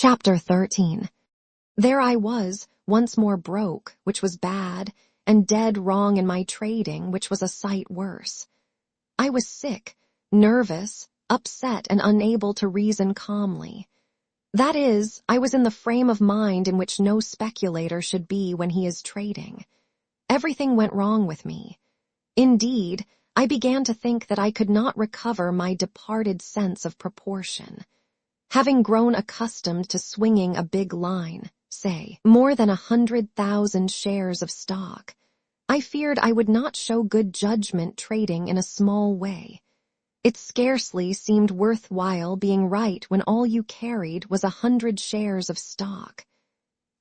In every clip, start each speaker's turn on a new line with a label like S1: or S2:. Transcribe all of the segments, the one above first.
S1: Chapter 13. There I was, once more broke, which was bad, and dead wrong in my trading, which was a sight worse. I was sick, nervous, upset, and unable to reason calmly. That is, I was in the frame of mind in which no speculator should be when he is trading. Everything went wrong with me. Indeed, I began to think that I could not recover my departed sense of proportion. Having grown accustomed to swinging a big line, say, more than 100,000 shares of stock, I feared I would not show good judgment trading in a small way. It scarcely seemed worthwhile being right when all you carried was 100 shares of stock.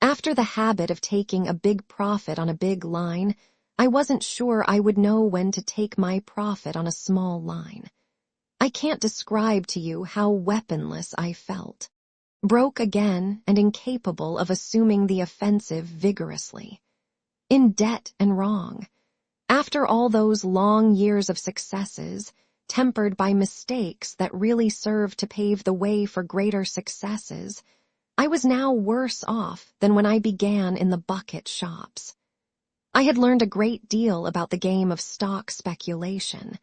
S1: After the habit of taking a big profit on a big line, I wasn't sure I would know when to take my profit on a small line. I can't describe to you how weaponless I felt. Broke again and incapable of assuming the offensive vigorously. In debt and wrong. After all those long years of successes, tempered by mistakes that really served to pave the way for greater successes, I was now worse off than when I began in the bucket shops. I had learned a great deal about the game of stock speculation,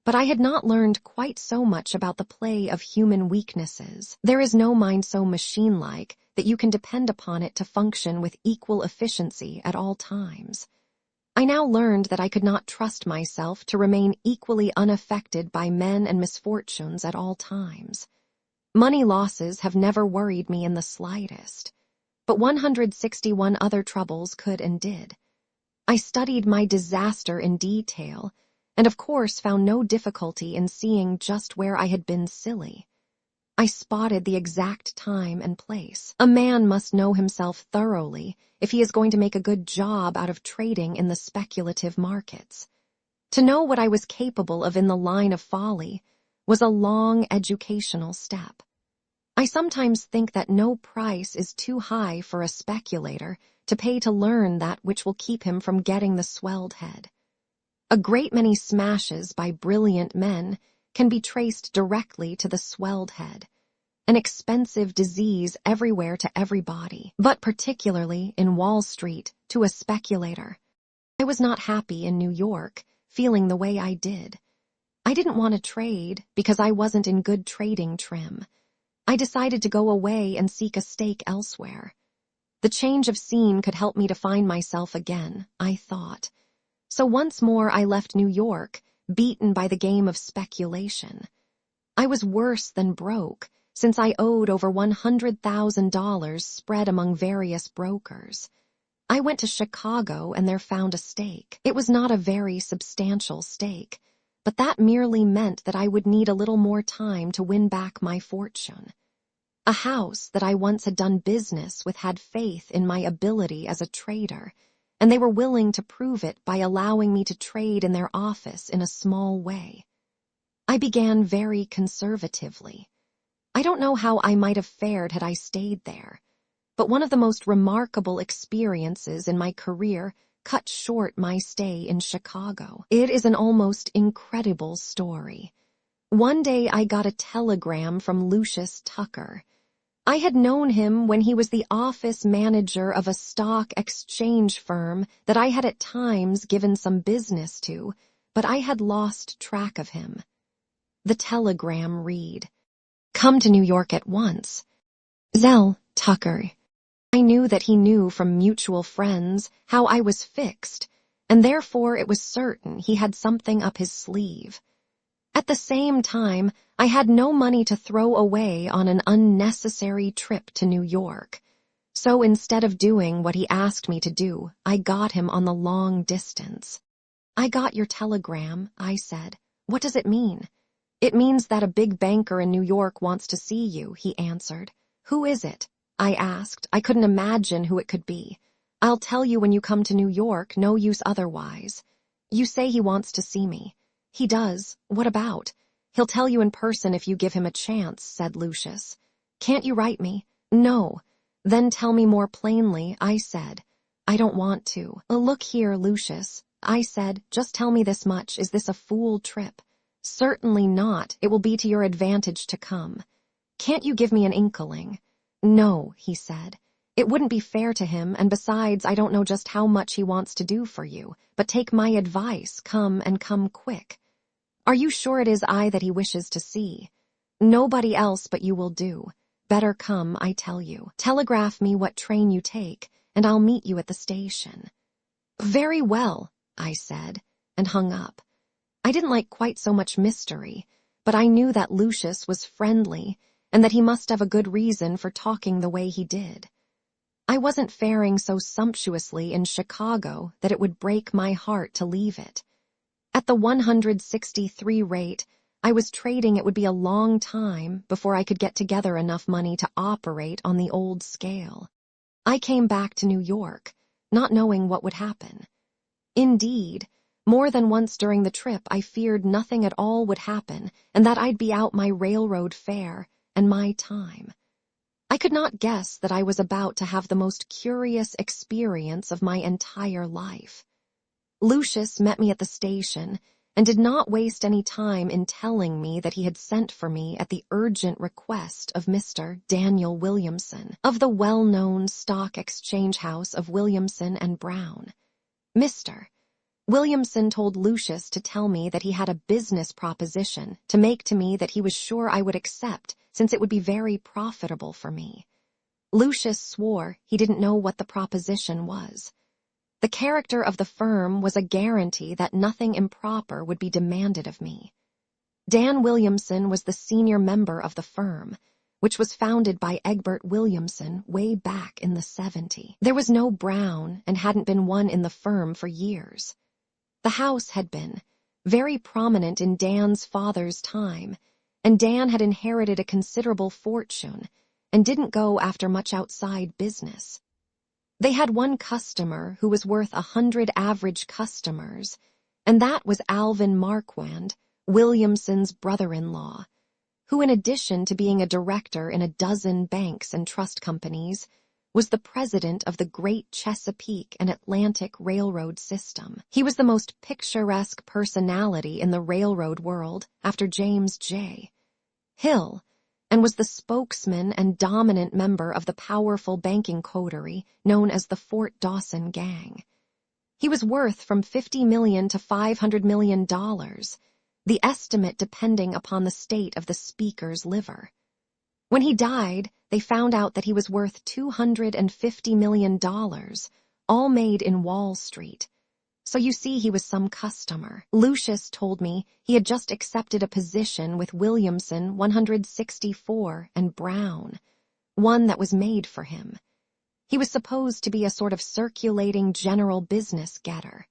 S1: but I had not learned quite so much about the play of human weaknesses. There is no mind so machine-like that you can depend upon it to function with equal efficiency at all times. I now learned that I could not trust myself to remain equally unaffected by men and misfortunes at all times. Money losses have never worried me in the slightest, but 161 other troubles could and did. I studied my disaster in detail, and of course found no difficulty in seeing just where I had been silly. I spotted the exact time and place. A man must know himself thoroughly if he is going to make a good job out of trading in the speculative markets. To know what I was capable of in the line of folly was a long educational step. I sometimes think that no price is too high for a speculator to pay to learn that which will keep him from getting the swelled head. A great many smashes by brilliant men can be traced directly to the swelled head, an expensive disease everywhere to everybody, but particularly in Wall Street to a speculator. I was not happy in New York, feeling the way I did. I didn't want to trade because I wasn't in good trading trim. I decided to go away and seek a stake elsewhere. The change of scene could help me to find myself again, I thought. So once more I left New York, beaten by the game of speculation. I was worse than broke, since I owed over $100,000 spread among various brokers. I went to Chicago and there found a stake. It was not a very substantial stake, but that merely meant that I would need a little more time to win back my fortune. A house that I once had done business with had faith in my ability as a trader, and they were willing to prove it by allowing me to trade in their office in a small way. I began very conservatively. I don't know how I might have fared had I stayed there, but one of the most remarkable experiences in my career cut short my stay in Chicago. It is an almost incredible story. One day I got a telegram from Lucius Tucker. I had known him when he was the office manager of a stock exchange firm that I had at times given some business to, but I had lost track of him. The telegram read, "Come to New York at once. Zell, Tucker." I knew that he knew from mutual friends how I was fixed, and therefore it was certain he had something up his sleeve. At the same time, I had no money to throw away on an unnecessary trip to New York. So instead of doing what he asked me to do, I got him on the long distance. "I got your telegram," I said. "What does it mean?" "It means that a big banker in New York wants to see you," he answered. "Who is it?" I asked. I couldn't imagine who it could be. "I'll tell you when you come to New York, no use otherwise." "You say he wants to see me." "He does. What about?" "He'll tell you in person if you give him a chance," said Lucius. "Can't you write me?" "No." "Then tell me more plainly," I said. "I don't want to." "Look here, Lucius," I said, "just tell me this much. Is this a fool trip?" "Certainly not. It will be to your advantage to come." "Can't you give me an inkling?" "No," he said. "It wouldn't be fair to him, and besides, I don't know just how much he wants to do for you, but take my advice, come and come quick. Are you sure it is I that he wishes to see? Nobody else but you will do. Better come, I tell you. Telegraph me what train you take, and I'll meet you at the station." "Very well," I said, and hung up. I didn't like quite so much mystery, but I knew that Lucius was friendly and that he must have a good reason for talking the way he did. I wasn't faring so sumptuously in Chicago that it would break my heart to leave it. At the 163 rate, I was trading it would be a long time before I could get together enough money to operate on the old scale. I came back to New York, not knowing what would happen. Indeed, more than once during the trip I feared nothing at all would happen and that I'd be out my railroad fare and my time. I could not guess that I was about to have the most curious experience of my entire life. Lucius met me at the station and did not waste any time in telling me that he had sent for me at the urgent request of Mr. Daniel Williamson of the well-known stock exchange house of Williamson and Brown. Mr. Williamson told Lucius to tell me that he had a business proposition to make to me that he was sure I would accept, since it would be very profitable for me. Lucius swore he didn't know what the proposition was. The character of the firm was a guarantee that nothing improper would be demanded of me. Dan Williamson was the senior member of the firm, which was founded by Egbert Williamson way back in the 70s. There was no Brown and hadn't been one in the firm for years. The house had been very prominent in Dan's father's time, and Dan had inherited a considerable fortune and didn't go after much outside business. They had one customer who was worth 100 average customers, and that was Alvin Marquand, Williamson's brother-in-law, who in addition to being a director in a dozen banks and trust companies, was the president of the Great Chesapeake and Atlantic Railroad system. He was the most picturesque personality in the railroad world after James J. Hill, and was the spokesman and dominant member of the powerful banking coterie known as the Fort Dawson Gang. He was worth from $50 million to $500 million, the estimate depending upon the state of the speaker's liver. When he died, they found out that he was worth $250 million, all made in Wall Street. So you see he was some customer. Lucius told me he had just accepted a position with Williamson 164 and Brown, one that was made for him. He was supposed to be a sort of circulating general business getter.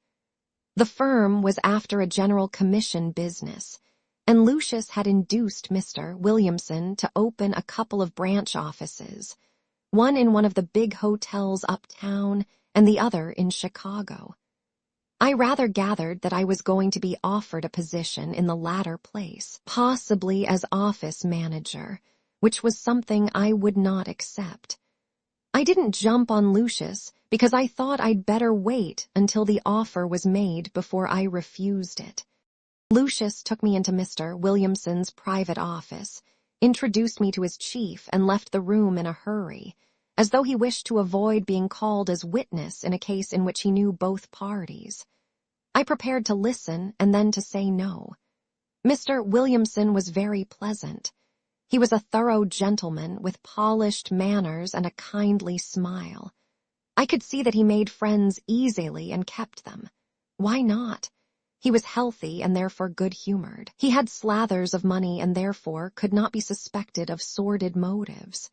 S1: The firm was after a general commission business, and Lucius had induced Mr. Williamson to open a couple of branch offices, one in one of the big hotels uptown and the other in Chicago. I rather gathered that I was going to be offered a position in the latter place, possibly as office manager, which was something I would not accept. I didn't jump on Lucius because I thought I'd better wait until the offer was made before I refused it. Lucius took me into Mr. Williamson's private office, introduced me to his chief, and left the room in a hurry, as though he wished to avoid being called as witness in a case in which he knew both parties. I prepared to listen and then to say no. Mr. Williamson was very pleasant. He was a thorough gentleman with polished manners and a kindly smile. I could see that he made friends easily and kept them. Why not? He was healthy and therefore good-humored. He had slathers of money and therefore could not be suspected of sordid motives.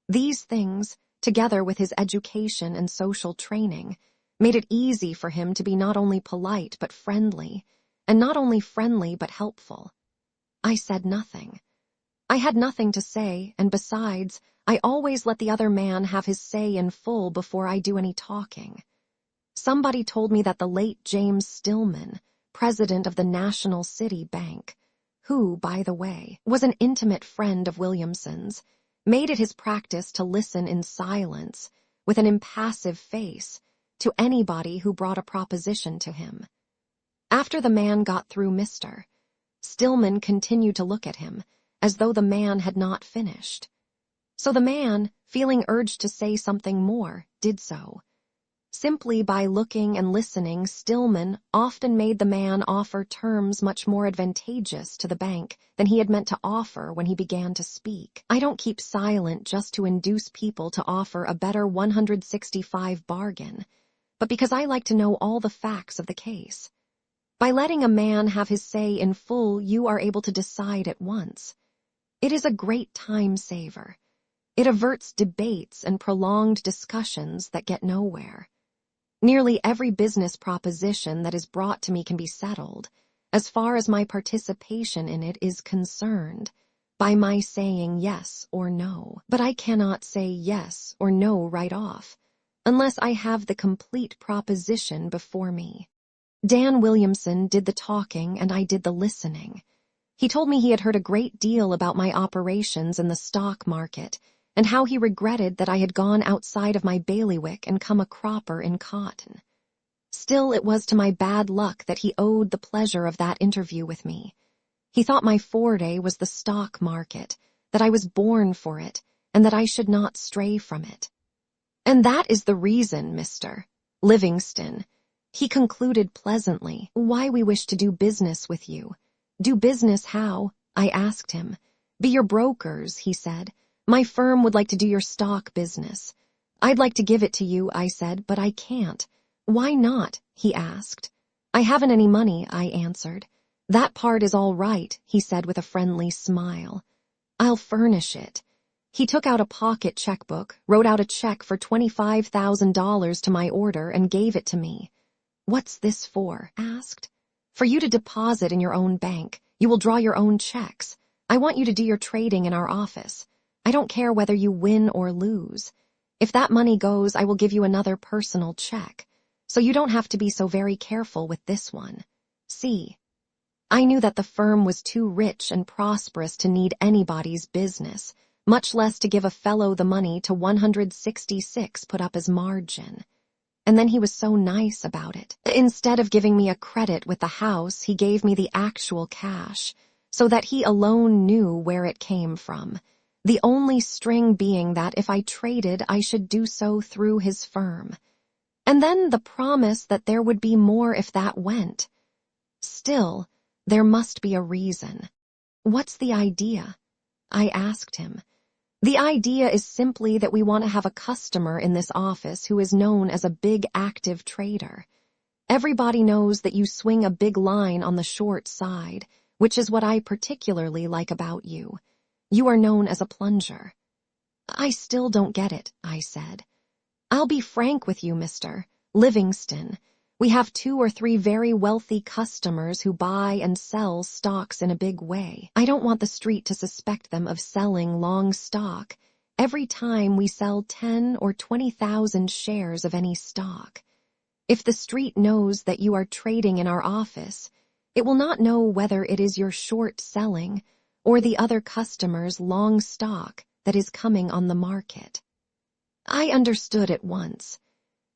S1: These things, together with his education and social training, made it easy for him to be not only polite but friendly, and not only friendly but helpful. I said nothing. I had nothing to say, and besides, I always let the other man have his say in full before I do any talking. Somebody told me that the late James Stillman, president of the National City Bank, who, by the way, was an intimate friend of Williamson's, made it his practice to listen in silence, with an impassive face, to anybody who brought a proposition to him. After the man got through Mr. Stillman continued to look at him, as though the man had not finished. So the man, feeling urged to say something more, did so. Simply by looking and listening, Stillman often made the man offer terms much more advantageous to the bank than he had meant to offer when he began to speak. I don't keep silent just to induce people to offer a better 165 bargain, but because I like to know all the facts of the case. By letting a man have his say in full, you are able to decide at once. It is a great time saver. It averts debates and prolonged discussions that get nowhere. Nearly every business proposition that is brought to me can be settled, as far as my participation in it is concerned, by my saying yes or no. But I cannot say yes or no right off, unless I have the complete proposition before me. Dan Williamson did the talking and I did the listening. He told me he had heard a great deal about my operations in the stock market, and how he regretted that I had gone outside of my bailiwick and come a cropper in cotton. Still, it was to my bad luck that he owed the pleasure of that interview with me. He thought my forte was the stock market, that I was born for it, and that I should not stray from it. And that is the reason, Mr. Livingston, he concluded pleasantly, why we wish to do business with you. Do business how? I asked him. Be your brokers, he said. My firm would like to do your stock business. I'd like to give it to you, I said, but I can't. Why not? He asked. I haven't any money, I answered. That part is all right, he said with a friendly smile. I'll furnish it. He took out a pocket checkbook, wrote out a check for $25,000 to my order, and gave it to me. What's this for? Asked. For you to deposit in your own bank. You will draw your own checks. I want you to do your trading in our office. I don't care whether you win or lose. If that money goes, I will give you another personal check. So you don't have to be so very careful with this one. See, I knew that the firm was too rich and prosperous to need anybody's business, much less to give a fellow the money to 166 put up as margin. And then he was so nice about it. Instead of giving me a credit with the house, he gave me the actual cash, so that he alone knew where it came from. The only string being that if I traded, I should do so through his firm. And then the promise that there would be more if that went. Still, there must be a reason. What's the idea? I asked him. The idea is simply that we want to have a customer in this office who is known as a big active trader. Everybody knows that you swing a big line on the short side, which is what I particularly like about you. You are known as a plunger. I still don't get it, I said. I'll be frank with you, Mr. Livingston. We have 2 or 3 very wealthy customers who buy and sell stocks in a big way. I don't want the street to suspect them of selling long stock every time we sell 10 or 20,000 shares of any stock. If the street knows that you are trading in our office, it will not know whether it is your short selling or the other customer's long stock that is coming on the market. I understood at once.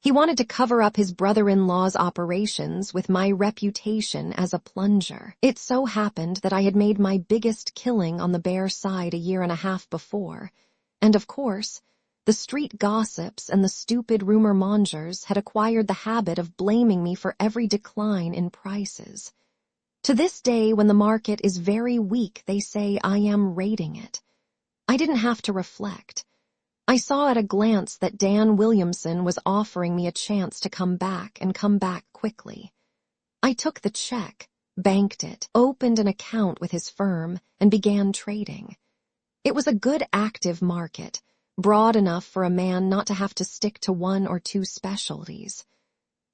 S1: He wanted to cover up his brother-in-law's operations with my reputation as a plunger. It so happened that I had made my biggest killing on the bear side a year and a half before, and of course, the street gossips and the stupid rumor-mongers had acquired the habit of blaming me for every decline in prices. To this day, when the market is very weak, they say I am rating it. I didn't have to reflect. I saw at a glance that Dan Williamson was offering me a chance to come back and come back quickly. I took the check, banked it, opened an account with his firm, and began trading. It was a good active market, broad enough for a man not to have to stick to 1 or 2 specialties.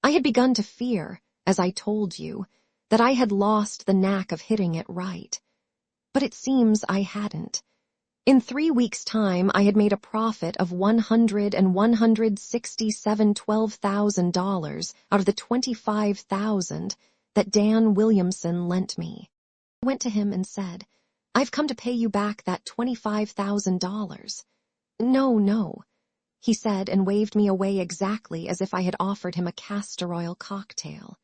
S1: I had begun to fear, as I told you, that I had lost the knack of hitting it right. But it seems I hadn't. In 3 weeks' time, I had made a profit of $12,000 out of the $25,000 that Dan Williamson lent me. I went to him and said, I've come to pay you back that $25,000. No, he said and waved me away exactly as if I had offered him a castor oil cocktail.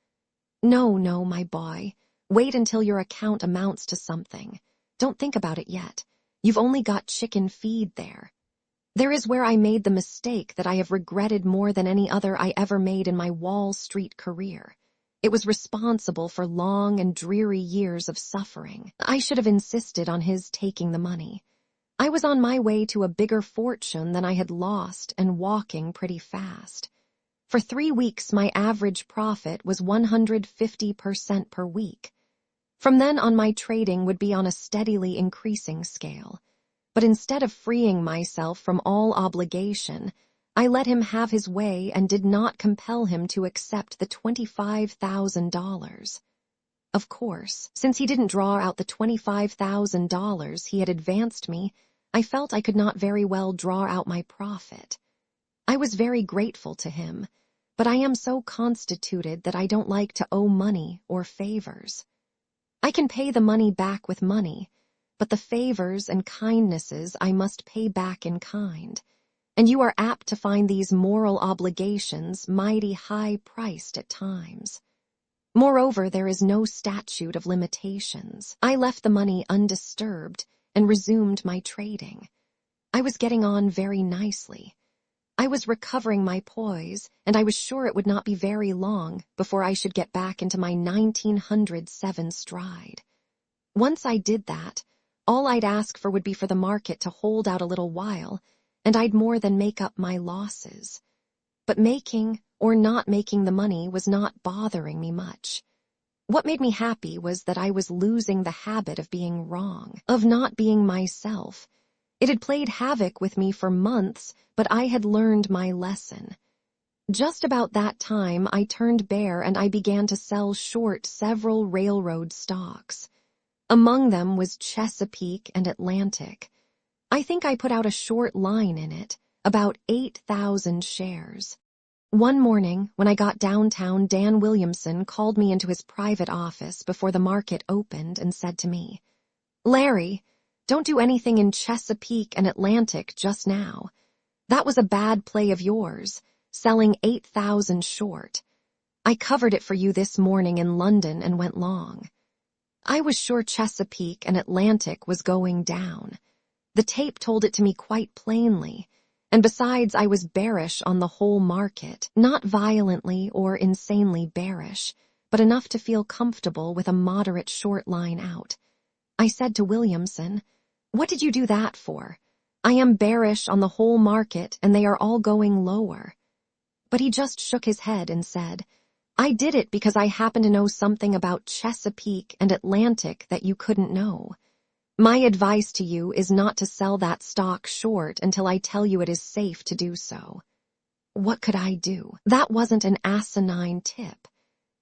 S1: No, my boy. Wait until your account amounts to something. Don't think about it yet. You've only got chicken feed there. There is where I made the mistake that I have regretted more than any other I ever made in my Wall Street career. It was responsible for long and dreary years of suffering. I should have insisted on his taking the money. I was on my way to a bigger fortune than I had lost and walking pretty fast. For 3 weeks, my average profit was 150% per week. From then on, my trading would be on a steadily increasing scale. But instead of freeing myself from all obligation, I let him have his way and did not compel him to accept the $25,000. Of course, since he didn't draw out the $25,000 he had advanced me, I felt I could not very well draw out my profit. I was very grateful to him, but I am so constituted that I don't like to owe money or favors. I can pay the money back with money, but the favors and kindnesses I must pay back in kind, and you are apt to find these moral obligations mighty high-priced at times. Moreover, there is no statute of limitations. I left the money undisturbed and resumed my trading. I was getting on very nicely. I was recovering my poise, and I was sure it would not be very long before I should get back into my 1907 stride. Once I did that, all I'd ask for would be for the market to hold out a little while, and I'd more than make up my losses. But making or not making the money was not bothering me much. What made me happy was that I was losing the habit of being wrong, of not being myself. It had played havoc with me for months, but I had learned my lesson. Just about that time, I turned bare and I began to sell short several railroad stocks. Among them was Chesapeake and Atlantic. I think I put out a short line in it, about 8,000 shares. One morning, when I got downtown, Dan Williamson called me into his private office before the market opened and said to me, "Larry, don't do anything in Chesapeake and Atlantic just now. That was a bad play of yours, selling 8,000 short. I covered it for you this morning in London and went long." I was sure Chesapeake and Atlantic was going down. The tape told it to me quite plainly, and besides, I was bearish on the whole market, not violently or insanely bearish, but enough to feel comfortable with a moderate short line out. I said to Williamson, "What did you do that for? I am bearish on the whole market and they are all going lower." But he just shook his head and said, "I did it because I happen to know something about Chesapeake and Atlantic that you couldn't know. My advice to you is not to sell that stock short until I tell you it is safe to do so." What could I do? That wasn't an asinine tip.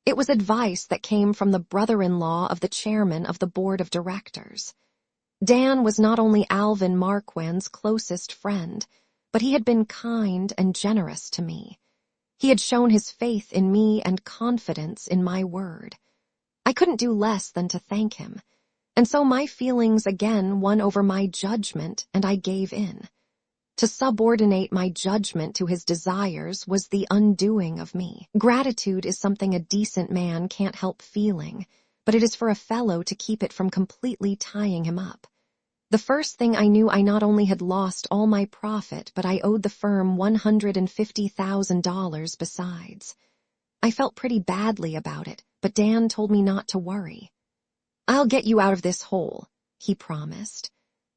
S1: It was advice that came from the brother-in-law of the chairman of the board of directors. Dan was not only Alvin Marquand's closest friend, but he had been kind and generous to me. He had shown his faith in me and confidence in my word. I couldn't do less than to thank him, and so my feelings again won over my judgment and I gave in. To subordinate my judgment to his desires was the undoing of me. Gratitude is something a decent man can't help feeling, but it is for a fellow to keep it from completely tying him up. The first thing I knew, I not only had lost all my profit, but I owed the firm $150,000 besides. I felt pretty badly about it, but Dan told me not to worry. "I'll get you out of this hole," he promised.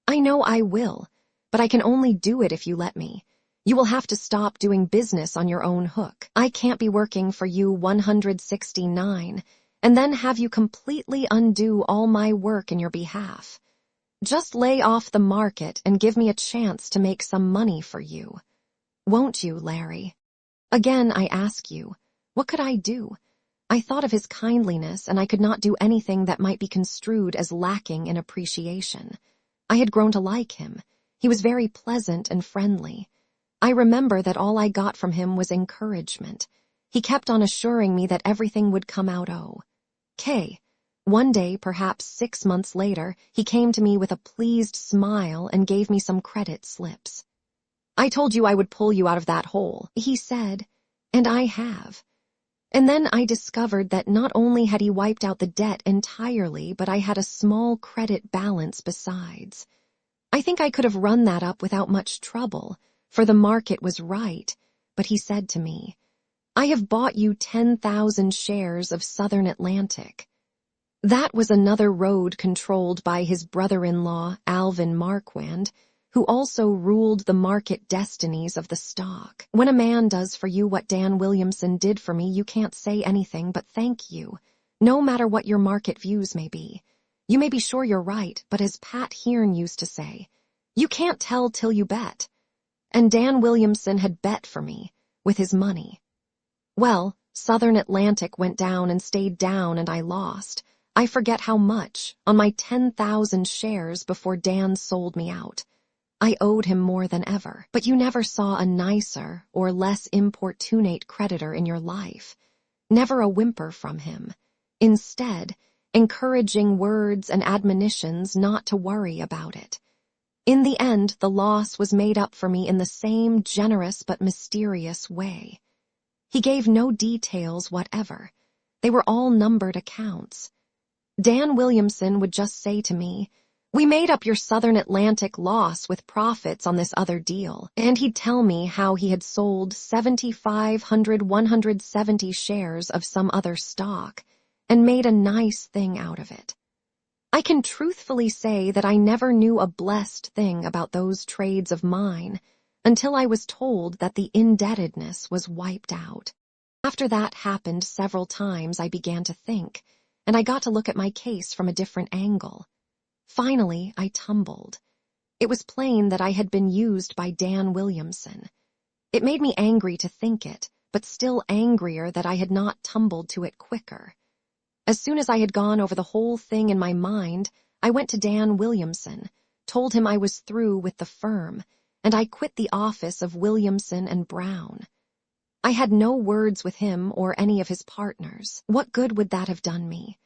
S1: "I know I will, but I can only do it if you let me. You will have to stop doing business on your own hook. I can't be working for you 169 and then have you completely undo all my work in your behalf. Just lay off the market and give me a chance to make some money for you. Won't you, Larry?" Again, I ask you, what could I do? I thought of his kindliness, and I could not do anything that might be construed as lacking in appreciation. I had grown to like him. He was very pleasant and friendly. I remember that all I got from him was encouragement. He kept on assuring me that everything would come out okay. One day, perhaps 6 months later, he came to me with a pleased smile and gave me some credit slips. "I told you I would pull you out of that hole," he said, and I have. And then I discovered that not only had he wiped out the debt entirely, but I had a small credit balance besides. I think I could have run that up without much trouble, for the market was right, but he said to me, "I have bought you 10,000 shares of Southern Atlantic." That was another road controlled by his brother-in-law, Alvin Marquand, who also ruled the market destinies of the stock. When a man does for you what Dan Williamson did for me, you can't say anything but thank you, no matter what your market views may be. You may be sure you're right, but as Pat Hearn used to say, you can't tell till you bet. And Dan Williamson had bet for me, with his money. Well, Southern Atlantic went down and stayed down and I lost. I forget how much, on my 10,000 shares before Dan sold me out. I owed him more than ever, but you never saw a nicer or less importunate creditor in your life. Never a whimper from him. Instead, encouraging words and admonitions not to worry about it. In the end, the loss was made up for me in the same generous but mysterious way. He gave no details whatever. They were all numbered accounts. Dan Williamson would just say to me, "We made up your Southern Atlantic loss with profits on this other deal," and he'd tell me how he had sold 7,500 shares of some other stock and made a nice thing out of it. I can truthfully say that I never knew a blessed thing about those trades of mine until I was told that the indebtedness was wiped out. After that happened several times, I began to think, and I got to look at my case from a different angle. Finally, I tumbled. It was plain that I had been used by Dan Williamson. It made me angry to think it, but still angrier that I had not tumbled to it quicker. As soon as I had gone over the whole thing in my mind, I went to Dan Williamson, told him I was through with the firm, and I quit the office of Williamson and Brown. I had no words with him or any of his partners. What good would that have done me?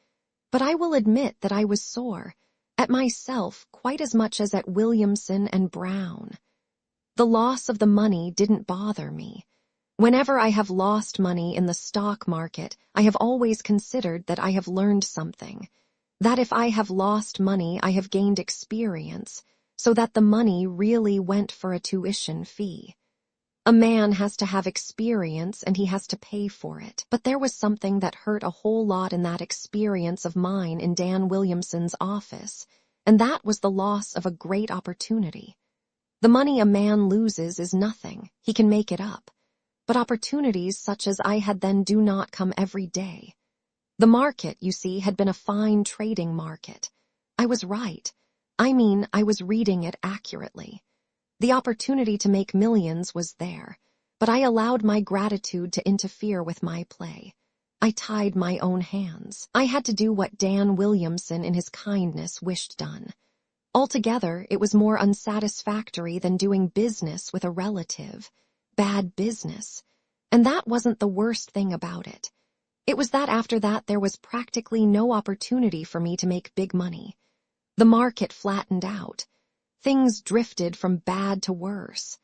S1: But I will admit that I was sore, at myself quite as much as at Williamson and Brown. The loss of the money didn't bother me. Whenever I have lost money in the stock market, I have always considered that I have learned something, that if I have lost money, I have gained experience, so that the money really went for a tuition fee. A man has to have experience and he has to pay for it. But there was something that hurt a whole lot in that experience of mine in Dan Williamson's office, and that was the loss of a great opportunity. The money a man loses is nothing. He can make it up. But opportunities such as I had then do not come every day. The market, you see, had been a fine trading market. I was right. I mean, I was reading it accurately. The opportunity to make millions was there, but I allowed my gratitude to interfere with my play. I tied my own hands. I had to do what Dan Williamson in his kindness wished done. Altogether, it was more unsatisfactory than doing business with a relative. Bad business. And that wasn't the worst thing about it. It was that after that there was practically no opportunity for me to make big money. The market flattened out. Things drifted from bad to worse.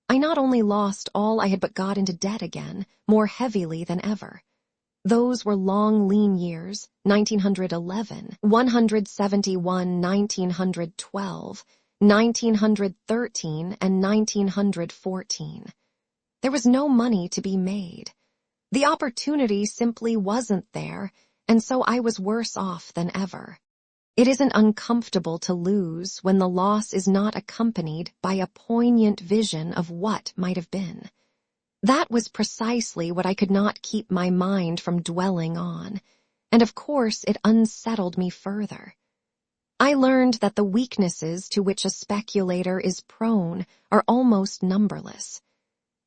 S1: I not only lost all I had but got into debt again, more heavily than ever. Those were long, lean years, 1911, 171, 1912, 1913, and 1914. There was no money to be made. The opportunity simply wasn't there, and so I was worse off than ever. It isn't uncomfortable to lose when the loss is not accompanied by a poignant vision of what might have been. That was precisely what I could not keep my mind from dwelling on, and of course it unsettled me further. I learned that the weaknesses to which a speculator is prone are almost numberless.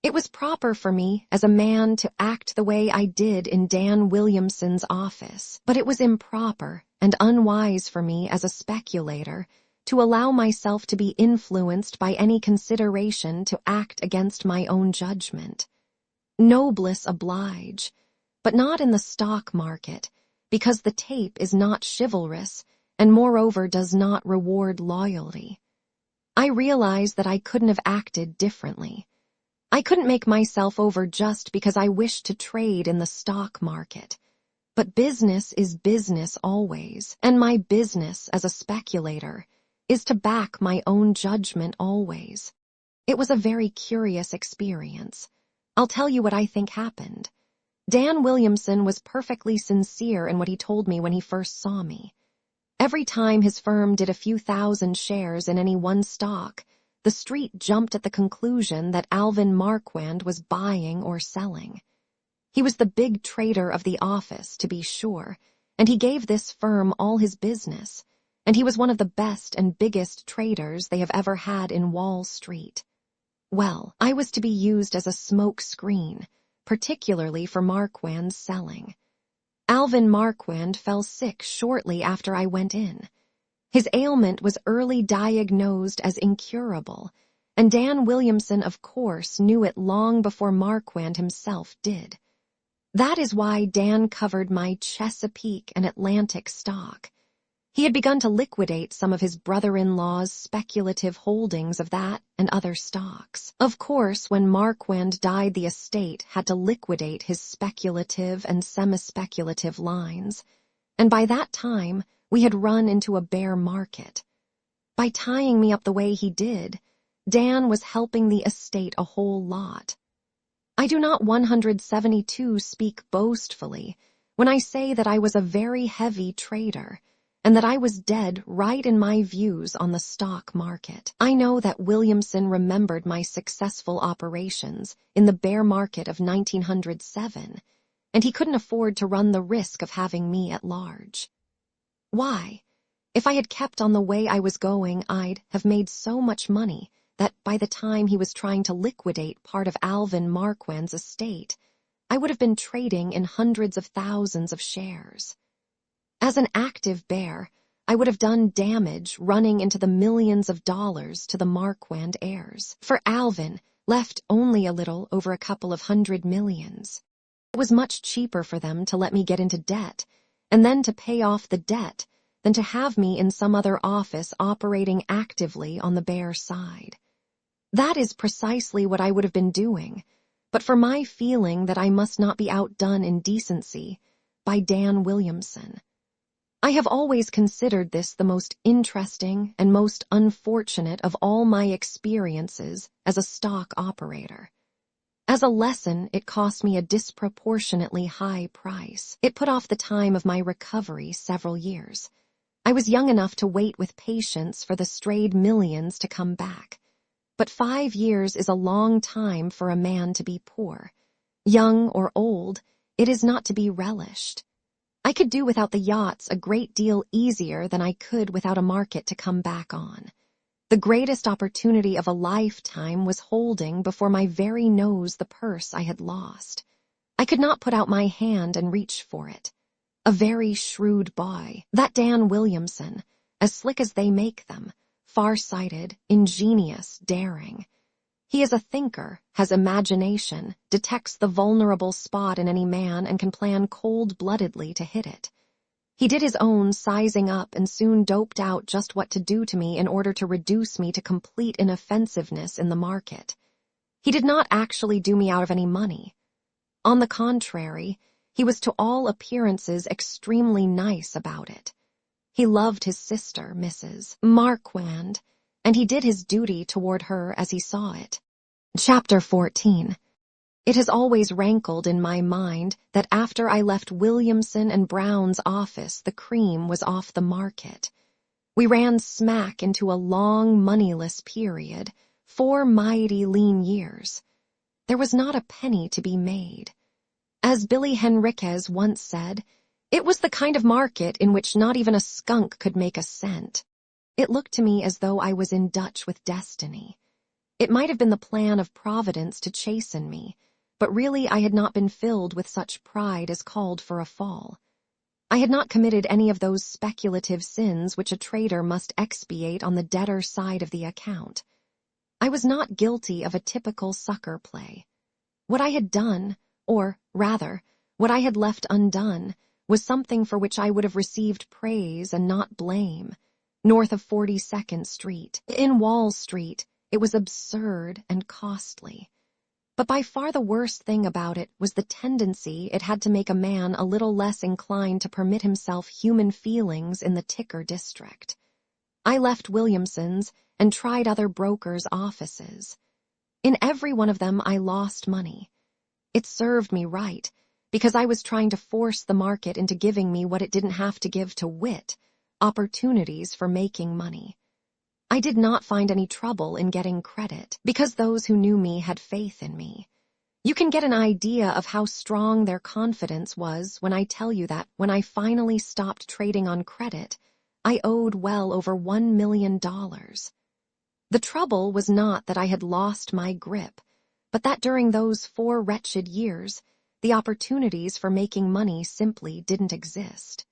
S1: It was proper for me as a man to act the way I did in Dan Williamson's office, but it was improper and unwise for me as a speculator to allow myself to be influenced by any consideration to act against my own judgment. Noblesse oblige, but not in the stock market, because the tape is not chivalrous and moreover does not reward loyalty. I realized that I couldn't have acted differently. I couldn't make myself over just because I wished to trade in the stock market. But business is business always, and my business as a speculator is to back my own judgment always. It was a very curious experience. I'll tell you what I think happened. Dan Williamson was perfectly sincere in what he told me when he first saw me. Every time his firm did a few thousand shares in any one stock, the street jumped at the conclusion that Alvin Marquand was buying or selling. He was the big trader of the office, to be sure, and he gave this firm all his business, and he was one of the best and biggest traders they have ever had in Wall Street. Well, I was to be used as a smoke screen, particularly for Marquand's selling. Alvin Marquand fell sick shortly after I went in. His ailment was early diagnosed as incurable, and Dan Williamson, of course, knew it long before Marquand himself did. That is why Dan covered my Chesapeake and Atlantic stock. He had begun to liquidate some of his brother-in-law's speculative holdings of that and other stocks. Of course, when Marquand died, the estate had to liquidate his speculative and semi-speculative lines, and by that time, we had run into a bear market. By tying me up the way he did, Dan was helping the estate a whole lot. I do not 172 speak boastfully when I say that I was a very heavy trader, and that I was dead right in my views on the stock market. I know that Williamson remembered my successful operations in the bear market of 1907, and he couldn't afford to run the risk of having me at large. Why? If I had kept on the way I was going, I'd have made so much money that by the time he was trying to liquidate part of Alvin Marquand's estate, I would have been trading in hundreds of thousands of shares. As an active bear, I would have done damage running into the millions of dollars to the Marquand heirs. For Alvin, left only a little over a couple of $100 million. It was much cheaper for them to let me get into debt, and then to pay off the debt, than to have me in some other office operating actively on the bear side. That is precisely what I would have been doing, but for my feeling that I must not be outdone in decency by Dan Williamson. I have always considered this the most interesting and most unfortunate of all my experiences as a stock operator. As a lesson, it cost me a disproportionately high price. It put off the time of my recovery several years. I was young enough to wait with patience for the strayed millions to come back. But 5 years is a long time for a man to be poor. Young or old, it is not to be relished. I could do without the yachts a great deal easier than I could without a market to come back on. The greatest opportunity of a lifetime was holding before my very nose the purse I had lost. I could not put out my hand and reach for it. A very shrewd boy, that Dan Williamson, as slick as they make them, far-sighted, ingenious, daring. He is a thinker, has imagination, detects the vulnerable spot in any man, and can plan cold-bloodedly to hit it. He did his own sizing up and soon doped out just what to do to me in order to reduce me to complete inoffensiveness in the market. He did not actually do me out of any money. On the contrary, he was to all appearances extremely nice about it. He loved his sister, Mrs. Marquand, and he did his duty toward her as he saw it. Chapter 14. It has always rankled in my mind that after I left Williamson and Brown's office, the cream was off the market. We ran smack into a long, moneyless period, 4 mighty lean years. There was not a penny to be made. As Billy Henriquez once said, it was the kind of market in which not even a skunk could make a cent. It looked to me as though I was in Dutch with destiny. It might have been the plan of Providence to chasten me, but really I had not been filled with such pride as called for a fall. I had not committed any of those speculative sins which a trader must expiate on the debtor side of the account. I was not guilty of a typical sucker play. What I had done, or, rather, what I had left undone, was something for which I would have received praise and not blame. North of 42nd Street, in Wall Street, it was absurd and costly. But by far the worst thing about it was the tendency it had to make a man a little less inclined to permit himself human feelings in the ticker district. I left Williamson's and tried other brokers' offices. In every one of them, I lost money. It served me right, because I was trying to force the market into giving me what it didn't have to give, to wit, opportunities for making money. I did not find any trouble in getting credit, because those who knew me had faith in me. You can get an idea of how strong their confidence was when I tell you that when I finally stopped trading on credit, I owed well over $1 million. The trouble was not that I had lost my grip, but that during those 4 wretched years, the opportunities for making money simply didn't exist.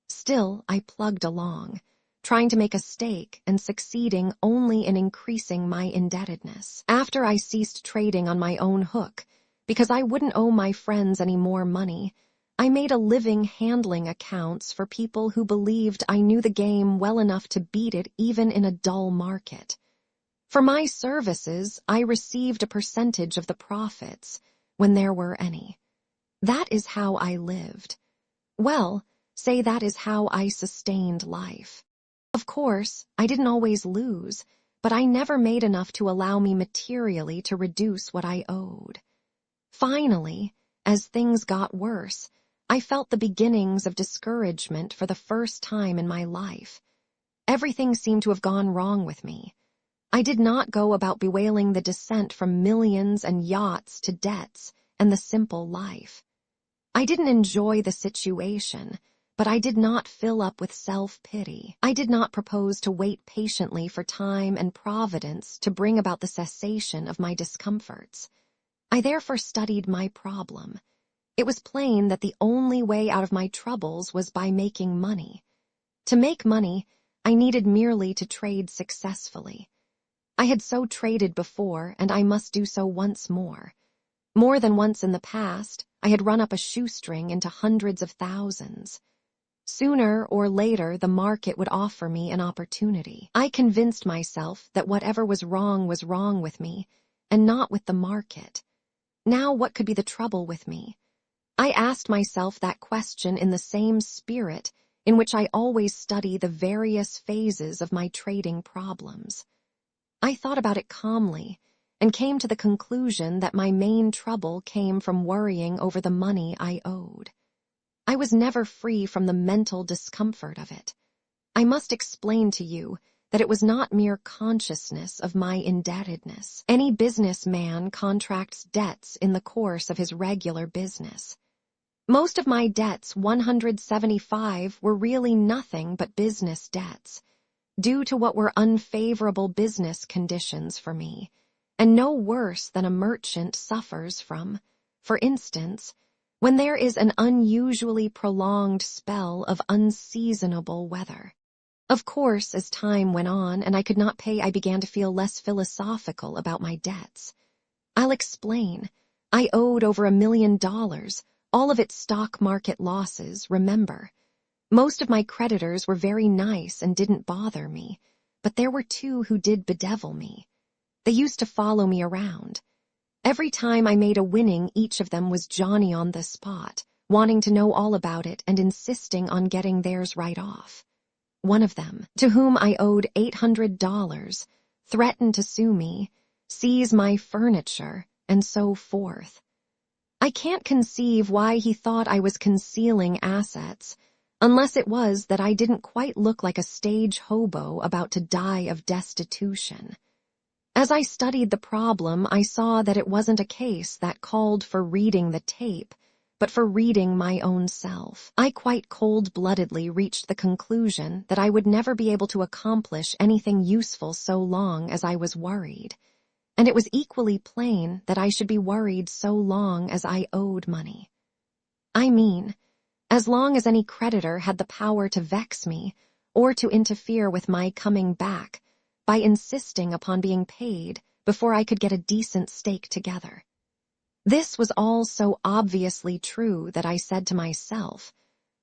S1: Still, I plugged along, trying to make a stake and succeeding only in increasing my indebtedness. After I ceased trading on my own hook, because I wouldn't owe my friends any more money, I made a living handling accounts for people who believed I knew the game well enough to beat it even in a dull market. For my services, I received a percentage of the profits, when there were any. That is how I lived. Well, say that is how I sustained life. Of course, I didn't always lose, but I never made enough to allow me materially to reduce what I owed. Finally, as things got worse, I felt the beginnings of discouragement for the first time in my life. Everything seemed to have gone wrong with me. I did not go about bewailing the descent from millions and yachts to debts and the simple life. I didn't enjoy the situation, but I did not fill up with self-pity. I did not propose to wait patiently for time and providence to bring about the cessation of my discomforts. I therefore studied my problem. It was plain that the only way out of my troubles was by making money. To make money, I needed merely to trade successfully. I had so traded before, and I must do so once more. More than once in the past, I had run up a shoestring into hundreds of thousands. Sooner or later, the market would offer me an opportunity. I convinced myself that whatever was wrong with me, and not with the market. Now what could be the trouble with me? I asked myself that question in the same spirit in which I always study the various phases of my trading problems. I thought about it calmly and came to the conclusion that my main trouble came from worrying over the money I owed. I was never free from the mental discomfort of it. I must explain to you that it was not mere consciousness of my indebtedness. Any businessman contracts debts in the course of his regular business. Most of my debts, 175, were really nothing but business debts, due to what were unfavorable business conditions for me, and no worse than a merchant suffers from, for instance, when there is an unusually prolonged spell of unseasonable weather. Of course, as time went on and I could not pay, I began to feel less philosophical about my debts. I'll explain. I owed over $1 million, all of its stock market losses, remember. Most of my creditors were very nice and didn't bother me, but there were 2 who did bedevil me. They used to follow me around. Every time I made a winning, each of them was Johnny on the spot, wanting to know all about it and insisting on getting theirs right off. One of them, to whom I owed $800, threatened to sue me, seize my furniture, and so forth. I can't conceive why he thought I was concealing assets, unless it was that I didn't quite look like a stage hobo about to die of destitution. As I studied the problem, I saw that it wasn't a case that called for reading the tape, but for reading my own self. I quite cold-bloodedly reached the conclusion that I would never be able to accomplish anything useful so long as I was worried, and it was equally plain that I should be worried so long as I owed money. I mean, as long as any creditor had the power to vex me or to interfere with my coming back by insisting upon being paid before I could get a decent stake together. This was all so obviously true that I said to myself,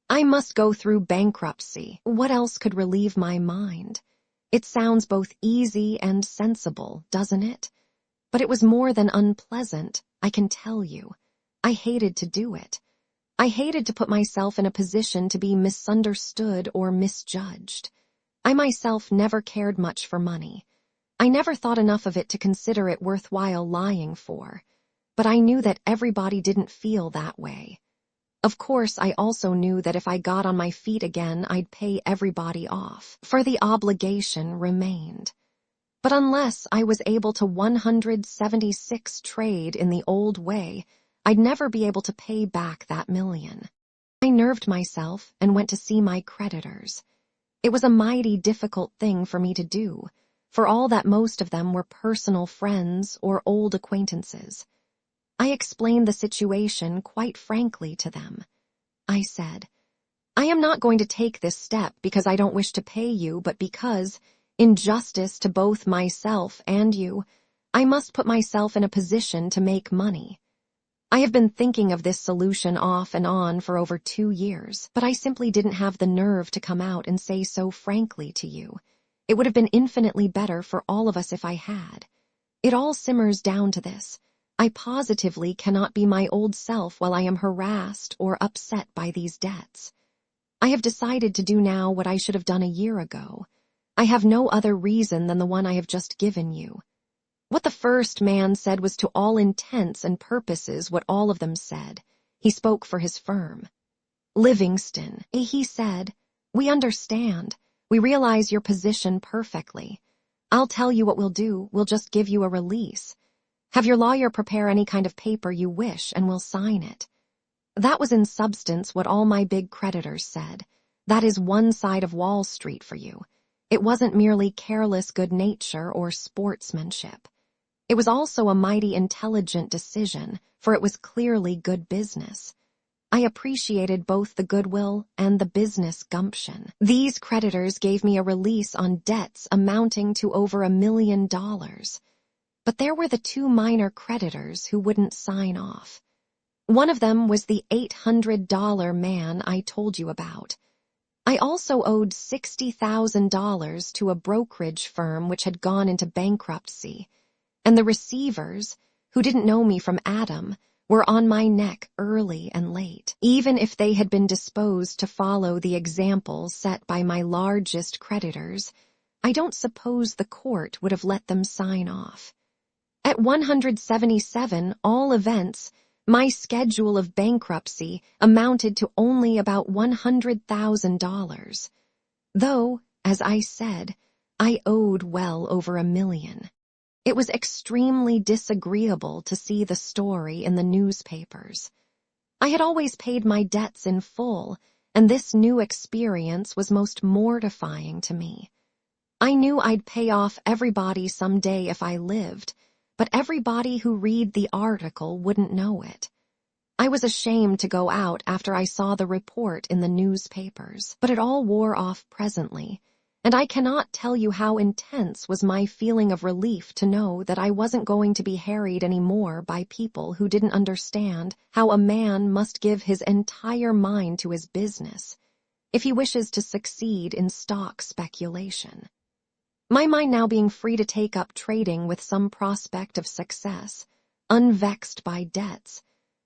S1: I must go through bankruptcy. What else could relieve my mind? It sounds both easy and sensible, doesn't it? But it was more than unpleasant, I can tell you. I hated to do it. I hated to put myself in a position to be misunderstood or misjudged. I myself never cared much for money. I never thought enough of it to consider it worthwhile lying for, but I knew that everybody didn't feel that way. Of course, I also knew that if I got on my feet again, I'd pay everybody off, for the obligation remained. But unless I was able to 176 trade in the old way, I'd never be able to pay back that million. I nerved myself and went to see my creditors. It was a mighty difficult thing for me to do, for all that most of them were personal friends or old acquaintances. I explained the situation quite frankly to them. I said, "I am not going to take this step because I don't wish to pay you, but because, in justice to both myself and you, I must put myself in a position to make money. I have been thinking of this solution off and on for over 2 years, but I simply didn't have the nerve to come out and say so frankly to you. It would have been infinitely better for all of us if I had. It all simmers down to this. I positively cannot be my old self while I am harassed or upset by these debts. I have decided to do now what I should have done a year ago. I have no other reason than the one I have just given you." What the first man said was to all intents and purposes what all of them said. He spoke for his firm. "Livingston," he said, "we understand. We realize your position perfectly. I'll tell you what we'll do. We'll just give you a release. Have your lawyer prepare any kind of paper you wish and we'll sign it." That was in substance what all my big creditors said. That is one side of Wall Street for you. It wasn't merely careless good nature or sportsmanship. It was also a mighty intelligent decision, for it was clearly good business. I appreciated both the goodwill and the business gumption. These creditors gave me a release on debts amounting to over $1 million. But there were the 2 minor creditors who wouldn't sign off. One of them was the $800 man I told you about. I also owed $60,000 to a brokerage firm which had gone into bankruptcy, and the receivers, who didn't know me from Adam, were on my neck early and late. Even if they had been disposed to follow the example set by my largest creditors, I don't suppose the court would have let them sign off. At 177, all events, my schedule of bankruptcy amounted to only about $100,000, though, as I said, I owed well over $1 million. It was extremely disagreeable to see the story in the newspapers. I had always paid my debts in full, and this new experience was most mortifying to me. I knew I'd pay off everybody someday if I lived, but everybody who read the article wouldn't know it. I was ashamed to go out after I saw the report in the newspapers, but it all wore off presently, and I cannot tell you how intense was my feeling of relief to know that I wasn't going to be harried any more by people who didn't understand how a man must give his entire mind to his business if he wishes to succeed in stock speculation. My mind now being free to take up trading with some prospect of success, unvexed by debts,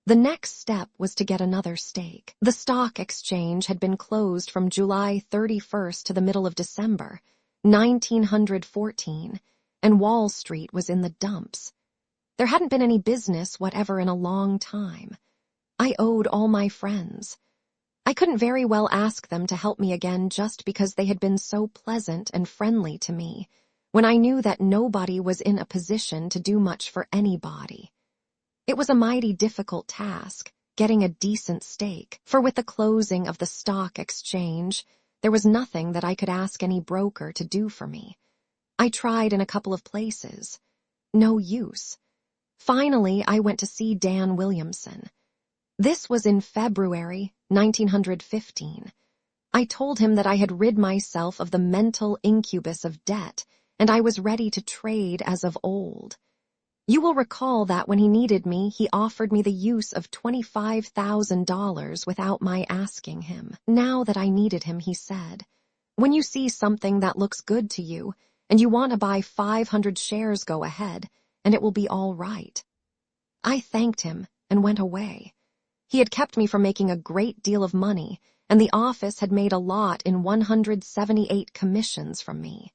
S1: the next step was to get another stake. The stock exchange had been closed from July 31st to the middle of December, 1914, and Wall Street was in the dumps. There hadn't been any business whatever in a long time. I owed all my friends. I couldn't very well ask them to help me again just because they had been so pleasant and friendly to me, when I knew that nobody was in a position to do much for anybody. It was a mighty difficult task, getting a decent stake, for with the closing of the stock exchange, there was nothing that I could ask any broker to do for me. I tried in a couple of places. No use. Finally, I went to see Dan Williamson. This was in February 1915. I told him that I had rid myself of the mental incubus of debt, and I was ready to trade as of old. You will recall that when he needed me, he offered me the use of $25,000 without my asking him. Now that I needed him, he said, "When you see something that looks good to you, and you want to buy 500 shares, go ahead, and it will be all right." I thanked him and went away. He had kept me from making a great deal of money, and the office had made a lot in 178 commissions from me.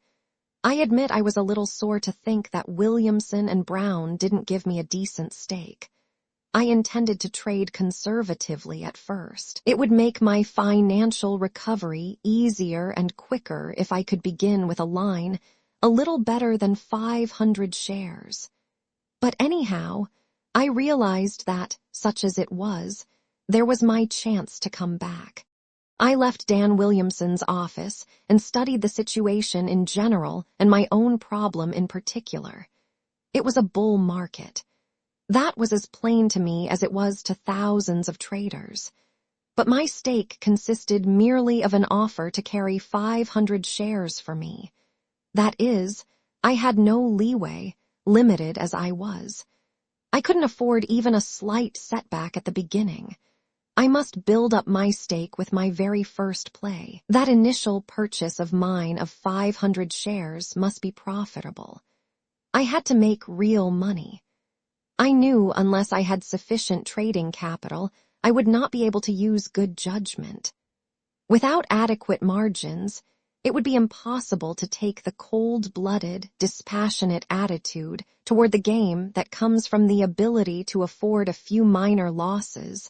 S1: I admit I was a little sore to think that Williamson and Brown didn't give me a decent stake. I intended to trade conservatively at first. It would make my financial recovery easier and quicker if I could begin with a line a little better than 500 shares. But anyhow, I realized that, such as it was, there was my chance to come back. I left Dan Williamson's office and studied the situation in general and my own problem in particular. It was a bull market. That was as plain to me as it was to thousands of traders. But my stake consisted merely of an offer to carry 500 shares for me. That is, I had no leeway, limited as I was. I couldn't afford even a slight setback at the beginning. I must build up my stake with my very first play. That initial purchase of mine of 500 shares must be profitable. I had to make real money. I knew unless I had sufficient trading capital, I would not be able to use good judgment. Without adequate margins, it would be impossible to take the cold-blooded, dispassionate attitude toward the game that comes from the ability to afford a few minor losses,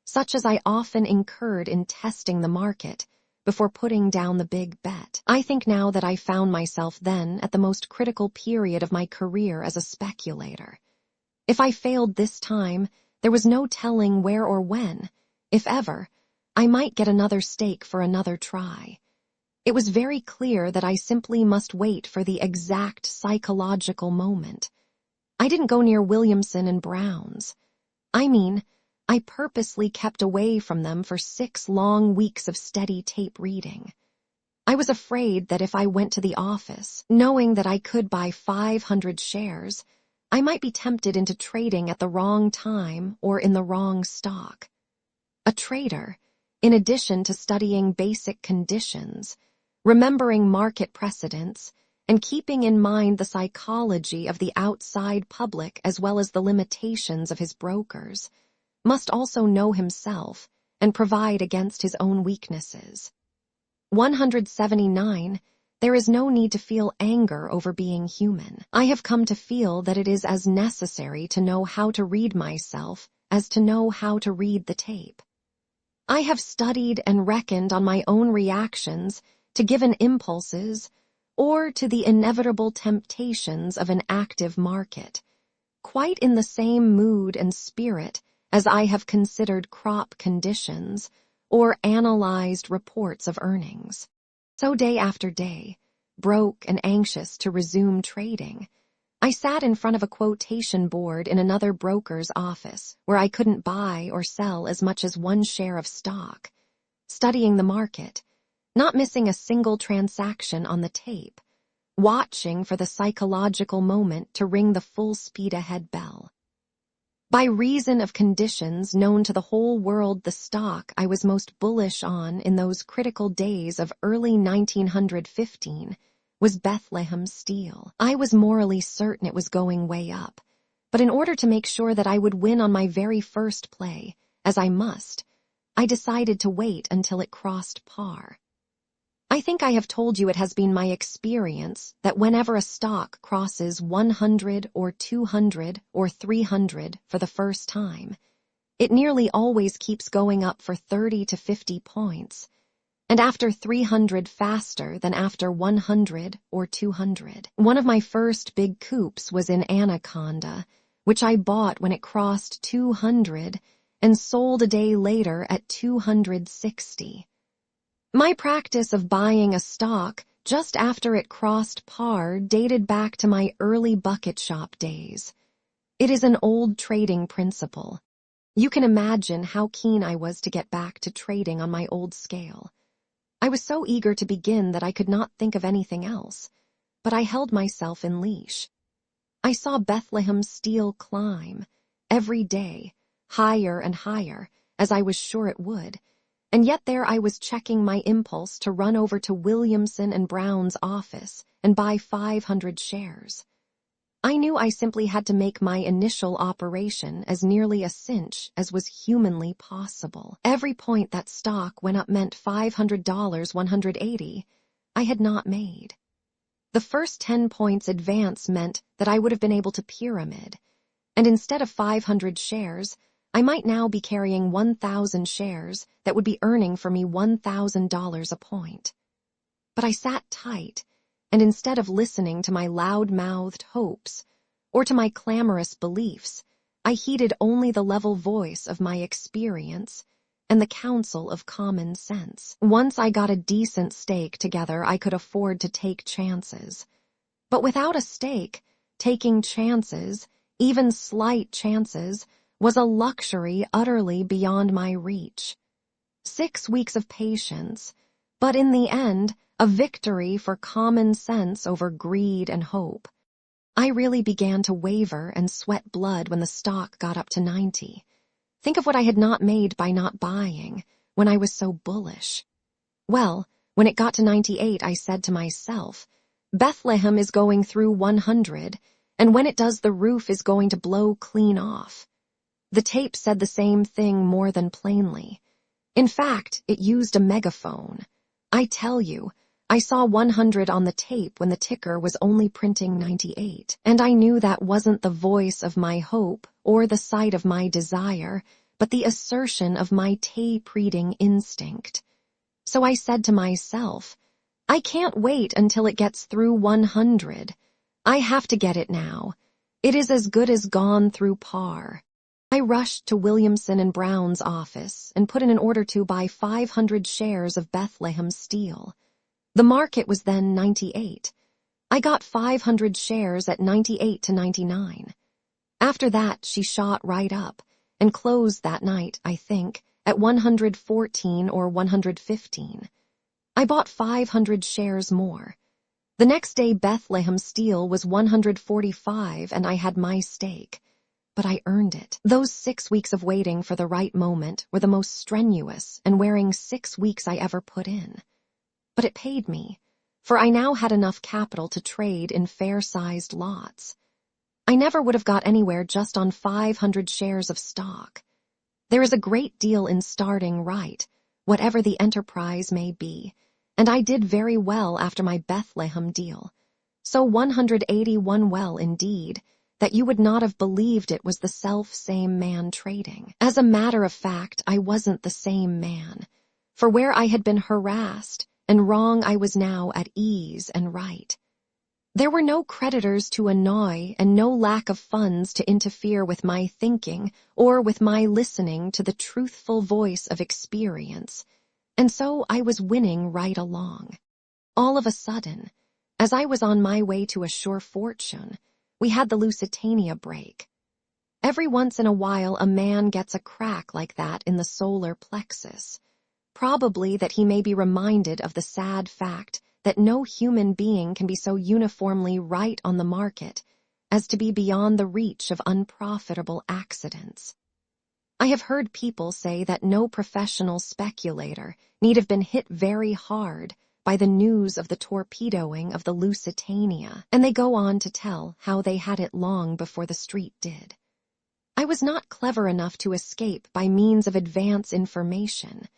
S1: such as I often incurred in testing the market before putting down the big bet. I think now that I found myself then at the most critical period of my career as a speculator. If I failed this time, there was no telling where or when, if ever, I might get another stake for another try. It was very clear that I simply must wait for the exact psychological moment. I didn't go near Williamson and Brown's. I mean, I purposely kept away from them for 6 long weeks of steady tape reading. I was afraid that if I went to the office, knowing that I could buy 500 shares, I might be tempted into trading at the wrong time or in the wrong stock. A trader, in addition to studying basic conditions, remembering market precedents, and keeping in mind the psychology of the outside public as well as the limitations of his brokers, must also know himself and provide against his own weaknesses. 179. There is no need to feel anger over being human. I have come to feel that it is as necessary to know how to read myself as to know how to read the tape. I have studied and reckoned on my own reactions to given impulses or to the inevitable temptations of an active market, quite in the same mood and spirit as I have considered crop conditions or analyzed reports of earnings. So day after day, broke and anxious to resume trading, I sat in front of a quotation board in another broker's office where I couldn't buy or sell as much as 1 share of stock, studying the market, not missing a single transaction on the tape, watching for the psychological moment to ring the full speed ahead bell. By reason of conditions known to the whole world, the stock I was most bullish on in those critical days of early 1915 was Bethlehem Steel. I was morally certain it was going way up, but in order to make sure that I would win on my very first play, as I must, I decided to wait until it crossed par. I think I have told you it has been my experience that whenever a stock crosses 100 or 200 or 300 for the first time, it nearly always keeps going up for 30 to 50 points, and after 300 faster than after 100 or 200. One of my first big coups was in Anaconda, which I bought when it crossed 200 and sold a day later at 260. My practice of buying a stock just after it crossed par dated back to my early bucket shop days. It is an old trading principle. You can imagine how keen I was to get back to trading on my old scale. I was so eager to begin that I could not think of anything else, but I held myself in leash. I saw Bethlehem Steel climb, every day, higher and higher, as I was sure it would, and yet there I was checking my impulse to run over to Williamson and Brown's office and buy 500 shares. I knew I simply had to make my initial operation as nearly a cinch as was humanly possible. Every point that stock went up meant $500, 180, I had not made. The first 10 points advance meant that I would have been able to pyramid, and instead of 500 shares, I might now be carrying 1,000 shares that would be earning for me $1,000 a point. But I sat tight, and instead of listening to my loud-mouthed hopes or to my clamorous beliefs, I heeded only the level voice of my experience and the counsel of common sense. Once I got a decent stake together, I could afford to take chances. But without a stake, taking chances, even slight chances, was a luxury utterly beyond my reach. 6 weeks of patience, but in the end, a victory for common sense over greed and hope. I really began to waver and sweat blood when the stock got up to 90. Think of what I had not made by not buying when I was so bullish. Well, when it got to 98, I said to myself, Bethlehem is going through 100, and when it does, the roof is going to blow clean off. The tape said the same thing more than plainly. In fact, it used a megaphone. I tell you, I saw 100 on the tape when the ticker was only printing 98, and I knew that wasn't the voice of my hope or the sight of my desire, but the assertion of my tape-reading instinct. So I said to myself, I can't wait until it gets through 100. I have to get it now. It is as good as gone through par. I rushed to Williamson and Brown's office and put in an order to buy 500 shares of Bethlehem Steel. The market was then 98. I got 500 shares at 98 to 99. After that, she shot right up and closed that night, I think, at 114 or 115. I bought 500 shares more. The next day, Bethlehem Steel was 145 and I had my stake. But I earned it. Those 6 weeks of waiting for the right moment were the most strenuous and wearing 6 weeks I ever put in. But it paid me, for I now had enough capital to trade in fair-sized lots. I never would have got anywhere just on 500 shares of stock. There is a great deal in starting right, whatever the enterprise may be, and I did very well after my Bethlehem deal. So 181 well indeed, that you would not have believed it was the self-same man trading. As a matter of fact, I wasn't the same man, for where I had been harassed and wrong, I was now at ease and right. There were no creditors to annoy and no lack of funds to interfere with my thinking or with my listening to the truthful voice of experience, and so I was winning right along. All of a sudden, as I was on my way to a sure fortune, we had the Lusitania break. Every once in a while a man gets a crack like that in the solar plexus. Probably that he may be reminded of the sad fact that no human being can be so uniformly right on the market as to be beyond the reach of unprofitable accidents. I have heard people say that no professional speculator need have been hit very hard by the news of the torpedoing of the Lusitania, and they go on to tell how they had it long before the street did. I was not clever enough to escape by means of advance information,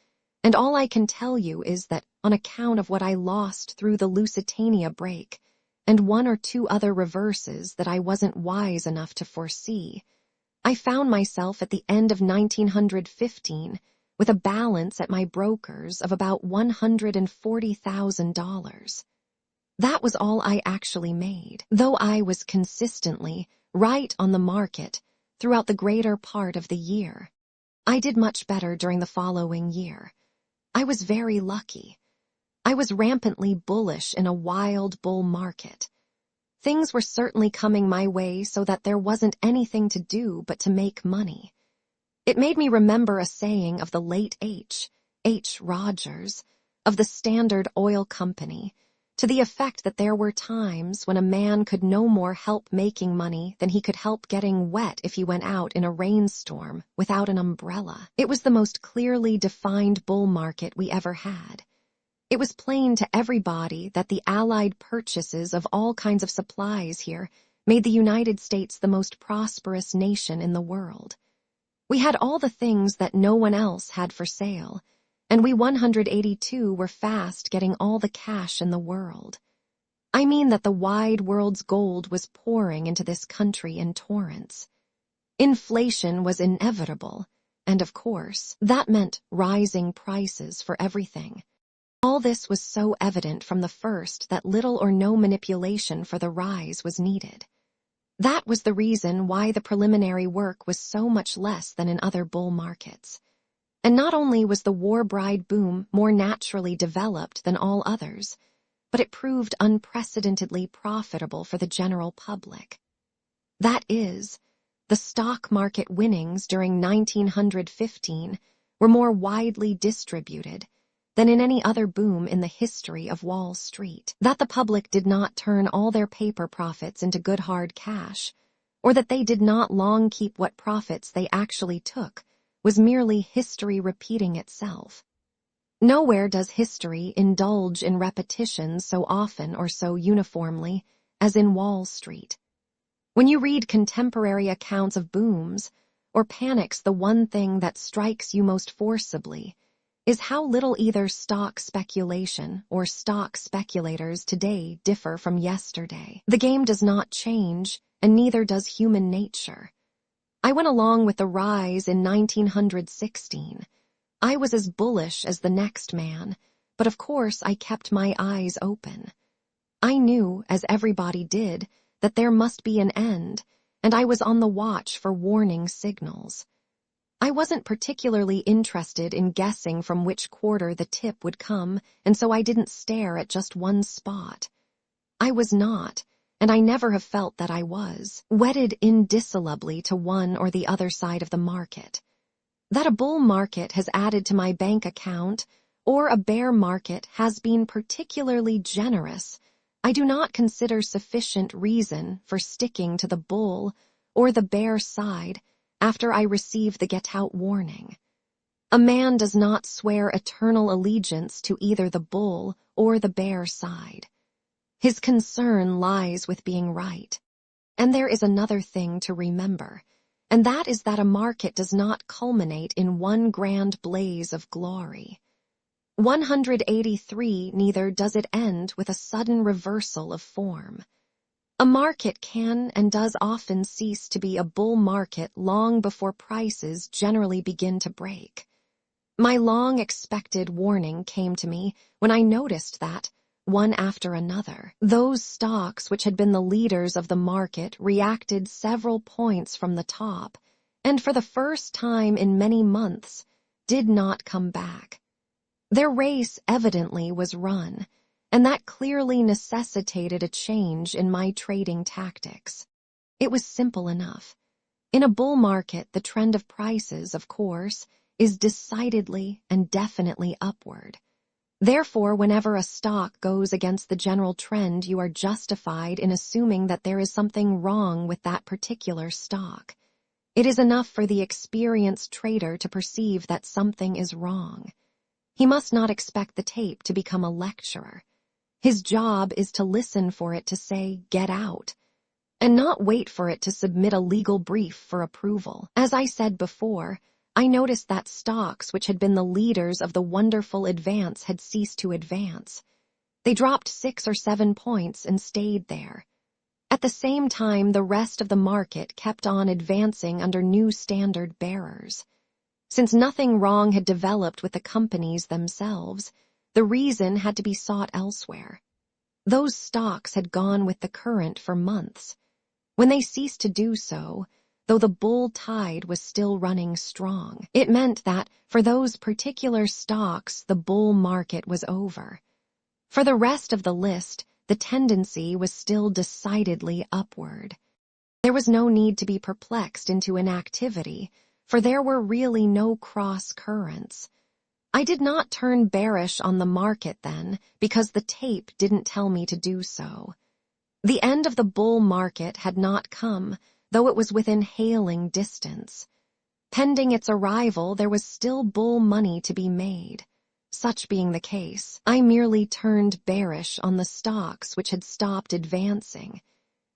S1: and all I can tell you is that on account of what I lost through the Lusitania break and 1 or 2 other reverses that I wasn't wise enough to foresee, I found myself at the end of 1915 with a balance at my broker's of about $140,000. That was all I actually made, though I was consistently right on the market throughout the greater part of the year. I did much better during the following year. I was very lucky. I was rampantly bullish in a wild bull market. Things were certainly coming my way so that there wasn't anything to do but to make money. It made me remember a saying of the late H. Rogers, of the Standard Oil Company, to the effect that there were times when a man could no more help making money than he could help getting wet if he went out in a rainstorm without an umbrella. It was the most clearly defined bull market we ever had. It was plain to everybody that the Allied purchases of all kinds of supplies here made the United States the most prosperous nation in the world. We had all the things that no one else had for sale, and we 182 were fast getting all the cash in the world. I mean that the wide world's gold was pouring into this country in torrents. Inflation was inevitable, and of course, that meant rising prices for everything. All this was so evident from the first that little or no manipulation for the rise was needed. That was the reason why the preliminary work was so much less than in other bull markets. And not only was the war bride boom more naturally developed than all others, but it proved unprecedentedly profitable for the general public. That is, the stock market winnings during 1915 were more widely distributed than in any other boom in the history of Wall Street. That the public did not turn all their paper profits into good hard cash, or that they did not long keep what profits they actually took, was merely history repeating itself. Nowhere does history indulge in repetition so often or so uniformly as in Wall Street. When you read contemporary accounts of booms or panics, the one thing that strikes you most forcibly is how little either stock speculation or stock speculators today differ from yesterday. The game does not change, and neither does human nature. I went along with the rise in 1916. I was as bullish as the next man, but of course I kept my eyes open. I knew, as everybody did, that there must be an end, and I was on the watch for warning signals. I wasn't particularly interested in guessing from which quarter the tip would come, and so I didn't stare at just one spot. I was not, and I never have felt that I was, wedded indissolubly to one or the other side of the market. That a bull market has added to my bank account, or a bear market has been particularly generous, I do not consider sufficient reason for sticking to the bull or the bear side after I receive the get-out warning. A man does not swear eternal allegiance to either the bull or the bear side. His concern lies with being right. And there is another thing to remember, and that is that a market does not culminate in one grand blaze of glory. 183 neither does it end with a sudden reversal of form. A market can and does often cease to be a bull market long before prices generally begin to break. My long-expected warning came to me when I noticed that, one after another, those stocks which had been the leaders of the market reacted several points from the top, and for the first time in many months, did not come back. Their race evidently was run, and that clearly necessitated a change in my trading tactics. It was simple enough. In a bull market, the trend of prices, of course, is decidedly and definitely upward. Therefore, whenever a stock goes against the general trend, you are justified in assuming that there is something wrong with that particular stock. It is enough for the experienced trader to perceive that something is wrong. He must not expect the tape to become a lecturer. His job is to listen for it to say, "Get out," and not wait for it to submit a legal brief for approval. As I said before, I noticed that stocks which had been the leaders of the wonderful advance had ceased to advance. They dropped 6 or 7 points and stayed there. At the same time, the rest of the market kept on advancing under new standard bearers. Since nothing wrong had developed with the companies themselves, the reason had to be sought elsewhere. Those stocks had gone with the current for months. When they ceased to do so, though the bull tide was still running strong, it meant that, for those particular stocks, the bull market was over. For the rest of the list, the tendency was still decidedly upward. There was no need to be perplexed into inactivity, for there were really no cross currents. I did not turn bearish on the market then, because the tape didn't tell me to do so. The end of the bull market had not come, though it was within hailing distance. Pending its arrival, there was still bull money to be made. Such being the case, I merely turned bearish on the stocks which had stopped advancing,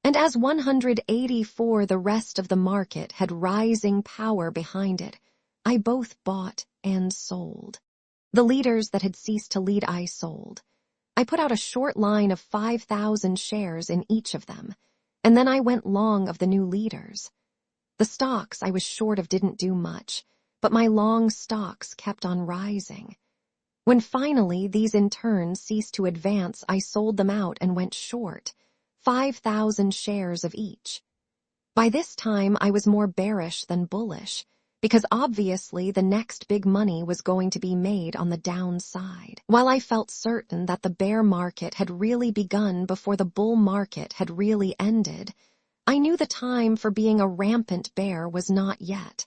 S1: And as 184 the rest of the market had rising power behind it, I both bought and sold. The leaders that had ceased to lead I sold. I put out a short line of 5,000 shares in each of them, and then I went long of the new leaders. The stocks I was short of didn't do much, but my long stocks kept on rising. When finally these in turn ceased to advance, I sold them out and went short, 5,000 shares of each. By this time I was more bearish than bullish, because obviously the next big money was going to be made on the downside. While I felt certain that the bear market had really begun before the bull market had really ended, I knew the time for being a rampant bear was not yet.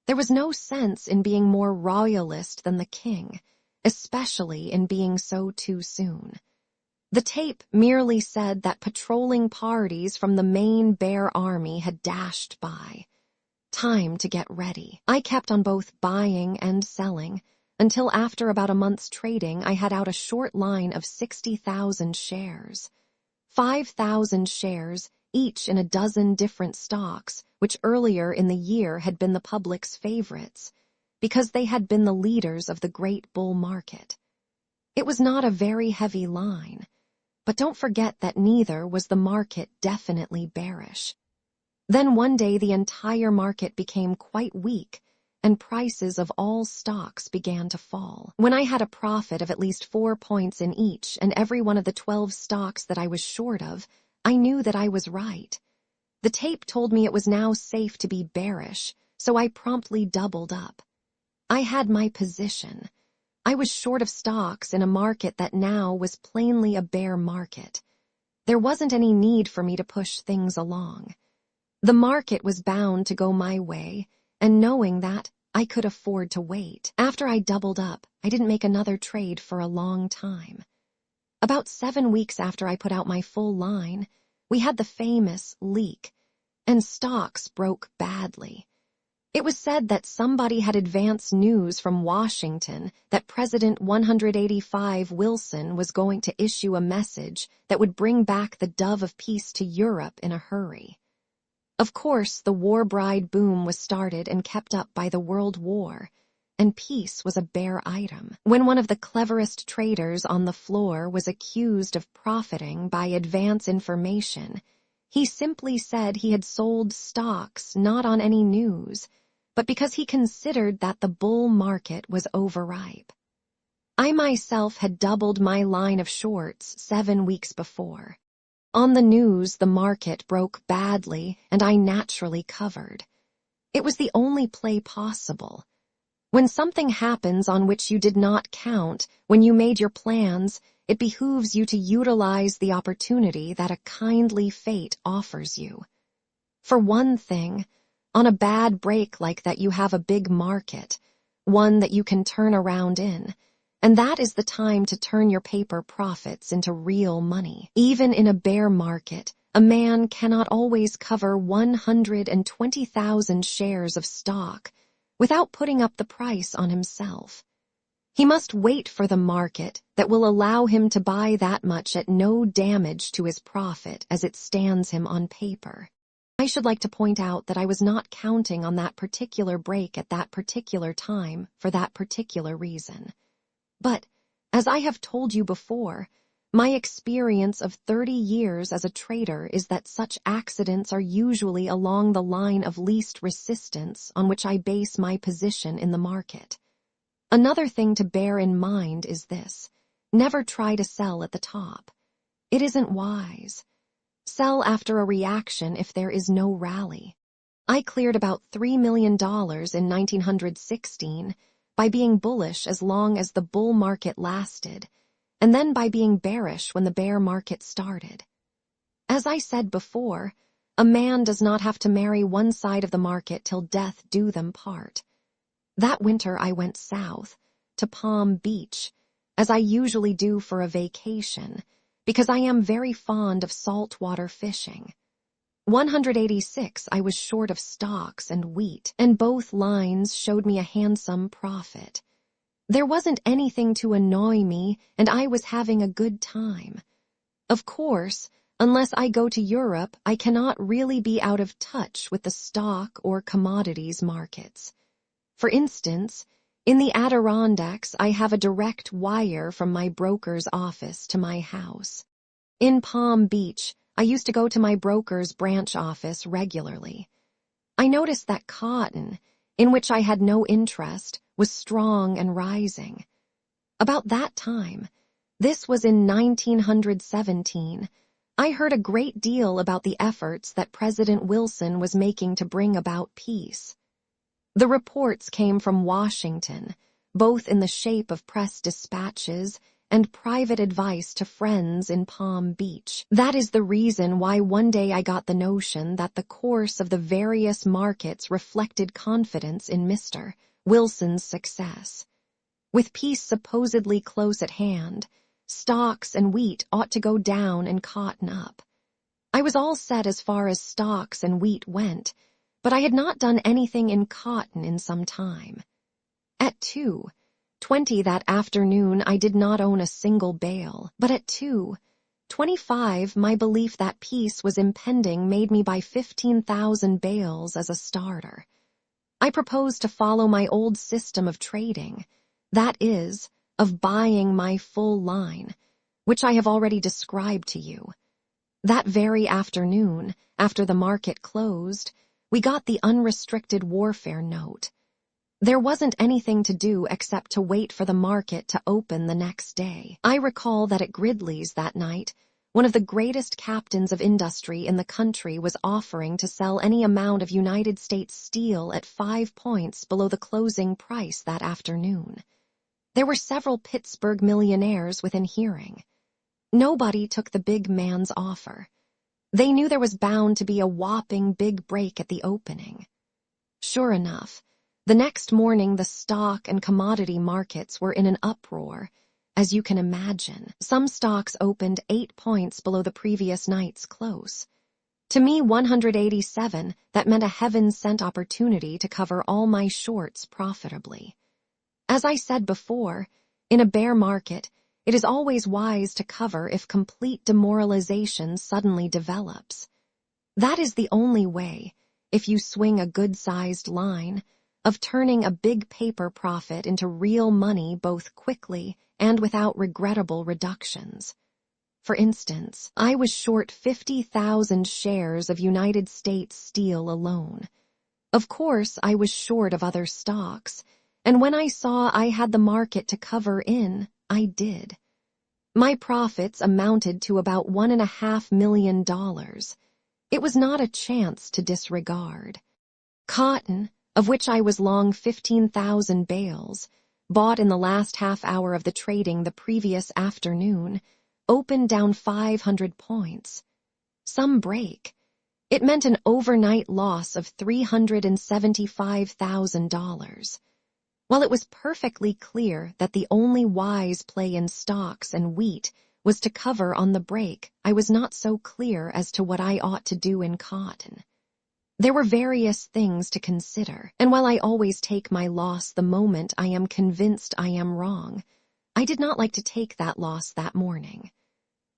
S1: There was no sense in being more royalist than the king, especially in being so too soon. The tape merely said that patrolling parties from the main bear army had dashed by. Time to get ready. I kept on both buying and selling, until after about a month's trading I had out a short line of 60,000 shares. 5,000 shares, each in a dozen different stocks, which earlier in the year had been the public's favorites, because they had been the leaders of the great bull market. It was not a very heavy line, but don't forget that neither was the market definitely bearish. Then one day the entire market became quite weak, and prices of all stocks began to fall. When I had a profit of at least 4 points in each and every one of the 12 stocks that I was short of, I knew that I was right. The tape told me it was now safe to be bearish, so I promptly doubled up. I had my position. I was short of stocks in a market that now was plainly a bear market. There wasn't any need for me to push things along. The market was bound to go my way, and knowing that, I could afford to wait. After I doubled up, I didn't make another trade for a long time. About 7 weeks after I put out my full line, we had the famous leak, and stocks broke badly. It was said that somebody had advance news from Washington that President 185 Wilson was going to issue a message that would bring back the dove of peace to Europe in a hurry. Of course, the war bride boom was started and kept up by the World War, and peace was a bare item. When one of the cleverest traders on the floor was accused of profiting by advance information, he simply said he had sold stocks not on any news, but because he considered that the bull market was overripe. I myself had doubled my line of shorts 7 weeks before. On the news, the market broke badly, and I naturally covered. It was the only play possible. When something happens on which you did not count when you made your plans, it behooves you to utilize the opportunity that a kindly fate offers you. For one thing, on a bad break like that you have a big market, one that you can turn around in, and that is the time to turn your paper profits into real money. Even in a bear market, a man cannot always cover 120,000 shares of stock without putting up the price on himself. He must wait for the market that will allow him to buy that much at no damage to his profit as it stands him on paper. I should like to point out that I was not counting on that particular break at that particular time for that particular reason. But, as I have told you before, my experience of 30 years as a trader is that such accidents are usually along the line of least resistance on which I base my position in the market. Another thing to bear in mind is this: never try to sell at the top. It isn't wise. Sell after a reaction if there is no rally. I cleared about $3 million in 1916 by being bullish as long as the bull market lasted, and then by being bearish when the bear market started. As I said before, a man does not have to marry one side of the market till death do them part. That winter I went south, to Palm Beach, as I usually do for a vacation, because I am very fond of saltwater fishing. 186 I was short of stocks and wheat, and both lines showed me a handsome profit. There wasn't anything to annoy me, and I was having a good time. Of course, Unless I go to Europe, I cannot really be out of touch with the stock or commodities markets. For instance, in the Adirondacks, I have a direct wire from my broker's office to my house. In Palm Beach, I used to go to my broker's branch office regularly. I noticed that cotton, in which I had no interest, was strong and rising. About that time, this was in 1917, I heard a great deal about the efforts that President Wilson was making to bring about peace. The reports came from Washington, both in the shape of press dispatches and private advice to friends in Palm Beach. That is the reason why one day I got the notion that the course of the various markets reflected confidence in Mr. Wilson's success. With peace supposedly close at hand, stocks and wheat ought to go down and cotton up. I was all set as far as stocks and wheat went, but I had not done anything in cotton in some time. At 2:20 that afternoon I did not own a single bale, but at 2:25 my belief that peace was impending made me buy 15,000 bales as a starter. I proposed to follow my old system of trading, that is, of buying my full line, which I have already described to you. That very afternoon, after the market closed, we got the unrestricted warfare note. There wasn't anything to do except to wait for the market to open the next day. I recall that at Gridley's that night, one of the greatest captains of industry in the country was offering to sell any amount of United States steel at 5 points below the closing price that afternoon. There were several Pittsburgh millionaires within hearing. Nobody took the big man's offer. They knew there was bound to be a whopping big break at the opening. Sure enough, the next morning the stock and commodity markets were in an uproar, as you can imagine. Some stocks opened 8 points below the previous night's close. To me, 187, that meant a heaven-sent opportunity to cover all my shorts profitably. As I said before, in a bear market, it is always wise to cover if complete demoralization suddenly develops. That is the only way, if you swing a good-sized line, of turning a big paper profit into real money both quickly and without regrettable reductions. For instance, I was short 50,000 shares of United States Steel alone. Of course, I was short of other stocks, and when I saw I had the market to cover in, I did. My profits amounted to about $1.5 million. It was not a chance to disregard. Cotton, of which I was long 15,000 bales, bought in the last half hour of the trading the previous afternoon, opened down 500 points. Some break. It meant an overnight loss of $375,000. While it was perfectly clear that the only wise play in stocks and wheat was to cover on the break, I was not so clear as to what I ought to do in cotton. There were various things to consider, and while I always take my loss the moment I am convinced I am wrong, I did not like to take that loss that morning.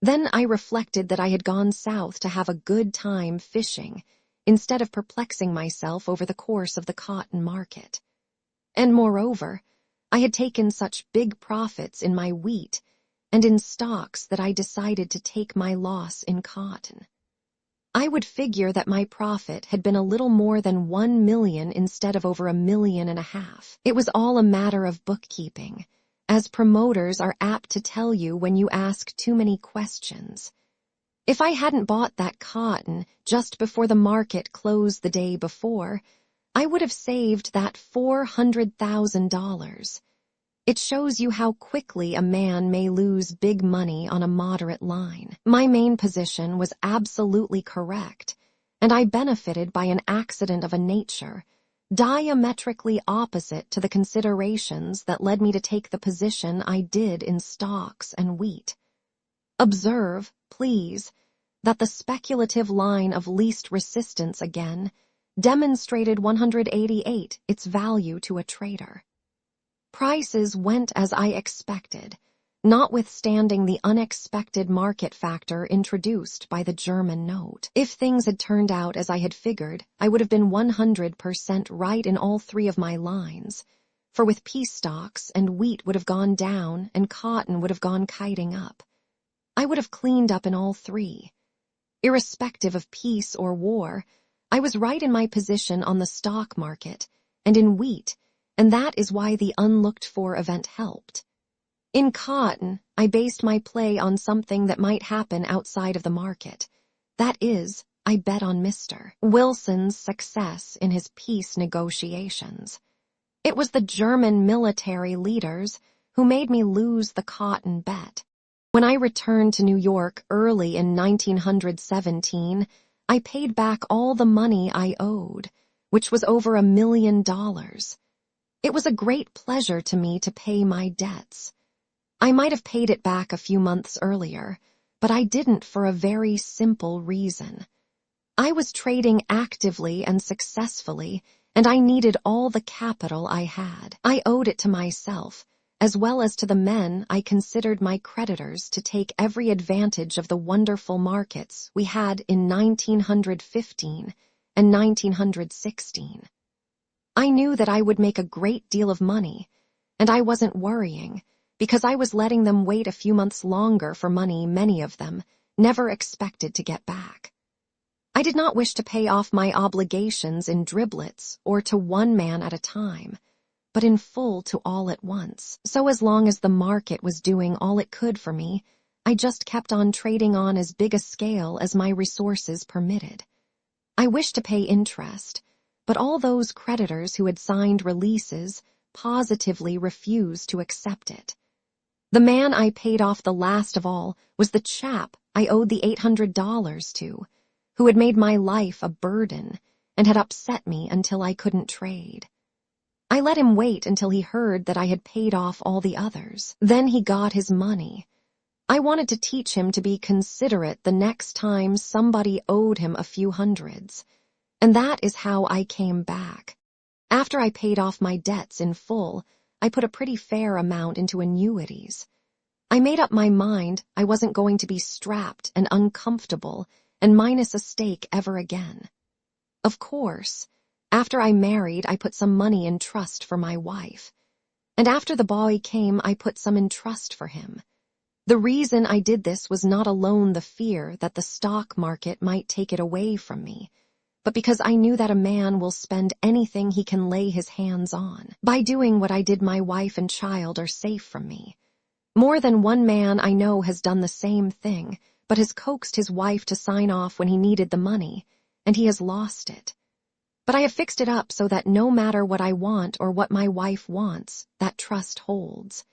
S1: Then I reflected that I had gone south to have a good time fishing, instead of perplexing myself over the course of the cotton market. And moreover, I had taken such big profits in my wheat and in stocks that I decided to take my loss in cotton. I would figure that my profit had been a little more than 1 million instead of over 1.5 million. It was all a matter of bookkeeping, as promoters are apt to tell you when you ask too many questions. If I hadn't bought that cotton just before the market closed the day before, I would have saved that $400,000. It shows you how quickly a man may lose big money on a moderate line. My main position was absolutely correct, and I benefited by an accident of a nature diametrically opposite to the considerations that led me to take the position I did in stocks and wheat. Observe, please, that the speculative line of least resistance again demonstrated 188 its value to a trader. Prices went as I expected, notwithstanding the unexpected market factor introduced by the German note. If things had turned out as I had figured, I would have been 100% right in all three of my lines, for with peace stocks and wheat would have gone down and cotton would have gone kiting up. I would have cleaned up in all three. Irrespective of peace or war, I was right in my position on the stock market and in wheat, and that is why the unlooked-for event helped. In cotton, I based my play on something that might happen outside of the market. That is, I bet on Mr. Wilson's success in his peace negotiations. It was the German military leaders who made me lose the cotton bet. When I returned to New York early in 1917, I paid back all the money I owed, which was over $1 million. It was a great pleasure to me to pay my debts. I might have paid it back a few months earlier, but I didn't for a very simple reason. I was trading actively and successfully, and I needed all the capital I had. I owed it to myself, as well as to the men I considered my creditors, to take every advantage of the wonderful markets we had in 1915 and 1916. I knew that I would make a great deal of money, and I wasn't worrying, because I was letting them wait a few months longer for money many of them never expected to get back. I did not wish to pay off my obligations in driblets or to one man at a time, but in full to all at once. So as long as the market was doing all it could for me, I just kept on trading on as big a scale as my resources permitted. I wished to pay interest, but all those creditors who had signed releases positively refused to accept it. The man I paid off the last of all was the chap I owed the $800 to, who had made my life a burden and had upset me until I couldn't trade. I let him wait until he heard that I had paid off all the others. Then he got his money. I wanted to teach him to be considerate the next time somebody owed him a few hundreds, and that is how I came back. After I paid off my debts in full, I put a pretty fair amount into annuities. I made up my mind I wasn't going to be strapped and uncomfortable and minus a stake ever again. Of course, after I married, I put some money in trust for my wife. And after the boy came, I put some in trust for him. The reason I did this was not alone the fear that the stock market might take it away from me, but because I knew that a man will spend anything he can lay his hands on. By doing what I did, my wife and child are safe from me. More than one man I know has done the same thing, but has coaxed his wife to sign off when he needed the money, and he has lost it. But I have fixed it up so that no matter what I want or what my wife wants, that trust holds.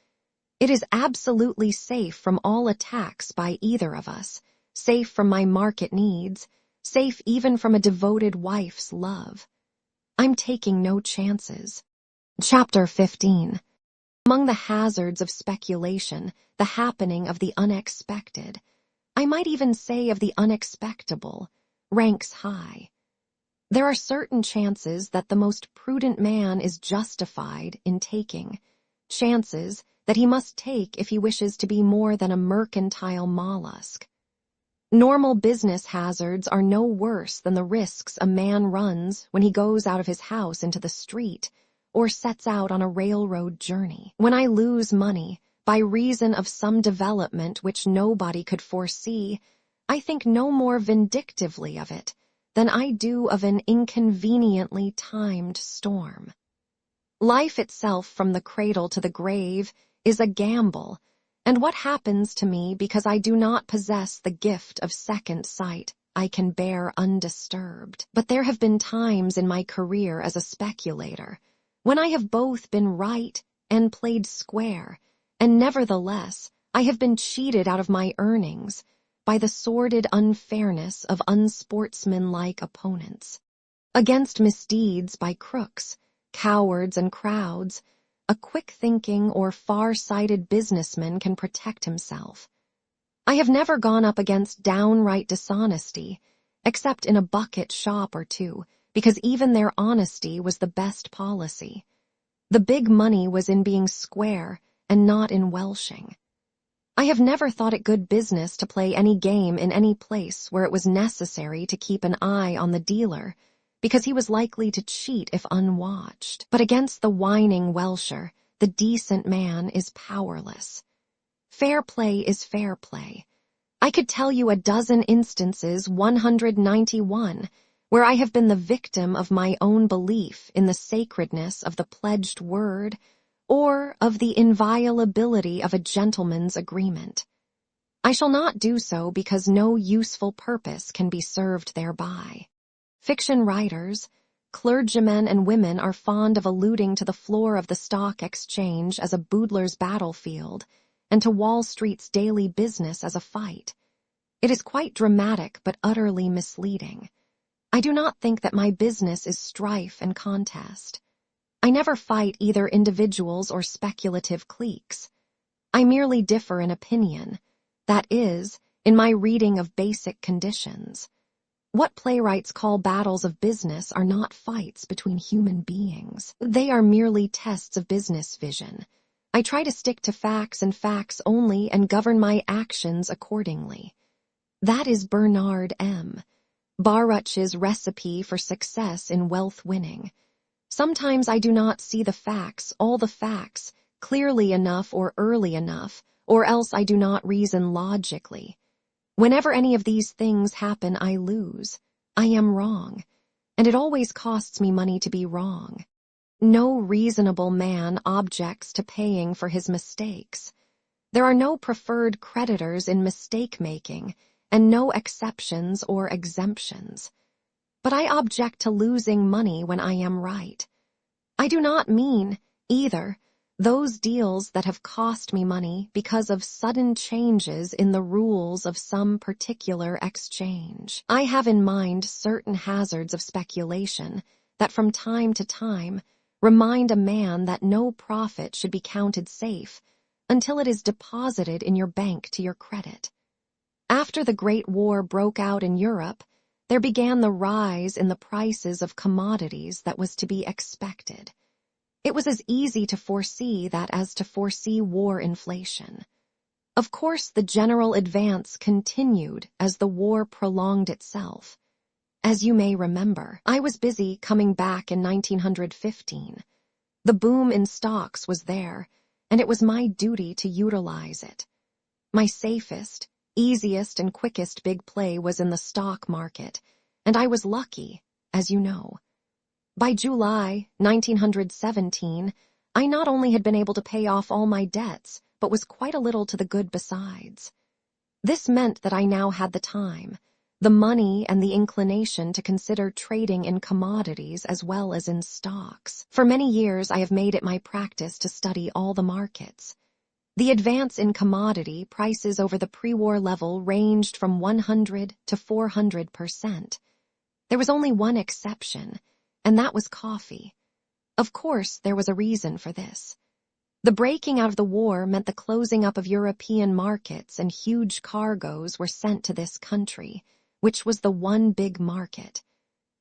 S1: It is absolutely safe from all attacks by either of us, safe from my market needs, safe even from a devoted wife's love. I'm taking no chances. Chapter 15. Among the hazards of speculation, the happening of the unexpected, I might even say of the unexpectable, ranks high. There are certain chances that the most prudent man is justified in taking, chances that he must take if he wishes to be more than a mercantile mollusk. Normal business hazards are no worse than the risks a man runs when he goes out of his house into the street or sets out on a railroad journey. When I lose money by reason of some development which nobody could foresee, I think no more vindictively of it than I do of an inconveniently timed storm. Life itself, from the cradle to the grave, is a gamble, and what happens to me because I do not possess the gift of second sight I can bear undisturbed. But there have been times in my career as a speculator when I have both been right and played square, and nevertheless I have been cheated out of my earnings by the sordid unfairness of unsportsmanlike opponents. Against misdeeds by crooks, cowards, and crowds, a quick-thinking or far-sighted businessman can protect himself. I have never gone up against downright dishonesty, except in a bucket shop or two, because even their honesty was the best policy. The big money was in being square and not in welshing. I have never thought it good business to play any game in any place where it was necessary to keep an eye on the dealer, because he was likely to cheat if unwatched. But against the whining welsher, the decent man is powerless. Fair play is fair play. I could tell you a dozen instances, 191, where I have been the victim of my own belief in the sacredness of the pledged word or of the inviolability of a gentleman's agreement. I shall not do so because no useful purpose can be served thereby. Fiction writers, clergymen and women are fond of alluding to the floor of the stock exchange as a boodler's battlefield and to Wall Street's daily business as a fight. It is quite dramatic but utterly misleading. I do not think that my business is strife and contest. I never fight either individuals or speculative cliques. I merely differ in opinion, that is, in my reading of basic conditions. What playwrights call battles of business are not fights between human beings. They are merely tests of business vision. I try to stick to facts and facts only and govern my actions accordingly. That is Bernard M. Baruch's recipe for success in wealth winning. Sometimes I do not see the facts, all the facts, clearly enough or early enough, or else I do not reason logically. Whenever any of these things happen, I lose. I am wrong, and it always costs me money to be wrong. No reasonable man objects to paying for his mistakes. There are no preferred creditors in mistake-making, and no exceptions or exemptions. But I object to losing money when I am right. I do not mean, either, those deals that have cost me money because of sudden changes in the rules of some particular exchange. I have in mind certain hazards of speculation that from time to time remind a man that no profit should be counted safe until it is deposited in your bank to your credit. After the Great War broke out in Europe, there began the rise in the prices of commodities that was to be expected. It was as easy to foresee that as to foresee war inflation. Of course, the general advance continued as the war prolonged itself. As you may remember, I was busy coming back in 1915. The boom in stocks was there, and it was my duty to utilize it. My safest, easiest, and quickest big play was in the stock market, and I was lucky, as you know. By July 1917, I not only had been able to pay off all my debts, but was quite a little to the good besides. This meant that I now had the time, the money and the inclination to consider trading in commodities as well as in stocks. For many years I have made it my practice to study all the markets. The advance in commodity prices over the pre-war level ranged from 100 to 400%. There was only one exception, and that was coffee. Of course, there was a reason for this. The breaking out of the war meant the closing up of European markets, and huge cargoes were sent to this country, which was the one big market.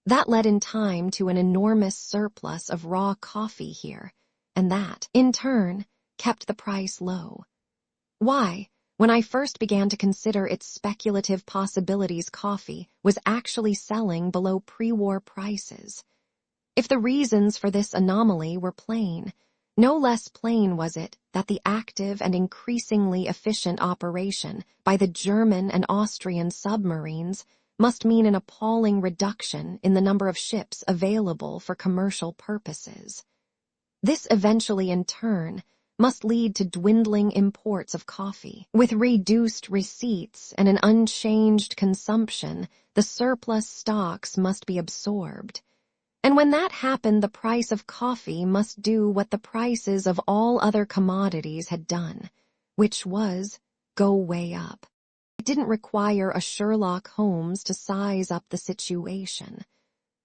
S1: That led in time to an enormous surplus of raw coffee here, and that, in turn, kept the price low. Why, when I first began to consider its speculative possibilities, coffee was actually selling below pre-war prices. If the reasons for this anomaly were plain, no less plain was it that the active and increasingly efficient operation by the German and Austrian submarines must mean an appalling reduction in the number of ships available for commercial purposes. This eventually, in turn, must lead to dwindling imports of coffee. With reduced receipts and an unchanged consumption, the surplus stocks must be absorbed. And when that happened, the price of coffee must do what the prices of all other commodities had done, which was go way up. It didn't require a Sherlock Holmes to size up the situation.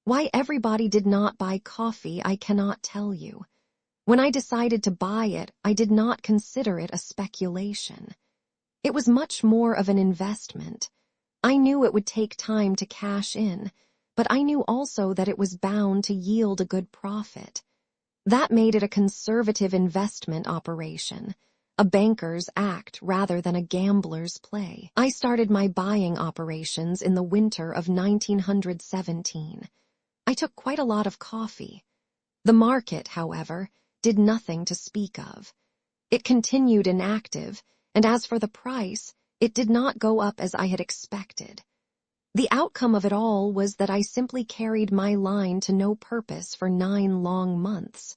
S1: Why everybody did not buy coffee, I cannot tell you. When I decided to buy it, I did not consider it a speculation. It was much more of an investment. I knew it would take time to cash in, but I knew also that it was bound to yield a good profit. That made it a conservative investment operation, a banker's act rather than a gambler's play. I started my buying operations in the winter of 1917. I took quite a lot of coffee. The market, however, did nothing to speak of. It continued inactive, and as for the price, it did not go up as I had expected. The outcome of it all was that I simply carried my line to no purpose for 9 long months.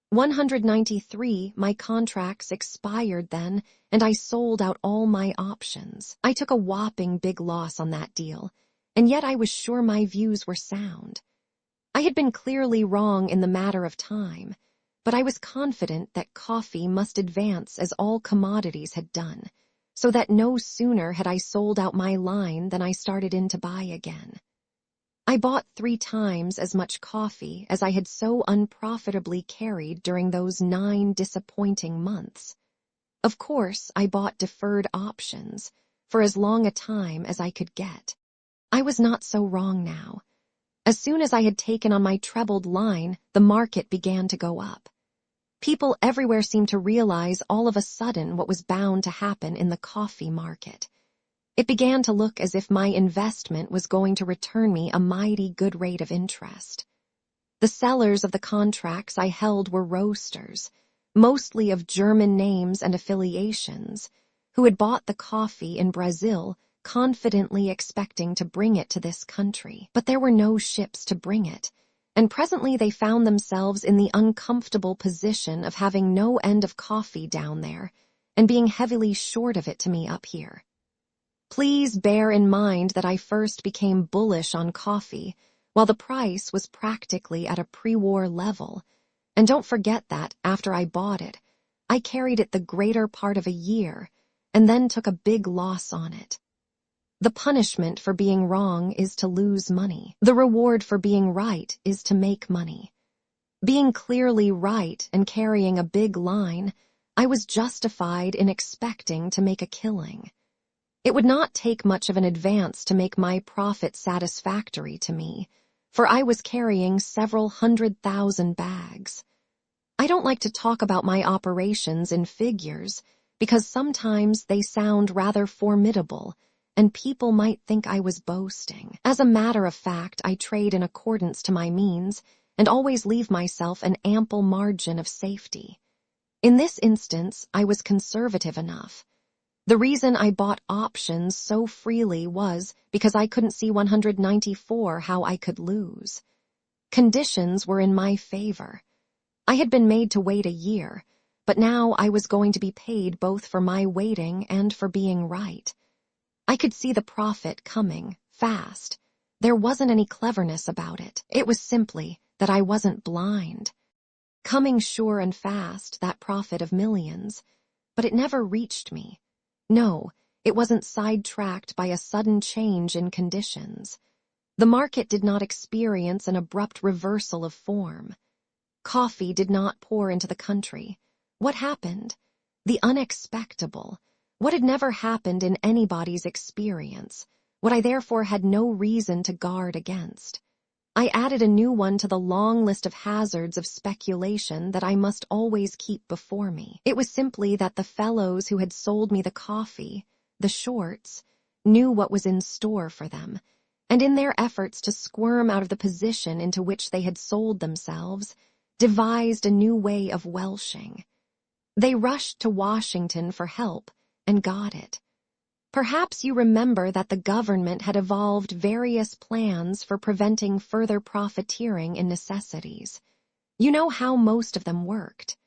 S1: 193, my contracts expired then, and I sold out all my options. I took a whopping big loss on that deal, and yet I was sure my views were sound. I had been clearly wrong in the matter of time, but I was confident that coffee must advance as all commodities had done, so that no sooner had I sold out my line than I started in to buy again. I bought 3 times as much coffee as I had so unprofitably carried during those 9 disappointing months. Of course, I bought deferred options for as long a time as I could get. I was not so wrong now. As soon as I had taken on my trebled line, the market began to go up. People everywhere seemed to realize all of a sudden what was bound to happen in the coffee market. It began to look as if my investment was going to return me a mighty good rate of interest. The sellers of the contracts I held were roasters, mostly of German names and affiliations, who had bought the coffee in Brazil, confidently expecting to bring it to this country. But there were no ships to bring it, and presently they found themselves in the uncomfortable position of having no end of coffee down there, and being heavily short of it to me up here. Please bear in mind that I first became bullish on coffee while the price was practically at a pre-war level, and don't forget that, after I bought it, I carried it the greater part of a year and then took a big loss on it. The punishment for being wrong is to lose money. The reward for being right is to make money. Being clearly right and carrying a big line, I was justified in expecting to make a killing. It would not take much of an advance to make my profit satisfactory to me, for I was carrying several 100,000 bags. I don't like to talk about my operations in figures because sometimes they sound rather formidable, and people might think I was boasting. As a matter of fact, I trade in accordance to my means and always leave myself an ample margin of safety. In this instance, I was conservative enough. The reason I bought options so freely was because I couldn't see 194 how I could lose. Conditions were in my favor. I had been made to wait a year, but now I was going to be paid both for my waiting and for being right. I could see the profit coming, fast. There wasn't any cleverness about it. It was simply that I wasn't blind. Coming sure and fast, that profit of millions, but it never reached me. No, it wasn't sidetracked by a sudden change in conditions. The market did not experience an abrupt reversal of form. Coffee did not pour into the country. What happened? The unexpectable. What had never happened in anybody's experience, what I therefore had no reason to guard against. I added a new one to the long list of hazards of speculation that I must always keep before me. It was simply that the fellows who had sold me the coffee, the shorts, knew what was in store for them, and in their efforts to squirm out of the position into which they had sold themselves, devised a new way of welshing. They rushed to Washington for help and got it. Perhaps you remember that the government had evolved various plans for preventing further profiteering in necessities. You know how most of them worked.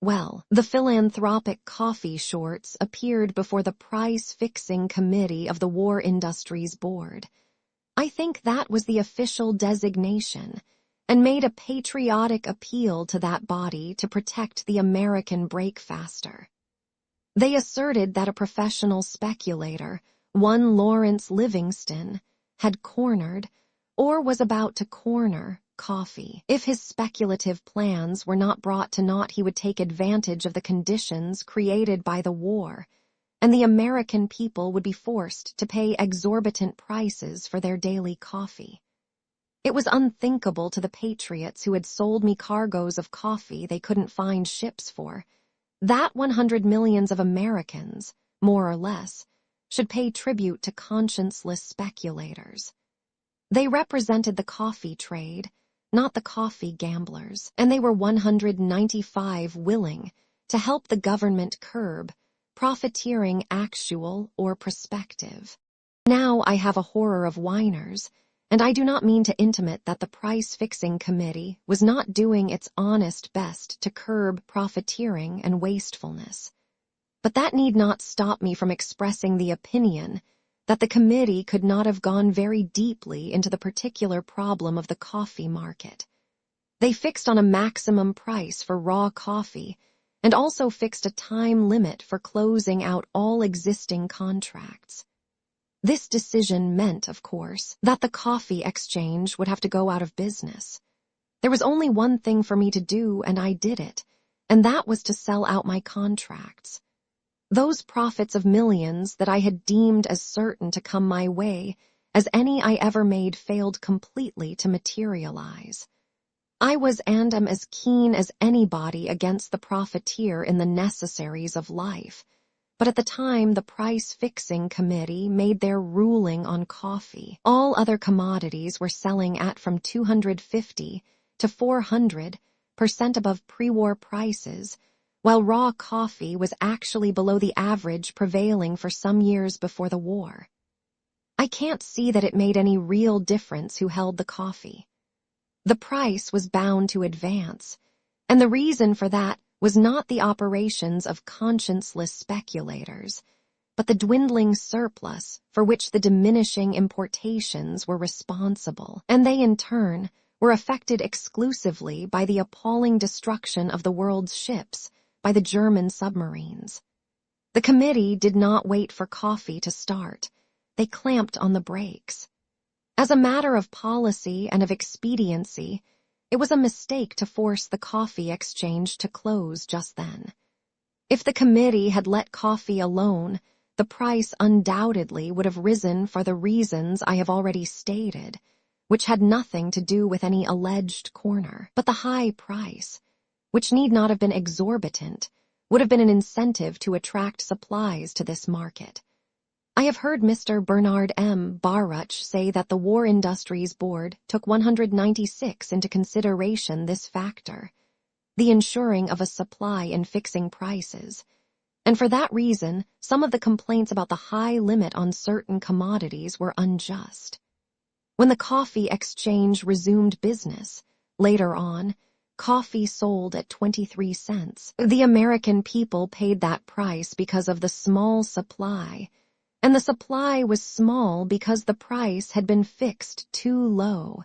S1: Well, the philanthropic coffee shorts appeared before the price-fixing committee of the War Industries Board. I think that was the official designation, and made a patriotic appeal to that body to protect the American breakfaster. They asserted that a professional speculator, one Lawrence Livingston, had cornered, or was about to corner, coffee. If his speculative plans were not brought to naught, he would take advantage of the conditions created by the war, and the American people would be forced to pay exorbitant prices for their daily coffee. It was unthinkable to the patriots who had sold me cargoes of coffee they couldn't find ships for, that 100 millions of Americans, more or less, should pay tribute to conscienceless speculators. They represented the coffee trade, not the coffee gamblers, and they were 195 willing to help the government curb profiteering actual or prospective. Now I have a horror of whiners, and I do not mean to intimate that the price-fixing committee was not doing its honest best to curb profiteering and wastefulness. But that need not stop me from expressing the opinion that the committee could not have gone very deeply into the particular problem of the coffee market. They fixed on a maximum price for raw coffee and also fixed a time limit for closing out all existing contracts. This decision meant, of course, that the coffee exchange would have to go out of business. There was only one thing for me to do, and I did it, and that was to sell out my contracts. Those profits of millions that I had deemed as certain to come my way as any I ever made failed completely to materialize. I was and am as keen as anybody against the profiteer in the necessaries of life, but at the time the price-fixing committee made their ruling on coffee. All other commodities were selling at from 250 to 400% above pre-war prices, while raw coffee was actually below the average prevailing for some years before the war. I can't see that it made any real difference who held the coffee. The price was bound to advance, and the reason for that was not the operations of conscienceless speculators, but the dwindling surplus for which the diminishing importations were responsible, and they in turn were affected exclusively by the appalling destruction of the world's ships by the German submarines. The committee did not wait for coffee to start. They clamped on the brakes. As a matter of policy and of expediency, it was a mistake to force the coffee exchange to close just then. If the committee had let coffee alone, the price undoubtedly would have risen for the reasons I have already stated, which had nothing to do with any alleged corner. But the high price, which need not have been exorbitant, would have been an incentive to attract supplies to this market. I have heard Mr. Bernard M. Baruch say that the War Industries Board took 196 into consideration this factor, the ensuring of a supply in fixing prices, and for that reason some of the complaints about the high limit on certain commodities were unjust. When the coffee exchange resumed business, later on, coffee sold at 23 cents. The American people paid that price because of the small supply, and the supply was small because the price had been fixed too low,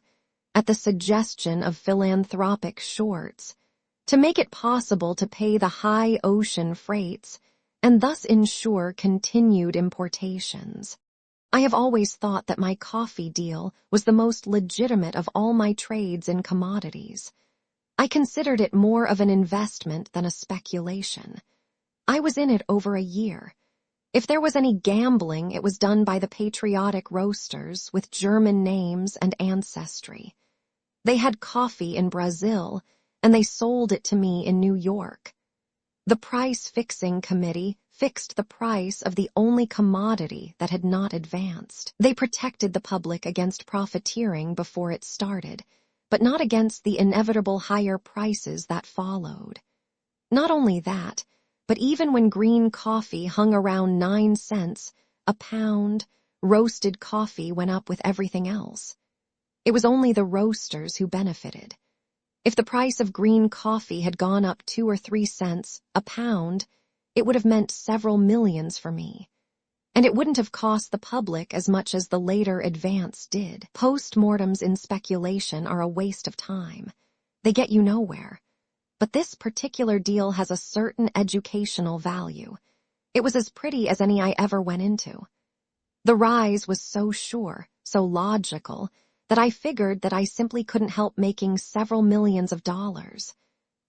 S1: at the suggestion of philanthropic shorts, to make it possible to pay the high ocean freights and thus ensure continued importations. I have always thought that my coffee deal was the most legitimate of all my trades in commodities. I considered it more of an investment than a speculation. I was in it over a year. If there was any gambling, it was done by the patriotic roasters with German names and ancestry. They had coffee in Brazil, and they sold it to me in New York. The price-fixing committee fixed the price of the only commodity that had not advanced. They protected the public against profiteering before it started, but not against the inevitable higher prices that followed. Not only that, but even when green coffee hung around 9 cents a pound, roasted coffee went up with everything else. It was only the roasters who benefited. If the price of green coffee had gone up 2 or 3 cents a pound, it would have meant several millions for me. And it wouldn't have cost the public as much as the later advance did. Post-mortems in speculation are a waste of time. They get you nowhere. But this particular deal has a certain educational value. It was as pretty as any I ever went into. The rise was so sure, so logical, that I figured that I simply couldn't help making several millions of dollars.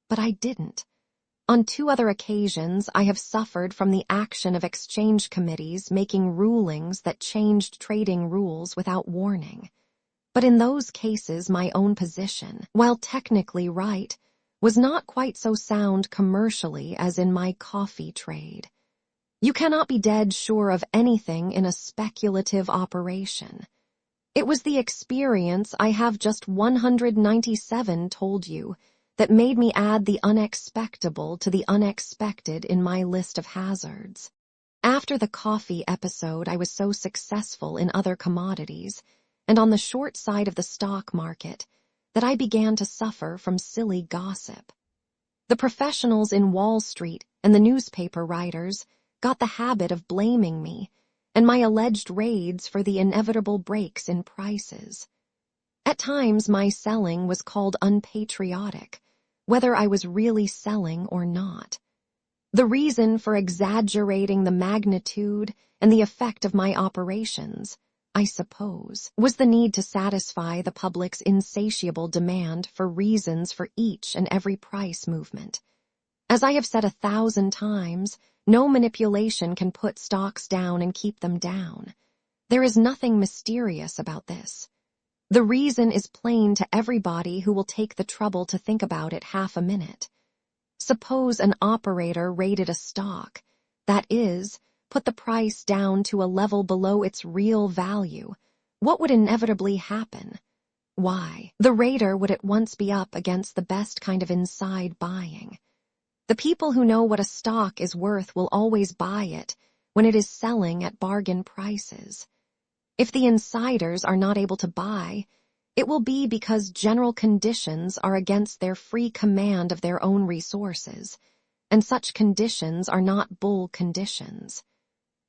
S1: But I didn't. On 2 other occasions, I have suffered from the action of exchange committees making rulings that changed trading rules without warning. But in those cases, my own position, while technically right, was not quite so sound commercially as in my coffee trade. You cannot be dead sure of anything in a speculative operation. It was the experience I have just 197 told you that made me add the unexpectable to the unexpected in my list of hazards. After the coffee episode, I was so successful in other commodities and on the short side of the stock market that I began to suffer from silly gossip. The professionals in Wall Street and the newspaper writers got the habit of blaming me and my alleged raids for the inevitable breaks in prices. At times, my selling was called unpatriotic, whether I was really selling or not. The reason for exaggerating the magnitude and the effect of my operations, I suppose, was the need to satisfy the public's insatiable demand for reasons for each and every price movement. As I have said 1,000 times, no manipulation can put stocks down and keep them down. There is nothing mysterious about this. The reason is plain to everybody who will take the trouble to think about it half a minute. Suppose an operator rated a stock, that is, put the price down to a level below its real value. What would inevitably happen? Why, the rater would at once be up against the best kind of inside buying. The people who know what a stock is worth will always buy it when it is selling at bargain prices. If the insiders are not able to buy, it will be because general conditions are against their free command of their own resources, and such conditions are not bull conditions.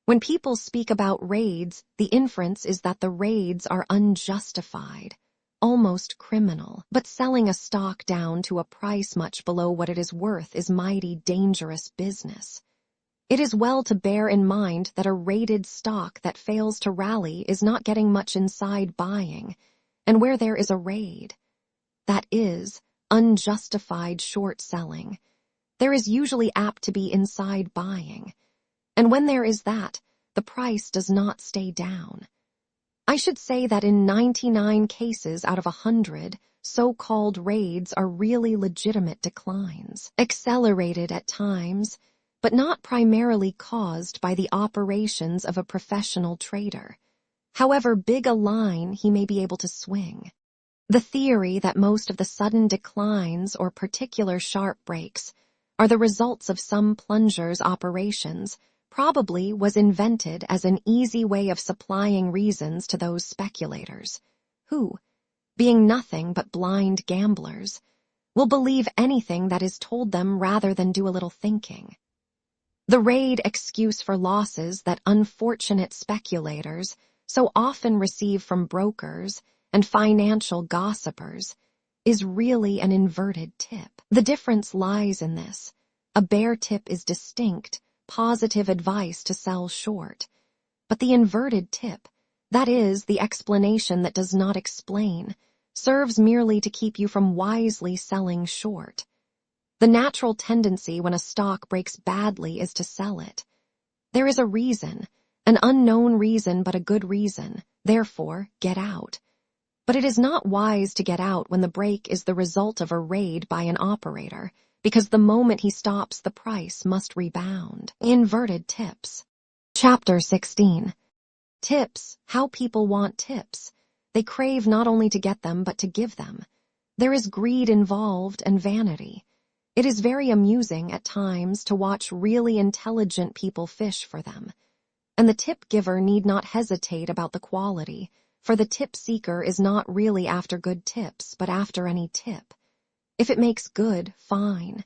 S1: When people speak about raids, the inference is that the raids are unjustified, almost criminal, but selling a stock down to a price much below what it is worth is mighty dangerous business. It is well to bear in mind that a rated stock that fails to rally is not getting much inside buying, and where there is a raid, that is, unjustified short selling, there is usually apt to be inside buying, and when there is that, the price does not stay down. I should say that in 99 cases out of 100, so-called raids are really legitimate declines, accelerated at times, but not primarily caused by the operations of a professional trader, however big a line he may be able to swing. The theory that most of the sudden declines or particular sharp breaks are the results of some plunger's operations probably was invented as an easy way of supplying reasons to those speculators, who, being nothing but blind gamblers, will believe anything that is told them rather than do a little thinking. The raid excuse for losses that unfortunate speculators so often receive from brokers and financial gossipers is really an inverted tip. The difference lies in this. A bear tip is distinct, positive advice to sell short, but the inverted tip, that is, the explanation that does not explain, serves merely to keep you from wisely selling short. The natural tendency when a stock breaks badly is to sell it. There is a reason, an unknown reason but a good reason, therefore get out. But it is not wise to get out when the break is the result of a raid by an operator, because the moment he stops, the price must rebound. Inverted tips. Chapter 16. Tips, how people want tips. They crave not only to get them, but to give them. There is greed involved and vanity. It is very amusing at times to watch really intelligent people fish for them. And the tip giver need not hesitate about the quality, for the tip seeker is not really after good tips, but after any tip. If it makes good, fine.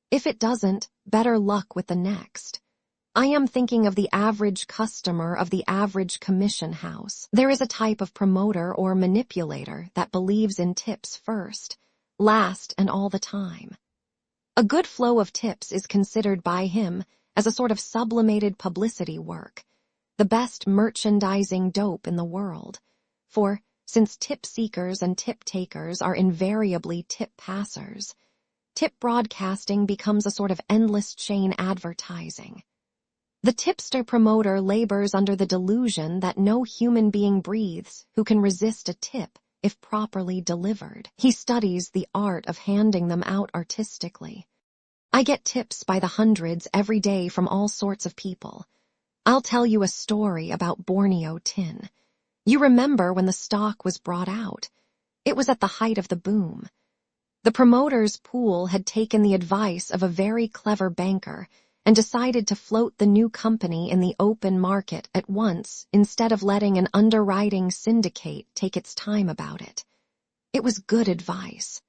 S1: If it doesn't, better luck with the next. I am thinking of the average customer of the average commission house. There is a type of promoter or manipulator that believes in tips first, last, and all the time. A good flow of tips is considered by him as a sort of sublimated publicity work, the best merchandising dope in the world. For, since tip seekers and tip takers are invariably tip passers, tip broadcasting becomes a sort of endless chain advertising. The tipster promoter labors under the delusion that no human being breathes who can resist a tip if properly delivered. He studies the art of handing them out artistically. I get tips by the hundreds every day from all sorts of people. I'll tell you a story about Borneo tin. You remember when the stock was brought out? It was at the height of the boom. The promoter's pool had taken the advice of a very clever banker and decided to float the new company in the open market at once instead of letting an underwriting syndicate take its time about it. It was good advice.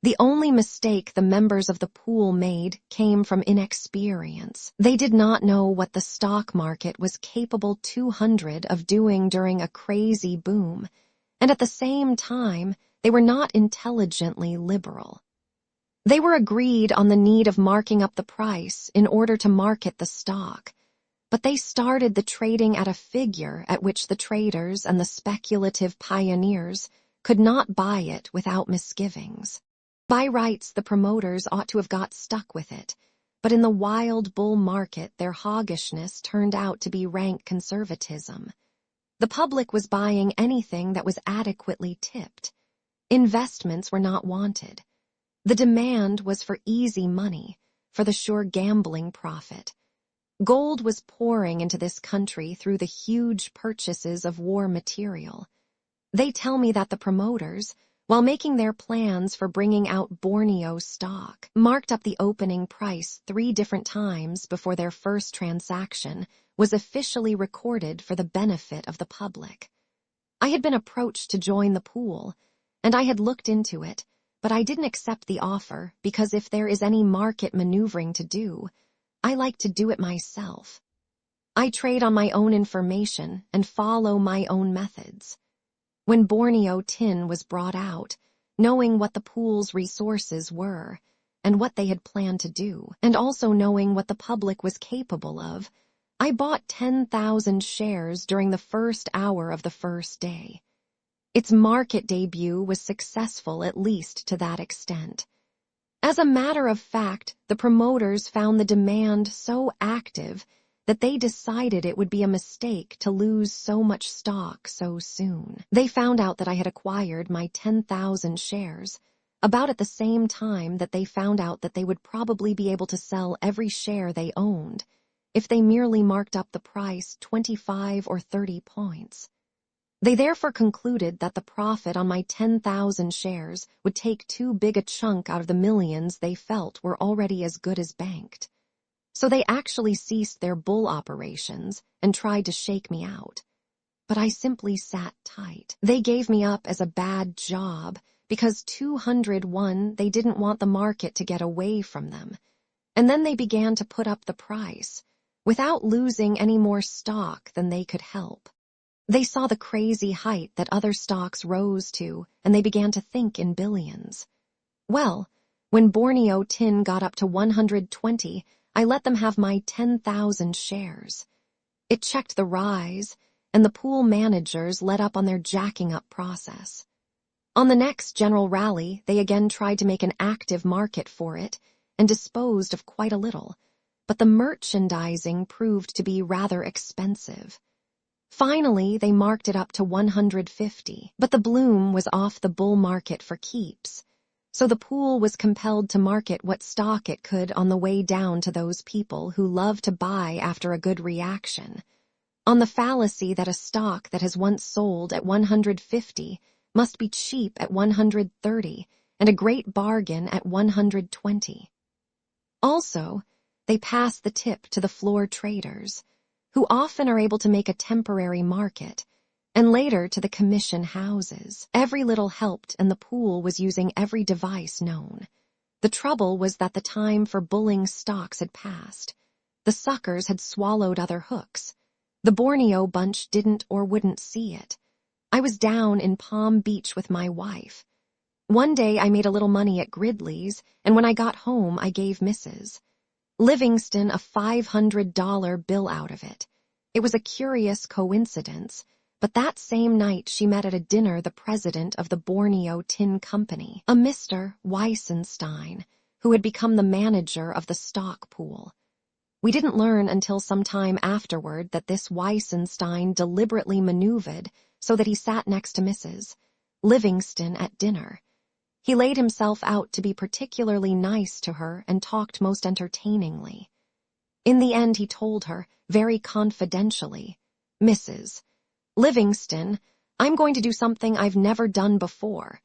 S1: The only mistake the members of the pool made came from inexperience. They did not know what the stock market was capable 200 of doing during a crazy boom, and at the same time, they were not intelligently liberal. They were agreed on the need of marking up the price in order to market the stock, but they started the trading at a figure at which the traders and the speculative pioneers could not buy it without misgivings. By rights, the promoters ought to have got stuck with it, but in the wild bull market their hoggishness turned out to be rank conservatism. The public was buying anything that was adequately tipped. Investments were not wanted. The demand was for easy money, for the sure gambling profit. Gold was pouring into this country through the huge purchases of war material. They tell me that the promoters, while making their plans for bringing out Borneo stock, marked up the opening price 3 different times before their first transaction was officially recorded for the benefit of the public. I had been approached to join the pool, and I had looked into it, but I didn't accept the offer because if there is any market maneuvering to do, I like to do it myself. I trade on my own information and follow my own methods. When Borneo tin was brought out, knowing what the pool's resources were and what they had planned to do, and also knowing what the public was capable of, I bought 10,000 shares during the first hour of the first day. Its market debut was successful at least to that extent. As a matter of fact, the promoters found the demand so active that they decided it would be a mistake to lose so much stock so soon. They found out that I had acquired my 10,000 shares, about at the same time that they found out that they would probably be able to sell every share they owned if they merely marked up the price 25 or 30 points. They therefore concluded that the profit on my 10,000 shares would take too big a chunk out of the millions they felt were already as good as banked. So they actually ceased their bull operations and tried to shake me out. But I simply sat tight. They gave me up as a bad job because 201 they didn't want the market to get away from them. And then they began to put up the price without losing any more stock than they could help. They saw the crazy height that other stocks rose to, and they began to think in billions. Well, when Borneo tin got up to 120, I let them have my 10,000 shares. It checked the rise, and the pool managers let up on their jacking up process. On the next general rally, they again tried to make an active market for it and disposed of quite a little, but the merchandising proved to be rather expensive. Finally, they marked it up to 150, but the bloom was off the bull market for keeps, so the pool was compelled to market what stock it could on the way down to those people who love to buy after a good reaction, on the fallacy that a stock that has once sold at 150 must be cheap at 130 and a great bargain at 120. Also, they pass the tip to the floor traders, who often are able to make a temporary market, and later to the commission houses. Every little helped, and the pool was using every device known. The trouble was that the time for bulling stocks had passed. The suckers had swallowed other hooks. The Borneo bunch didn't or wouldn't see it. I was down in Palm Beach with my wife. One day I made a little money at Gridley's, and when I got home I gave Mrs. Livingston a $500 bill out of it. It was a curious coincidence, but that same night she met at a dinner the president of the Borneo Tin Company, a Mr. Weissenstein, who had become the manager of the stock pool. We didn't learn until some time afterward that this Weissenstein deliberately maneuvered so that he sat next to Mrs., Livingston at dinner. He laid himself out to be particularly nice to her and talked most entertainingly. In the end, he told her, very confidentially, "Mrs. Livingston, I'm going to do something I've never done before.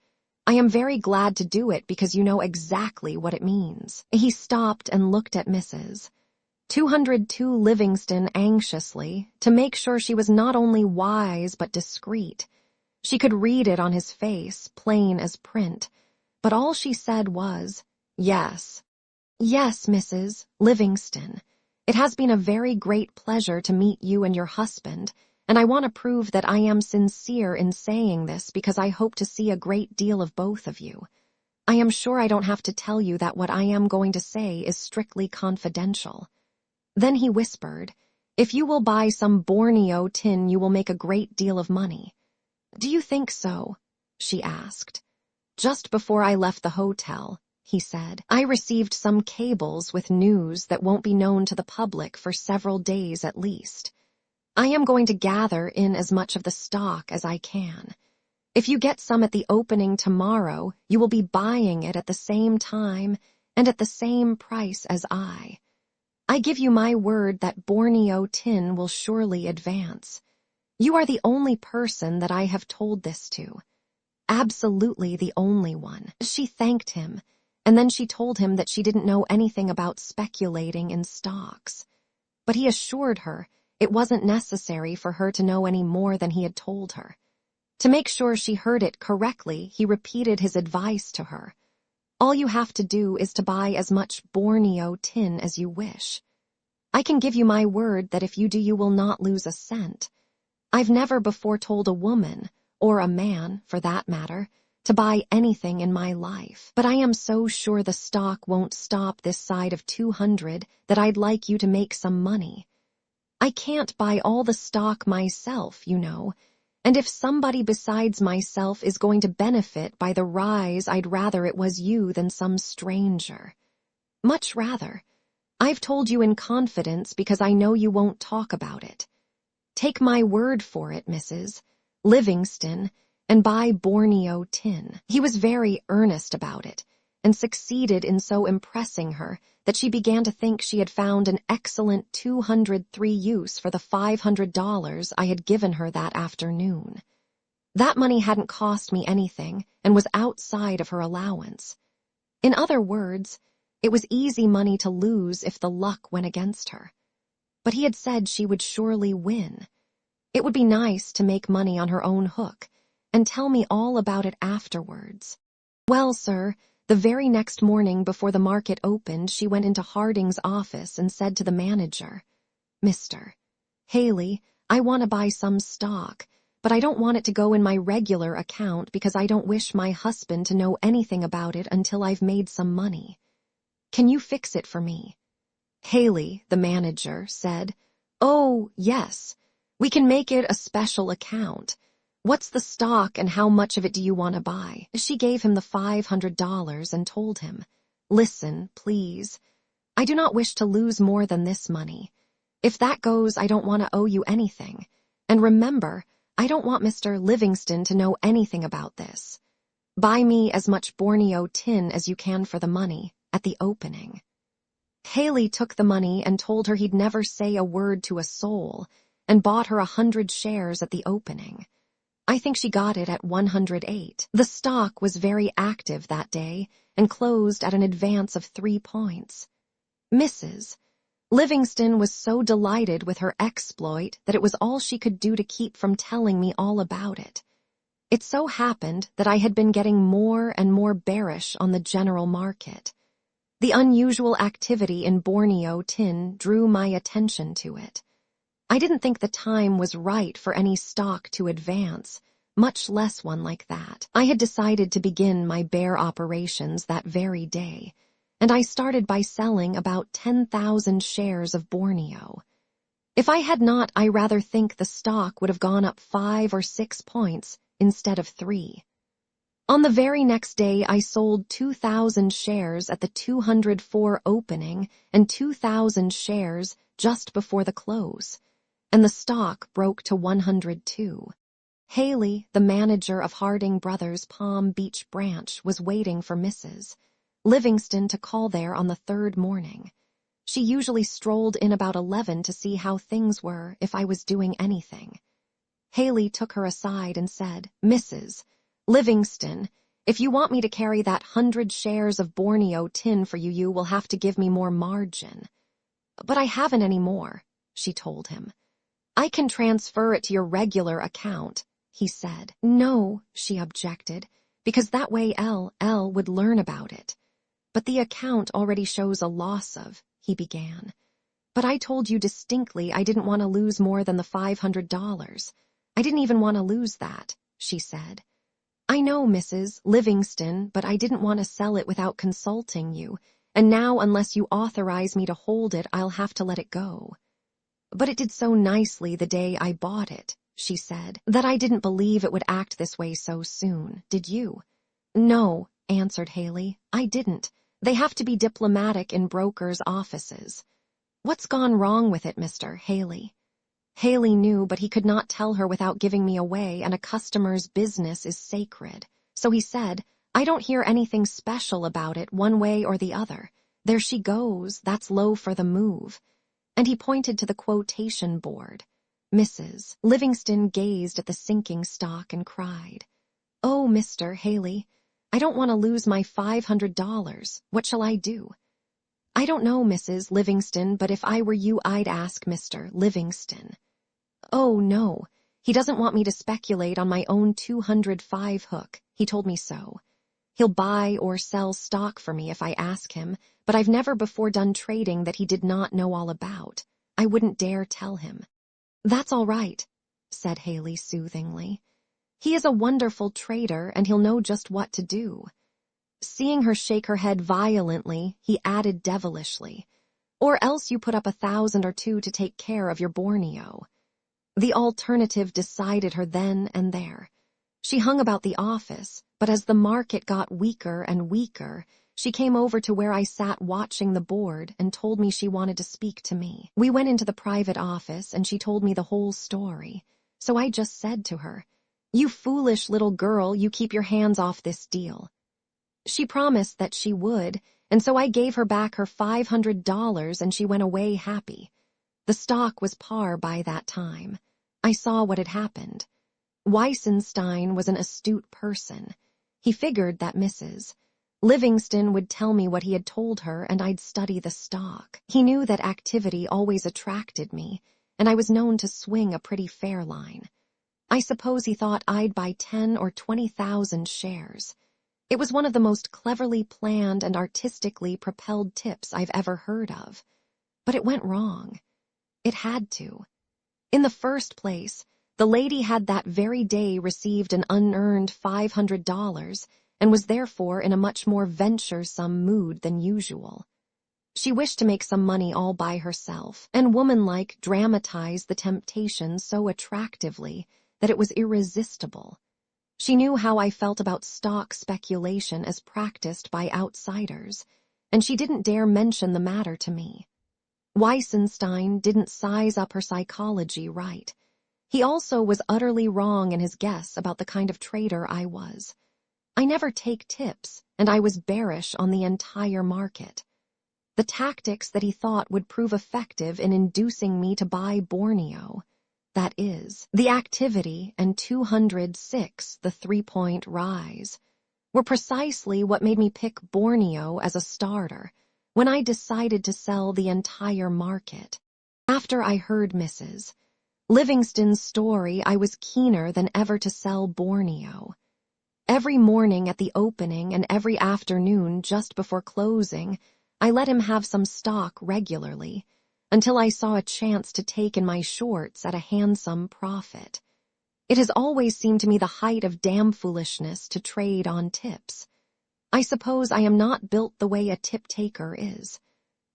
S1: I am very glad to do it because you know exactly what it means." He stopped and looked at Mrs. 202 Livingston anxiously to make sure she was not only wise but discreet. She could read it on his face, plain as print, but all she said was, "Yes." "Yes, Mrs. Livingston. It has been a very great pleasure to meet you and your husband, and I want to prove that I am sincere in saying this because I hope to see a great deal of both of you. I am sure I don't have to tell you that what I am going to say is strictly confidential." Then he whispered, "If you will buy some Borneo tin, you will make a great deal of money." "Do you think so?" she asked. "Just before I left the hotel," he said, "I received some cables with news that won't be known to the public for several days at least. I am going to gather in as much of the stock as I can. If you get some at the opening tomorrow, you will be buying it at the same time and at the same price as I. I give you my word that Borneo tin will surely advance. You are the only person that I have told this to. Absolutely the only one." She thanked him, and then she told him that she didn't know anything about speculating in stocks. But he assured her it wasn't necessary for her to know any more than he had told her. To make sure she heard it correctly, he repeated his advice to her. "All you have to do is to buy as much Borneo tin as you wish. I can give you my word that if you do, you will not lose a cent. I've never before told a woman, or a man, for that matter, to buy anything in my life, but I am so sure the stock won't stop this side of 200 that I'd like you to make some money. I can't buy all the stock myself, you know, and if somebody besides myself is going to benefit by the rise, I'd rather it was you than some stranger. Much rather. I've told you in confidence because I know you won't talk about it. Take my word for it, Mrs. Livingston, and buy Borneo tin." He was very earnest about it, and succeeded in so impressing her that she began to think she had found an excellent 203 use for the $500 I had given her that afternoon. That money hadn't cost me anything and was outside of her allowance. In other words, it was easy money to lose if the luck went against her. But he had said she would surely win. It would be nice to make money on her own hook, and tell me all about it afterwards. Well, sir, the very next morning before the market opened, she went into Harding's office and said to the manager, "Mr. Haley, I want to buy some stock, but I don't want it to go in my regular account because I don't wish my husband to know anything about it until I've made some money. Can you fix it for me?" Haley, the manager, said, "Oh, yes. We can make it a special account. What's the stock and how much of it do you want to buy?" She gave him the $500 and told him, "Listen, please. I do not wish to lose more than this money. If that goes, I don't want to owe you anything. And remember, I don't want Mr. Livingston to know anything about this. Buy me as much Borneo tin as you can for the money at the opening." Haley took the money and told her he'd never say a word to a soul, and bought her 100 shares at the opening. I think she got it at 108. The stock was very active that day and closed at an advance of 3 points. Mrs. Livingston was so delighted with her exploit that it was all she could do to keep from telling me all about it. It so happened that I had been getting more and more bearish on the general market. The unusual activity in Borneo tin drew my attention to it. I didn't think the time was right for any stock to advance, much less one like that. I had decided to begin my bear operations that very day, and I started by selling about 10,000 shares of Borneo. If I had not, I rather think the stock would have gone up 5 or 6 points instead of 3. On the very next day, I sold 2,000 shares at the 204 opening and 2,000 shares just before the close, and the stock broke to 102. Haley, the manager of Harding Brothers' Palm Beach branch, was waiting for Mrs. Livingston to call there on the third morning. She usually strolled in about 11 to see how things were, if I was doing anything. Haley took her aside and said, "Mrs. Livingston, if you want me to carry that 100 shares of Borneo tin for you, you will have to give me more margin." "But I haven't any more," she told him. "I can transfer it to your regular account," he said. "No," she objected, "because that way L would learn about it." "But the account already shows a loss of," he began. "But I told you distinctly I didn't want to lose more than the $500. I didn't even want to lose that," she said. "I know, Mrs. Livingston, but I didn't want to sell it without consulting you, and now unless you authorize me to hold it, I'll have to let it go." "But it did so nicely the day I bought it," she said, "that I didn't believe it would act this way so soon, did you?" "No," answered Haley, "I didn't. They have to be diplomatic in brokers' offices." "What's gone wrong with it, Mr. Haley?" Haley knew, but he could not tell her without giving me away, and a customer's business is sacred. So he said, "I don't hear anything special about it one way or the other. There she goes, that's low for the move." And he pointed to the quotation board. Mrs. Livingston gazed at the sinking stock and cried, "Oh, Mr. Haley, I don't want to lose my $500. What shall I do?" "I don't know, Mrs. Livingston, but if I were you, I'd ask Mr. Livingston." "Oh, no. He doesn't want me to speculate on my own 205 hook. He told me so. He'll buy or sell stock for me if I ask him, but I've never before done trading that he did not know all about. I wouldn't dare tell him." "That's all right," said Haley soothingly. "He is a wonderful trader, and he'll know just what to do." Seeing her shake her head violently, he added devilishly, "Or else you put up 1,000 or 2 to take care of your Borneo." The alternative decided her then and there. She hung about the office, but as the market got weaker and weaker, she came over to where I sat watching the board and told me she wanted to speak to me. We went into the private office and she told me the whole story. So I just said to her, "You foolish little girl, you keep your hands off this deal." She promised that she would, and so I gave her back her $500 and she went away happy. The stock was par by that time. I saw what had happened. Weissenstein was an astute person. He figured that Mrs. Livingston would tell me what he had told her and I'd study the stock. He knew that activity always attracted me, and I was known to swing a pretty fair line. I suppose he thought I'd buy 10 or 20,000 shares. It was one of the most cleverly planned and artistically propelled tips I've ever heard of. But it went wrong. It had to. In the first place, the lady had that very day received an unearned $500 and was therefore in a much more venturesome mood than usual. She wished to make some money all by herself, and womanlike dramatized the temptation so attractively that it was irresistible. She knew how I felt about stock speculation as practiced by outsiders, and she didn't dare mention the matter to me. Weissenstein didn't size up her psychology right. He also was utterly wrong in his guess about the kind of trader I was. I never take tips, and I was bearish on the entire market. The tactics that he thought would prove effective in inducing me to buy Borneo, that is, the activity and 206, the 3-point rise, were precisely what made me pick Borneo as a starter when I decided to sell the entire market. After I heard Mrs. Livingston's story, I was keener than ever to sell Borneo. Every morning at the opening and every afternoon just before closing, I let him have some stock regularly, until I saw a chance to take in my shorts at a handsome profit. It has always seemed to me the height of damn foolishness to trade on tips. I suppose I am not built the way a tip-taker is.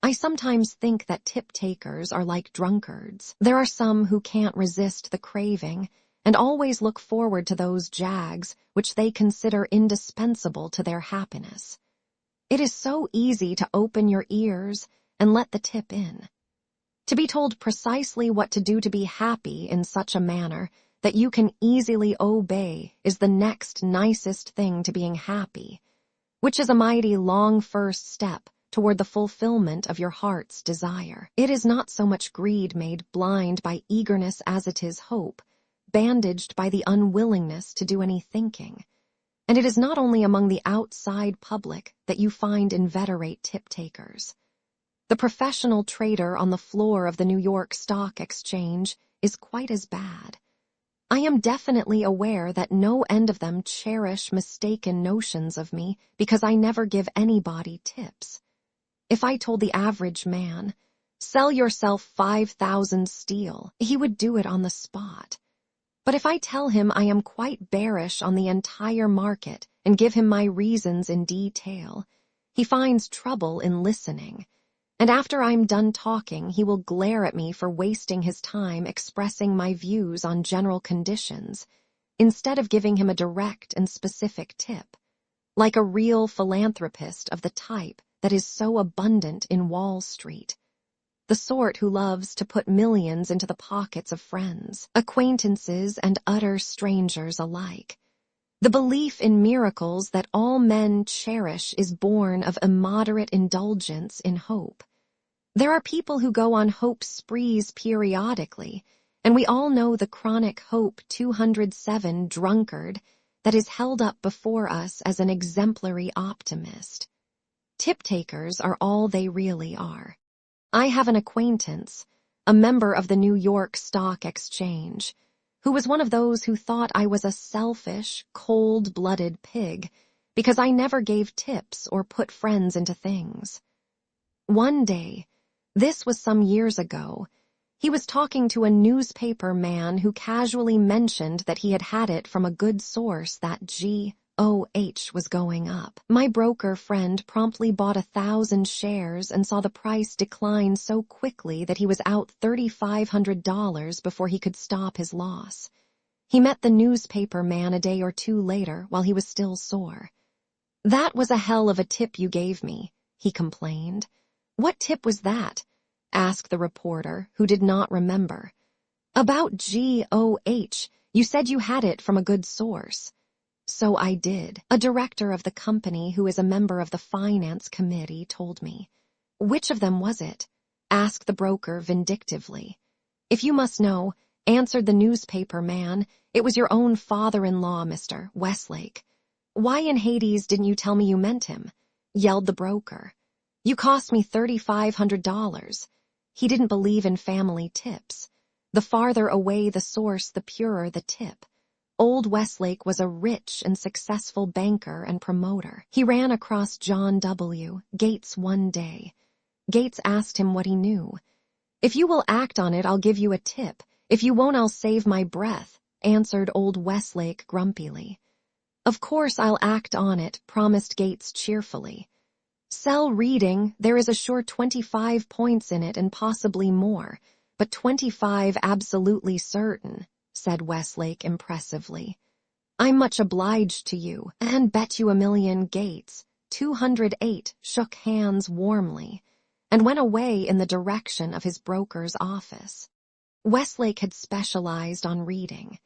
S1: I sometimes think that tip-takers are like drunkards. There are some who can't resist the craving and always look forward to those jags which they consider indispensable to their happiness. It is so easy to open your ears and let the tip in. To be told precisely what to do to be happy in such a manner that you can easily obey is the next nicest thing to being happy, which is a mighty long first step toward the fulfillment of your heart's desire. It is not so much greed made blind by eagerness as it is hope, bandaged by the unwillingness to do any thinking. And it is not only among the outside public that you find inveterate tip-takers. The professional trader on the floor of the New York Stock Exchange is quite as bad. I am definitely aware that no end of them cherish mistaken notions of me because I never give anybody tips. If I told the average man, "Sell yourself 5,000 steel," he would do it on the spot. But if I tell him I am quite bearish on the entire market and give him my reasons in detail, he finds trouble in listening. And after I'm done talking, he will glare at me for wasting his time expressing my views on general conditions, instead of giving him a direct and specific tip, like a real philanthropist of the type that is so abundant in Wall Street, the sort who loves to put millions into the pockets of friends, acquaintances, and utter strangers alike. The belief in miracles that all men cherish is born of immoderate indulgence in hope. There are people who go on hope sprees periodically, and we all know the chronic hope 207 drunkard that is held up before us as an exemplary optimist. Tip-takers are all they really are. I have an acquaintance, a member of the New York Stock Exchange, who was one of those who thought I was a selfish, cold-blooded pig because I never gave tips or put friends into things. One day, this was some years ago, he was talking to a newspaper man who casually mentioned that he had had it from a good source that GOH was going up. My broker friend promptly bought 1,000 shares and saw the price decline so quickly that he was out $3,500 before he could stop his loss. He met the newspaper man a day or two later while he was still sore. "That was a hell of a tip you gave me," he complained. "What tip was that?" asked the reporter, who did not remember. "About GOH. You said you had it from a good source." "So I did. A director of the company who is a member of the finance committee told me." "Which of them was it?" asked the broker vindictively. "If you must know," answered the newspaper man, "it was your own father-in-law, Mr. Westlake." "Why in Hades didn't you tell me you meant him?" yelled the broker. "You cost me $3,500. He didn't believe in family tips. The farther away the source, the purer the tip. Old Westlake was a rich and successful banker and promoter. He ran across John W. Gates one day. Gates asked him what he knew. "If you will act on it, I'll give you a tip. If you won't, I'll save my breath," answered old Westlake grumpily. "Of course I'll act on it," promised Gates cheerfully. "Sell reading, there is a sure 25 points in it and possibly more, but 25 absolutely certain," said Westlake impressively. "I'm much obliged to you, and bet you a million." Gates, 208, shook hands warmly, and went away in the direction of his broker's office. Westlake had specialized on reading.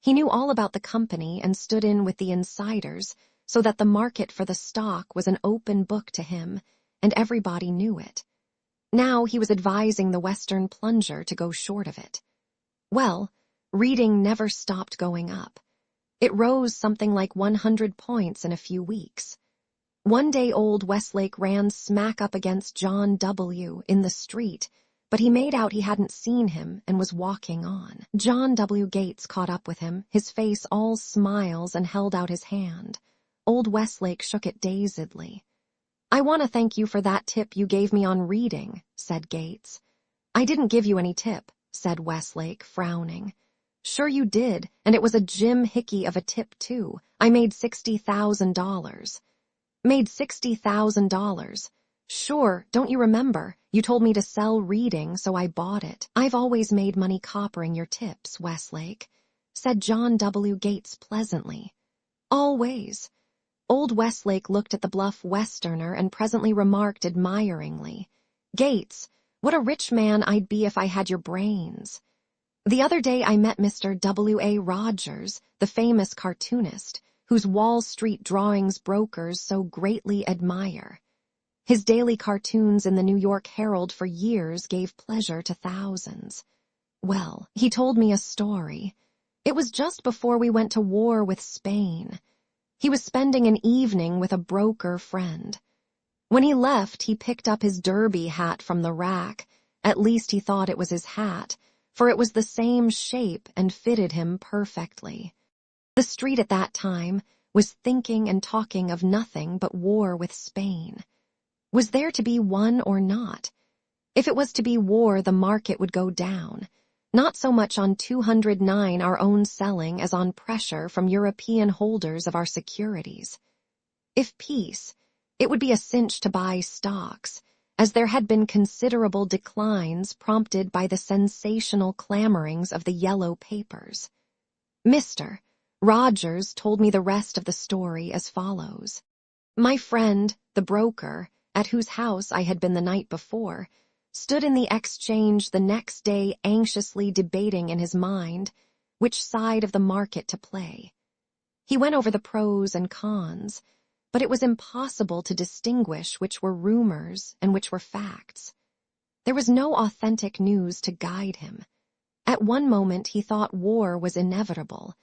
S1: He knew all about the company and stood in with the insiders, so that the market for the stock was an open book to him, and everybody knew it. Now he was advising the Western Plunger to go short of it. Well, reading never stopped going up. It rose something like 100 points in a few weeks. One day old Westlake ran smack up against John W. in the street, but he made out he hadn't seen him and was walking on. John W. Gates caught up with him, his face all smiles, and held out his hand. Old Westlake shook it dazedly. "I want to thank you for that tip you gave me on reading," said Gates. "I didn't give you any tip," said Westlake, frowning. "Sure you did, and it was a Jim Hickey of a tip, too. I made $60,000. "Made $60,000. "Sure, don't you remember? You told me to sell reading, so I bought it." "I've always made money coppering your tips, Westlake," said John W. Gates pleasantly. "Always." Old Westlake looked at the bluff Westerner and presently remarked admiringly, "Gates, what a rich man I'd be if I had your brains." The other day I met Mr. W.A. Rogers, the famous cartoonist, whose Wall Street drawings brokers so greatly admire. His daily cartoons in the New York Herald for years gave pleasure to thousands. Well, he told me a story. It was just before we went to war with Spain. He was spending an evening with a broker friend. When he left, he picked up his derby hat from the rack. At least he thought it was his hat, for it was the same shape and fitted him perfectly. The street at that time was thinking and talking of nothing but war with Spain. Was there to be one or not? If it was to be war, the market would go down, not so much on 209 our own selling as on pressure from European holders of our securities. If peace, it would be a cinch to buy stocks, as there had been considerable declines prompted by the sensational clamorings of the yellow papers. Mr. Rogers told me the rest of the story as follows. My friend, the broker, at whose house I had been the night before, stood in the exchange the next day anxiously debating in his mind which side of the market to play. He went over the pros and cons, but it was impossible to distinguish which were rumors and which were facts. There was no authentic news to guide him. At one moment he thought war was inevitable,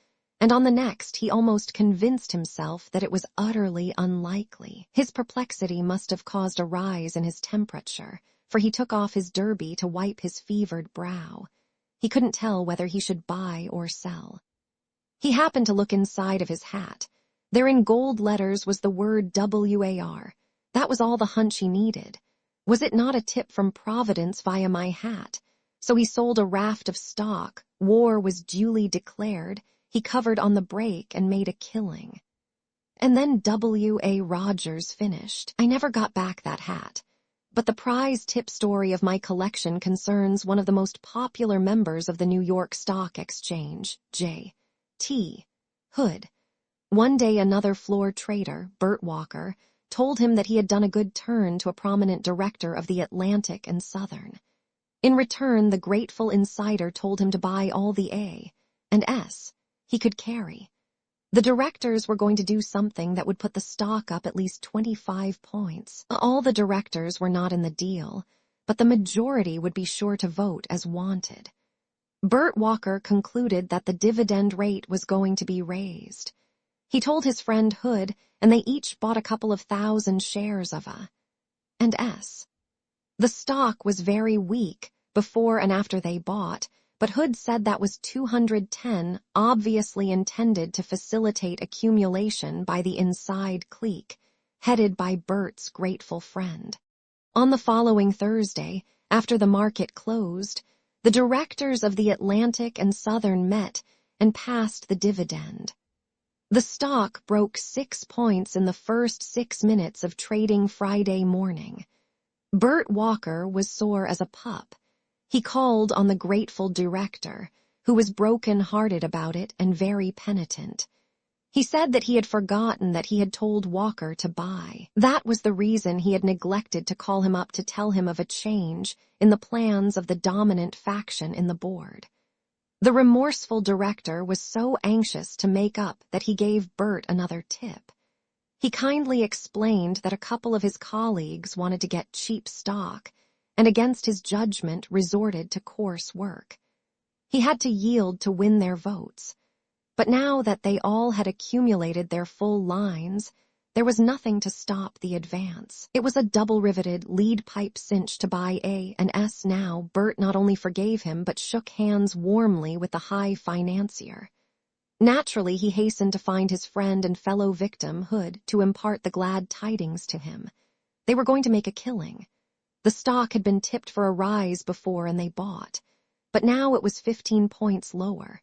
S1: and on the next he almost convinced himself that it was utterly unlikely. His perplexity must have caused a rise in his temperature, for he took off his derby to wipe his fevered brow. He couldn't tell whether he should buy or sell. He happened to look inside of his hat. There in gold letters was the word WAR. That was all the hunch he needed. Was it not a tip from Providence via my hat? So he sold a raft of stock. War was duly declared. He covered on the break and made a killing. And then W.A. Rogers finished. I never got back that hat. But the prize tip story of my collection concerns one of the most popular members of the New York Stock Exchange, J.T. Hood. One day another floor trader, Bert Walker, told him that he had done a good turn to a prominent director of the Atlantic and Southern. In return, the grateful insider told him to buy all the A and S he could carry. The directors were going to do something that would put the stock up at least 25 points. All the directors were not in the deal, but the majority would be sure to vote as wanted. Bert Walker concluded that the dividend rate was going to be raised. He told his friend Hood, and they each bought a couple of thousand shares of A and S. The stock was very weak before and after they bought, but Hood said that was 210, obviously intended to facilitate accumulation by the inside clique, headed by Bert's grateful friend. On the following Thursday, after the market closed, the directors of the Atlantic and Southern met and passed the dividend. The stock broke 6 points in the first 6 minutes of trading Friday morning. Bert Walker was sore as a pup. He called on the grateful director, who was broken-hearted about it and very penitent. He said that he had forgotten that he had told Walker to buy. That was the reason he had neglected to call him up to tell him of a change in the plans of the dominant faction in the board. The remorseful director was so anxious to make up that he gave Bert another tip. He kindly explained that a couple of his colleagues wanted to get cheap stock, and against his judgment resorted to coarse work. He had to yield to win their votes. But now that they all had accumulated their full lines, there was nothing to stop the advance. It was a double-riveted lead-pipe cinch to buy A and S now. Bert not only forgave him, but shook hands warmly with the high financier. Naturally, he hastened to find his friend and fellow victim, Hood, to impart the glad tidings to him. They were going to make a killing. The stock had been tipped for a rise before and they bought, but now it was 15 points lower.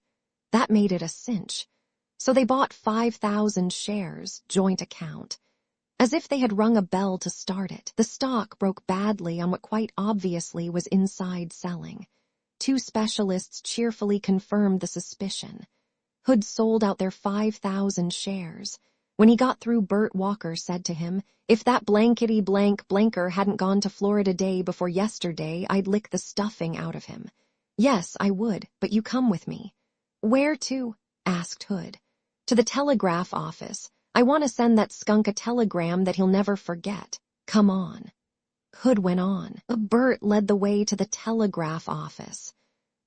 S1: That made it a cinch. So they bought 5,000 shares, joint account. As if they had rung a bell to start it, the stock broke badly on what quite obviously was inside selling. 2 specialists cheerfully confirmed the suspicion. Hood sold out their 5,000 shares. When he got through, Bert Walker said to him, "If that blankety-blank blanker hadn't gone to Florida day before yesterday, I'd lick the stuffing out of him. Yes, I would, but you come with me. Where to? Asked Hood. To the telegraph office. I want to send that skunk a telegram that he'll never forget. Come on. Hood went on. Bert led the way to the telegraph office.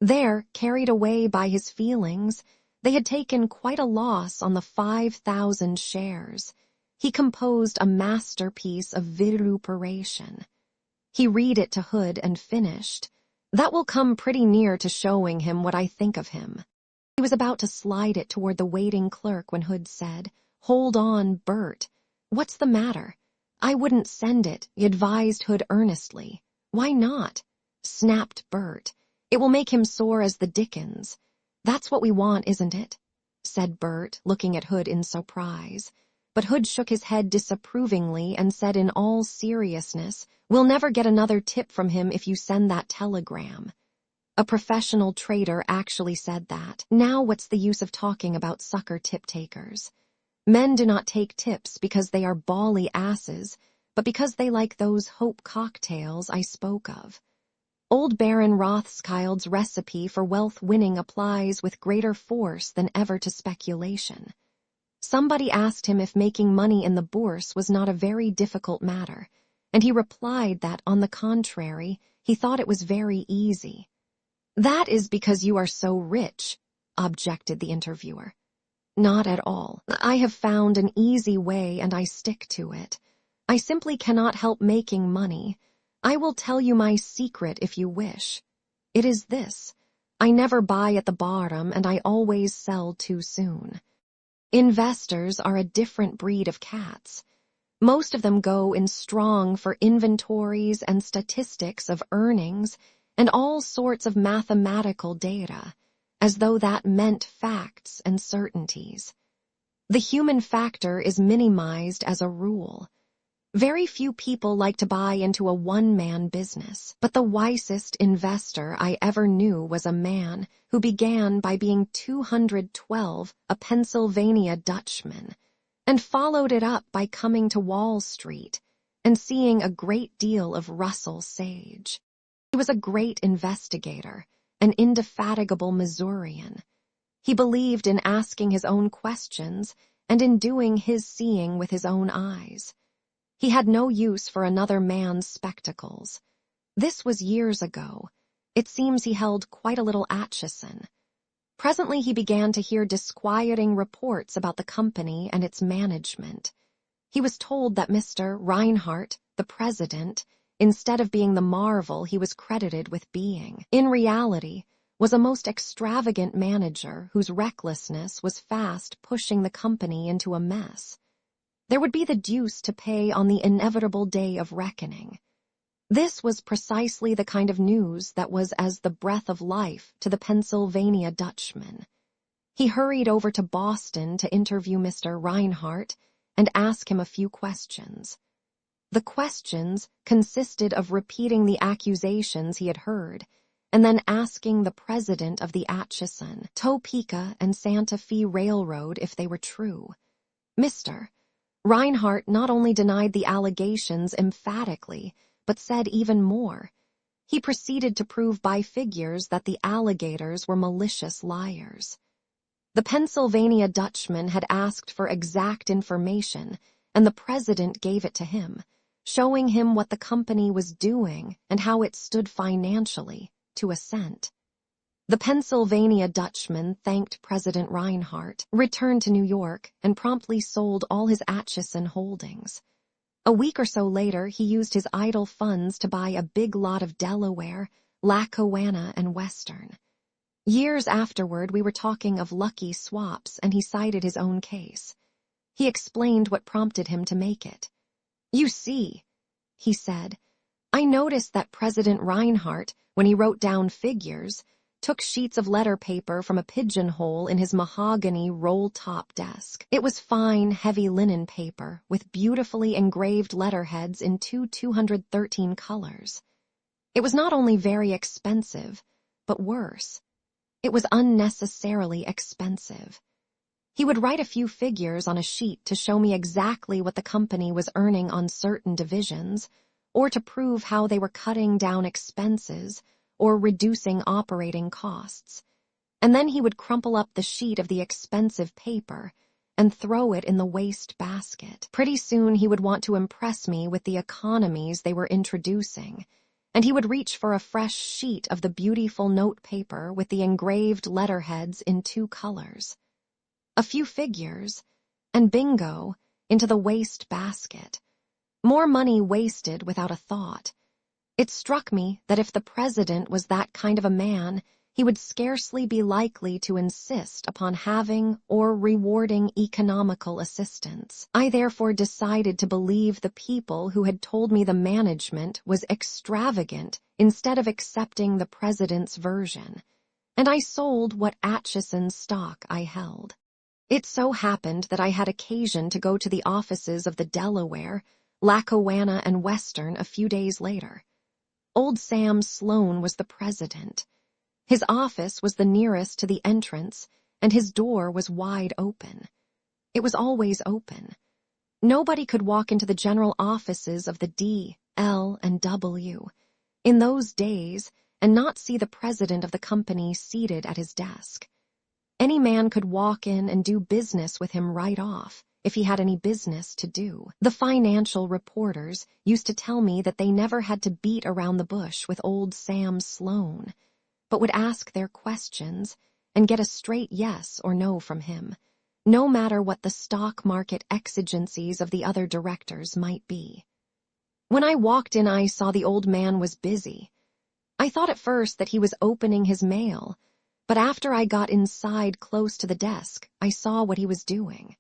S1: There, carried away by his feelings, they had taken quite a loss on the 5,000 shares. He composed a masterpiece of vituperation. He read it to Hood and finished. That will come pretty near to showing him what I think of him. He was about to slide it toward the waiting clerk when Hood said, Hold on, Bert. What's the matter? I wouldn't send it, advised Hood earnestly. Why not? Snapped Bert. It will make him sore as the dickens. That's what we want, isn't it? Said Bert, looking at Hood in surprise. But Hood shook his head disapprovingly and said in all seriousness, We'll never get another tip from him if you send that telegram. A professional trader actually said that. Now what's the use of talking about sucker tip-takers? Men do not take tips because they are bally asses, but because they like those hope cocktails I spoke of. Old Baron Rothschild's recipe for wealth-winning applies with greater force than ever to speculation. Somebody asked him if making money in the bourse was not a very difficult matter, and he replied that, on the contrary, he thought it was very easy. That is because you are so rich, objected the interviewer. Not at all. I have found an easy way and I stick to it. I simply cannot help making money. I will tell you my secret if you wish. It is this. I never buy at the bottom and I always sell too soon. Investors are a different breed of cats. Most of them go in strong for inventories and statistics of earnings and all sorts of mathematical data, as though that meant facts and certainties. The human factor is minimized as a rule. Very few people like to buy into a one-man business, but the wisest investor I ever knew was a man who began by being 212, a Pennsylvania Dutchman, and followed it up by coming to Wall Street and seeing a great deal of Russell Sage. He was a great investigator, an indefatigable Missourian. He believed in asking his own questions and in doing his seeing with his own eyes. He had no use for another man's spectacles. This was years ago. It seems he held quite a little Atchison. Presently he began to hear disquieting reports about the company and its management. He was told that Mr. Reinhardt, the president, instead of being the marvel he was credited with being, in reality, was a most extravagant manager whose recklessness was fast pushing the company into a mess. There would be the deuce to pay on the inevitable day of reckoning. This was precisely the kind of news that was as the breath of life to the Pennsylvania Dutchman. He hurried over to Boston to interview Mr. Reinhardt and ask him a few questions. The questions consisted of repeating the accusations he had heard and then asking the president of the Atchison, Topeka and Santa Fe Railroad if they were true. Mr. Reinhardt not only denied the allegations emphatically, but said even more. He proceeded to prove by figures that the alligators were malicious liars. The Pennsylvania Dutchman had asked for exact information, and the president gave it to him, showing him what the company was doing and how it stood financially, to a cent. The Pennsylvania Dutchman thanked President Reinhardt, returned to New York, and promptly sold all his Atchison holdings. A week or so later, he used his idle funds to buy a big lot of Delaware, Lackawanna, and Western. Years afterward, we were talking of lucky swaps, and he cited his own case. He explained what prompted him to make it. You see, he said, I noticed that President Reinhardt, when he wrote down figures, took sheets of letter paper from a pigeonhole in his mahogany roll-top desk. It was fine, heavy linen paper with beautifully engraved letterheads in 213 colors. It was not only very expensive, but worse. It was unnecessarily expensive. He would write a few figures on a sheet to show me exactly what the company was earning on certain divisions, or to prove how they were cutting down expenses, or reducing operating costs. And then he would crumple up the sheet of the expensive paper and throw it in the waste basket. Pretty soon he would want to impress me with the economies they were introducing, and he would reach for a fresh sheet of the beautiful note paper with the engraved letterheads in 2 colors. A few figures, and bingo, into the waste basket. More money wasted without a thought. It struck me that if the president was that kind of a man, he would scarcely be likely to insist upon having or rewarding economical assistance. I therefore decided to believe the people who had told me the management was extravagant instead of accepting the president's version, and I sold what Atchison stock I held. It so happened that I had occasion to go to the offices of the Delaware, Lackawanna, and Western a few days later. Old Sam Sloan was the president. His office was the nearest to the entrance, and his door was wide open. It was always open. Nobody could walk into the general offices of the D, L, and W in those days and not see the president of the company seated at his desk. Any man could walk in and do business with him right off, if he had any business to do. The financial reporters used to tell me that they never had to beat around the bush with old Sam Sloan, but would ask their questions and get a straight yes or no from him, no matter what the stock market exigencies of the other directors might be. When I walked in, I saw the old man was busy. I thought at first that he was opening his mail, but after I got inside close to the desk, I saw what he was doing.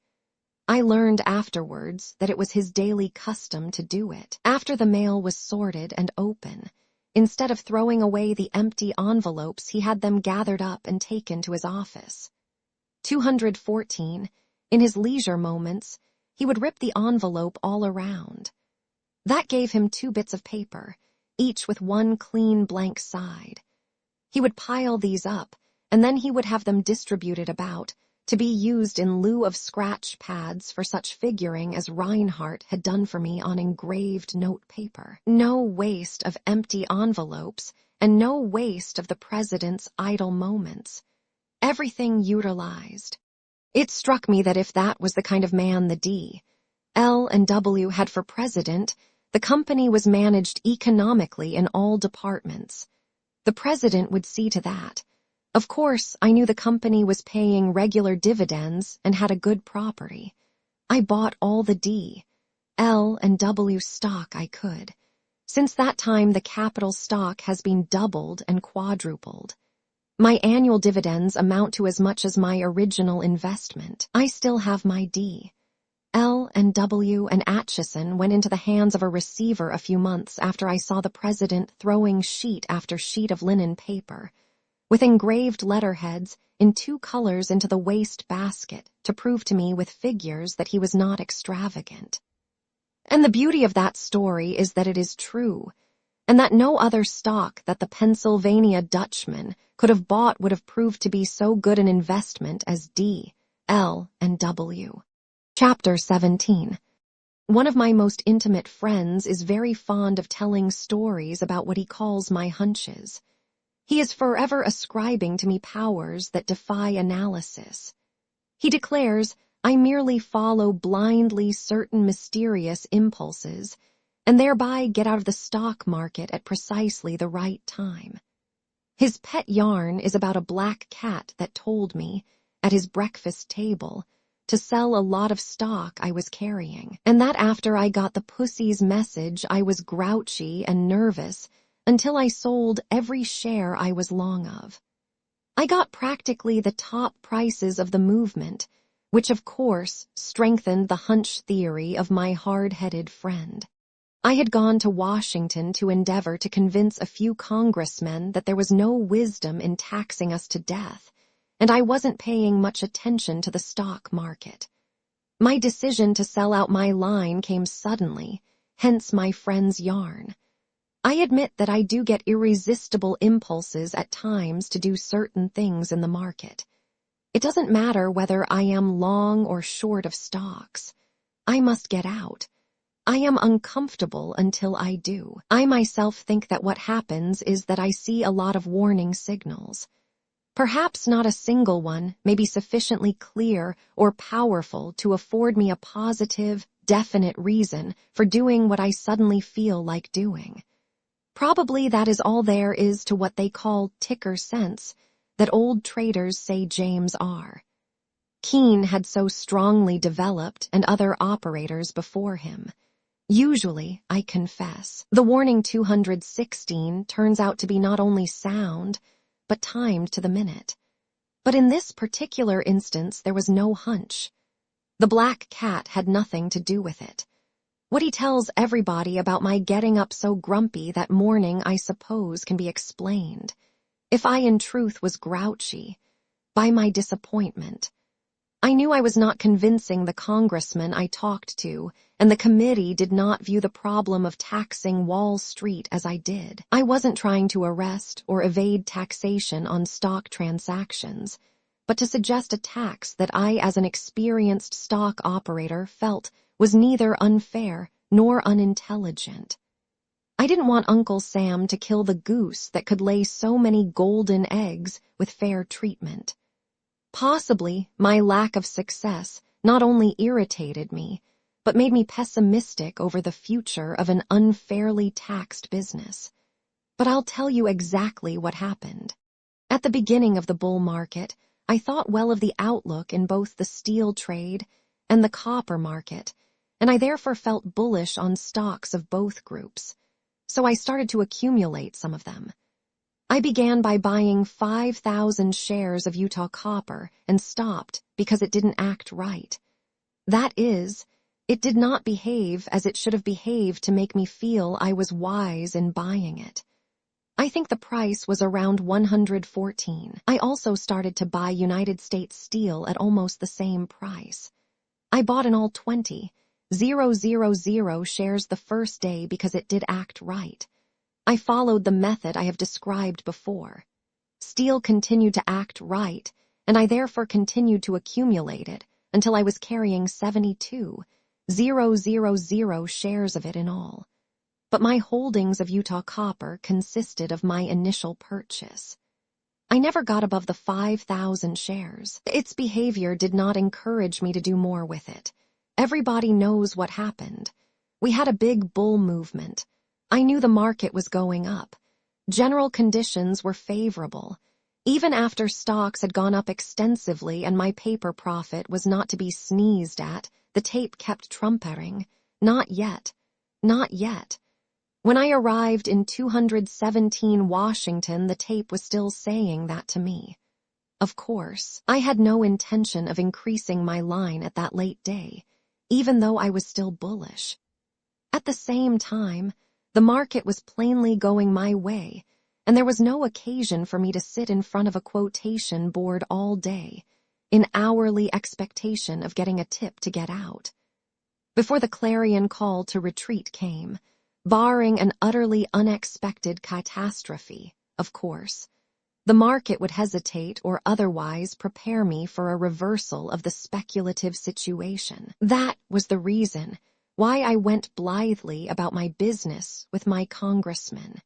S1: I learned afterwards that it was his daily custom to do it. After the mail was sorted and open, instead of throwing away the empty envelopes, he had them gathered up and taken to his office. 214, in his leisure moments, he would rip the envelope all around. That gave him 2 bits of paper, each with 1 clean blank side. He would pile these up, and then he would have them distributed about, to be used in lieu of scratch pads for such figuring as Reinhardt had done for me on engraved note paper. No waste of empty envelopes, and no waste of the president's idle moments. Everything utilized. It struck me that if that was the kind of man the D, L, and W had for president, the company was managed economically in all departments. The president would see to that. Of course, I knew the company was paying regular dividends and had a good property. I bought all the D, L, and W stock I could. Since that time, the capital stock has been doubled and quadrupled. My annual dividends amount to as much as my original investment. I still have my D. L and W and Atchison went into the hands of a receiver a few months after I saw the president throwing sheet after sheet of linen paper, with engraved letterheads in 2 colors into the waste basket to prove to me with figures that he was not extravagant. And the beauty of that story is that it is true, and that no other stock that the Pennsylvania Dutchman could have bought would have proved to be so good an investment as D, L, and W. Chapter 17. One of my most intimate friends is very fond of telling stories about what he calls my hunches. He is forever ascribing to me powers that defy analysis. He declares I merely follow blindly certain mysterious impulses and thereby get out of the stock market at precisely the right time. His pet yarn is about a black cat that told me, at his breakfast table, to sell a lot of stock I was carrying, and that after I got the pussy's message I was grouchy and nervous until I sold every share I was long of. I got practically the top prices of the movement, which of course strengthened the hunch theory of my hard-headed friend. I had gone to Washington to endeavor to convince a few congressmen that there was no wisdom in taxing us to death, and I wasn't paying much attention to the stock market. My decision to sell out my line came suddenly, hence my friend's yarn. I admit that I do get irresistible impulses at times to do certain things in the market. It doesn't matter whether I am long or short of stocks. I must get out. I am uncomfortable until I do. I myself think that what happens is that I see a lot of warning signals. Perhaps not a single one may be sufficiently clear or powerful to afford me a positive, definite reason for doing what I suddenly feel like doing. Probably that is all there is to what they call ticker sense that old traders say James R. Keene had so strongly developed and other operators before him. Usually, I confess, the warning 216 turns out to be not only sound, but timed to the minute. But in this particular instance, there was no hunch. The black cat had nothing to do with it. What he tells everybody about my getting up so grumpy that morning, I suppose, can be explained, if I in truth was grouchy, by my disappointment. I knew I was not convincing the congressman I talked to, and the committee did not view the problem of taxing Wall Street as I did. I wasn't trying to arrest or evade taxation on stock transactions, but to suggest a tax that I, as an experienced stock operator, felt was neither unfair nor unintelligent. I didn't want Uncle Sam to kill the goose that could lay so many golden eggs with fair treatment. Possibly, my lack of success not only irritated me, but made me pessimistic over the future of an unfairly taxed business. But I'll tell you exactly what happened. At the beginning of the bull market, I thought well of the outlook in both the steel trade and the copper market, and I therefore felt bullish on stocks of both groups. So I started to accumulate some of them. I began by buying 5,000 shares of Utah Copper and stopped because it didn't act right. That is, it did not behave as it should have behaved to make me feel I was wise in buying it. I think the price was around 114. I also started to buy United States Steel at almost the same price. I bought in all 20,000 shares the first day because it did act right. I followed the method I have described before. Steel continued to act right, and I therefore continued to accumulate it until I was carrying 72,000 shares of it in all. But my holdings of Utah Copper consisted of my initial purchase. I never got above the 5,000 shares. Its behavior did not encourage me to do more with it. Everybody knows what happened. We had a big bull movement. I knew the market was going up. General conditions were favorable. Even after stocks had gone up extensively and my paper profit was not to be sneezed at, the tape kept trumpeting, "Not yet, not yet." When I arrived in 217 Washington, the tape was still saying that to me. Of course, I had no intention of increasing my line at that late day, even though I was still bullish. At the same time, the market was plainly going my way, and there was no occasion for me to sit in front of a quotation board all day, in hourly expectation of getting a tip to get out. Before the clarion call to retreat came, barring an utterly unexpected catastrophe, of course, the market would hesitate or otherwise prepare me for a reversal of the speculative situation. That was the reason why I went blithely about my business with my congressman.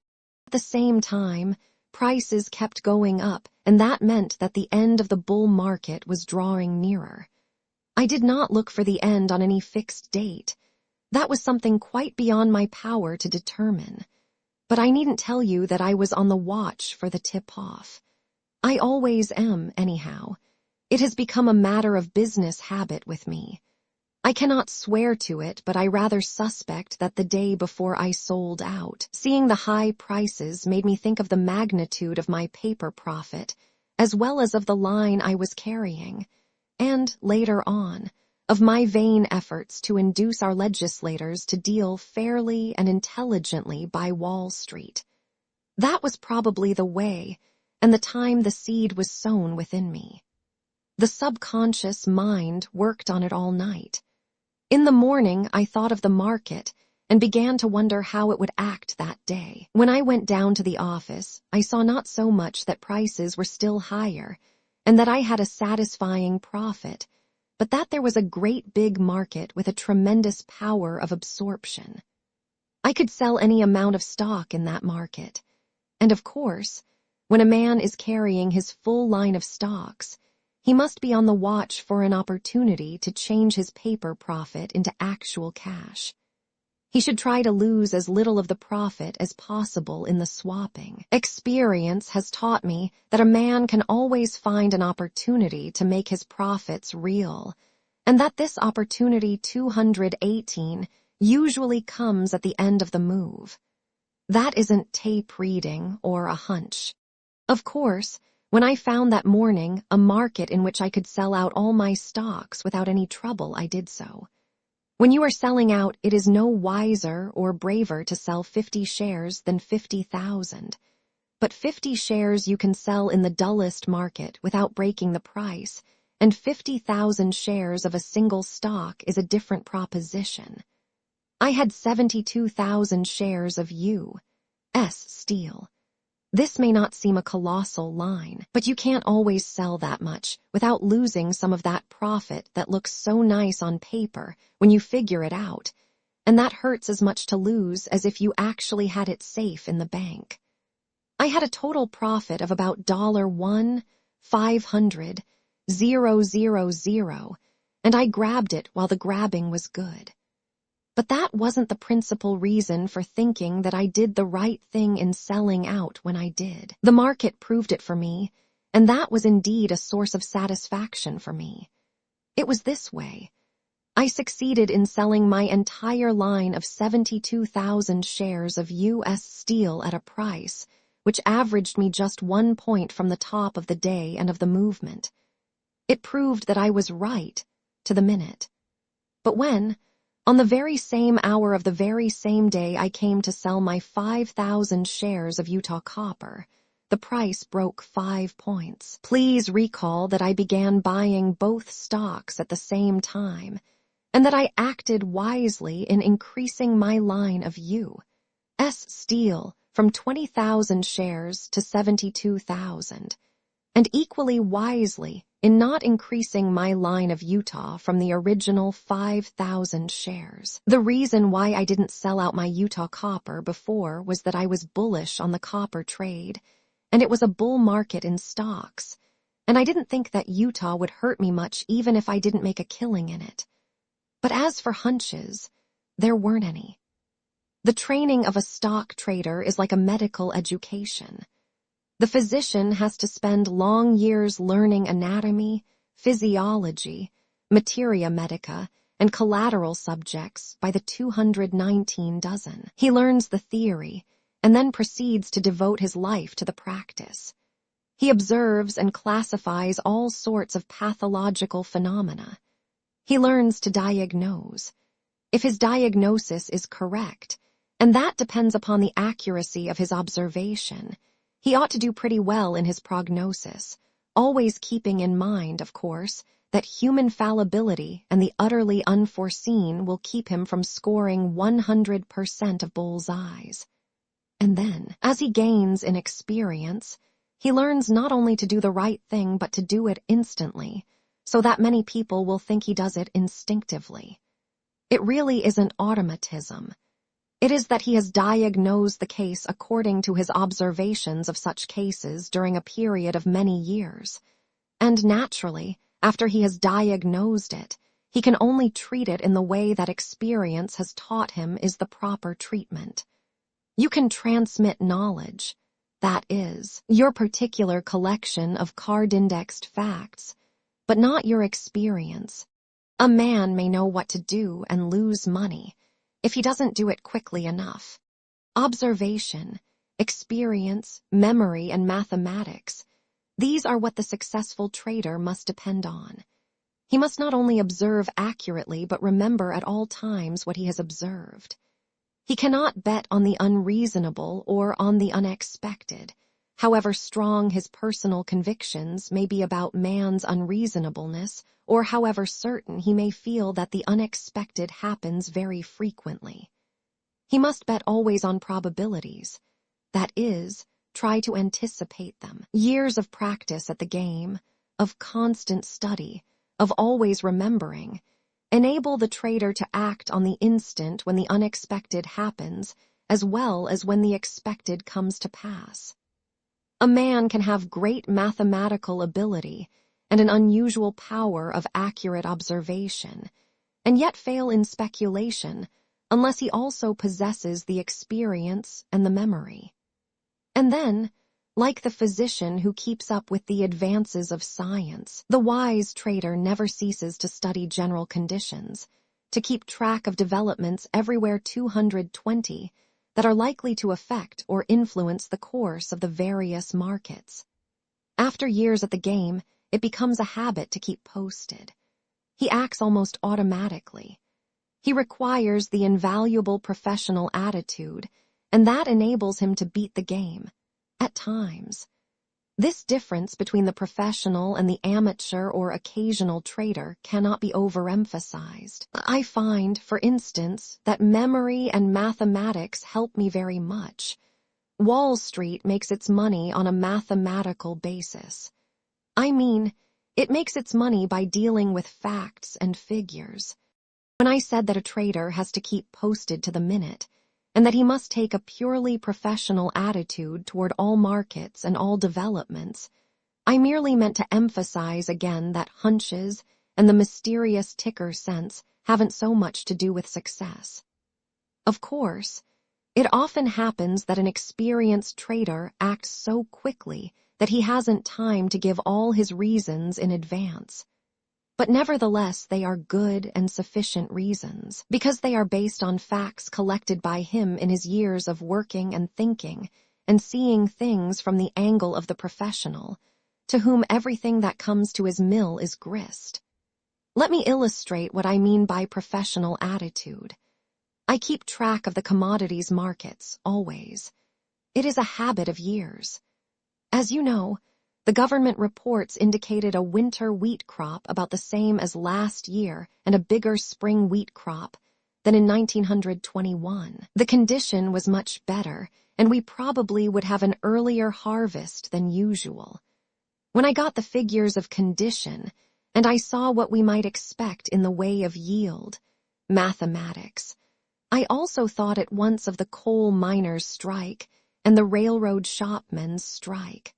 S1: At the same time, prices kept going up, and that meant that the end of the bull market was drawing nearer. I did not look for the end on any fixed date. That was something quite beyond my power to determine. But I needn't tell you that I was on the watch for the tip-off. I always am, anyhow. It has become a matter of business habit with me. I cannot swear to it, but I rather suspect that the day before I sold out, seeing the high prices made me think of the magnitude of my paper profit, as well as of the line I was carrying, and, later on, of my vain efforts to induce our legislators to deal fairly and intelligently by Wall Street. That was probably the way, and the time the seed was sown within me. The subconscious mind worked on it all night. In the morning, I thought of the market and began to wonder how it would act that day. When I went down to the office, I saw not so much that prices were still higher and that I had a satisfying profit, but that there was a great big market with a tremendous power of absorption. I could sell any amount of stock in that market. And of course, when a man is carrying his full line of stocks, he must be on the watch for an opportunity to change his paper profit into actual cash. He should try to lose as little of the profit as possible in the swapping. Experience has taught me that a man can always find an opportunity to make his profits real, and that this opportunity 218 usually comes at the end of the move. That isn't tape reading or a hunch. Of course, when I found that morning a market in which I could sell out all my stocks without any trouble, I did so. When you are selling out, it is no wiser or braver to sell 50 shares than 50,000. But 50 shares you can sell in the dullest market without breaking the price, and 50,000 shares of a single stock is a different proposition. I had 72,000 shares of U.S. steel. This may not seem a colossal line, but you can't always sell that much without losing some of that profit that looks so nice on paper when you figure it out, and that hurts as much to lose as if you actually had it safe in the bank. I had a total profit of about $1,500,000, and I grabbed it while the grabbing was good. But that wasn't the principal reason for thinking that I did the right thing in selling out when I did. The market proved it for me, and that was indeed a source of satisfaction for me. It was this way. I succeeded in selling my entire line of 72,000 shares of U.S. steel at a price which averaged me just 1 point from the top of the day and of the movement. It proved that I was right to the minute. But when, on the very same hour of the very same day, I came to sell my 5,000 shares of Utah copper, the price broke 5 points. Please recall that I began buying both stocks at the same time, and that I acted wisely in increasing my line of U.S. steel from 20,000 shares to 72,000, and equally wisely in not increasing my line of Utah from the original 5,000 shares. The reason why I didn't sell out my Utah copper before was that I was bullish on the copper trade, and it was a bull market in stocks, and I didn't think that Utah would hurt me much even if I didn't make a killing in it. But as for hunches, there weren't any. The training of a stock trader is like a medical education. The physician has to spend long years learning anatomy, physiology, materia medica, and collateral subjects by the 219 dozen. He learns the theory and then proceeds to devote his life to the practice. He observes and classifies all sorts of pathological phenomena. He learns to diagnose. If his diagnosis is correct, and that depends upon the accuracy of his observation, he ought to do pretty well in his prognosis, always keeping in mind, of course, that human fallibility and the utterly unforeseen will keep him from scoring 100% of bullseyes. And then, as he gains in experience, he learns not only to do the right thing but to do it instantly, so that many people will think he does it instinctively. It really isn't automatism. It is that he has diagnosed the case according to his observations of such cases during a period of many years. And naturally, after he has diagnosed it, he can only treat it in the way that experience has taught him is the proper treatment. You can transmit knowledge, that is, your particular collection of card-indexed facts, but not your experience. A man may know what to do and lose money if he doesn't do it quickly enough. Observation, experience, memory, and mathematics, these are what the successful trader must depend on. He must not only observe accurately but remember at all times what he has observed. He cannot bet on the unreasonable or on the unexpected, however strong his personal convictions may be about man's unreasonableness, or however certain he may feel that the unexpected happens very frequently. He must bet always on probabilities, that is, try to anticipate them. Years of practice at the game, of constant study, of always remembering, enable the trader to act on the instant when the unexpected happens, as well as when the expected comes to pass. A man can have great mathematical ability and an unusual power of accurate observation, and yet fail in speculation unless he also possesses the experience and the memory. And then, like the physician who keeps up with the advances of science, the wise trader never ceases to study general conditions, to keep track of developments everywhere 220 that are likely to affect or influence the course of the various markets. After years at the game, it becomes a habit to keep posted. He acts almost automatically. He requires the invaluable professional attitude, and that enables him to beat the game. At times. This difference between the professional and the amateur or occasional trader cannot be overemphasized. I find, for instance, that memory and mathematics help me very much. Wall Street makes its money on a mathematical basis. I mean, it makes its money by dealing with facts and figures. When I said that a trader has to keep posted to the minute, and that he must take a purely professional attitude toward all markets and all developments, I merely meant to emphasize again that hunches and the mysterious ticker sense haven't so much to do with success. Of course, it often happens that an experienced trader acts so quickly that he hasn't time to give all his reasons in advance. But nevertheless, they are good and sufficient reasons, because they are based on facts collected by him in his years of working and thinking, and seeing things from the angle of the professional, to whom everything that comes to his mill is grist. Let me illustrate what I mean by professional attitude. I keep track of the commodities markets, always. It is a habit of years. As you know, the government reports indicated a winter wheat crop about the same as last year and a bigger spring wheat crop than in 1921. The condition was much better, and we probably would have an earlier harvest than usual. When I got the figures of condition, and I saw what we might expect in the way of yield, mathematics, I also thought at once of the coal miners' strike and the railroad shopmen's strike.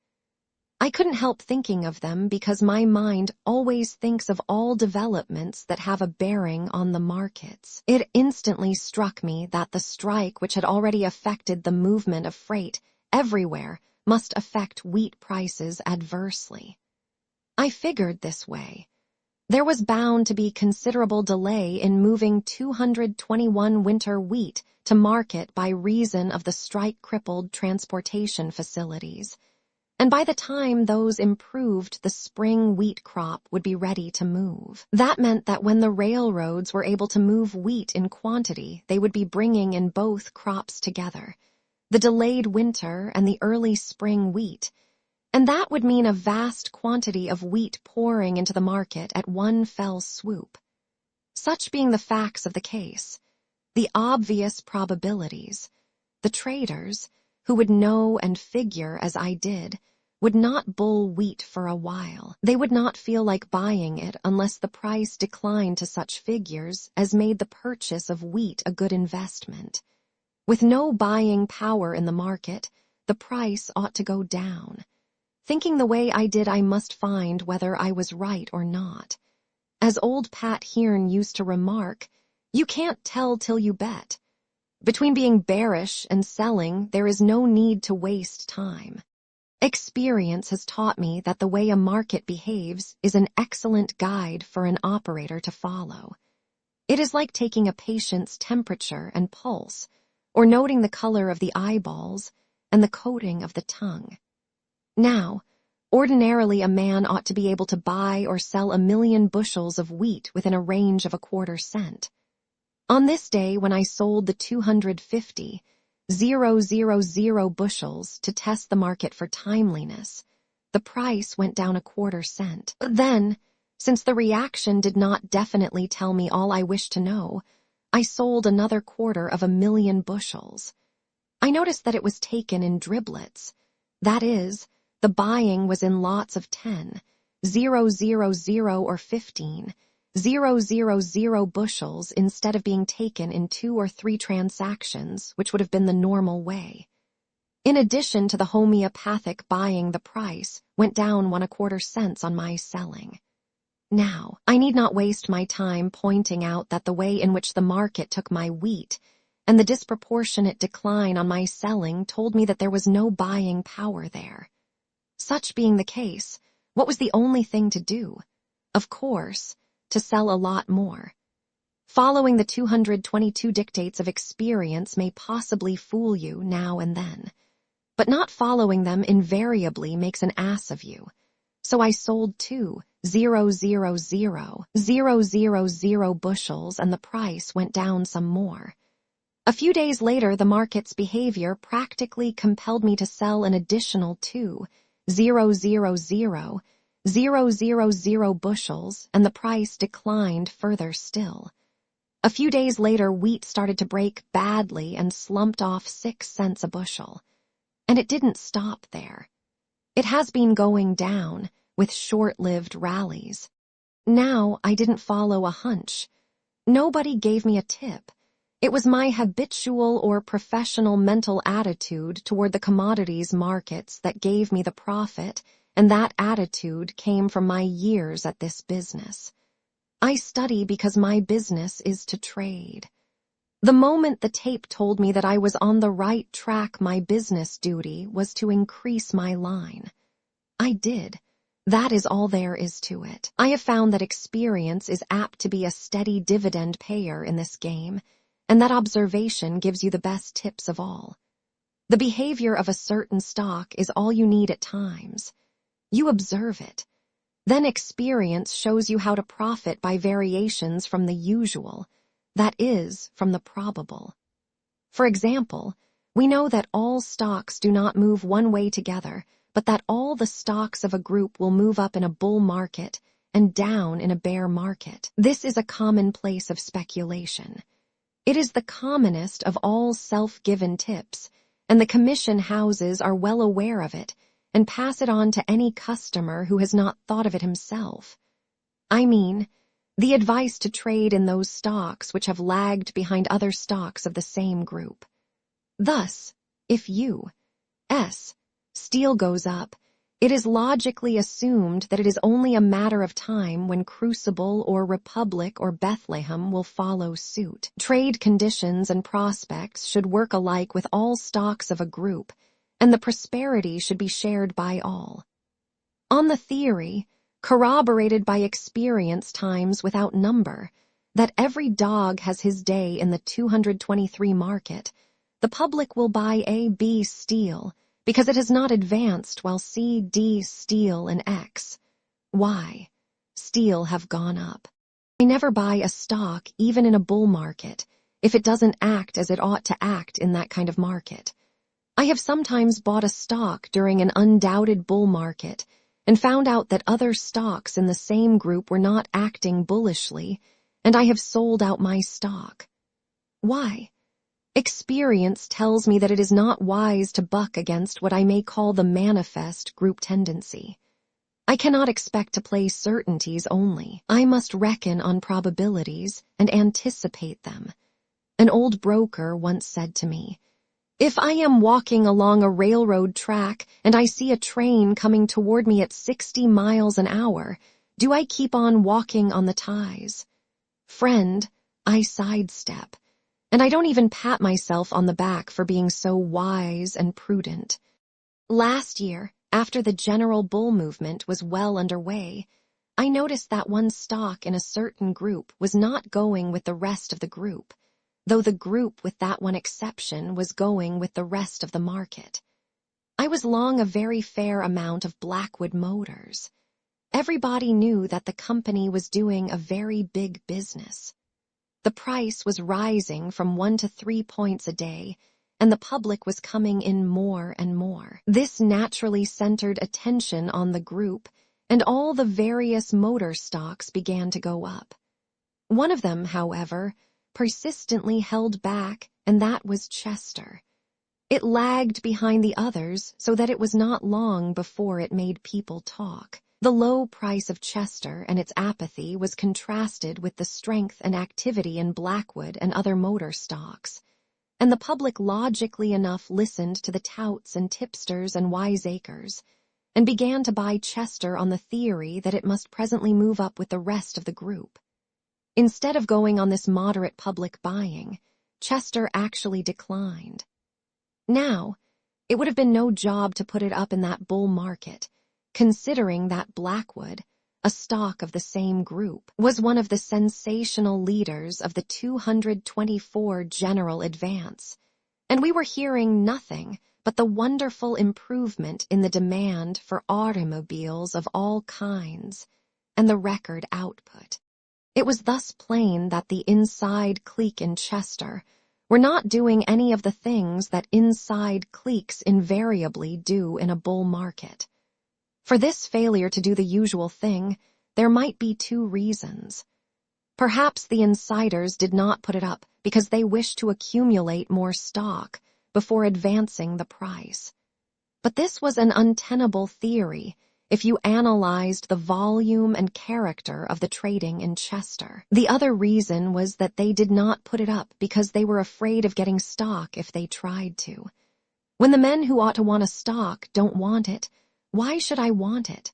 S1: I couldn't help thinking of them because my mind always thinks of all developments that have a bearing on the markets. It instantly struck me that the strike, which had already affected the movement of freight everywhere, must affect wheat prices adversely. I figured this way. There was bound to be considerable delay in moving 221 winter wheat to market by reason of the strike-crippled transportation facilities. And by the time those improved, the spring wheat crop would be ready to move. That meant that when the railroads were able to move wheat in quantity, they would be bringing in both crops together, the delayed winter and the early spring wheat, and that would mean a vast quantity of wheat pouring into the market at one fell swoop. Such being the facts of the case, the obvious probabilities, the traders, who would know and figure as I did, would not bull wheat for a while. They would not feel like buying it unless the price declined to such figures as made the purchase of wheat a good investment. With no buying power in the market, the price ought to go down. Thinking the way I did, I must find whether I was right or not. As old Pat Hearn used to remark, you can't tell till you bet. Between being bearish and selling, there is no need to waste time. Experience has taught me that the way a market behaves is an excellent guide for an operator to follow. It is like taking a patient's temperature and pulse, or noting the color of the eyeballs and the coating of the tongue. Now, ordinarily a man ought to be able to buy or sell 1,000,000 bushels of wheat within a range of 1/4 cent. On this day, when I sold the 250,000 bushels to test the market for timeliness, the price went down 1/4 cent. Then, since the reaction did not definitely tell me all I wished to know, I sold another 250,000 bushels. I noticed that it was taken in driblets. That is, the buying was in lots of 10, 000 or 15, 000 bushels instead of being taken in 2 or 3 transactions, which would have been the normal way. In addition to the homeopathic buying, the price went down 1/4 cents on my selling. Now, I need not waste my time pointing out that the way in which the market took my wheat and the disproportionate decline on my selling told me that there was no buying power there. Such being the case, what was the only thing to do? Of course, to sell a lot more. Following the 222 dictates of experience may possibly fool you now and then, but not following them invariably makes an ass of you. So I sold 2,000 bushels, and the price went down some more. A few days later, the market's behavior practically compelled me to sell an additional 2,000 bushels, and the price declined further still. A few days later, wheat started to break badly and slumped off 6 cents a bushel. And it didn't stop there. It has been going down, with short-lived rallies. Now I didn't follow a hunch. Nobody gave me a tip. It was my habitual or professional mental attitude toward the commodities markets that gave me the profit, and that attitude came from my years at this business. I study because my business is to trade. The moment the tape told me that I was on the right track, my business duty was to increase my line. I did. That is all there is to it. I have found that experience is apt to be a steady dividend payer in this game, and that observation gives you the best tips of all. The behavior of a certain stock is all you need at times. You observe it. Then experience shows you how to profit by variations from the usual, that is, from the probable. For example, we know that all stocks do not move one way together, but that all the stocks of a group will move up in a bull market and down in a bear market. This is a commonplace of speculation. It is the commonest of all self-given tips, and the commission houses are well aware of it and pass it on to any customer who has not thought of it himself. I mean, the advice to trade in those stocks which have lagged behind other stocks of the same group. Thus, if steel goes up, it is logically assumed that it is only a matter of time when Crucible or Republic or Bethlehem will follow suit. Trade conditions and prospects should work alike with all stocks of a group, and the prosperity should be shared by all. On the theory, corroborated by experience times without number, that every dog has his day in the 223 market, the public will buy A, B steel, because it has not advanced, while C, D steel and X, Y steel have gone up. I never buy a stock, even in a bull market, if it doesn't act as it ought to act in that kind of market. I have sometimes bought a stock during an undoubted bull market and found out that other stocks in the same group were not acting bullishly, and I have sold out my stock. Why? Experience tells me that it is not wise to buck against what I may call the manifest group tendency. I cannot expect to play certainties only. I must reckon on probabilities and anticipate them. An old broker once said to me, "If I am walking along a railroad track and I see a train coming toward me at 60 miles an hour, do I keep on walking on the ties? Friend, I sidestep. And I don't even pat myself on the back for being so wise and prudent." Last year, after the general bull movement was well underway, I noticed that one stock in a certain group was not going with the rest of the group, though the group with that one exception was going with the rest of the market. I was long a very fair amount of Blackwood Motors. Everybody knew that the company was doing a very big business. The price was rising from 1 to 3 points a day, and the public was coming in more and more. This naturally centered attention on the group, and all the various motor stocks began to go up. One of them, however, persistently held back, and that was Chester. It lagged behind the others so that it was not long before it made people talk. The low price of Chester and its apathy was contrasted with the strength and activity in Blackwood and other motor stocks, and the public logically enough listened to the touts and tipsters and wiseacres, and began to buy Chester on the theory that it must presently move up with the rest of the group. Instead of going on this moderate public buying, Chester actually declined. Now, it would have been no job to put it up in that bull market, considering that Blackwood, a stock of the same group, was one of the sensational leaders of the 224 general advance, and we were hearing nothing but the wonderful improvement in the demand for automobiles of all kinds and the record output. It was thus plain that the inside clique in Chester were not doing any of the things that inside cliques invariably do in a bull market. For this failure to do the usual thing, there might be two reasons. Perhaps the insiders did not put it up because they wished to accumulate more stock before advancing the price. But this was an untenable theory if you analyzed the volume and character of the trading in Chester. The other reason was that they did not put it up because they were afraid of getting stock if they tried to. When the men who ought to want a stock don't want it, why should I want it?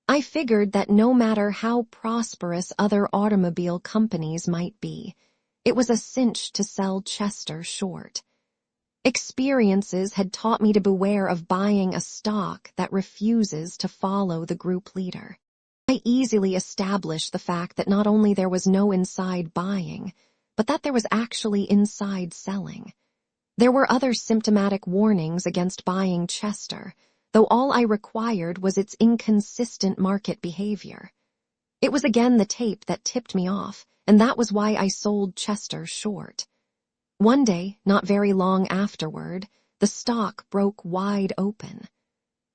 S1: I figured that no matter how prosperous other automobile companies might be, it was a cinch to sell Chester short. Experiences had taught me to beware of buying a stock that refuses to follow the group leader. I easily established the fact that not only there was no inside buying, but that there was actually inside selling. There were other symptomatic warnings against buying Chester, though all I required was its inconsistent market behavior. It was again the tape that tipped me off, and that was why I sold Chester short. One day, not very long afterward, the stock broke wide open.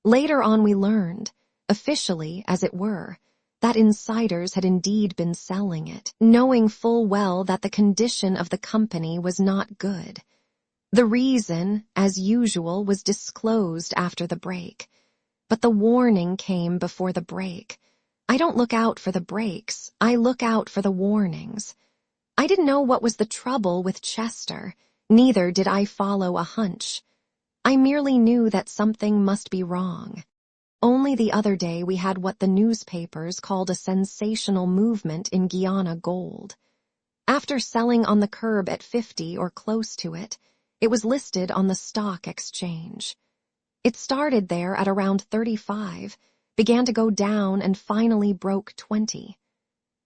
S1: Later on we learned, officially as it were, that insiders had indeed been selling it, knowing full well that the condition of the company was not good. The reason, as usual, was disclosed after the break. But the warning came before the break. I don't look out for the breaks, I look out for the warnings. I didn't know what was the trouble with Chester, neither did I follow a hunch. I merely knew that something must be wrong. Only the other day we had what the newspapers called a sensational movement in Guyana gold. After selling on the curb at 50 or close to it, it was listed on the stock exchange. It started there at around 35, began to go down and finally broke 20.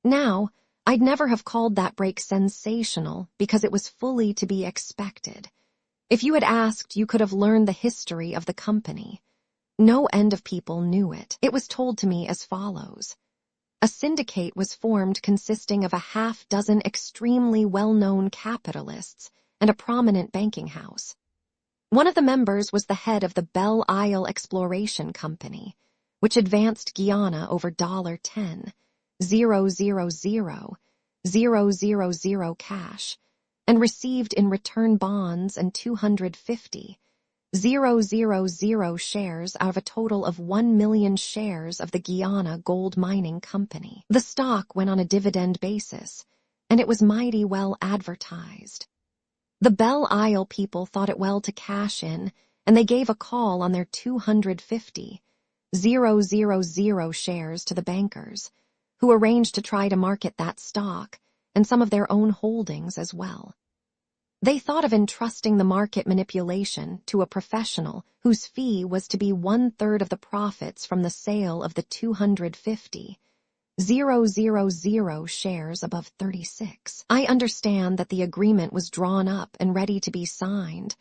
S1: Now, I'd never have called that break sensational because it was fully to be expected. If you had asked, you could have learned the history of the company. No end of people knew it. It was told to me as follows. A syndicate was formed consisting of a half-dozen extremely well-known capitalists and a prominent banking house. One of the members was the head of the Belle Isle Exploration Company, which advanced Guyana over $10, 000 cash, and received in return bonds and 250, 000 shares out of a total of 1 million shares of the Guyana Gold Mining Company. The stock went on a dividend basis, and it was mighty well advertised. The Belle Isle people thought it well to cash in, and they gave a call on their 250, 000 shares to the bankers, who arranged to try to market that stock and some of their own holdings as well. They thought of entrusting the market manipulation to a professional whose fee was to be 1/3 of the profits from the sale of the 250, 000 shares above 36. I understand that the agreement was drawn up and ready to be signed,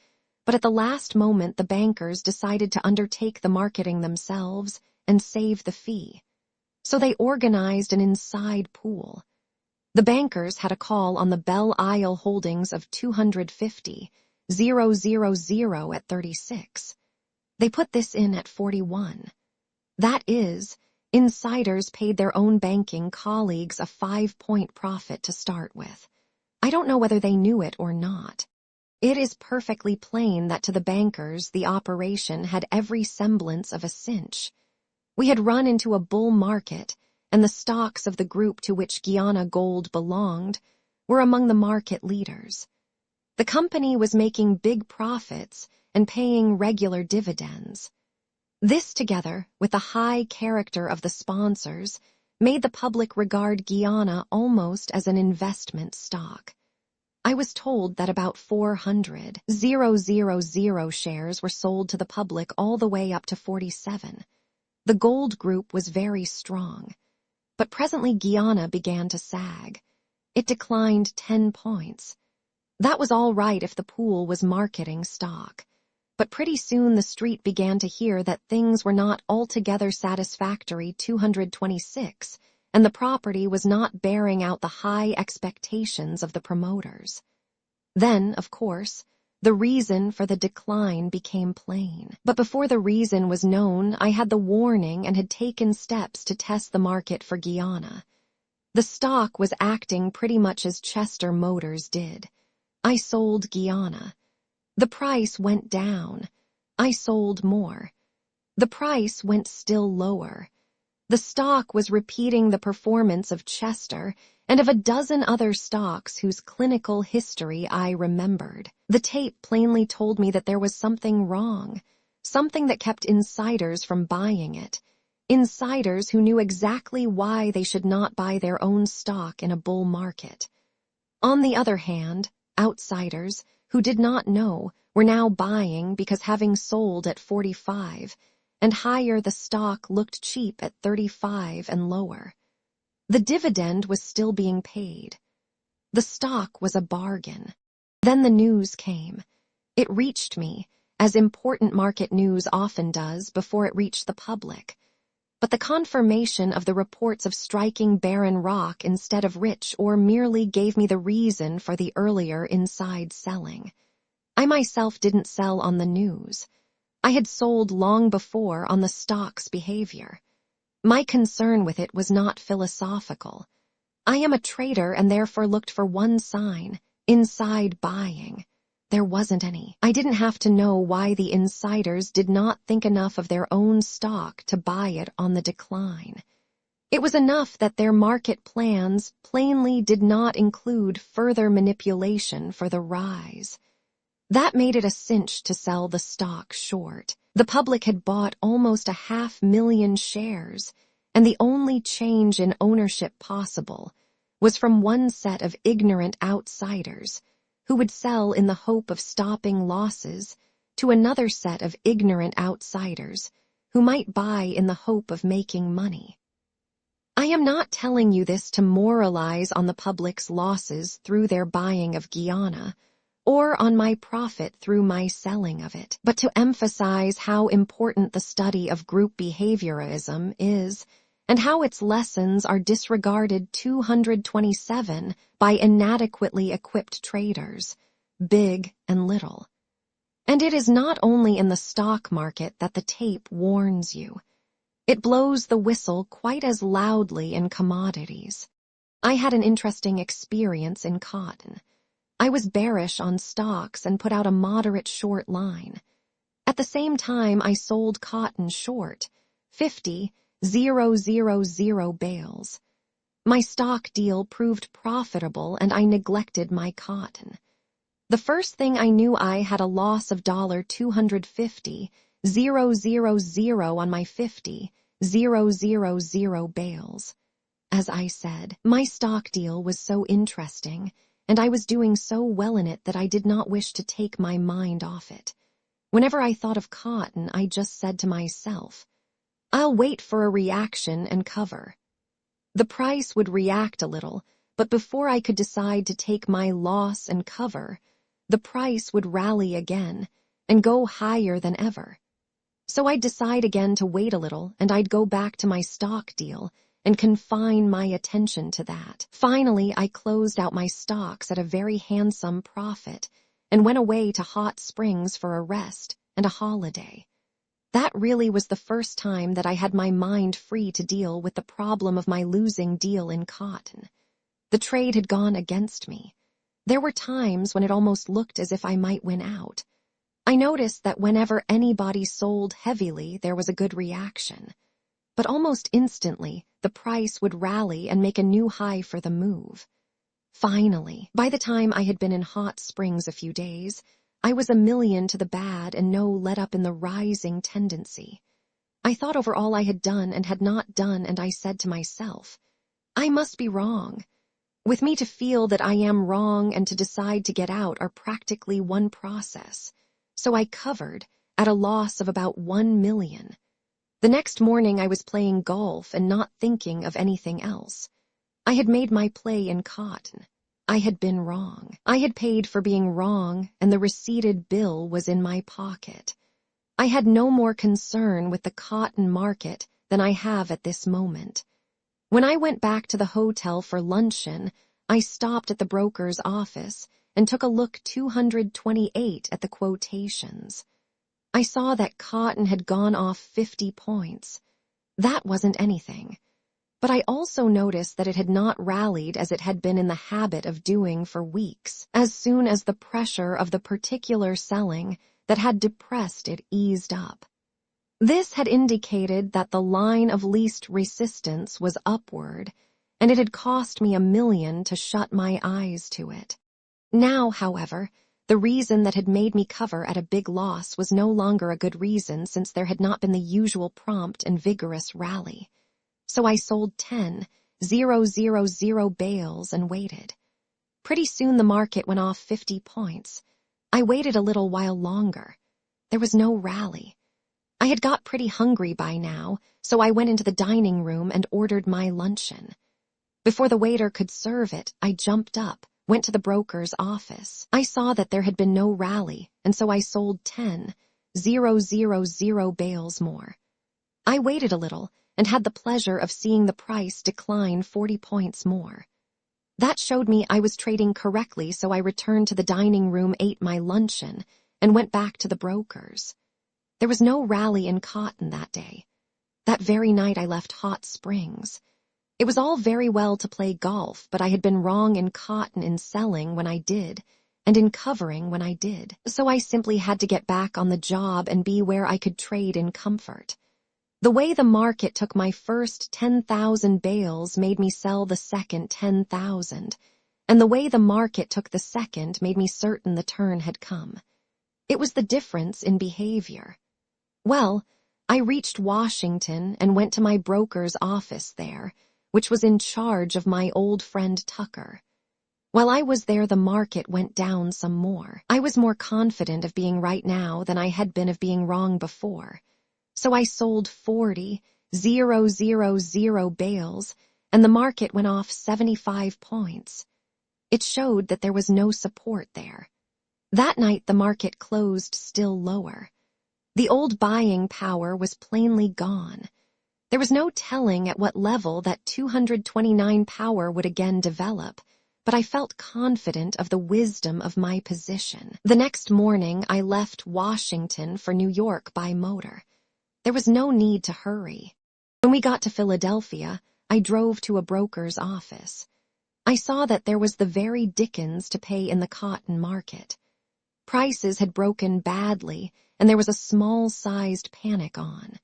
S1: but at the last moment the bankers decided to undertake the marketing themselves and save the fee. So they organized an inside pool. The bankers had a call on the Belle Isle holdings of 250, 000 at 36. They put this in at 41. That is, insiders paid their own banking colleagues a 5-point profit to start with. I don't know whether they knew it or not. It is perfectly plain that to the bankers the operation had every semblance of a cinch. We had run into a bull market, and the stocks of the group to which Guyana Gold belonged were among the market leaders. The company was making big profits and paying regular dividends. This, together with the high character of the sponsors, made the public regard Guyana almost as an investment stock. I was told that about 400,000 shares were sold to the public all the way up to 47. The gold group was very strong. But presently Guyana began to sag. It declined 10 points. That was all right if the pool was marketing stock. But pretty soon the street began to hear that things were not altogether satisfactory 226, and the property was not bearing out the high expectations of the promoters. Then, of course, the reason for the decline became plain. But before the reason was known, I had the warning and had taken steps to test the market for Guyana. The stock was acting pretty much as Chester Motors did. I sold Guyana. The price went down. I sold more. The price went still lower. The stock was repeating the performance of Chester and of a dozen other stocks whose clinical history I remembered. The tape plainly told me that there was something wrong, something that kept insiders from buying it, insiders who knew exactly why they should not buy their own stock in a bull market. On the other hand, outsiders who did not know were now buying because having sold at 45 and higher the stock looked cheap at 35 and lower. The dividend was still being paid. The stock was a bargain. Then the news came. It reached me, as important market news often does before it reached the public. But the confirmation of the reports of striking barren rock instead of rich or merely gave me the reason for the earlier inside selling. I myself didn't sell on the news. I had sold long before on the stock's behavior. My concern with it was not philosophical. I am a trader and therefore looked for one sign, inside buying. There wasn't any. I didn't have to know why the insiders did not think enough of their own stock to buy it on the decline. It was enough that their market plans plainly did not include further manipulation for the rise. That made it a cinch to sell the stock short. The public had bought almost 500,000 shares, and the only change in ownership possible was from one set of ignorant outsiders who would sell in the hope of stopping losses to another set of ignorant outsiders who might buy in the hope of making money. I am not telling you this to moralize on the public's losses through their buying of Guyana, or on my profit through my selling of it, but to emphasize how important the study of group behaviorism is and how its lessons are disregarded 227 by inadequately equipped traders, big and little. And it is not only in the stock market that the tape warns you. It blows the whistle quite as loudly in commodities. I had an interesting experience in cotton. I was bearish on stocks and put out a moderate short line. At the same time, I sold cotton short, 50,000 bales. My stock deal proved profitable and I neglected my cotton. The first thing I knew, I had a loss of $250,000 on my 50,000 bales. As I said, my stock deal was so interesting, and I was doing so well in it that I did not wish to take my mind off it. Whenever I thought of cotton, I just said to myself, I'll wait for a reaction and cover. The price would react a little, but before I could decide to take my loss and cover, the price would rally again and go higher than ever. So I'd decide again to wait a little, and I'd go back to my stock deal and confine my attention to that. Finally, I closed out my stocks at a very handsome profit and went away to Hot Springs for a rest and a holiday. That really was the first time that I had my mind free to deal with the problem of my losing deal in cotton. The trade had gone against me. There were times when it almost looked as if I might win out. I noticed that whenever anybody sold heavily, there was a good reaction. but almost instantly, the price would rally and make a new high for the move. Finally, by the time I had been in Hot Springs a few days, I was a million to the bad and no let up in the rising tendency. I thought over all I had done and had not done, and I said to myself, I must be wrong. With me, to feel that I am wrong and to decide to get out are practically one process. So I covered, at a loss of about 1 million. The next morning I was playing golf and not thinking of anything else. I had made my play in cotton. I had been wrong. I had paid for being wrong, and the receipted bill was in my pocket. I had no more concern with the cotton market than I have at this moment. When I went back to the hotel for luncheon, I stopped at the broker's office and took a look 228 at the quotations. I saw that cotton had gone off 50 points. That wasn't anything. But I also noticed that it had not rallied as it had been in the habit of doing for weeks, as soon as the pressure of the particular selling that had depressed it eased up. This had indicated that the line of least resistance was upward, and it had cost me 1 million to shut my eyes to it. Now, however, the reason that had made me cover at a big loss was no longer a good reason, since there had not been the usual prompt and vigorous rally. So I sold 10,000 bales and waited. Pretty soon the market went off 50 points. I waited a little while longer. There was no rally. I had got pretty hungry by now, so I went into the dining room and ordered my luncheon. Before the waiter could serve it, I jumped up, went to the broker's office. I saw that there had been no rally, and so I sold 10,000 bales more. I waited a little and had the pleasure of seeing the price decline 40 points more. That showed me I was trading correctly, so I returned to the dining room, ate my luncheon, and went back to the broker's. There was no rally in cotton that day. That very night I left Hot Springs. It was all very well to play golf, but I had been wrong in cotton in selling when I did, and in covering when I did. So I simply had to get back on the job and be where I could trade in comfort. The way the market took my first 10,000 bales made me sell the second 10,000, and the way the market took the second made me certain the turn had come. It was the difference in behavior. Well, I reached Washington and went to my broker's office there, which was in charge of my old friend Tucker. While I was there, the market went down some more. I was more confident of being right now than I had been of being wrong before. So I sold 40,000 bales, and the market went off 75 points. It showed that there was no support there. That night the market closed still lower. The old buying power was plainly gone. There was no telling at what level that 229 power would again develop, but I felt confident of the wisdom of my position. The next morning I left Washington for New York by motor. There was no need to hurry. When we got to Philadelphia, I drove to a broker's office. I saw that there was the very dickens to pay in the cotton market. Prices had broken badly, and there was a small-sized panic on.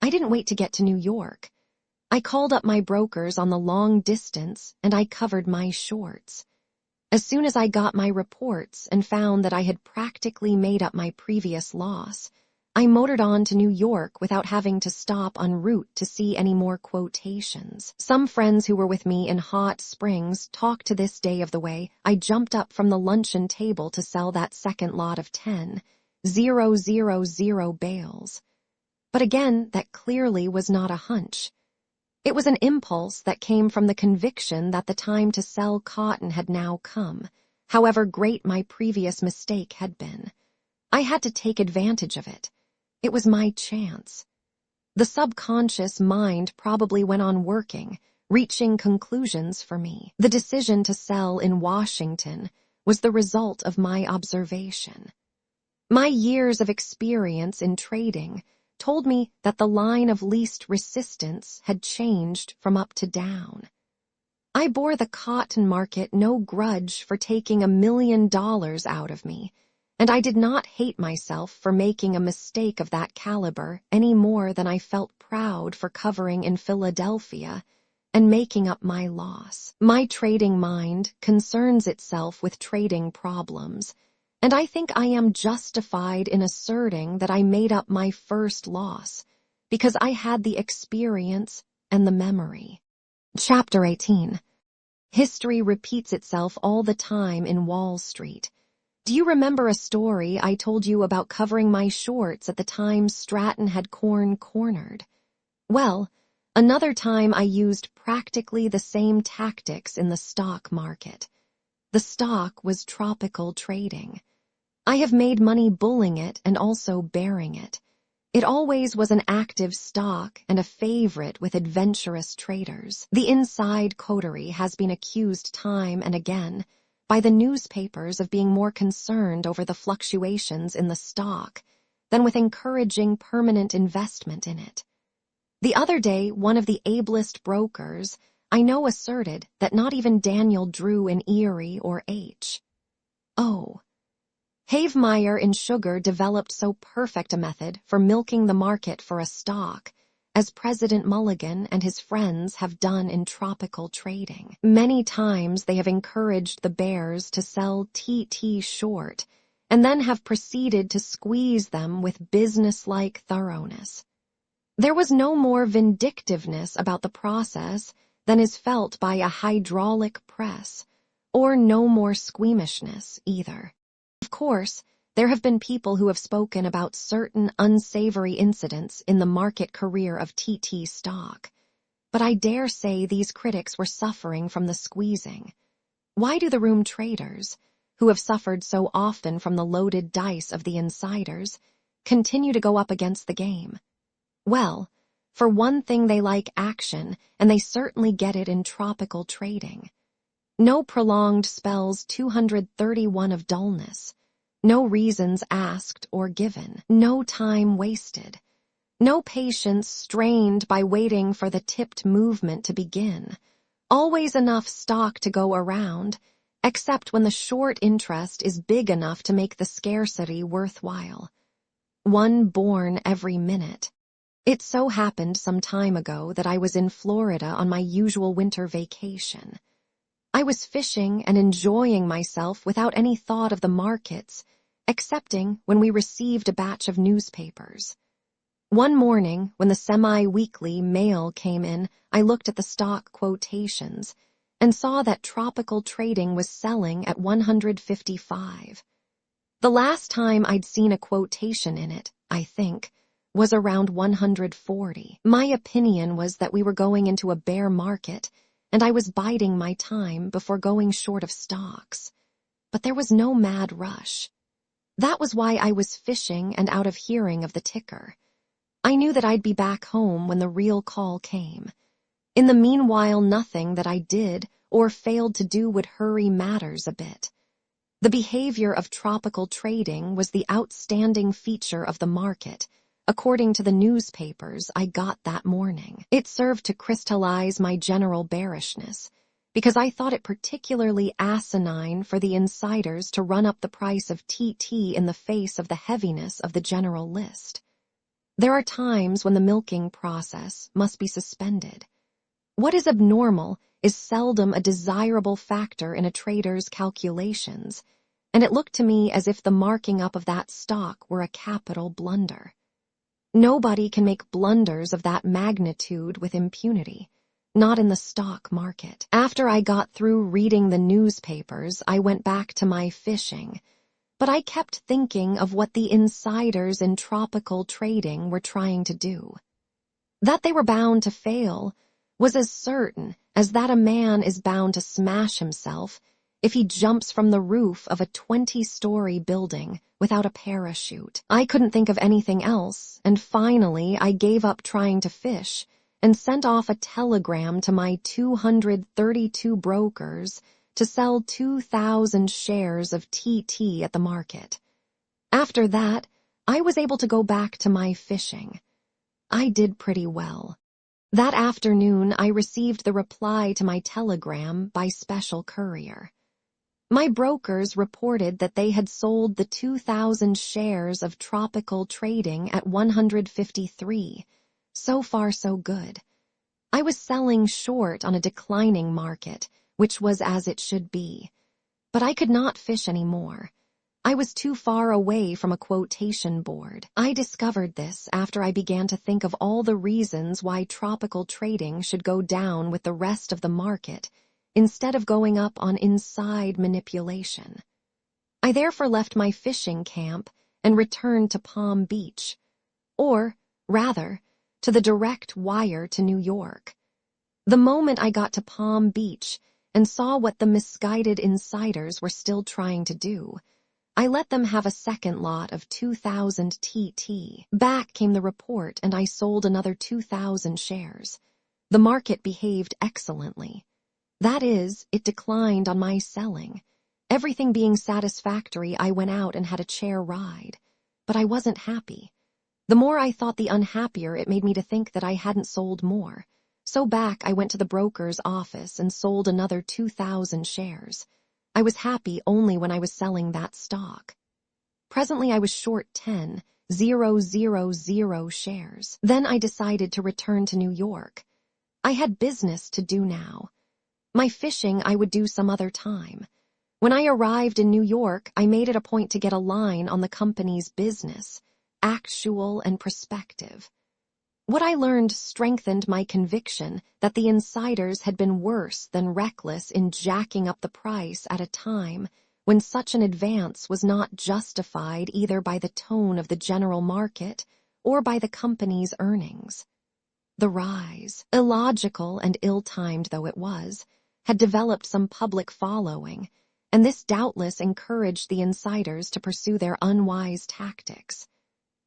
S1: I didn't wait to get to New York. I called up my brokers on the long distance, and I covered my shorts. As soon as I got my reports and found that I had practically made up my previous loss, I motored on to New York without having to stop en route to see any more quotations. Some friends who were with me in Hot Springs talk to this day of the way I jumped up from the luncheon table to sell that second lot of 10,000 bales. But again, that clearly was not a hunch. It was an impulse that came from the conviction that the time to sell cotton had now come, however great my previous mistake had been. I had to take advantage of it. It was my chance. The subconscious mind probably went on working, reaching conclusions for me. The decision to sell in Washington was the result of my observation. My years of experience in trading told me that the line of least resistance had changed from up to down. I bore the cotton market no grudge for taking $1 million out of me, and I did not hate myself for making a mistake of that caliber any more than I felt proud for covering in Philadelphia and making up my loss. My trading mind concerns itself with trading problems, and I think I am justified in asserting that I made up my first loss because I had the experience and the memory. Chapter 18. History repeats itself all the time in Wall Street. Do you remember a story I told you about covering my shorts at the time Stratton had corn cornered? Well, another time I used practically the same tactics in the stock market. The stock was tropical trading. I have made money bulling it and also bearing it. It always was an active stock and a favorite with adventurous traders. The inside coterie has been accused time and again by the newspapers of being more concerned over the fluctuations in the stock than with encouraging permanent investment in it. The other day, one of the ablest brokers I know asserted that not even Daniel Drew in Erie or H. O. Havemeyer in sugar developed so perfect a method for milking the market for a stock as President Mulligan and his friends have done in tropical trading. Many times they have encouraged the bears to sell TT short and then have proceeded to squeeze them with businesslike thoroughness. There was no more vindictiveness about the process than is felt by a hydraulic press, or no more squeamishness either. Of course, there have been people who have spoken about certain unsavory incidents in the market career of TT stock, but I dare say these critics were suffering from the squeezing. Why do the room traders, who have suffered so often from the loaded dice of the insiders, continue to go up against the game? Well, for one thing, they like action, and they certainly get it in tropical trading. No prolonged spells 231 of dullness. No reasons asked or given. No time wasted. No patience strained by waiting for the tipped movement to begin. Always enough stock to go around, except when the short interest is big enough to make the scarcity worthwhile. One born every minute. It so happened some time ago that I was in Florida on my usual winter vacation. I was fishing and enjoying myself without any thought of the markets, excepting when we received a batch of newspapers. One morning, when the semi-weekly mail came in, I looked at the stock quotations and saw that tropical trading was selling at 155. The last time I'd seen a quotation in it, I think, was around 140. My opinion was that we were going into a bear market, and I was biding my time before going short of stocks. But there was no mad rush. That was why I was fishing and out of hearing of the ticker. I knew that I'd be back home when the real call came. In the meanwhile, nothing that I did or failed to do would hurry matters a bit. The behavior of tropical trading was the outstanding feature of the market, according to the newspapers I got that morning. It served to crystallize my general bearishness, because I thought it particularly asinine for the insiders to run up the price of TT in the face of the heaviness of the general list. There are times when the milking process must be suspended. What is abnormal is seldom a desirable factor in a trader's calculations, and it looked to me as if the marking up of that stock were a capital blunder. Nobody can make blunders of that magnitude with impunity. Not in the stock market. After I got through reading the newspapers, I went back to my fishing, but I kept thinking of what the insiders in tropical trading were trying to do. That they were bound to fail was as certain as that a man is bound to smash himself if he jumps from the roof of a 20-story building without a parachute. I couldn't think of anything else, and finally I gave up trying to fish and sent off a telegram to my 232 brokers to sell 2,000 shares of TT at the market. After that, I was able to go back to my fishing. I did pretty well. That afternoon, I received the reply to my telegram by special courier. My brokers reported that they had sold the 2,000 shares of tropical trading at 153. So far, so good. I was selling short on a declining market, which was as it should be. But I could not fish anymore. I was too far away from a quotation board. I discovered this after I began to think of all the reasons why tropical trading should go down with the rest of the market, instead of going up on inside manipulation. I therefore left my fishing camp and returned to Palm Beach, or, rather, to the direct wire to New York. The moment I got to Palm Beach and saw what the misguided insiders were still trying to do, I let them have a second lot of 2,000 TT. Back came the report and I sold another 2,000 shares. The market behaved excellently. That is, it declined on my selling. Everything being satisfactory, I went out and had a chair ride. But I wasn't happy. The more I thought, the unhappier it made me to think that I hadn't sold more. So back I went to the broker's office and sold another 2,000 shares. I was happy only when I was selling that stock. Presently I was short 10,000 shares. Then I decided to return to New York. I had business to do now. My fishing I would do some other time. When I arrived in New York, I made it a point to get a line on the company's business, actual and prospective. What I learned strengthened my conviction that the insiders had been worse than reckless in jacking up the price at a time when such an advance was not justified either by the tone of the general market or by the company's earnings. The rise, illogical and ill-timed though it was, had developed some public following, and this doubtless encouraged the insiders to pursue their unwise tactics.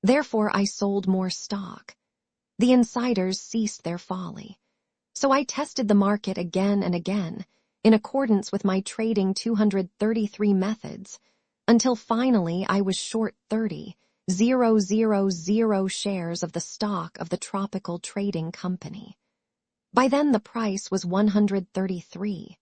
S1: Therefore I sold more stock. The insiders ceased their folly. So I tested the market again and again, in accordance with my trading 233 methods, until finally I was short 30,000 shares of the stock of the tropical trading company. By then the price was 133.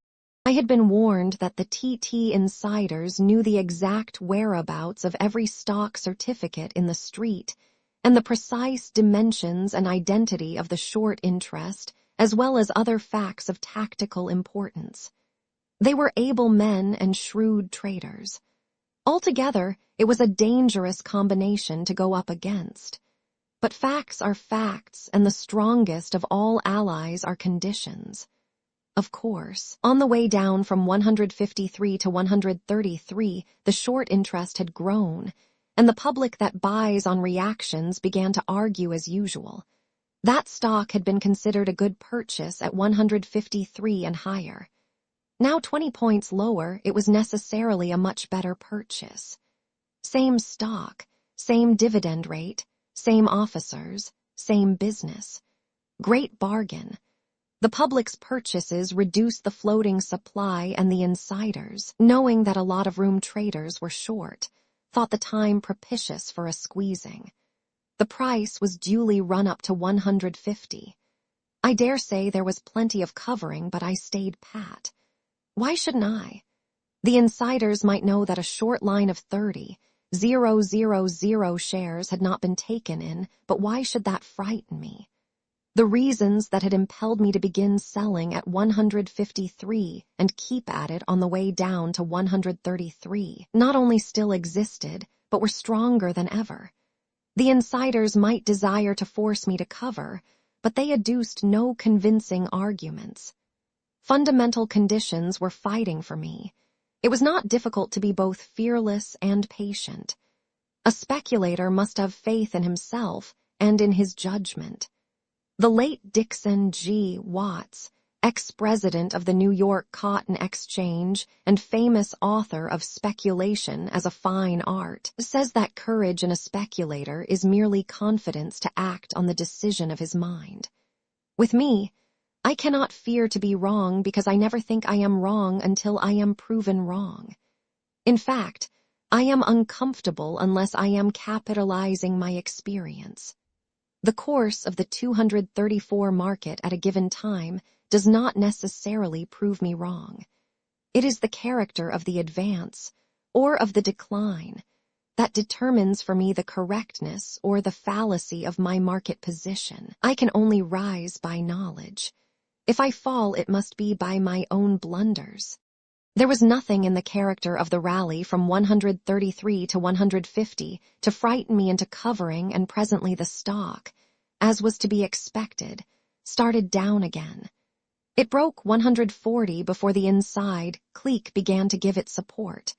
S1: I had been warned that the TT insiders knew the exact whereabouts of every stock certificate in the street, and the precise dimensions and identity of the short interest, as well as other facts of tactical importance. They were able men and shrewd traders. Altogether, it was a dangerous combination to go up against. But facts are facts, and the strongest of all allies are conditions. Of course, on the way down from 153 to 133, the short interest had grown, and the public that buys on reactions began to argue as usual. That stock had been considered a good purchase at 153 and higher. Now 20 points lower, it was necessarily a much better purchase. Same stock, same dividend rate, same officers, same business. Great bargain. The public's purchases reduced the floating supply, and the insiders, knowing that a lot of room traders were short, thought the time propitious for a squeezing. The price was duly run up to 150. I dare say there was plenty of covering, but I stayed pat. Why shouldn't I? The insiders might know that a short line of 30,000 shares had not been taken in, but why should that frighten me? The reasons that had impelled me to begin selling at 153 and keep at it on the way down to 133 not only still existed, but were stronger than ever. The insiders might desire to force me to cover, but they adduced no convincing arguments. Fundamental conditions were fighting for me. It was not difficult to be both fearless and patient. A speculator must have faith in himself and in his judgment. The late Dixon G. Watts, ex-president of the New York Cotton Exchange and famous author of Speculation as a Fine Art, says that courage in a speculator is merely confidence to act on the decision of his mind. With me, I cannot fear to be wrong because I never think I am wrong until I am proven wrong. In fact, I am uncomfortable unless I am capitalizing my experience. The course of the 234 market at a given time does not necessarily prove me wrong. It is the character of the advance, or of the decline, that determines for me the correctness or the fallacy of my market position. I can only rise by knowledge. If I fall, it must be by my own blunders. There was nothing in the character of the rally from 133 to 150 to frighten me into covering, and presently the stock, as was to be expected, started down again. It broke 140 before the inside clique began to give it support.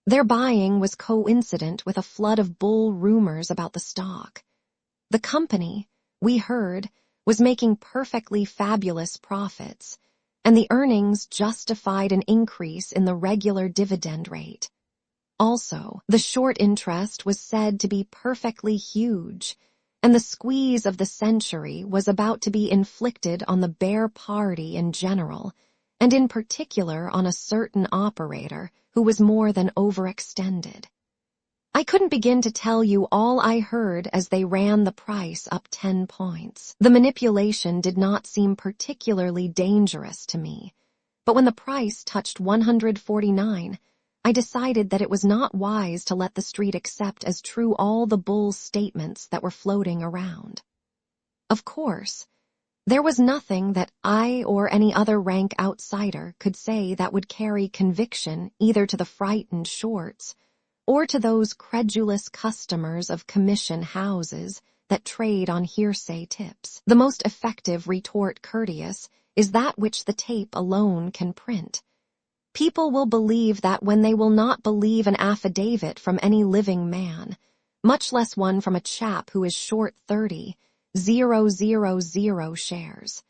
S1: Their buying was coincident with a flood of bull rumors about the stock. The company, we heard, was making perfectly fabulous profits, and the earnings justified an increase in the regular dividend rate. Also, the short interest was said to be perfectly huge, and the squeeze of the century was about to be inflicted on the bear party in general, and in particular on a certain operator who was more than overextended. I couldn't begin to tell you all I heard as they ran the price up 10 points. The manipulation did not seem particularly dangerous to me, but when the price touched 149, I decided that it was not wise to let the street accept as true all the bull statements that were floating around. Of course, there was nothing that I or any other rank outsider could say that would carry conviction either to the frightened shorts or to those credulous customers of commission houses that trade on hearsay tips. The most effective retort, courteous, is that which the tape alone can print. People will believe that when they will not believe an affidavit from any living man, much less one from a chap who is short 30,000 shares.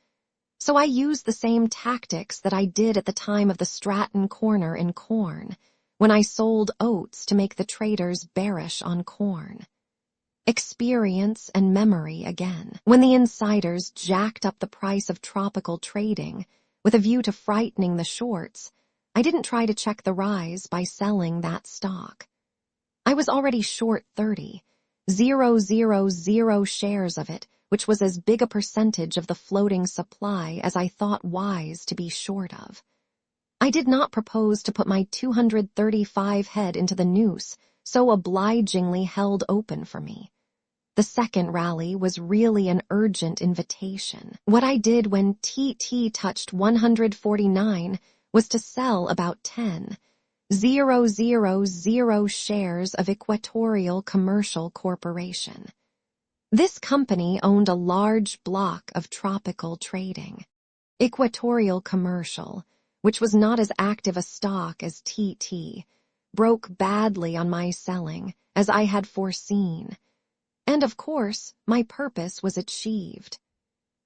S1: So I used the same tactics that I did at the time of the Stratton corner in corn, when I sold oats to make the traders bearish on corn. Experience and memory again. When the insiders jacked up the price of tropical trading with a view to frightening the shorts, I didn't try to check the rise by selling that stock. I was already short 30,000 shares of it, which was as big a percentage of the floating supply as I thought wise to be short of. I did not propose to put my 235 head into the noose so obligingly held open for me. The second rally was really an urgent invitation. What I did when TT touched 149 was to sell about 10,000 shares of Equatorial Commercial Corporation. This company owned a large block of tropical trading. Equatorial Commercial, which was not as active a stock as TT, broke badly on my selling, as I had foreseen. And of course, my purpose was achieved.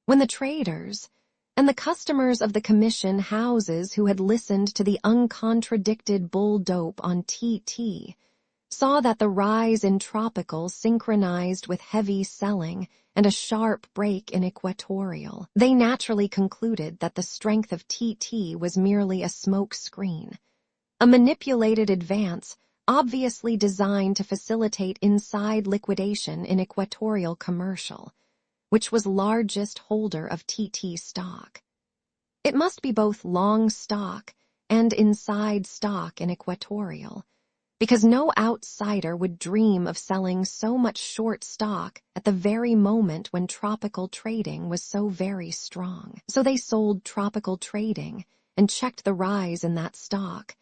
S1: When the traders and the customers of the commission houses who had listened to the uncontradicted bull dope on TT saw that the rise in tropical synchronized with heavy selling and a sharp break in Equatorial, they naturally concluded that the strength of TT was merely a smoke screen, a manipulated advance obviously designed to facilitate inside liquidation in Equatorial Commercial, which was largest holder of TT stock. It must be both long stock and inside stock in Equatorial, because no outsider would dream of selling so much short stock at the very moment when tropical trading was so very strong. So they sold tropical trading and checked the rise in that stock,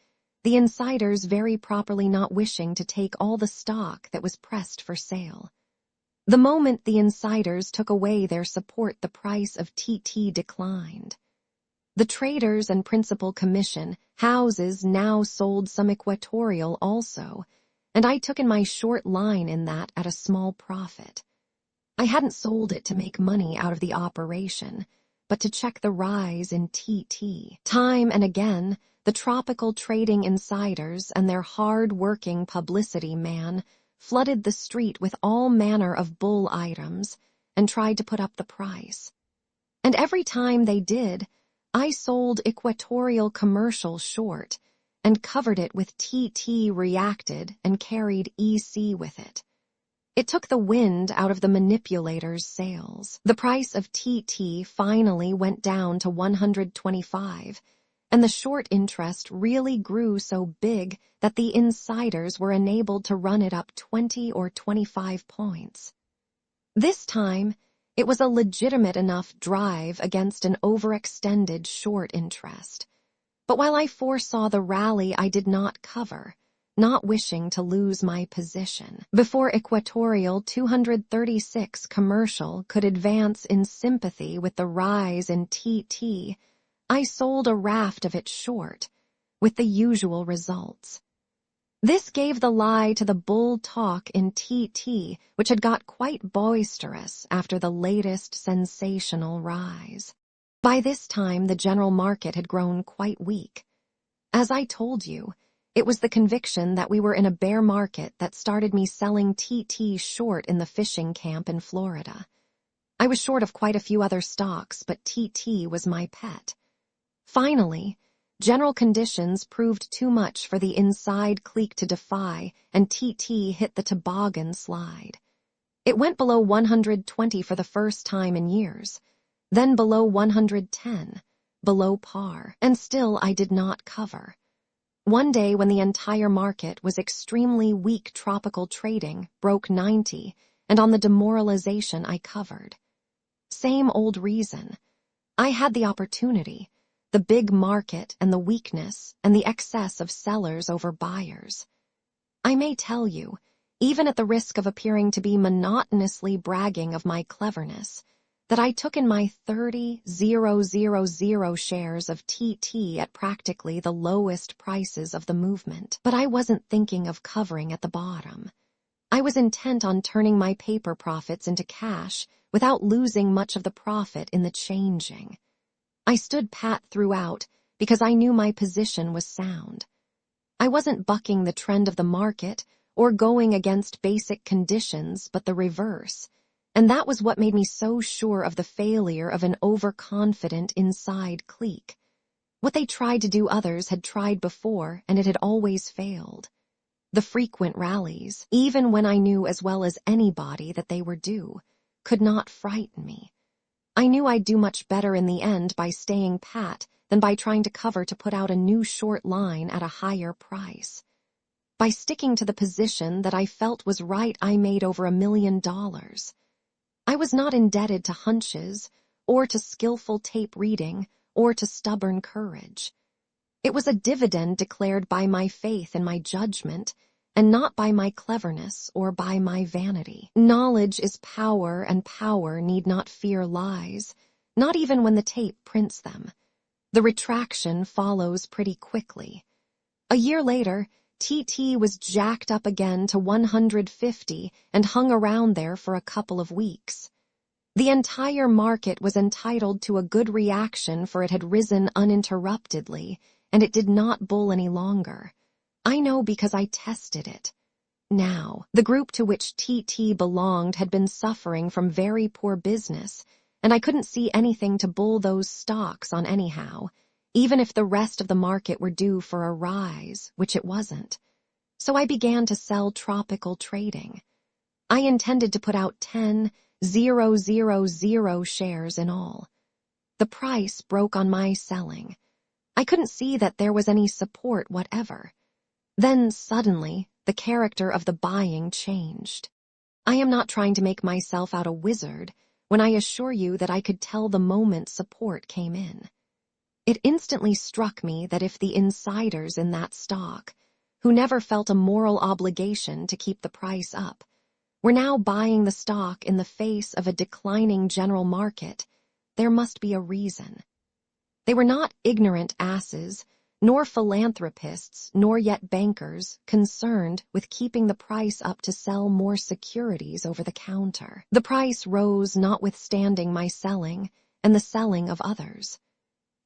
S1: the insiders very properly not wishing to take all the stock that was pressed for sale. The moment the insiders took away their support, the price of TT declined. The traders and principal commission houses now sold some Equatorial also, and I took in my short line in that at a small profit. I hadn't sold it to make money out of the operation, but to check the rise in TT. Time and again, the tropical trading insiders and their hard-working publicity man flooded the street with all manner of bull items and tried to put up the price. And every time they did, I sold Equatorial Commercial short and covered it with TT reacted and carried EC with it. It took the wind out of the manipulators' sails. The price of TT finally went down to 125, and the short interest really grew so big that the insiders were enabled to run it up 20 or 25 points. This time, it was a legitimate enough drive against an overextended short interest. But while I foresaw the rally, I did not cover, not wishing to lose my position. Before Equatorial 236 commercial could advance in sympathy with the rise in TT, I sold a raft of it short, with the usual results. This gave the lie to the bull talk in TT, which had got quite boisterous after the latest sensational rise. By this time, the general market had grown quite weak. As I told you, it was the conviction that we were in a bear market that started me selling TT short in the fishing camp in Florida. I was short of quite a few other stocks, but TT was my pet. Finally, general conditions proved too much for the inside clique to defy, and TT hit the toboggan slide. It went below 120 for the first time in years, then below 110, below par, and still I did not cover. One day when the entire market was extremely weak, tropical trading broke 90, and on the demoralization I covered. Same old reason. I had the opportunity, the big market and the weakness and the excess of sellers over buyers. I may tell you, even at the risk of appearing to be monotonously bragging of my cleverness, that I took in my 30,000 shares of TT at practically the lowest prices of the movement. But I wasn't thinking of covering at the bottom. I was intent on turning my paper profits into cash without losing much of the profit in the changing. I stood pat throughout because I knew my position was sound. I wasn't bucking the trend of the market or going against basic conditions, but the reverse. And that was what made me so sure of the failure of an overconfident inside clique. What they tried to do others had tried before, and it had always failed. The frequent rallies, even when I knew as well as anybody that they were due, could not frighten me. I knew I'd do much better in the end by staying pat than by trying to cover to put out a new short line at a higher price. By sticking to the position that I felt was right, I made over $1 million. I was not indebted to hunches, or to skillful tape reading, or to stubborn courage. It was a dividend declared by my faith in my judgment, and not by my cleverness or by my vanity. Knowledge is power, and power need not fear lies, not even when the tape prints them. The retraction follows pretty quickly. A year later, TT was jacked up again to 150 and hung around there for a couple of weeks. The entire market was entitled to a good reaction, for it had risen uninterruptedly, and it did not bull any longer. I know because I tested it. Now, the group to which TT belonged had been suffering from very poor business, and I couldn't see anything to bull those stocks on anyhow, even if the rest of the market were due for a rise, which it wasn't. So I began to sell tropical trading. I intended to put out 10,000 shares in all. The price broke on my selling. I couldn't see that there was any support whatever. Then, suddenly, the character of the buying changed. I am not trying to make myself out a wizard when I assure you that I could tell the moment support came in. It instantly struck me that if the insiders in that stock, who never felt a moral obligation to keep the price up, were now buying the stock in the face of a declining general market, there must be a reason. They were not ignorant asses, nor philanthropists, nor yet bankers, concerned with keeping the price up to sell more securities over the counter. The price rose notwithstanding my selling and the selling of others.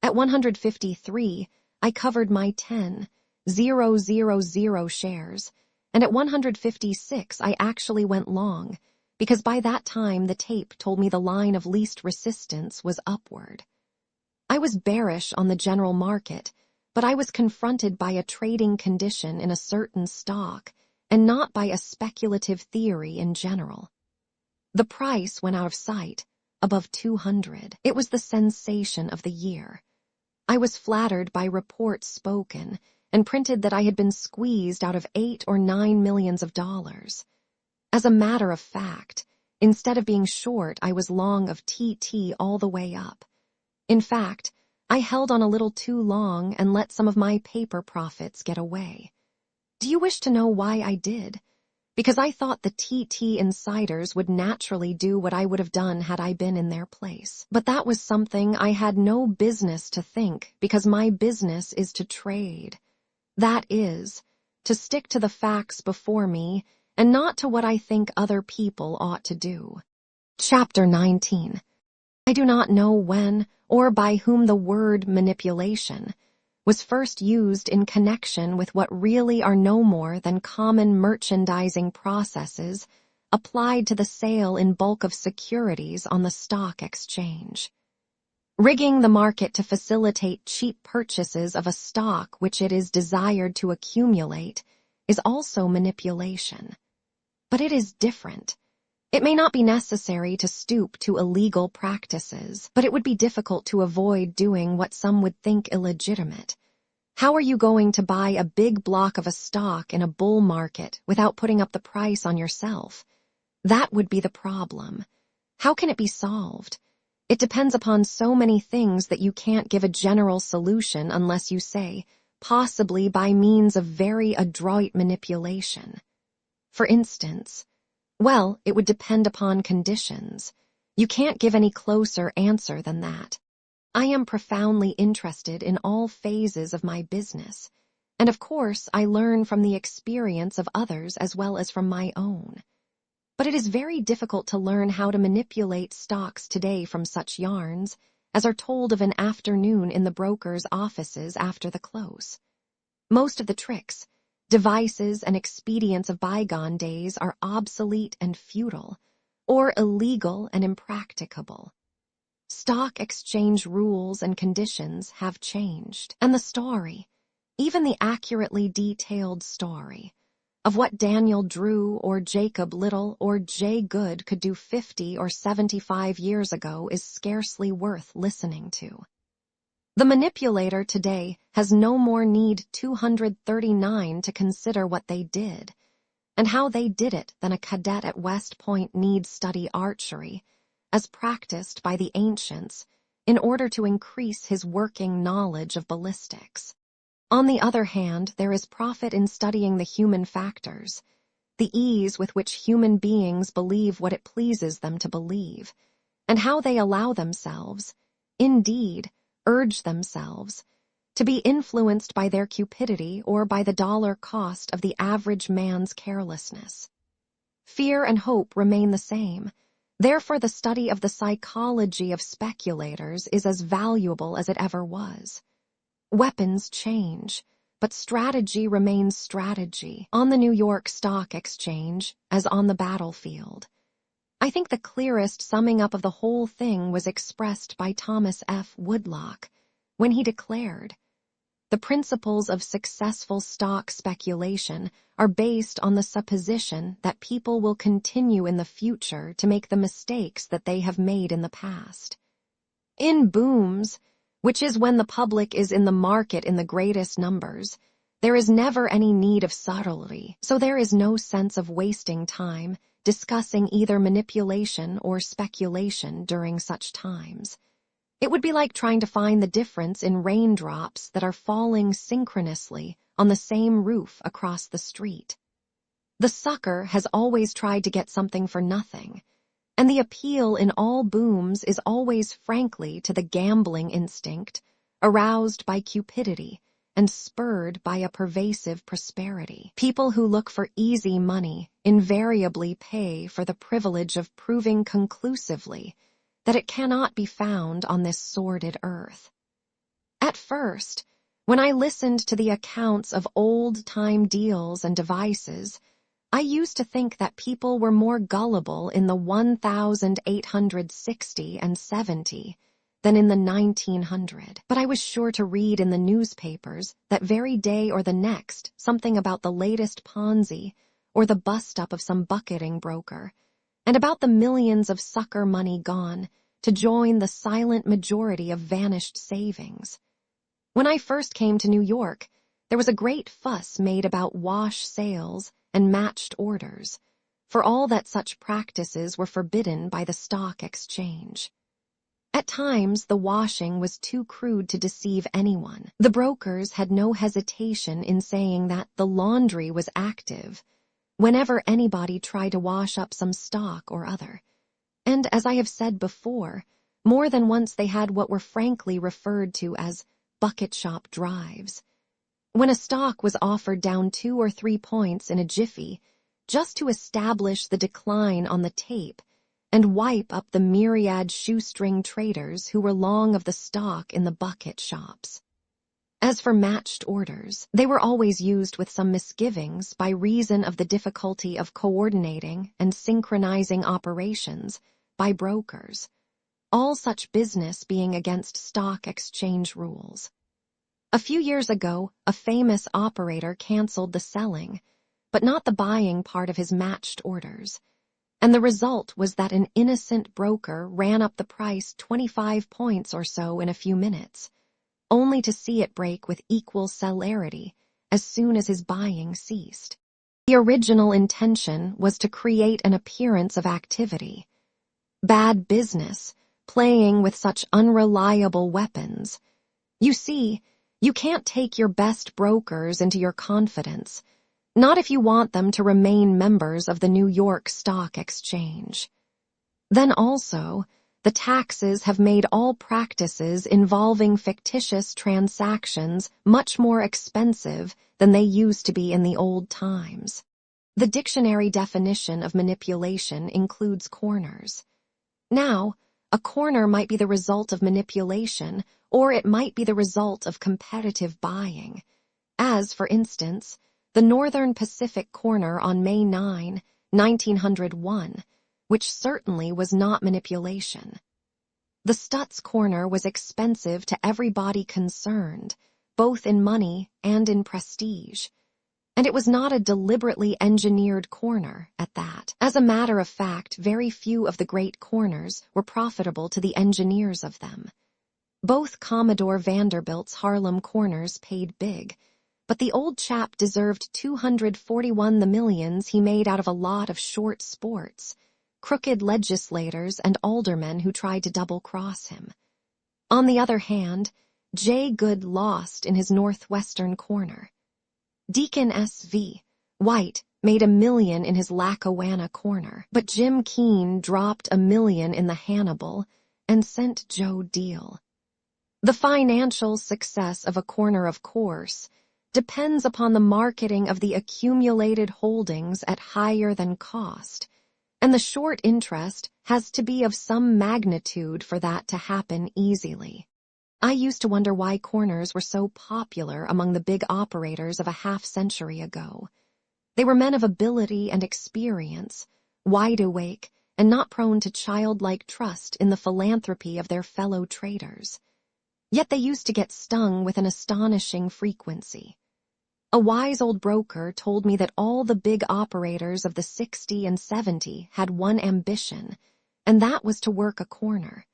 S1: At 153, I covered my 10,000 shares, and at 156 I actually went long, because by that time the tape told me the line of least resistance was upward. I was bearish on the general market, but I was confronted by a trading condition in a certain stock, and not by a speculative theory in general. The price went out of sight, above 200. It was the sensation of the year. I was flattered by reports spoken and printed that I had been squeezed out of 8 or 9 millions of dollars. As a matter of fact, instead of being short, I was long of TT all the way up. In fact, I held on a little too long and let some of my paper profits get away. Do you wish to know why I did? Because I thought the TT insiders would naturally do what I would have done had I been in their place. But that was something I had no business to think, because my business is to trade. That is, to stick to the facts before me and not to what I think other people ought to do. Chapter 19. I do not know when or by whom the word manipulation was first used in connection with what really are no more than common merchandising processes applied to the sale in bulk of securities on the stock exchange. Rigging the market to facilitate cheap purchases of a stock which it is desired to accumulate is also manipulation. But it is different. It may not be necessary to stoop to illegal practices, but it would be difficult to avoid doing what some would think illegitimate. How are you going to buy a big block of a stock in a bull market without putting up the price on yourself? That would be the problem. How can it be solved? It depends upon so many things that you can't give a general solution unless you say, possibly by means of very adroit manipulation. For instance, well, it would depend upon conditions. You can't give any closer answer than that. I am profoundly interested in all phases of my business, and of course I learn from the experience of others as well as from my own. But it is very difficult to learn how to manipulate stocks today from such yarns as are told of an afternoon in the brokers' offices after the close. Most of the tricks, devices, and expedients of bygone days are obsolete and futile, or illegal and impracticable. Stock exchange rules and conditions have changed, and the story, even the accurately detailed story, of what Daniel Drew or Jacob Little or Jay Good could do 50 or 75 years ago is scarcely worth listening to. The manipulator today has no more need 239 to consider what they did, and how they did it than a cadet at West Point needs study archery, as practiced by the ancients, in order to increase his working knowledge of ballistics. On the other hand, there is profit in studying the human factors, the ease with which human beings believe what it pleases them to believe, and how they allow themselves, indeed, urge themselves, to be influenced by their cupidity or by the dollar cost of the average man's carelessness. Fear and hope remain the same. Therefore, the study of the psychology of speculators is as valuable as it ever was. Weapons change, but strategy remains strategy, on the New York Stock Exchange as on the battlefield. I think the clearest summing up of the whole thing was expressed by Thomas F. Woodlock when he declared, "The principles of successful stock speculation are based on the supposition that people will continue in the future to make the mistakes that they have made in the past. In booms, which is when the public is in the market in the greatest numbers, there is never any need of subtlety, so there is no sense of wasting time discussing either manipulation or speculation during such times. It would be like trying to find the difference in raindrops that are falling synchronously on the same roof across the street. The sucker has always tried to get something for nothing, and the appeal in all booms is always frankly to the gambling instinct, aroused by cupidity and spurred by a pervasive prosperity. People who look for easy money invariably pay for the privilege of proving conclusively that it cannot be found on this sordid earth. At first, when I listened to the accounts of old-time deals and devices, I used to think that people were more gullible in the 1860 and 70 than in the 1900. But I was sure to read in the newspapers that very day or the next something about the latest Ponzi or the bust-up of some bucketing broker, and about the millions of sucker money gone to join the silent majority of vanished savings. When I first came to New York, there was a great fuss made about wash sales and matched orders, for all that such practices were forbidden by the stock exchange. At times, the washing was too crude to deceive anyone. The brokers had no hesitation in saying that the laundry was active whenever anybody tried to wash up some stock or other. And as I have said before, more than once they had what were frankly referred to as bucket shop drives. When a stock was offered down 2 or 3 points in a jiffy, just to establish the decline on the tape and wipe up the myriad shoestring traders who were long of the stock in the bucket shops. As for matched orders, they were always used with some misgivings by reason of the difficulty of coordinating and synchronizing operations by brokers, all such business being against stock exchange rules. A few years ago, a famous operator canceled the selling, but not the buying part of his matched orders, and the result was that an innocent broker ran up the price 25 points or so in a few minutes, only to see it break with equal celerity as soon as his buying ceased. The original intention was to create an appearance of activity. Bad business, playing with such unreliable weapons. You see, you can't take your best brokers into your confidence, not if you want them to remain members of the New York Stock Exchange. Then also, the taxes have made all practices involving fictitious transactions much more expensive than they used to be in the old times. The dictionary definition of manipulation includes corners. Now, a corner might be the result of manipulation, or it might be the result of competitive buying, as, for instance, the Northern Pacific corner on May 9, 1901, which certainly was not manipulation. The Stutz corner was expensive to everybody concerned, both in money and in prestige. And it was not a deliberately engineered corner at that. As a matter of fact, very few of the great corners were profitable to the engineers of them. Both Commodore Vanderbilt's Harlem corners paid big, but the old chap deserved 241 the millions he made out of a lot of short sports, crooked legislators and aldermen who tried to double-cross him. On the other hand, J. Good lost in his northwestern corner. Deacon S.V. White made $1 million in his Lackawanna corner, but Jim Keene dropped $1 million in the Hannibal and sent Joe Deal. The financial success of a corner, of course, depends upon the marketing of the accumulated holdings at higher than cost, and the short interest has to be of some magnitude for that to happen easily. I used to wonder why corners were so popular among the big operators of a half-century ago. They were men of ability and experience, wide awake and not prone to childlike trust in the philanthropy of their fellow traders. Yet they used to get stung with an astonishing frequency. A wise old broker told me that all the big operators of the 60 and 70 had one ambition, and that was to work a corner.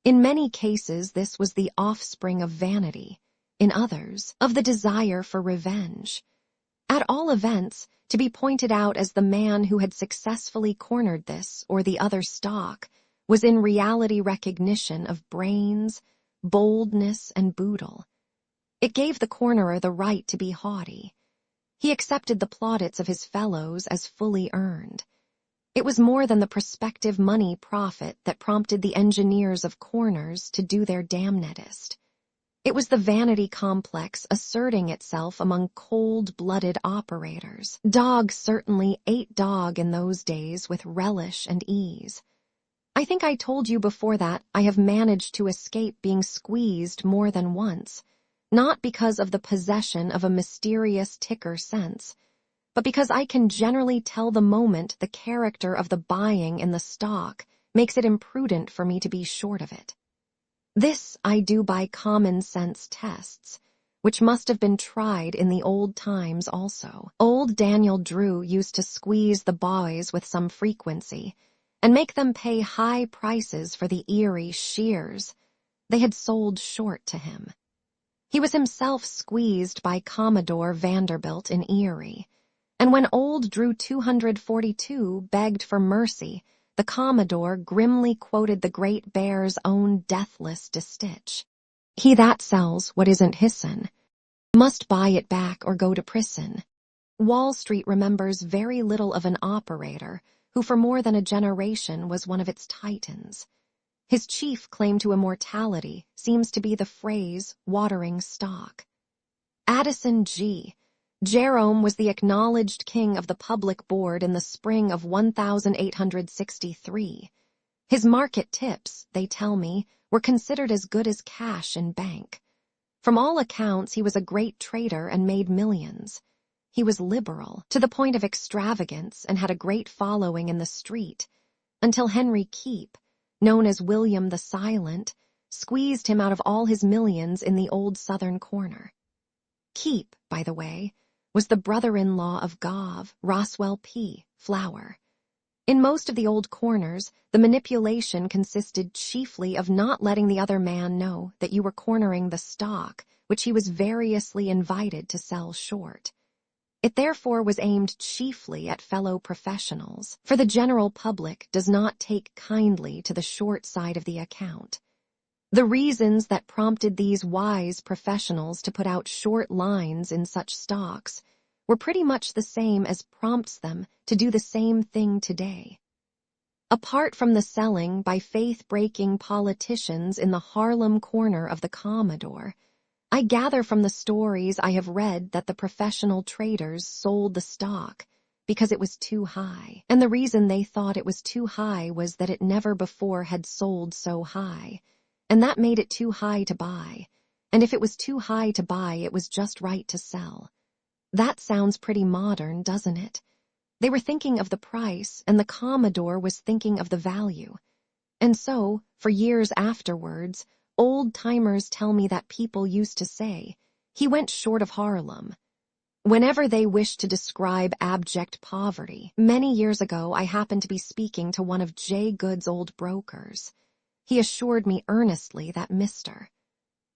S1: In many cases, this was the offspring of vanity, in others, of the desire for revenge. At all events, to be pointed out as the man who had successfully cornered this or the other stock was in reality recognition of brains, boldness, and boodle. It gave the cornerer the right to be haughty. He accepted the plaudits of his fellows as fully earned. It was more than the prospective money profit that prompted the engineers of corners to do their damnedest. It was the vanity complex asserting itself among cold-blooded operators. Dog certainly ate dog in those days with relish and ease. I think I told you before that I have managed to escape being squeezed more than once, not because of the possession of a mysterious ticker sense, but because I can generally tell the moment the character of the buying in the stock makes it imprudent for me to be short of it. This I do by common sense tests, which must have been tried in the old times also. Old Daniel Drew used to squeeze the boys with some frequency, and make them pay high prices for the eerie shears they had sold short to him. He was himself squeezed by Commodore Vanderbilt in Erie, and when old Drew 242 begged for mercy, the Commodore grimly quoted the Great Bear's own deathless distich. "He that sells what isn't hisson must buy it back or go to prison." Wall Street remembers very little of an operator who for more than a generation was one of its titans. His chief claim to immortality seems to be the phrase watering stock. Addison G. Jerome was the acknowledged king of the public board in the spring of 1863. His market tips, they tell me, were considered as good as cash in bank. From all accounts, he was a great trader and made millions. He was liberal, to the point of extravagance, and had a great following in the street, until Henry Keep, known as William the Silent, squeezed him out of all his millions in the old southern corner. Keep, by the way, was the brother-in-law of Gov. Roswell P. Flower. In most of the old corners, the manipulation consisted chiefly of not letting the other man know that you were cornering the stock, which he was variously invited to sell short. It therefore was aimed chiefly at fellow professionals, for the general public does not take kindly to the short side of the account. The reasons that prompted these wise professionals to put out short lines in such stocks were pretty much the same as prompts them to do the same thing today. Apart from the selling by faith-breaking politicians in the Harlem corner of the Commodore, I gather from the stories I have read that the professional traders sold the stock because it was too high, and the reason they thought it was too high was that it never before had sold so high, and that made it too high to buy, and if it was too high to buy, it was just right to sell. That sounds pretty modern, doesn't it? They were thinking of the price, and the Commodore was thinking of the value. And so, for years afterwards, old-timers tell me that people used to say, "He went short of Harlem," whenever they wished to describe abject poverty. Many years ago, I happened to be speaking to one of J. Good's old brokers. He assured me earnestly that Mr.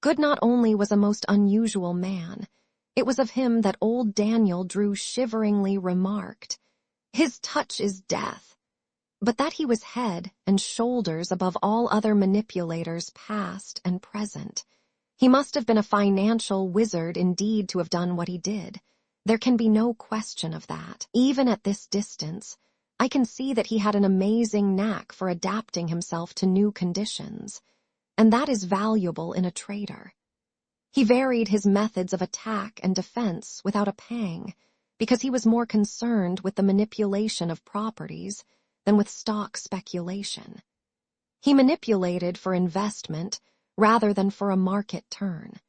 S1: Good not only was a most unusual man, it was of him that old Daniel Drew shiveringly remarked, "His touch is death," but that he was head and shoulders above all other manipulators past and present. He must have been a financial wizard indeed to have done what he did. There can be no question of that. Even at this distance, I can see that he had an amazing knack for adapting himself to new conditions, and that is valuable in a trader. He varied his methods of attack and defense without a pang, because he was more concerned with the manipulation of properties than with stock speculation. He manipulated for investment rather than for a market turn.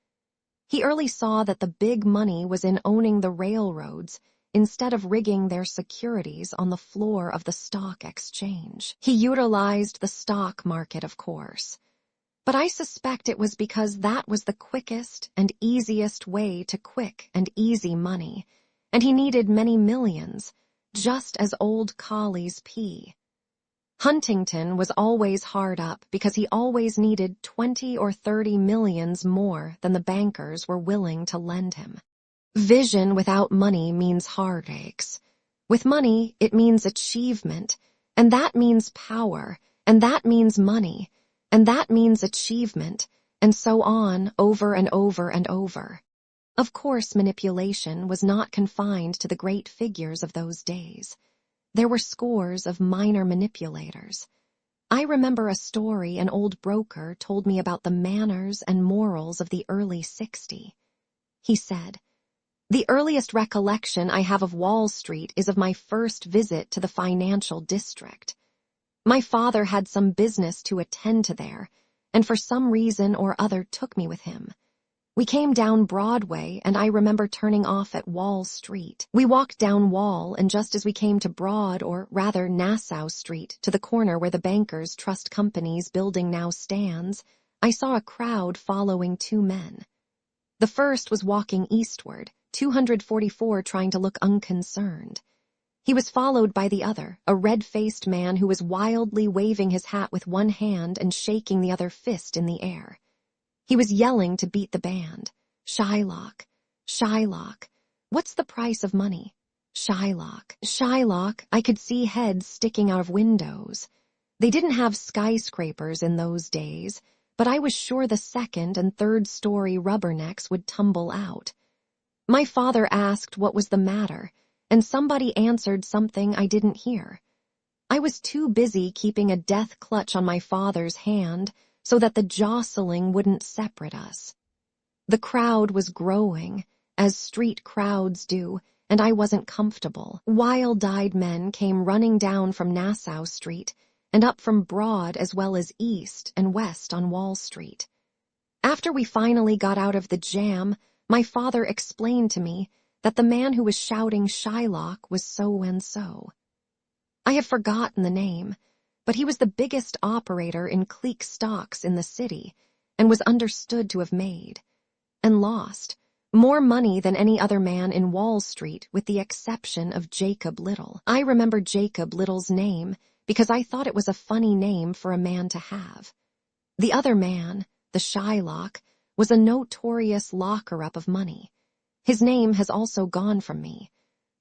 S1: He early saw that the big money was in owning the railroads instead of rigging their securities on the floor of the stock exchange. He utilized the stock market, of course, but I suspect it was because that was the quickest and easiest way to quick and easy money, and he needed many millions, just as old Colley's P. Huntington was always hard up because he always needed 20 or 30 millions more than the bankers were willing to lend him. Vision without money means heartaches. With money, it means achievement, and that means power, and that means money, and that means achievement, and so on, over and over and over. Of course, manipulation was not confined to the great figures of those days. There were scores of minor manipulators. I remember a story an old broker told me about the manners and morals of the early 60s. He said, "The earliest recollection I have of Wall Street is of my first visit to the financial district. My father had some business to attend to there, and for some reason or other took me with him. We came down Broadway, and I remember turning off at Wall Street. We walked down Wall, and just as we came to Broad, or rather Nassau Street, to the corner where the Bankers Trust Company's building now stands, I saw a crowd following two men. The first was walking eastward, 244 trying to look unconcerned. He was followed by the other, a red-faced man who was wildly waving his hat with one hand and shaking the other fist in the air. He was yelling to beat the band, Shylock. Shylock. What's the price of money? Shylock. Shylock, I could see heads sticking out of windows. They didn't have skyscrapers in those days, but I was sure the second and third story rubbernecks would tumble out. My father asked what was the matter, and somebody answered something I didn't hear. I was too busy keeping a death clutch on my father's hand so that the jostling wouldn't separate us. The crowd was growing, as street crowds do, and I wasn't comfortable. Wild-eyed men came running down from Nassau Street and up from Broad as well as east and west on Wall Street. After we finally got out of the jam, my father explained to me that the man who was shouting Shylock was so-and-so. I have forgotten the name, but he was the biggest operator in clique stocks in the city and was understood to have made, and lost, more money than any other man in Wall Street with the exception of Jacob Little. I remember Jacob Little's name because I thought it was a funny name for a man to have. The other man, the Shylock, was a notorious locker-up of money. His name has also gone from me,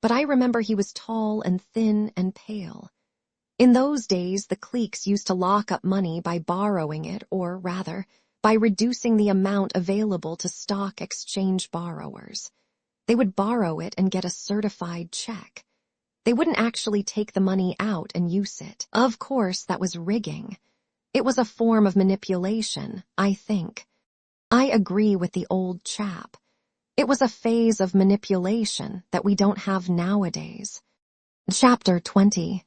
S1: but I remember he was tall and thin and pale. In those days, the cliques used to lock up money by borrowing it, or rather, by reducing the amount available to stock exchange borrowers. They would borrow it and get a certified check. They wouldn't actually take the money out and use it. Of course, that was rigging. It was a form of manipulation, I think. I agree with the old chap. It was a phase of manipulation that we don't have nowadays. Chapter 20.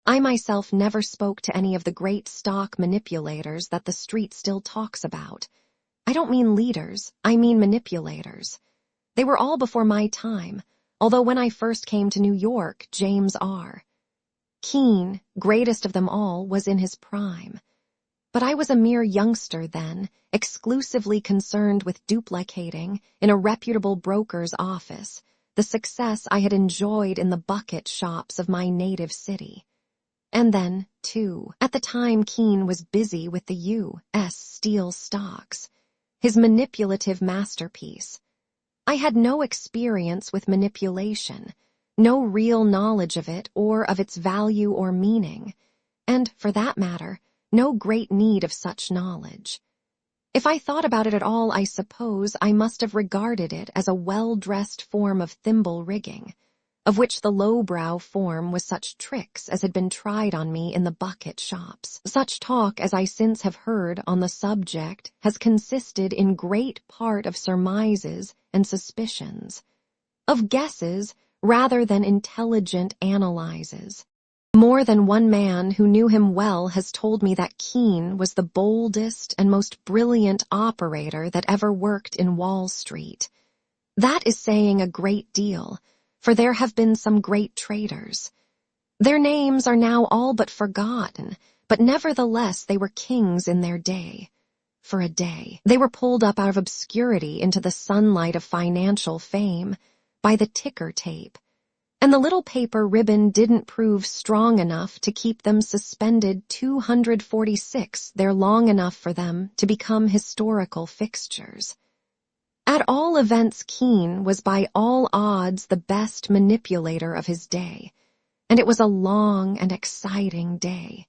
S1: I myself never spoke to any of the great stock manipulators that the street still talks about. I don't mean leaders, I mean manipulators. They were all before my time, although when I first came to New York, James R. Keene, greatest of them all, was in his prime. But I was a mere youngster then, exclusively concerned with duplicating, in a reputable broker's office, the success I had enjoyed in the bucket shops of my native city. And then, too, at the time Keene was busy with the U.S. Steel stocks, his manipulative masterpiece. I had no experience with manipulation, no real knowledge of it or of its value or meaning, and, for that matter, no great need of such knowledge. If I thought about it at all, I suppose I must have regarded it as a well-dressed form of thimble rigging, of which the lowbrow form was such tricks as had been tried on me in the bucket shops. Such talk as I since have heard on the subject has consisted in great part of surmises and suspicions, of guesses rather than intelligent analyses. More than one man who knew him well has told me that Keene was the boldest and most brilliant operator that ever worked in Wall Street. That is saying a great deal, for there have been some great traders. Their names are now all but forgotten, but nevertheless they were kings in their day. For a day, they were pulled up out of obscurity into the sunlight of financial fame by the ticker tape, and the little paper ribbon didn't prove strong enough to keep them suspended 246 there long enough for them to become historical fixtures. At all events, Keene was by all odds the best manipulator of his day, and it was a long and exciting day.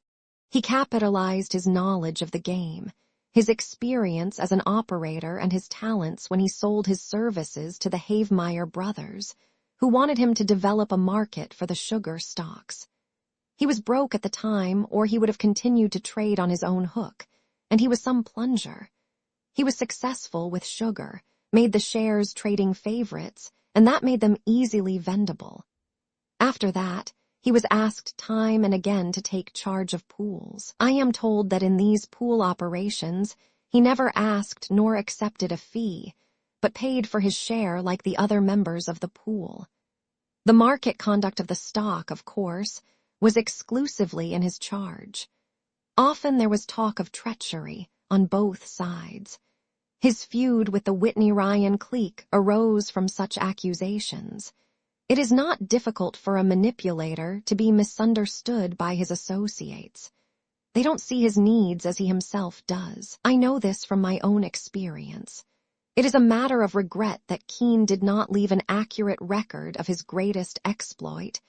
S1: He capitalized his knowledge of the game, his experience as an operator and his talents when he sold his services to the Havemeyer brothers, who wanted him to develop a market for the sugar stocks. He was broke at the time, or he would have continued to trade on his own hook, and he was some plunger. He was successful with sugar, made the shares trading favorites, and that made them easily vendable. After that, he was asked time and again to take charge of pools. I am told that in these pool operations, he never asked nor accepted a fee, but paid for his share like the other members of the pool. The market conduct of the stock, of course, was exclusively in his charge. Often there was talk of treachery on both sides. His feud with the Whitney Ryan clique arose from such accusations. It is not difficult for a manipulator to be misunderstood by his associates. They don't see his needs as he himself does. I know this from my own experience. It is a matter of regret that Keene did not leave an accurate record of his greatest exploit,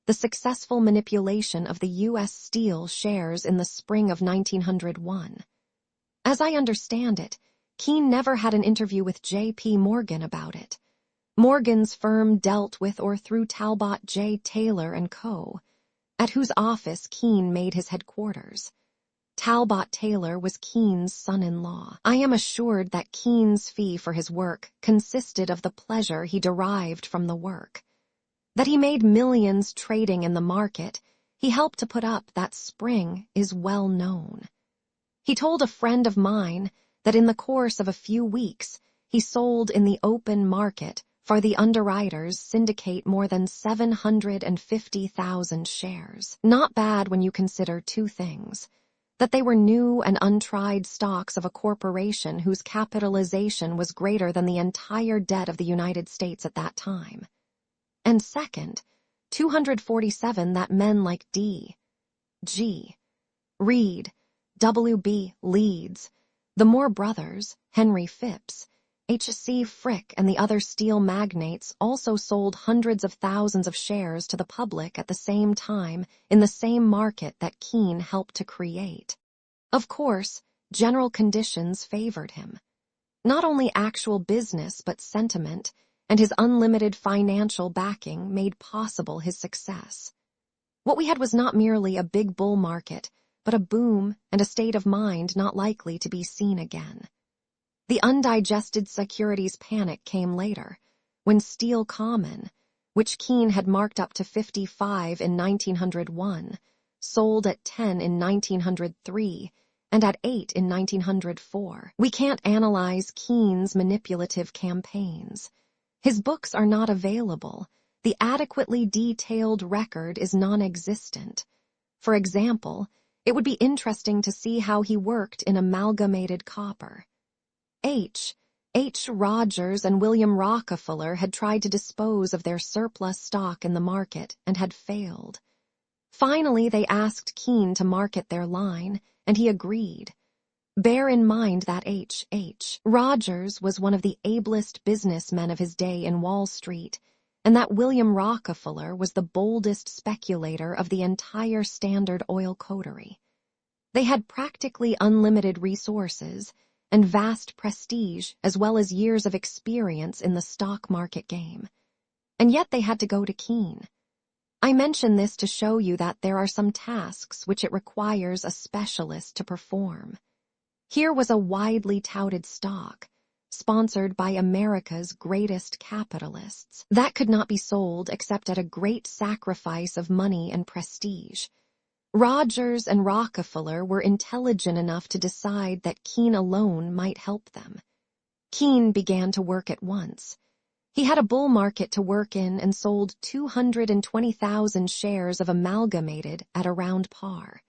S1: the successful manipulation of the U.S. Steel shares in the spring of 1901. As I understand it, Keene never had an interview with J.P. Morgan about it. Morgan's firm dealt with or through Talbot J. Taylor & Co., at whose office Keene made his headquarters. Talbot Taylor was Keene's son-in-law. I am assured that Keene's fee for his work consisted of the pleasure he derived from the work. That he made millions trading in the market he helped to put up that spring is well known. He told a friend of mine that in the course of a few weeks he sold in the open market for the underwriters syndicate more than 750,000 shares. Not bad when you consider two things: that they were new and untried stocks of a corporation whose capitalization was greater than the entire debt of the United States at that time. And second, 247 that men like D. G. Reed, W. B. Leeds, the Moore brothers, Henry Phipps, H. C. Frick, and the other steel magnates also sold hundreds of thousands of shares to the public at the same time in the same market that Keene helped to create. Of course, general conditions favored him. Not only actual business but sentiment and his unlimited financial backing made possible his success. What we had was not merely a big bull market, but a boom and a state of mind not likely to be seen again. The undigested securities panic came later, when Steel Common, which Keene had marked up to 55 in 1901, sold at 10 in 1903, and at 8 in 1904. We can't analyze Keene's manipulative campaigns. His books are not available. The adequately detailed record is non-existent. For example, it would be interesting to see how he worked in amalgamated copper. H. Rogers and William Rockefeller had tried to dispose of their surplus stock in the market and had failed. Finally, they asked Keene to market their line, and he agreed. Bear in mind that H. Rogers was one of the ablest businessmen of his day in Wall Street, and that William Rockefeller was the boldest speculator of the entire Standard Oil coterie. They had practically unlimited resources and vast prestige as well as years of experience in the stock market game. And yet they had to go to Keene. I mention this to show you that there are some tasks which it requires a specialist to perform. Here was a widely touted stock, sponsored by America's greatest capitalists, that could not be sold except at a great sacrifice of money and prestige. Rogers and Rockefeller were intelligent enough to decide that Keene alone might help them. Keene began to work at once. He had a bull market to work in and sold 220,000 shares of Amalgamated at around par.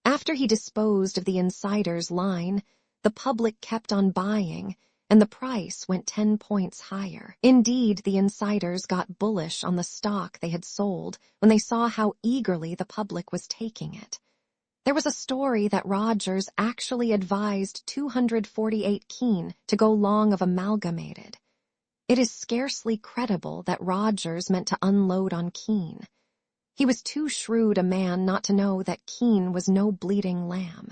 S1: After he disposed of the insider's line, the public kept on buying, and the price went 10 points higher. Indeed, the insiders got bullish on the stock they had sold when they saw how eagerly the public was taking it. There was a story that Rogers actually advised 248 Keene to go long of Amalgamated. It is scarcely credible that Rogers meant to unload on Keene. He was too shrewd a man not to know that Keene was no bleating lamb.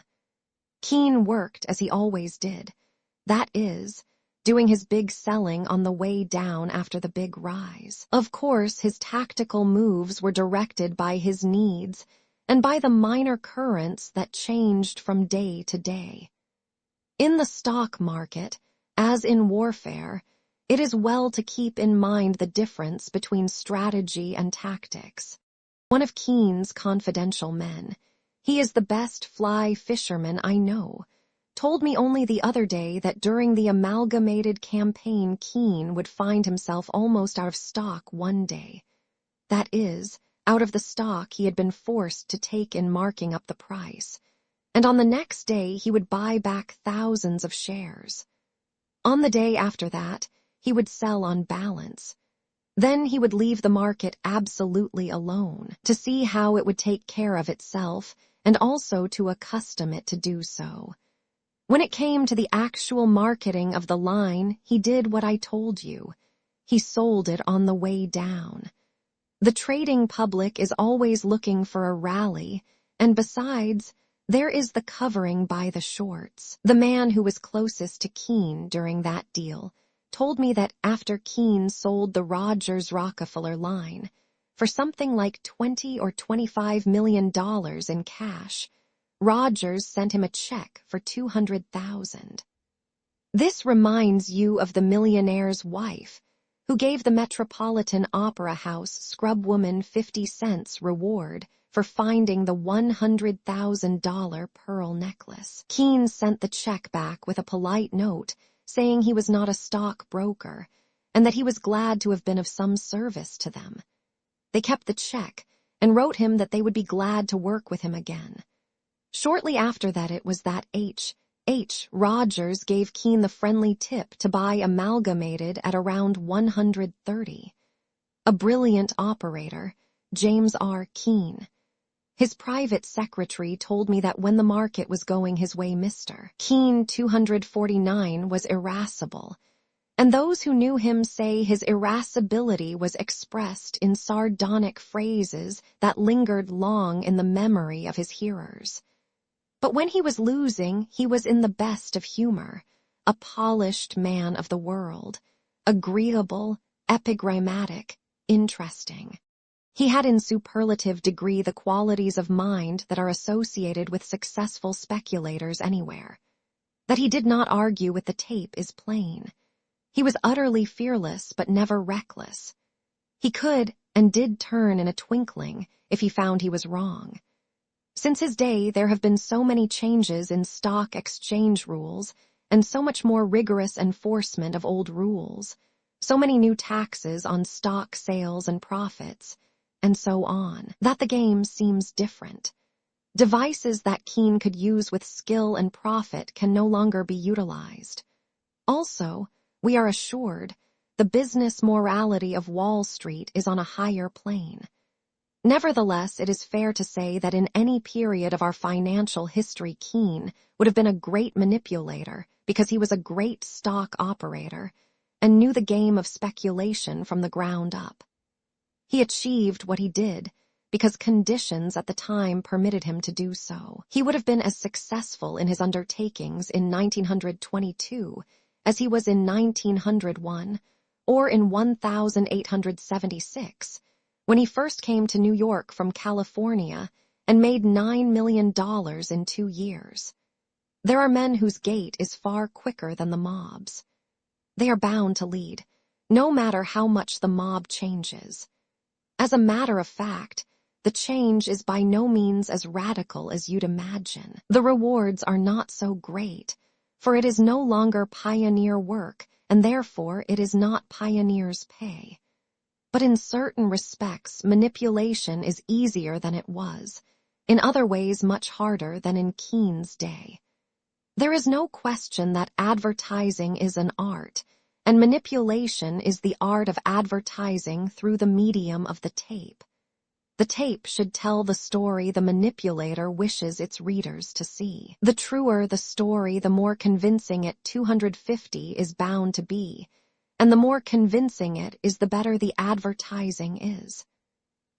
S1: Keene worked as he always did, that is, doing his big selling on the way down after the big rise. Of course, his tactical moves were directed by his needs and by the minor currents that changed from day to day. In the stock market, as in warfare, it is well to keep in mind the difference between strategy and tactics. One of Keene's confidential men, he is the best fly fisherman I know, told me only the other day that during the Amalgamated campaign Keene would find himself almost out of stock one day. That is, out of the stock he had been forced to take in marking up the price, and on the next day he would buy back thousands of shares. On the day after that, he would sell on balance. Then he would leave the market absolutely alone, to see how it would take care of itself and also to accustom it to do so. When it came to the actual marketing of the line, he did what I told you. He sold it on the way down. The trading public is always looking for a rally, and besides, there is the covering by the shorts. The man who was closest to Keene during that deal told me that after Keene sold the Rogers-Rockefeller line for something like $20 or $25 million in cash, Rogers sent him a check for $200,000. This reminds you of the millionaire's wife, who gave the Metropolitan Opera House scrubwoman 50 cents reward for finding the $100,000 pearl necklace. Keene sent the check back with a polite note saying he was not a stockbroker and that he was glad to have been of some service to them. They kept the check and wrote him that they would be glad to work with him again. Shortly after that, it was that H. Rogers gave Keene the friendly tip to buy Amalgamated at around 130. A brilliant operator, James R. Keene. His private secretary told me that when the market was going his way, Mr. Keene 249 was irascible, and those who knew him say his irascibility was expressed in sardonic phrases that lingered long in the memory of his hearers. But when he was losing, he was in the best of humor, a polished man of the world, agreeable, epigrammatic, interesting. He had in superlative degree the qualities of mind that are associated with successful speculators anywhere. That he did not argue with the tape is plain. He was utterly fearless but never reckless. He could and did turn in a twinkling if he found he was wrong. Since his day, there have been so many changes in stock exchange rules and so much more rigorous enforcement of old rules, so many new taxes on stock sales and profits, and so on, that the game seems different. Devices that Keene could use with skill and profit can no longer be utilized. Also, we are assured, the business morality of Wall Street is on a higher plane. Nevertheless, it is fair to say that in any period of our financial history, Keene would have been a great manipulator because he was a great stock operator and knew the game of speculation from the ground up. He achieved what he did because conditions at the time permitted him to do so. He would have been as successful in his undertakings in 1922 as he was in 1901 or in 1876, when he first came to New York from California and made $9 million in 2 years. There are men whose gait is far quicker than the mob's. They are bound to lead, no matter how much the mob changes. As a matter of fact, the change is by no means as radical as you'd imagine. The rewards are not so great, for it is no longer pioneer work, and therefore it is not pioneer's pay. But in certain respects, manipulation is easier than it was, in other ways much harder than in Keene's day. There is no question that advertising is an art, and manipulation is the art of advertising through the medium of the tape. The tape should tell the story the manipulator wishes its readers to see. The truer the story, the more convincing it 250 is bound to be, and the more convincing it is, the better the advertising is.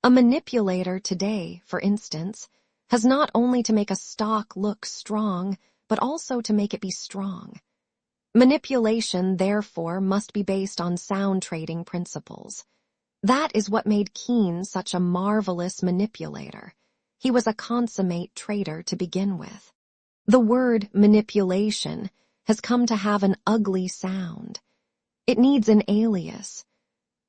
S1: A manipulator today, for instance, has not only to make a stock look strong, but also to make it be strong. Manipulation, therefore, must be based on sound trading principles. That is what made Keene such a marvelous manipulator. He was a consummate trader to begin with. The word manipulation has come to have an ugly sound. It needs an alias.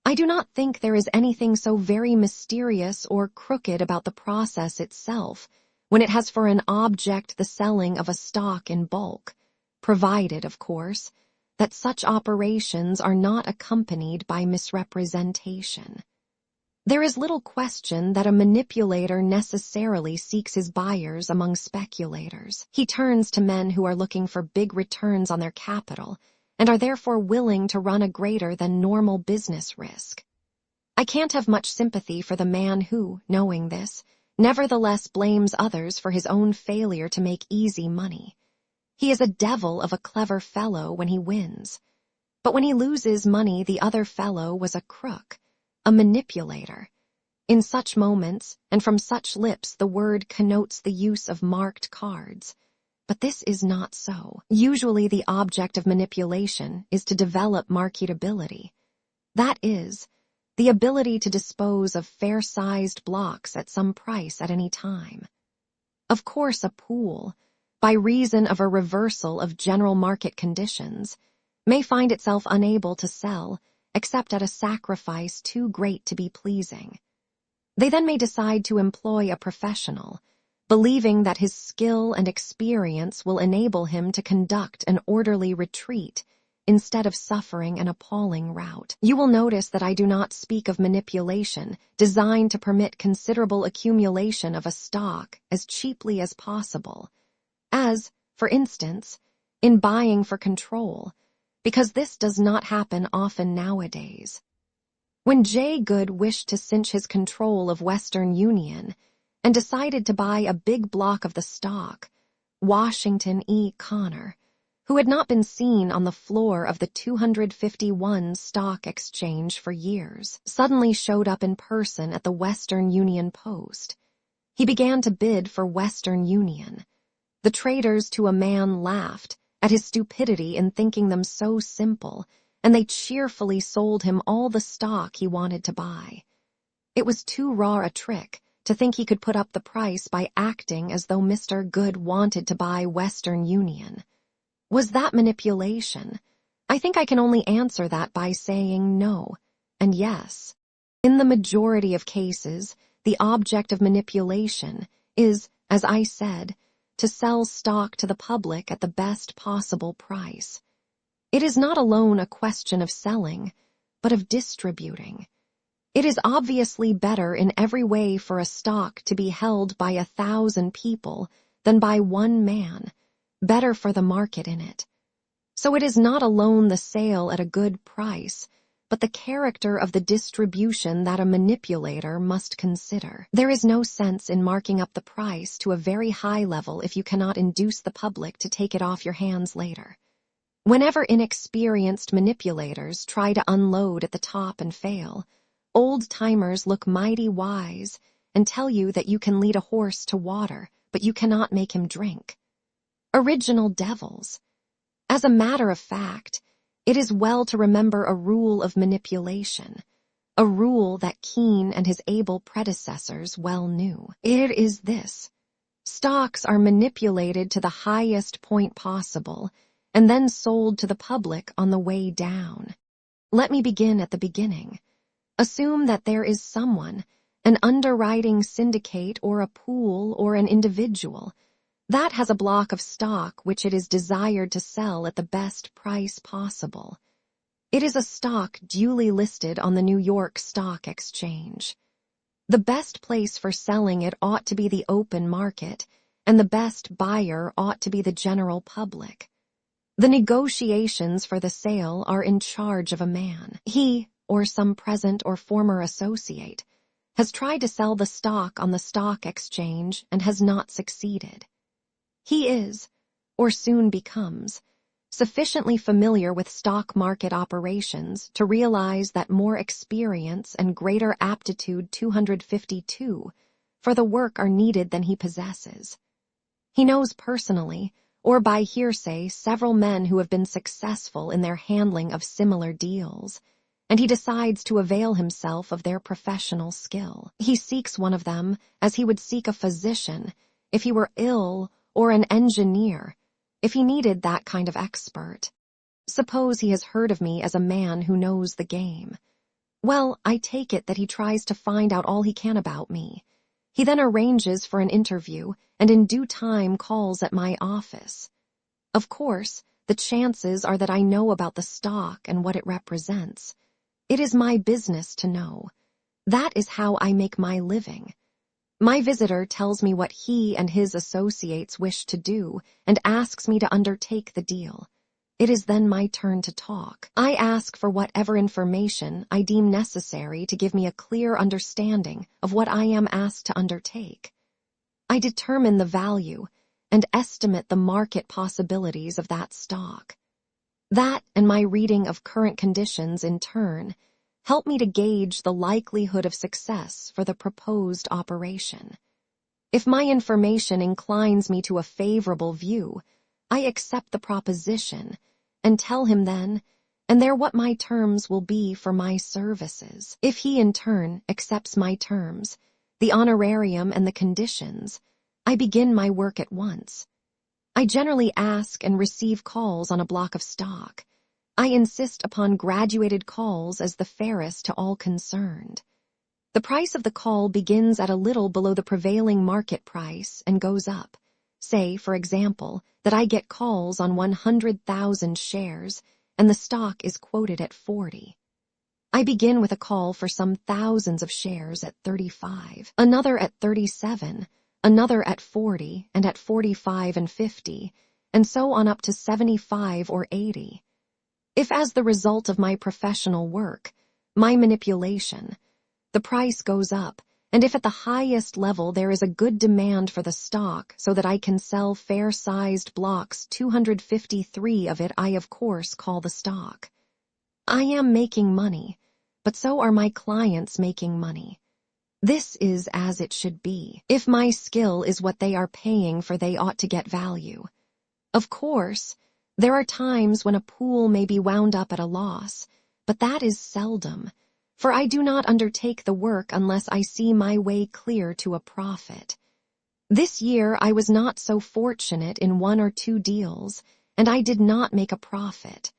S1: I do not think there is anything so very mysterious or crooked about the process itself when it has for an object the selling of a stock in bulk, provided, of course, that such operations are not accompanied by misrepresentation. There is little question that a manipulator necessarily seeks his buyers among speculators. He turns to men who are looking for big returns on their capital and are therefore willing to run a greater than normal business risk. I can't have much sympathy for the man who, knowing this, nevertheless blames others for his own failure to make easy money. He is a devil of a clever fellow when he wins. But when he loses money, the other fellow was a crook, a manipulator. In such moments, and from such lips, the word connotes the use of marked cards. But this is not so. Usually the object of manipulation is to develop marketability. That is, the ability to dispose of fair-sized blocks at some price at any time. Of course, a pool, by reason of a reversal of general market conditions, may find itself unable to sell except at a sacrifice too great to be pleasing. They then may decide to employ a professional, believing that his skill and experience will enable him to conduct an orderly retreat instead of suffering an appalling rout. You will notice that I do not speak of manipulation designed to permit considerable accumulation of a stock as cheaply as possible, as, for instance, in buying for control, because this does not happen often nowadays. When Jay Goode wished to cinch his control of Western Union and decided to buy a big block of the stock, Washington E. Connor, who had not been seen on the floor of the 251 stock exchange for years, suddenly showed up in person at the Western Union Post. He began to bid for Western Union. The traders to a man laughed at his stupidity in thinking them so simple, and they cheerfully sold him all the stock he wanted to buy. It was too raw a trick to think he could put up the price by acting as though Mr. Goode wanted to buy Western Union. Was that manipulation? I think I can only answer that by saying no and yes. In the majority of cases, the object of manipulation is, as I said, to sell stock to the public at the best possible price. It is not alone a question of selling, but of distributing. It is obviously better in every way for a stock to be held by 1,000 people than by one man, better for the market in it. So it is not alone the sale at a good price, but the character of the distribution that a manipulator must consider. There is no sense in marking up the price to a very high level if you cannot induce the public to take it off your hands later. Whenever inexperienced manipulators try to unload at the top and fail, old-timers look mighty wise and tell you that you can lead a horse to water, but you cannot make him drink. Original devils. As a matter of fact, it is well to remember a rule of manipulation, a rule that Keene and his able predecessors well knew. It is this: stocks are manipulated to the highest point possible and then sold to the public on the way down. Let me begin at the beginning. Assume that there is someone, an underwriting syndicate or a pool or an individual, that has a block of stock which it is desired to sell at the best price possible. It is a stock duly listed on the New York Stock Exchange. The best place for selling it ought to be the open market, and the best buyer ought to be the general public. The negotiations for the sale are in charge of a man. He, or some present or former associate, has tried to sell the stock on the stock exchange and has not succeeded. He is, or soon becomes, sufficiently familiar with stock market operations to realize that more experience and greater aptitude 252 for the work are needed than he possesses. He knows personally, or by hearsay, several men who have been successful in their handling of similar deals, and he decides to avail himself of their professional skill. He seeks one of them as he would seek a physician if he were ill, or an engineer, if he needed that kind of expert. Suppose he has heard of me as a man who knows the game. Well, I take it that he tries to find out all he can about me. He then arranges for an interview and in due time calls at my office. Of course, the chances are that I know about the stock and what it represents. It is my business to know. That is how I make my living. My visitor tells me what he and his associates wish to do and asks me to undertake the deal. It is then my turn to talk. I ask for whatever information I deem necessary to give me a clear understanding of what I am asked to undertake. I determine the value and estimate the market possibilities of that stock. That and my reading of current conditions in turn help me to gauge the likelihood of success for the proposed operation. If my information inclines me to a favorable view, I accept the proposition and tell him then and there what my terms will be for my services. If he in turn accepts my terms, the honorarium and the conditions, I begin my work at once. I generally ask and receive calls on a block of stock. I insist upon graduated calls as the fairest to all concerned. The price of the call begins at a little below the prevailing market price and goes up. Say, for example, that I get calls on 100,000 shares and the stock is quoted at 40. I begin with a call for some thousands of shares at 35, another at 37, another at 40, and at 45 and 50, and so on up to 75 or 80. If as the result of my professional work, my manipulation, the price goes up, and if at the highest level there is a good demand for the stock so that I can sell fair-sized blocks, 253 of it I of course call the stock. I am making money, but so are my clients making money. This is as it should be. If my skill is what they are paying for, they ought to get value. Of course, there are times when a pool may be wound up at a loss, but that is seldom, for I do not undertake the work unless I see my way clear to a profit. This year I was not so fortunate in 1 or 2 deals, and I did not make a profit.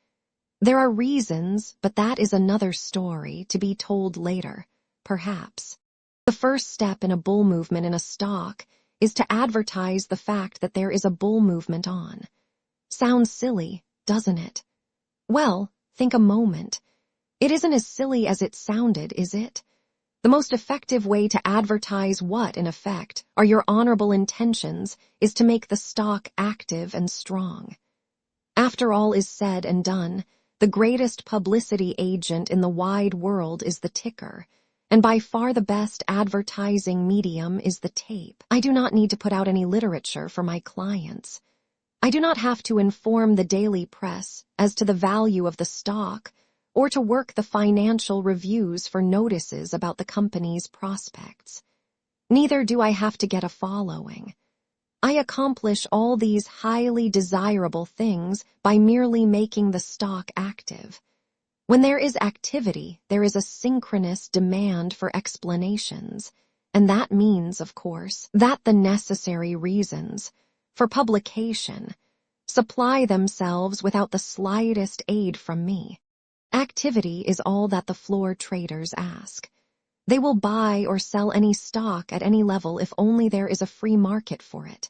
S1: There are reasons, but that is another story to be told later, perhaps. The first step in a bull movement in a stock is to advertise the fact that there is a bull movement on. Sounds silly, doesn't it? Well, think a moment. It isn't as silly as it sounded, is it? The most effective way to advertise what, in effect, are your honorable intentions is to make the stock active and strong. After all is said and done, the greatest publicity agent in the wide world is the ticker, and by far the best advertising medium is the tape. I do not need to put out any literature for my clients. I do not have to inform the daily press as to the value of the stock or to work the financial reviews for notices about the company's prospects. Neither do I have to get a following. I accomplish all these highly desirable things by merely making the stock active. When there is activity, there is a synchronous demand for explanations, and that means, of course, that the necessary reasons for publication supply themselves without the slightest aid from me. Activity is all that the floor traders ask. They will buy or sell any stock at any level if only there is a free market for it.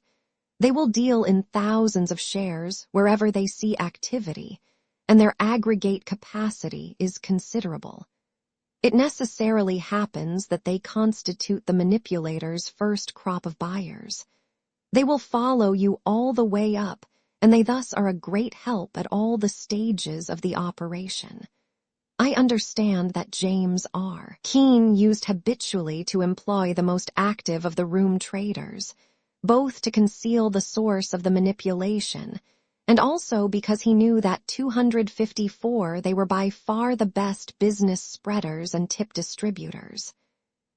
S1: They will deal in thousands of shares wherever they see activity, and their aggregate capacity is considerable. It necessarily happens that they constitute the manipulator's first crop of buyers. They will follow you all the way up, and they thus are a great help at all the stages of the operation. I understand that James R. Keene used habitually to employ the most active of the room traders, both to conceal the source of the manipulation, and also because he knew that 254 they were by far the best business spreaders and tip distributors.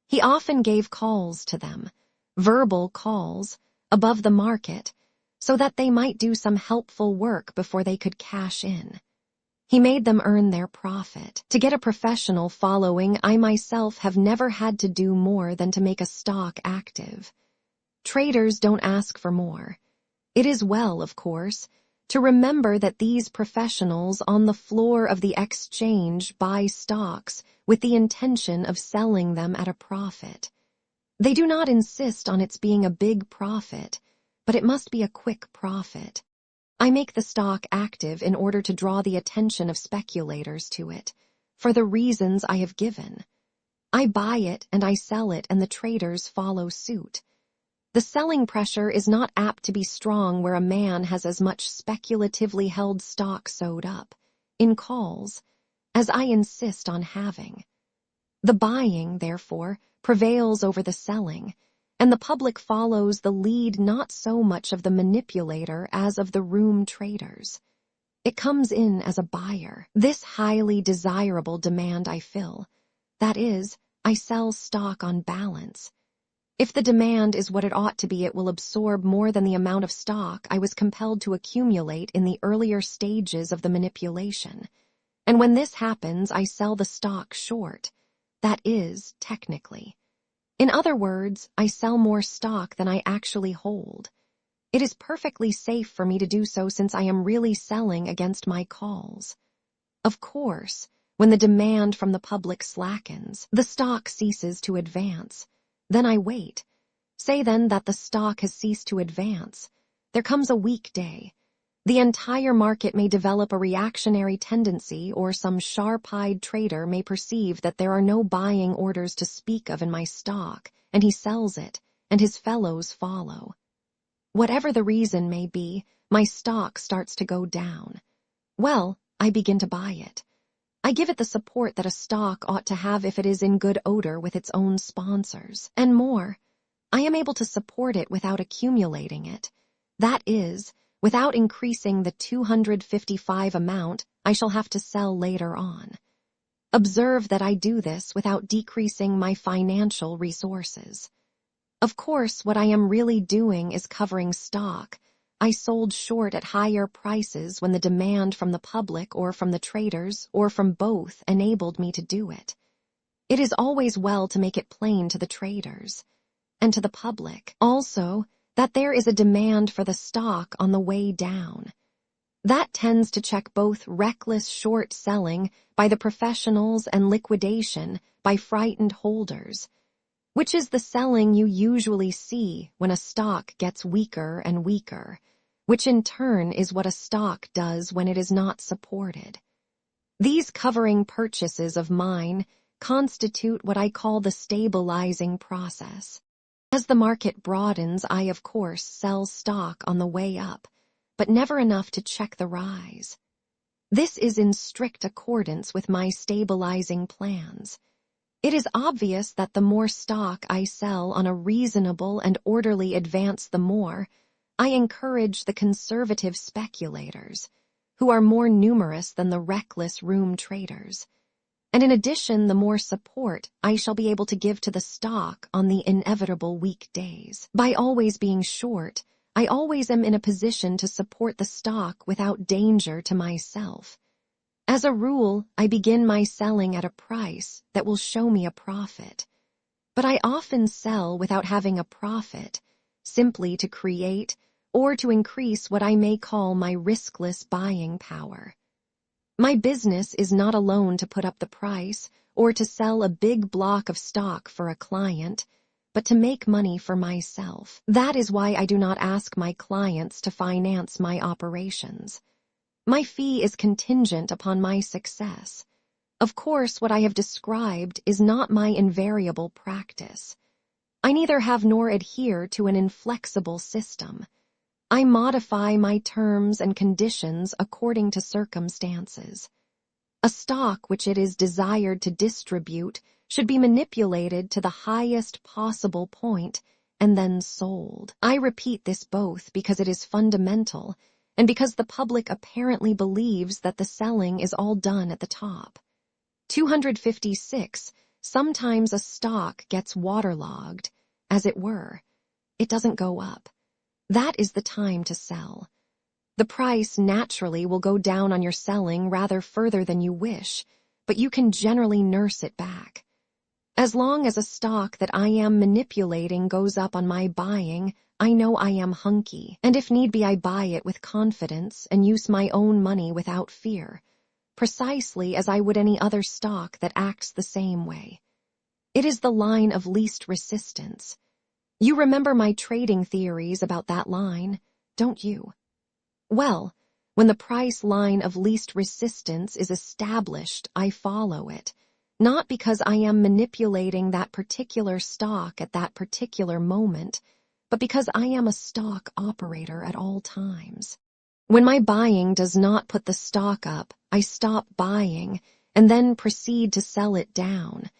S1: He often gave calls to them, verbal calls, above the market, so that they might do some helpful work before they could cash in. He made them earn their profit. To get a professional following, I myself have never had to do more than to make a stock active. Traders don't ask for more. It is well, of course, to remember that these professionals on the floor of the exchange buy stocks with the intention of selling them at a profit. They do not insist on its being a big profit, but it must be a quick profit. I make the stock active in order to draw the attention of speculators to it, for the reasons I have given. I buy it and I sell it, and the traders follow suit. The selling pressure is not apt to be strong where a man has as much speculatively held stock sewed up, in calls, as I insist on having. The buying, therefore, prevails over the selling, and the public follows the lead not so much of the manipulator as of the room traders. It comes in as a buyer. This highly desirable demand I fill. That is, I sell stock on balance. If the demand is what it ought to be, it will absorb more than the amount of stock I was compelled to accumulate in the earlier stages of the manipulation. And when this happens, I sell the stock short. That is, technically. In other words, I sell more stock than I actually hold. It is perfectly safe for me to do so since I am really selling against my calls. Of course, when the demand from the public slackens, the stock ceases to advance. Then I wait. Say then that the stock has ceased to advance. There comes a weak day. The entire market may develop a reactionary tendency, or some sharp-eyed trader may perceive that there are no buying orders to speak of in my stock, and he sells it, and his fellows follow. Whatever the reason may be, my stock starts to go down. Well, I begin to buy it. I give it the support that a stock ought to have if it is in good odor with its own sponsors, and more. I am able to support it without accumulating it. That is, without increasing the 255 amount I shall have to sell later on. Observe that I do this without decreasing my financial resources. Of course, what I am really doing is covering stock I sold short at higher prices when the demand from the public or from the traders or from both enabled me to do it. It is always well to make it plain to the traders and to the public also that there is a demand for the stock on the way down. That tends to check both reckless short selling by the professionals and liquidation by frightened holders, which is the selling you usually see when a stock gets weaker and weaker, which in turn is what a stock does when it is not supported. These covering purchases of mine constitute what I call the stabilizing process. As the market broadens, I of course sell stock on the way up, but never enough to check the rise. This is in strict accordance with my stabilizing plans. It is obvious that the more stock I sell on a reasonable and orderly advance, the more I encourage the conservative speculators, who are more numerous than the reckless room traders. And in addition, the more support I shall be able to give to the stock on the inevitable weak days. By always being short, I always am in a position to support the stock without danger to myself. As a rule, I begin my selling at a price that will show me a profit. But I often sell without having a profit, simply to create or to increase what I may call my riskless buying power. My business is not alone to put up the price or to sell a big block of stock for a client, but to make money for myself. That is why I do not ask my clients to finance my operations. My fee is contingent upon my success. Of course, what I have described is not my invariable practice. I neither have nor adhere to an inflexible system. I modify my terms and conditions according to circumstances. A stock which it is desired to distribute should be manipulated to the highest possible point and then sold. I repeat this both because it is fundamental and because the public apparently believes that the selling is all done at the top. 256, sometimes a stock gets waterlogged, as it were. It doesn't go up. That is the time to sell. The price naturally will go down on your selling rather further than you wish, but you can generally nurse it back. As long as a stock that I am manipulating goes up on my buying, I know I am hunky, and if need be I buy it with confidence and use my own money without fear, precisely as I would any other stock that acts the same way. It is the line of least resistance. You remember my trading theories about that line, don't you? Well, when the price line of least resistance is established, I follow it, not because I am manipulating that particular stock at that particular moment, but because I am a stock operator at all times. When my buying does not put the stock up, I stop buying and then proceed to sell it down.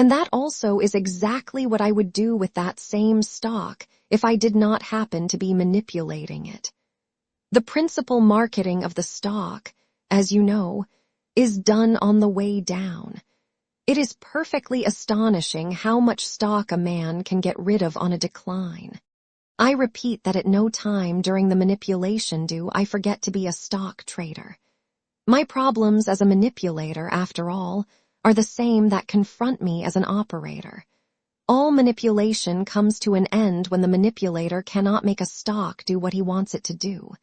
S1: And that also is exactly what I would do with that same stock if I did not happen to be manipulating it. The principal marketing of the stock, as you know, is done on the way down. It is perfectly astonishing how much stock a man can get rid of on a decline. I repeat that at no time during the manipulation do I forget to be a stock trader. My problems as a manipulator, after all, are the same that confront me as an operator. All manipulation comes to an end when the manipulator cannot make a stock do what he wants it to do.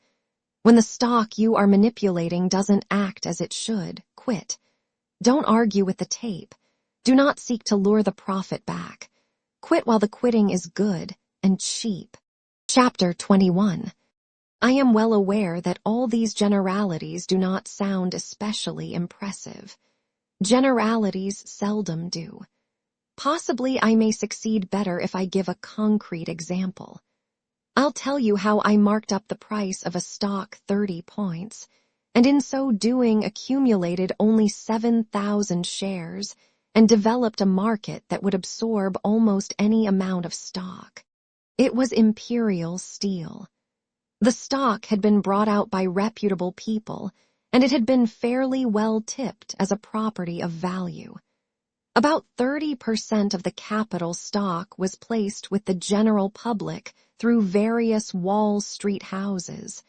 S1: When the stock you are manipulating doesn't act as it should, quit. Don't argue with the tape. Do not seek to lure the profit back. Quit while the quitting is good and cheap. Chapter 21. I am well aware that all these generalities do not sound especially impressive. Generalities seldom do. Possibly I may succeed better if I give a concrete example. I'll tell you how I marked up the price of a stock 30 points, and in so doing accumulated only 7,000 shares and developed a market that would absorb almost any amount of stock. It was Imperial Steel. The stock had been brought out by reputable people, and it had been fairly well tipped as a property of value. About 30% of the capital stock was placed with the general public through various Wall Street houses,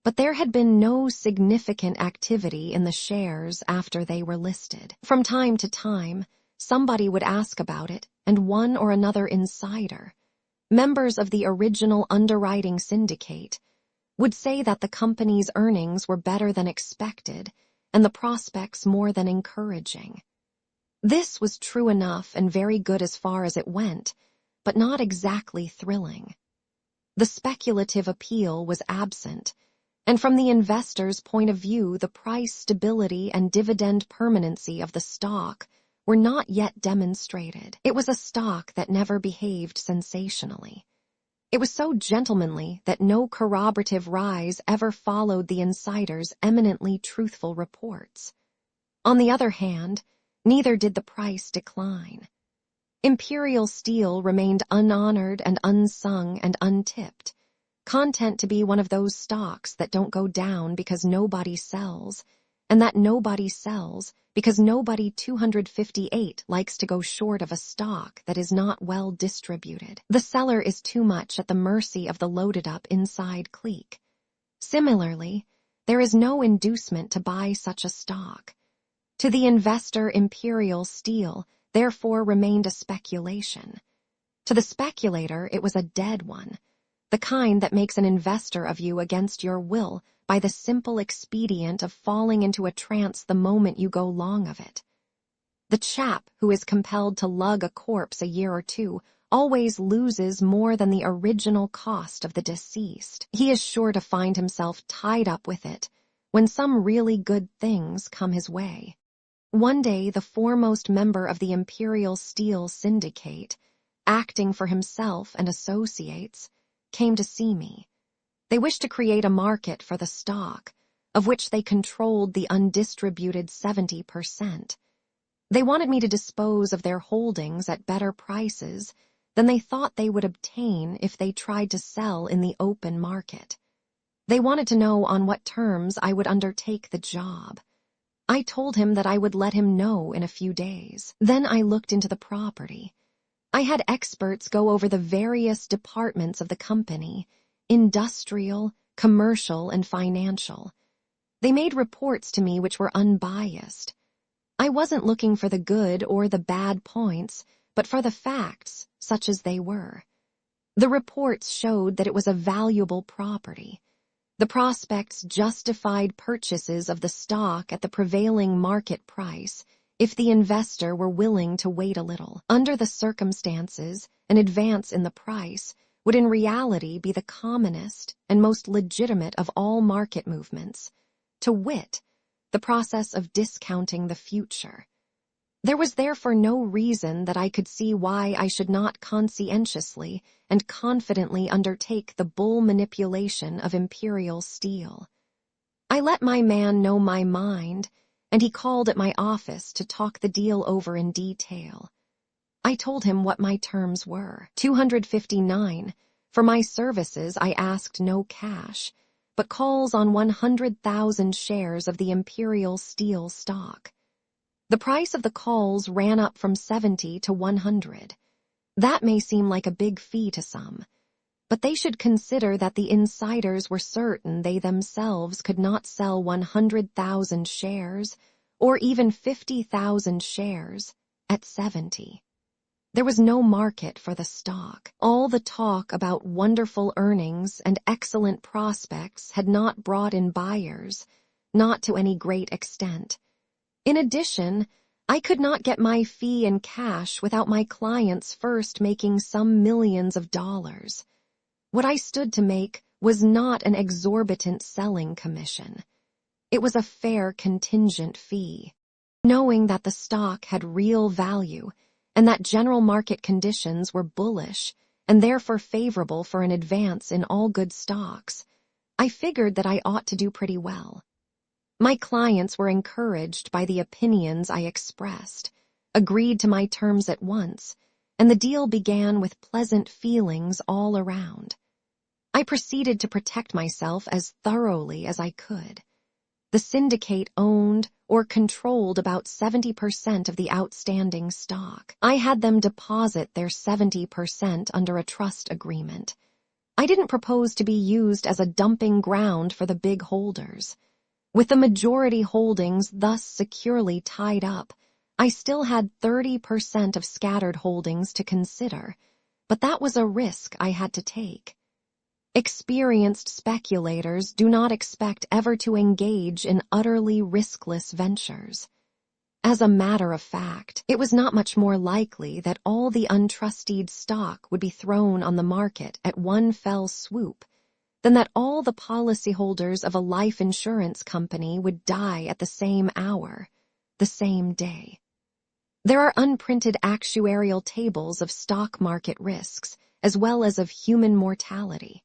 S1: but there had been no significant activity in the shares after they were listed. From time to time, somebody would ask about it, and one or another insider, members of the original underwriting syndicate, would say that the company's earnings were better than expected and the prospects more than encouraging. This was true enough and very good as far as it went, but not exactly thrilling. The speculative appeal was absent, and from the investor's point of view, the price stability and dividend permanency of the stock were not yet demonstrated. It was a stock that never behaved sensationally. It was so gentlemanly that no corroborative rise ever followed the insider's eminently truthful reports. On the other hand, neither did the price decline. Imperial Steel remained unhonored and unsung and untipped, content to be one of those stocks that don't go down because nobody sells, and that nobody sells because nobody 258 likes to go short of a stock that is not well distributed. The seller is too much at the mercy of the loaded-up inside clique. Similarly, there is no inducement to buy such a stock. To the investor, Imperial Steel therefore remained a speculation. To the speculator, it was a dead one, the kind that makes an investor of you against your will by the simple expedient of falling into a trance the moment you go long of it. The chap who is compelled to lug a corpse a year or two always loses more than the original cost of the deceased. He is sure to find himself tied up with it when some really good things come his way. One day, the foremost member of the Imperial Steel Syndicate, acting for himself and associates, came to see me. They wished to create a market for the stock, of which they controlled the undistributed 70%. They wanted me to dispose of their holdings at better prices than they thought they would obtain if they tried to sell in the open market. They wanted to know on what terms I would undertake the job. I told him that I would let him know in a few days. Then I looked into the property. I had experts go over the various departments of the company, industrial, commercial, and financial. They made reports to me which were unbiased. I wasn't looking for the good or the bad points, but for the facts, such as they were. The reports showed that it was a valuable property. The prospects justified purchases of the stock at the prevailing market price if the investor were willing to wait a little. Under the circumstances, an advance in the price would in reality be the commonest and most legitimate of all market movements, to wit, the process of discounting the future. There was therefore no reason that I could see why I should not conscientiously and confidently undertake the bull manipulation of Imperial Steel. I let my man know my mind, and he called at my office to talk the deal over in detail. I told him what my terms were. $259. For my services, I asked no cash, but calls on 100,000 shares of the Imperial Steel stock. The price of the calls ran up from 70 to 100. That may seem like a big fee to some, but they should consider that the insiders were certain they themselves could not sell 100,000 shares, or even 50,000 shares, at 70. There was no market for the stock. All the talk about wonderful earnings and excellent prospects had not brought in buyers, not to any great extent. In addition, I could not get my fee in cash without my clients first making some millions of dollars. What I stood to make was not an exorbitant selling commission. It was a fair contingent fee. Knowing that the stock had real value and that general market conditions were bullish and therefore favorable for an advance in all good stocks, I figured that I ought to do pretty well. My clients were encouraged by the opinions I expressed, agreed to my terms at once, and the deal began with pleasant feelings all around. I proceeded to protect myself as thoroughly as I could. The syndicate owned or controlled about 70% of the outstanding stock. I had them deposit their 70% under a trust agreement. I didn't propose to be used as a dumping ground for the big holders. With the majority holdings thus securely tied up, I still had 30% of scattered holdings to consider, but that was a risk I had to take. Experienced speculators do not expect ever to engage in utterly riskless ventures. As a matter of fact, it was not much more likely that all the untrusted stock would be thrown on the market at one fell swoop than that all the policyholders of a life insurance company would die at the same hour, the same day. There are unprinted actuarial tables of stock market risks, as well as of human mortality.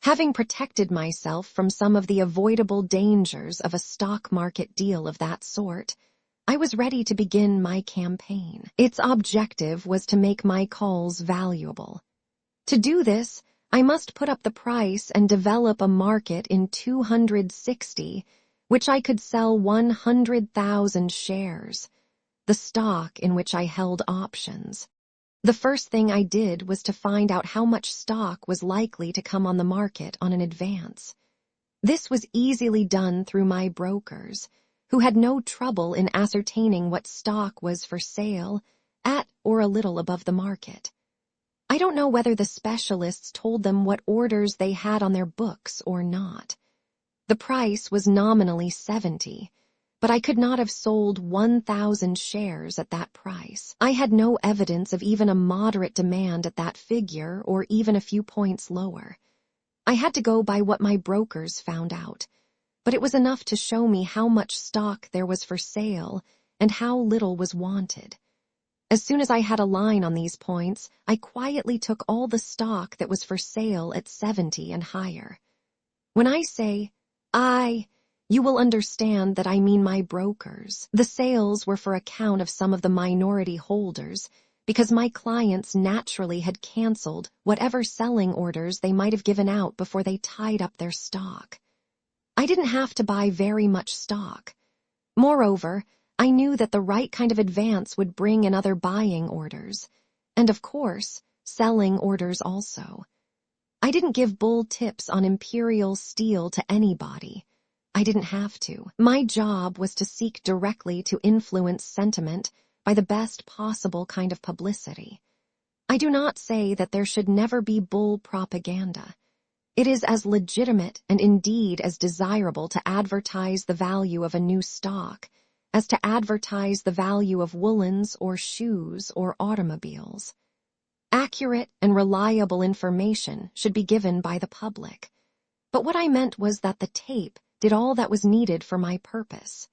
S1: Having protected myself from some of the avoidable dangers of a stock market deal of that sort, I was ready to begin my campaign. Its objective was to make my calls valuable. To do this, I must put up the price and develop a market in 260, which I could sell 100,000 shares, the stock in which I held options. The first thing I did was to find out how much stock was likely to come on the market on an advance. This was easily done through my brokers, who had no trouble in ascertaining what stock was for sale at or a little above the market. I don't know whether the specialists told them what orders they had on their books or not. The price was nominally 70, but I could not have sold 1,000 shares at that price. I had no evidence of even a moderate demand at that figure or even a few points lower. I had to go by what my brokers found out, but it was enough to show me how much stock there was for sale and how little was wanted. As soon as I had a line on these points, I quietly took all the stock that was for sale at 70 and higher. When I say you will understand that I mean my brokers. The sales were for account of some of the minority holders, because my clients naturally had canceled whatever selling orders they might have given out before they tied up their stock. I didn't have to buy very much stock. Moreover, I knew that the right kind of advance would bring in other buying orders, and of course, selling orders also. I didn't give bull tips on Imperial Steel to anybody. I didn't have to. My job was to seek directly to influence sentiment by the best possible kind of publicity. I do not say that there should never be bull propaganda. It is as legitimate and indeed as desirable to advertise the value of a new stock as to advertise the value of woolens or shoes or automobiles. Accurate and reliable information should be given by the public. But what I meant was that the tape did all that was needed for my purpose.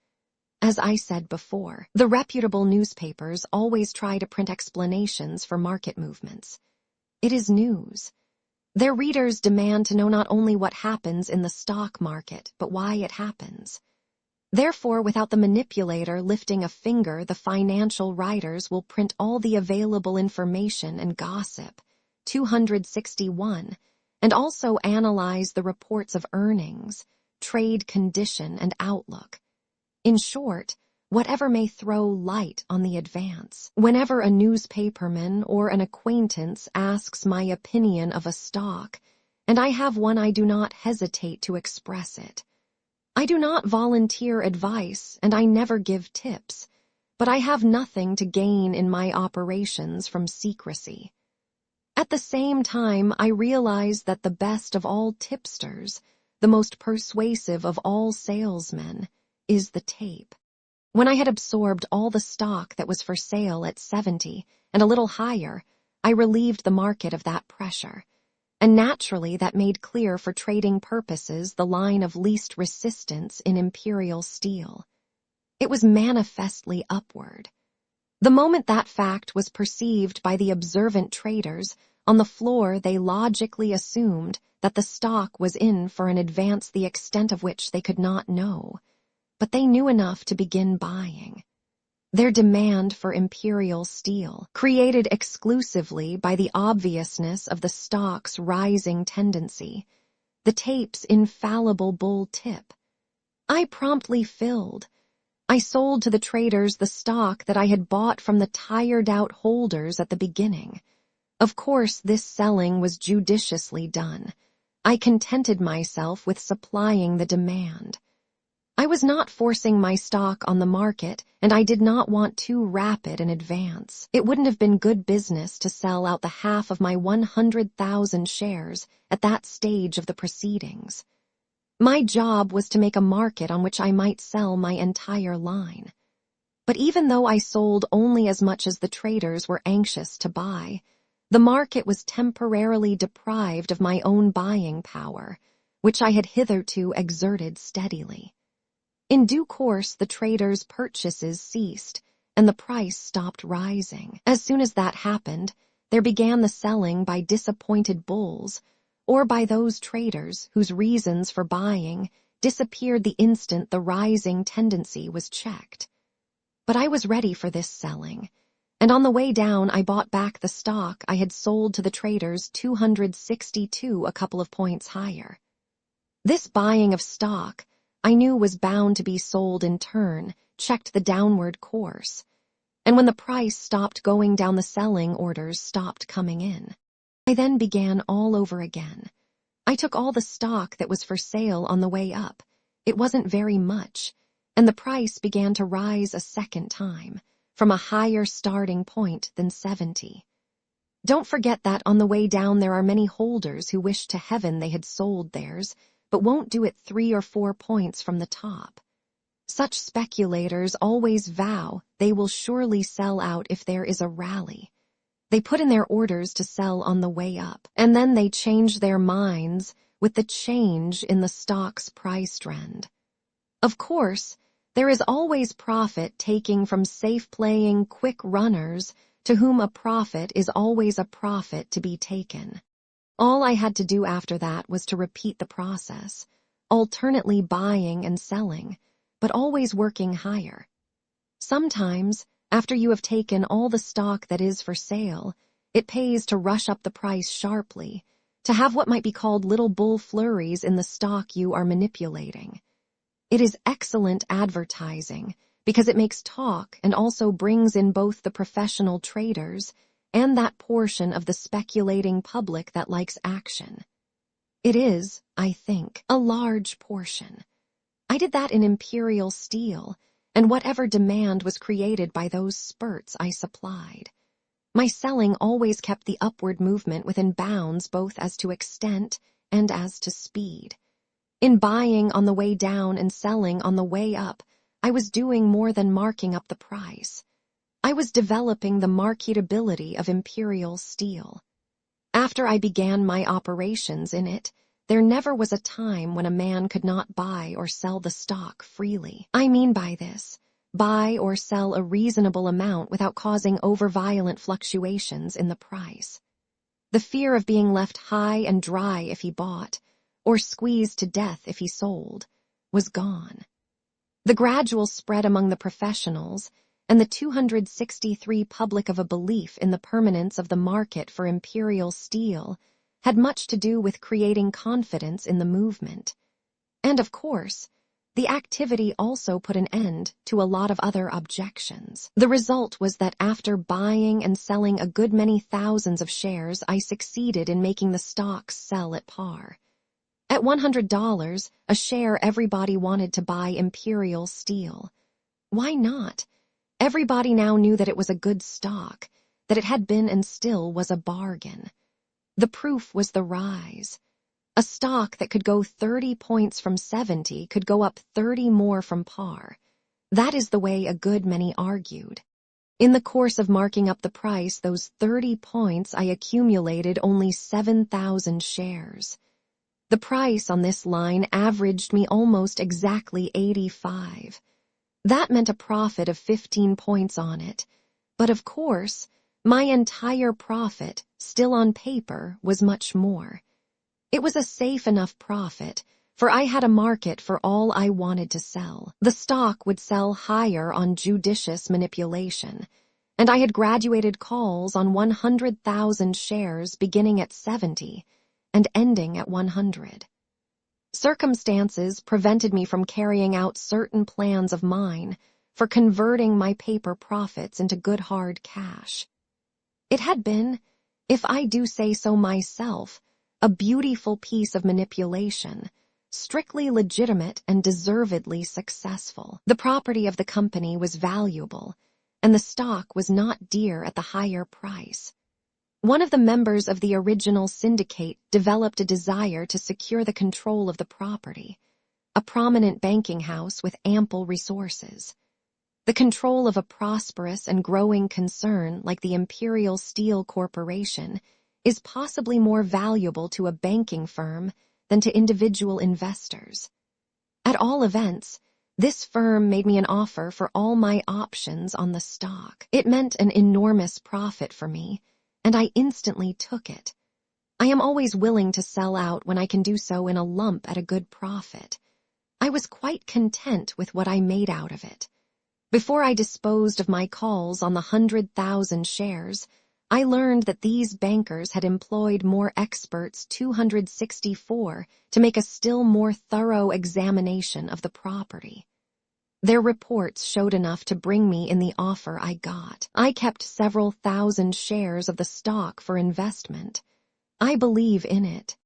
S1: As I said before, the reputable newspapers always try to print explanations for market movements. It is news. Their readers demand to know not only what happens in the stock market, but why it happens. Therefore, without the manipulator lifting a finger, the financial writers will print all the available information and gossip, 261, and also analyze the reports of earnings, trade condition, and outlook. In short, whatever may throw light on the advance. Whenever a newspaperman or an acquaintance asks my opinion of a stock, and I have one, I do not hesitate to express it. I do not volunteer advice, and I never give tips, but I have nothing to gain in my operations from secrecy. At the same time, I realize that the best of all tipsters, the most persuasive of all salesmen, is the tape. When I had absorbed all the stock that was for sale at 70 and a little higher, I relieved the market of that pressure. And naturally that made clear for trading purposes the line of least resistance in imperial steel. It was manifestly upward. The moment that fact was perceived by the observant traders, on the floor they logically assumed that the stock was in for an advance the extent of which they could not know, but they knew enough to begin buying. Their demand for imperial steel, created exclusively by the obviousness of the stock's rising tendency, the tape's infallible bull tip. I promptly filled. I sold to the traders the stock that I had bought from the tired-out holders at the beginning. Of course, this selling was judiciously done. I contented myself with supplying the demand. I was not forcing my stock on the market, and I did not want too rapid an advance. It wouldn't have been good business to sell out the half of my 100,000 shares at that stage of the proceedings. My job was to make a market on which I might sell my entire line. But even though I sold only as much as the traders were anxious to buy, the market was temporarily deprived of my own buying power, which I had hitherto exerted steadily. In due course, the traders' purchases ceased, and the price stopped rising. As soon as that happened, there began the selling by disappointed bulls, or by those traders whose reasons for buying disappeared the instant the rising tendency was checked. But I was ready for this selling, and on the way down I bought back the stock I had sold to the traders 262 a couple of points higher. This buying of stock, I knew, was bound to be sold in turn, checked the downward course, and when the price stopped going down, the selling orders stopped coming in. I then began all over again. I took all the stock that was for sale on the way up. It wasn't very much, and the price began to rise a second time, from a higher starting point than 70. Don't forget that on the way down there are many holders who wish to heaven they had sold theirs, but won't do it 3 or 4 points from the top. Such speculators always vow they will surely sell out if there is a rally. They put in their orders to sell on the way up, and then they change their minds with the change in the stock's price trend. Of course, there is always profit taking from safe-playing, quick runners to whom a profit is always a profit to be taken. All I had to do after that was to repeat the process, alternately buying and selling, but always working higher. Sometimes, after you have taken all the stock that is for sale, it pays to rush up the price sharply, to have what might be called little bull flurries in the stock you are manipulating. It is excellent advertising because it makes talk and also brings in both the professional traders and that portion of the speculating public that likes action. It is, I think, a large portion. I did that in imperial steel, and whatever demand was created by those spurts I supplied. My selling always kept the upward movement within bounds both as to extent and as to speed. In buying on the way down and selling on the way up, I was doing more than marking up the price. I was developing the marketability of imperial steel. After I began my operations in it, there never was a time when a man could not buy or sell the stock freely. I mean by this, buy or sell a reasonable amount without causing over-violent fluctuations in the price. The fear of being left high and dry if he bought, or squeezed to death if he sold, was gone. The gradual spread among the professionals and the 263 public of a belief in the permanence of the market for imperial steel had much to do with creating confidence in the movement. And of course, the activity also put an end to a lot of other objections. The result was that after buying and selling a good many thousands of shares, I succeeded in making the stocks sell at par. At $100 a share, everybody wanted to buy imperial steel. Why not? Everybody now knew that it was a good stock, that it had been and still was a bargain. The proof was the rise. A stock that could go 30 points from 70 could go up 30 more from par. That is the way a good many argued. In the course of marking up the price those 30 points, I accumulated only 7,000 shares. The price on this line averaged me almost exactly 85. That meant a profit of 15 points on it. But of course, my entire profit, still on paper, was much more. It was a safe enough profit, for I had a market for all I wanted to sell. The stock would sell higher on judicious manipulation, and I had graduated calls on 100,000 shares beginning at 70 and ending at 100. Circumstances prevented me from carrying out certain plans of mine for converting my paper profits into good hard cash. It had been, if I do say so myself, a beautiful piece of manipulation, strictly legitimate and deservedly successful. The property of the company was valuable, and the stock was not dear at the higher price. One of the members of the original syndicate developed a desire to secure the control of the property, a prominent banking house with ample resources. The control of a prosperous and growing concern like the Imperial Steel Corporation is possibly more valuable to a banking firm than to individual investors. At all events, this firm made me an offer for all my options on the stock. It meant an enormous profit for me, and I instantly took it. I am always willing to sell out when I can do so in a lump at a good profit. I was quite content with what I made out of it. Before I disposed of my calls on the 100,000 shares, I learned that these bankers had employed more experts, 264, to make a still more thorough examination of the property. Their reports showed enough to bring me in the offer I got. I kept several thousand shares of the stock for investment. I believe in it.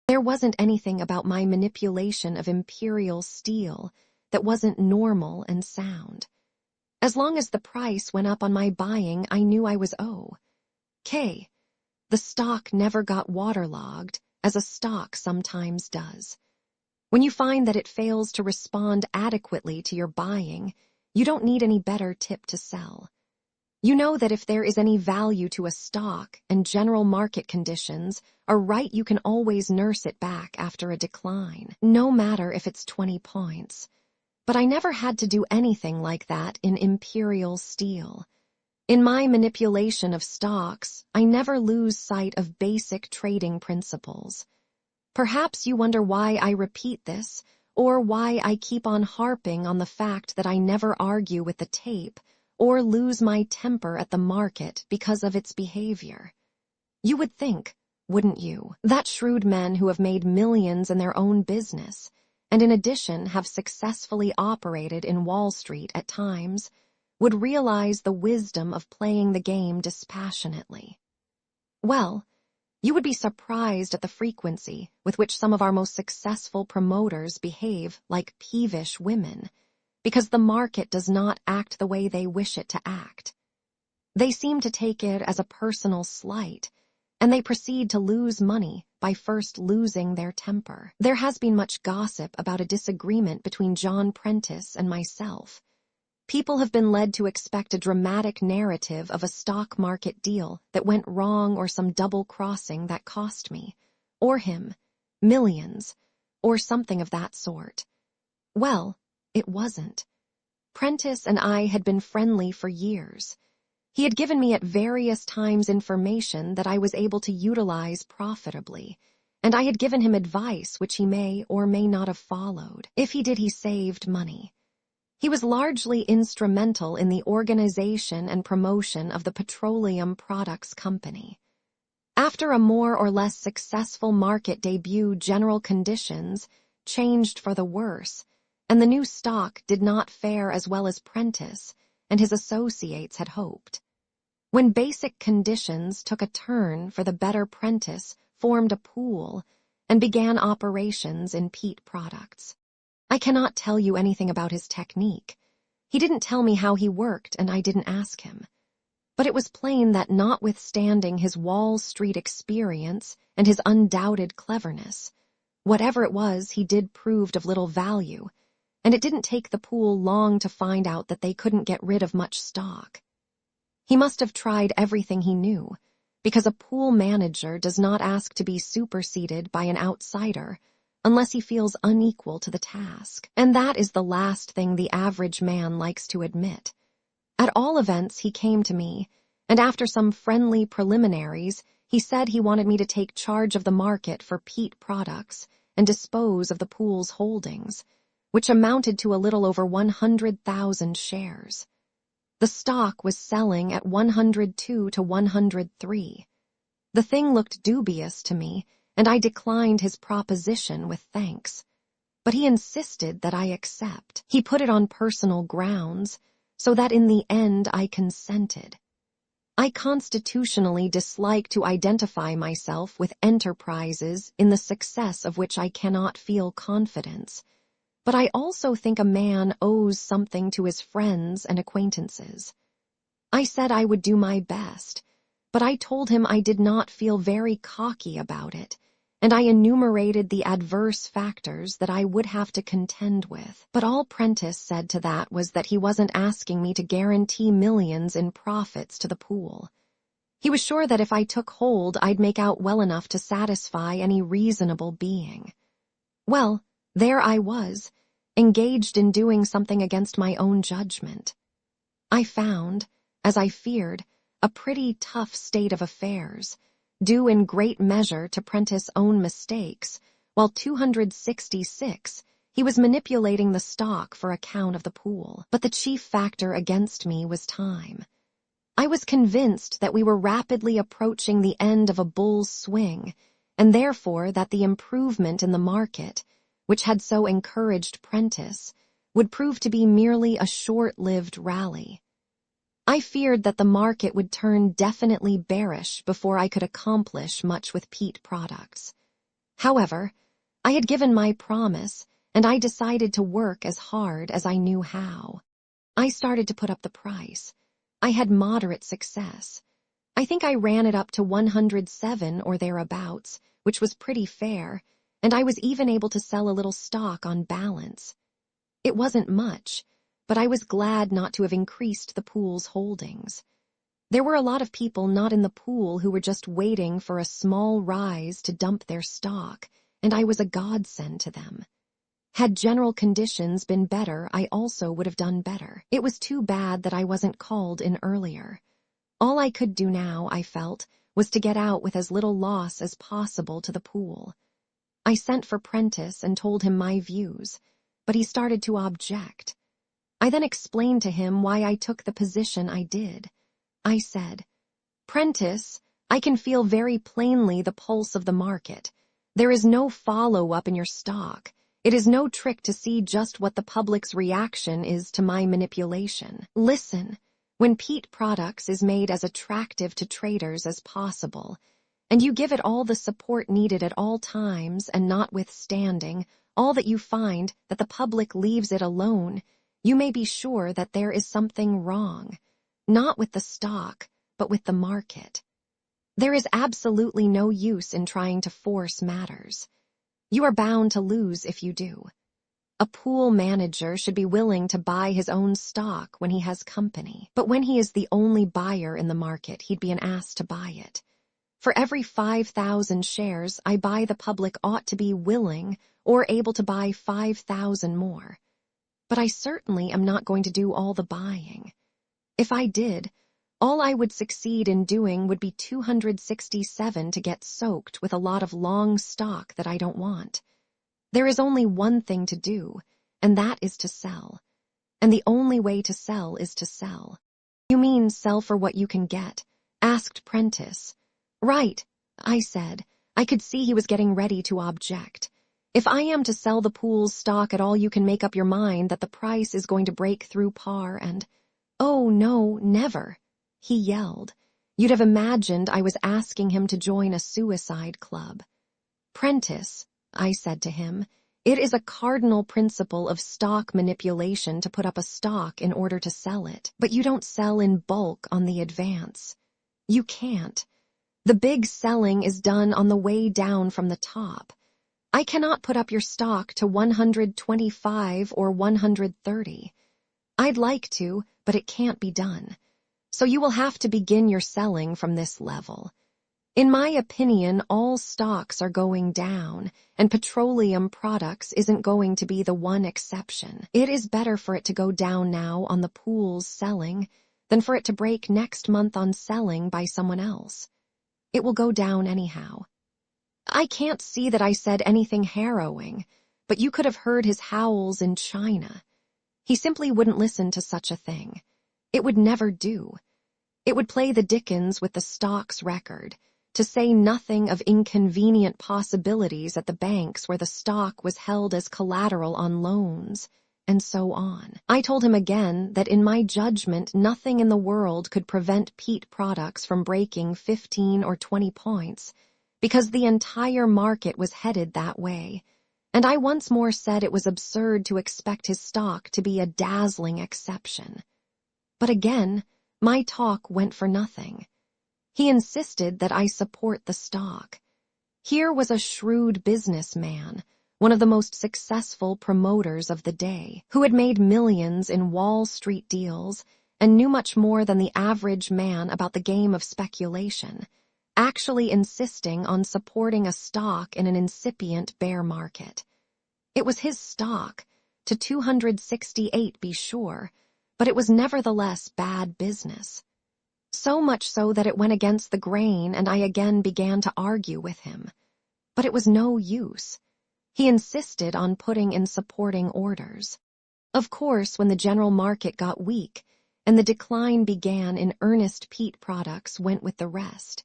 S1: There wasn't anything about my manipulation of imperial steel that wasn't normal and sound. As long as the price went up on my buying, I knew I was okay. The stock never got waterlogged, as a stock sometimes does. When you find that it fails to respond adequately to your buying, you don't need any better tip to sell. You know that if there is any value to a stock and general market conditions are right, you can always nurse it back after a decline, no matter if it's 20 points. But I never had to do anything like that in imperial steel. In my manipulation of stocks, I never lose sight of basic trading principles. Perhaps you wonder why I repeat this, or why I keep on harping on the fact that I never argue with the tape or lose my temper at the market because of its behavior. You would think, wouldn't you, that shrewd men who have made millions in their own business, and in addition have successfully operated in Wall Street at times, would realize the wisdom of playing the game dispassionately. Well, you would be surprised at the frequency with which some of our most successful promoters behave like peevish women, because the market does not act the way they wish it to act. They seem to take it as a personal slight, and they proceed to lose money by first losing their temper. There has been much gossip about a disagreement between John Prentice and myself. People have been led to expect a dramatic narrative of a stock market deal that went wrong or some double crossing that cost me, or him, millions, or something of that sort. Well, it wasn't. Prentice and I had been friendly for years. He had given me at various times information that I was able to utilize profitably, and I had given him advice which he may or may not have followed. If he did, he saved money. He was largely instrumental in the organization and promotion of the petroleum products company. After a more or less successful market debut, general conditions changed for the worse, and the new stock did not fare as well as Prentice and his associates had hoped. When basic conditions took a turn for the better, Prentice formed a pool and began operations in peat products. I cannot tell you anything about his technique. He didn't tell me how he worked, and I didn't ask him. But it was plain that notwithstanding his Wall Street experience and his undoubted cleverness, whatever it was he did proved of little value, and it didn't take the pool long to find out that they couldn't get rid of much stock. He must have tried everything he knew, because a pool manager does not ask to be superseded by an outsider unless he feels unequal to the task. And that is the last thing the average man likes to admit. At all events, he came to me, and after some friendly preliminaries, he said he wanted me to take charge of the market for peat products and dispose of the pool's holdings, which amounted to a little over 100,000 shares. The stock was selling at 102 to 103. The thing looked dubious to me, and I declined his proposition with thanks. But he insisted that I accept. He put it on personal grounds, so that in the end I consented. I constitutionally dislike to identify myself with enterprises in the success of which I cannot feel confidence, but I also think a man owes something to his friends and acquaintances. I said I would do my best, but I told him I did not feel very cocky about it, and I enumerated the adverse factors that I would have to contend with. But all Prentice said to that was that he wasn't asking me to guarantee millions in profits to the pool. He was sure that if I took hold, I'd make out well enough to satisfy any reasonable being. Well, there I was, engaged in doing something against my own judgment. I found, as I feared, a pretty tough state of affairs, due in great measure to Prentice's own mistakes, while 266, he was manipulating the stock for account of the pool. But the chief factor against me was time. I was convinced that we were rapidly approaching the end of a bull's swing, and therefore that the improvement in the market, which had so encouraged Prentice, would prove to be merely a short-lived rally. I feared that the market would turn definitely bearish before I could accomplish much with peat products. However, I had given my promise, and I decided to work as hard as I knew how. I started to put up the price. I had moderate success. I think I ran it up to 107 or thereabouts, which was pretty fair, and I was even able to sell a little stock on balance. It wasn't much, but I was glad not to have increased the pool's holdings. There were a lot of people not in the pool who were just waiting for a small rise to dump their stock, and I was a godsend to them. Had general conditions been better, I also would have done better. It was too bad that I wasn't called in earlier. All I could do now, I felt, was to get out with as little loss as possible to the pool. I sent for Prentice and told him my views, but he started to object. I then explained to him why I took the position I did. I said, "Prentice, I can feel very plainly the pulse of the market. There is no follow-up in your stock. It is no trick to see just what the public's reaction is to my manipulation. Listen, when peat products is made as attractive to traders as possible, and you give it all the support needed at all times, and notwithstanding all that you find that the public leaves it alone, you may be sure that there is something wrong, not with the stock, but with the market. There is absolutely no use in trying to force matters. You are bound to lose if you do. A pool manager should be willing to buy his own stock when he has company, but when he is the only buyer in the market, he'd be an ass to buy it. For every 5,000 shares I buy, the public ought to be willing or able to buy 5,000 more. But I certainly am not going to do all the buying. If I did, all I would succeed in doing would be 267 to get soaked with a lot of long stock that I don't want. There is only one thing to do, and that is to sell. and the only way to sell is to sell. You mean sell for what you can get? Asked Prentice. Right, I said. I could see he was getting ready to object. If I am to sell the pool's stock at all, you can make up your mind that the price is going to break through par and— Oh, no, never, he yelled. You'd have imagined I was asking him to join a suicide club. Prentice, I said to him, it is a cardinal principle of stock manipulation to put up a stock in order to sell it, but you don't sell in bulk on the advance. You can't. The big selling is done on the way down from the top. I cannot put up your stock to 125 or 130. I'd like to, but it can't be done. So you will have to begin your selling from this level. In my opinion, all stocks are going down, and petroleum products isn't going to be the one exception. It is better for it to go down now on the pool's selling than for it to break next month on selling by someone else. It will go down anyhow. I can't see that I said anything harrowing, but you could have heard his howls in China. He simply wouldn't listen to such a thing. It would never do. It would play the Dickens with the stock's record, to say nothing of inconvenient possibilities at the banks where the stock was held as collateral on loans, and so on. I told him again that in my judgment nothing in the world could prevent peat products from breaking 15 or 20 points, because the entire market was headed that way, and I once more said it was absurd to expect his stock to be a dazzling exception. But again, my talk went for nothing. He insisted that I support the stock. Here was a shrewd businessman, one of the most successful promoters of the day, who had made millions in Wall Street deals and knew much more than the average man about the game of speculation, actually insisting on supporting a stock in an incipient bear market. It was his stock, to 268 be sure, but it was nevertheless bad business. So much so that it went against the grain, and I again began to argue with him. But it was no use. He insisted on putting in supporting orders. Of course, when the general market got weak and the decline began in earnest, peat products went with the rest.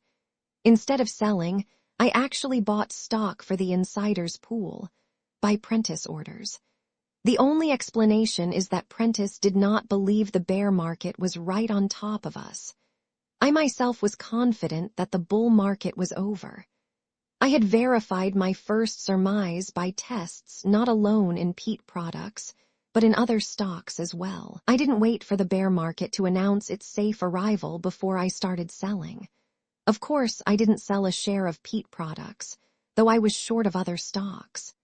S1: Instead of selling, I actually bought stock for the insider's pool, by Prentice orders. The only explanation is that Prentice did not believe the bear market was right on top of us. I myself was confident that the bull market was over. I had verified my first surmise by tests not alone in peat products, but in other stocks as well. I didn't wait for the bear market to announce its safe arrival before I started selling. Of course, I didn't sell a share of peat products, though I was short of other stocks.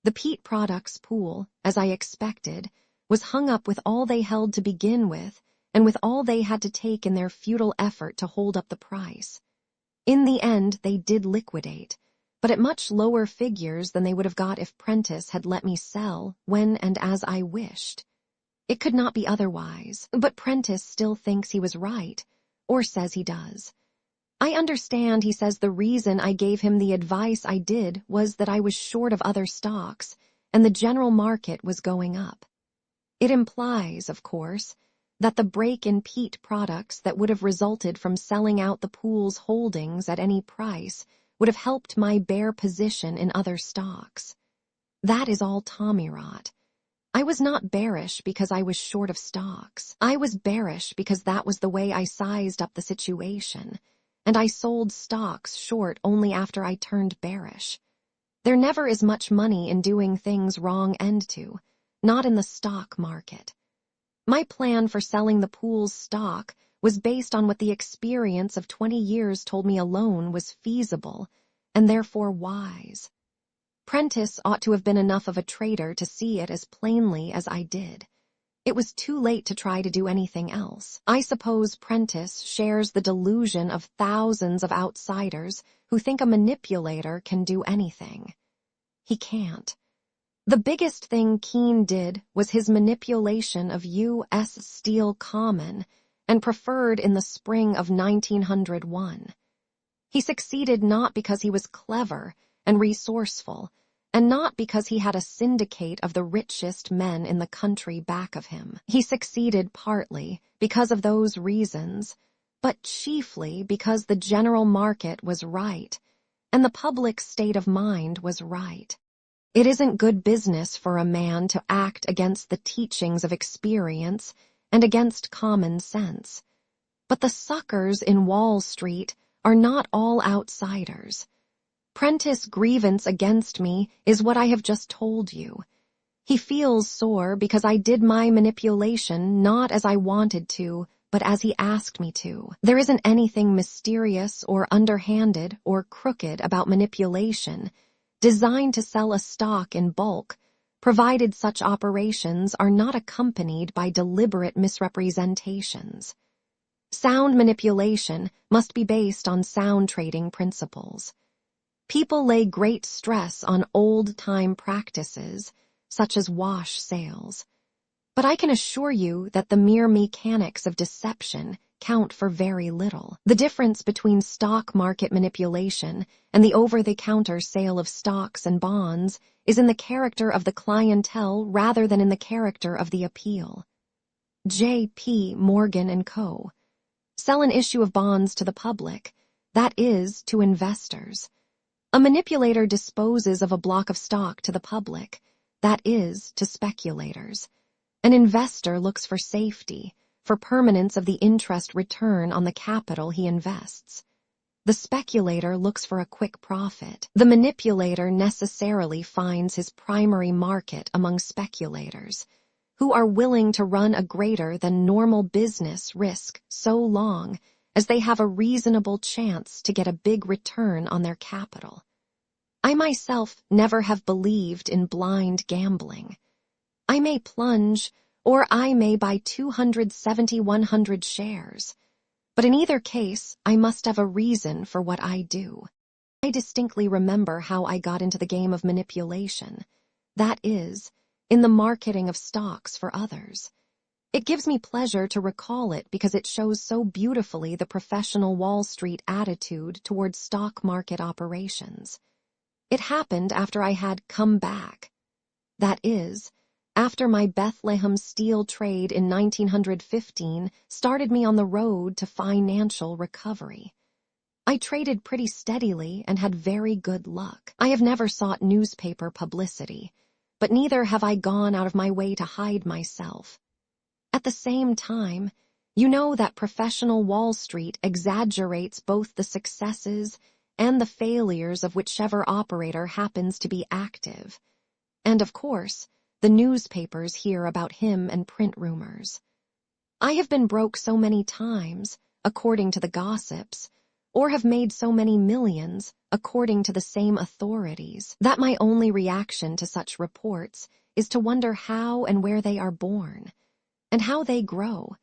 S1: The peat products pool, as I expected, was hung up with all they held to begin with, and with all they had to take in their futile effort to hold up the price. In the end, they did liquidate, but at much lower figures than they would have got if Prentice had let me sell when and as I wished. It could not be otherwise, but Prentice still thinks he was right, or says he does. I understand he says the reason I gave him the advice I did was that I was short of other stocks, and the general market was going up. It implies, of course, that the break in peat products that would have resulted from selling out the pool's holdings at any price would have helped my bear position in other stocks. That is all tommyrot. I was not bearish because I was short of stocks. I was bearish because that was the way I sized up the situation, and I sold stocks short only after I turned bearish. There never is much money in doing things wrong end to, not in the stock market. My plan for selling the pool's stock was based on what the experience of 20 years told me alone was feasible and therefore wise. Prentice ought to have been enough of a trader to see it as plainly as I did. It was too late to try to do anything else. I suppose Prentice shares the delusion of thousands of outsiders who think a manipulator can do anything. He can't. The biggest thing Keene did was his manipulation of U.S. Steel Common and Preferred in the spring of 1901. He succeeded not because he was clever and resourceful, and not because he had a syndicate of the richest men in the country back of him. He succeeded partly because of those reasons, but chiefly because the general market was right, and the public state of mind was right. It isn't good business for a man to act against the teachings of experience and against common sense. But the suckers in Wall Street are not all outsiders. Prentice grievance against me is what I have just told you. He feels sore because I did my manipulation not as I wanted to, but as he asked me to. There isn't anything mysterious or underhanded or crooked about manipulation designed to sell a stock in bulk, provided such operations are not accompanied by deliberate misrepresentations. Sound manipulation must be based on sound trading principles. People lay great stress on old-time practices, such as wash sales. But I can assure you that the mere mechanics of deception count for very little. The difference between stock market manipulation and the over-the-counter sale of stocks and bonds is in the character of the clientele rather than in the character of the appeal. J.P. Morgan & Co. Sell an issue of bonds to the public, that is, to investors. A manipulator disposes of a block of stock to the public, that is, to speculators. An investor looks for safety, for permanence of the interest return on the capital he invests. The speculator looks for a quick profit. The manipulator necessarily finds his primary market among speculators, who are willing to run a greater than normal business risk so long as they have a reasonable chance to get a big return on their capital. I myself never have believed in blind gambling. I may plunge, or I may buy 270-100 shares. But in either case, I must have a reason for what I do. I distinctly remember how I got into the game of manipulation. That is, in the marketing of stocks for others. It gives me pleasure to recall it because it shows so beautifully the professional Wall Street attitude towards stock market operations. It happened after I had come back. That is, after my Bethlehem steel trade in 1915 started me on the road to financial recovery. I traded pretty steadily and had very good luck. I have never sought newspaper publicity, but neither have I gone out of my way to hide myself. At the same time, you know that professional Wall Street exaggerates both the successes and the failures of whichever operator happens to be active. And of course, the newspapers hear about him and print rumors. I have been broke so many times, according to the gossips, or have made so many millions, according to the same authorities, that my only reaction to such reports is to wonder how and where they are born, and how they grow.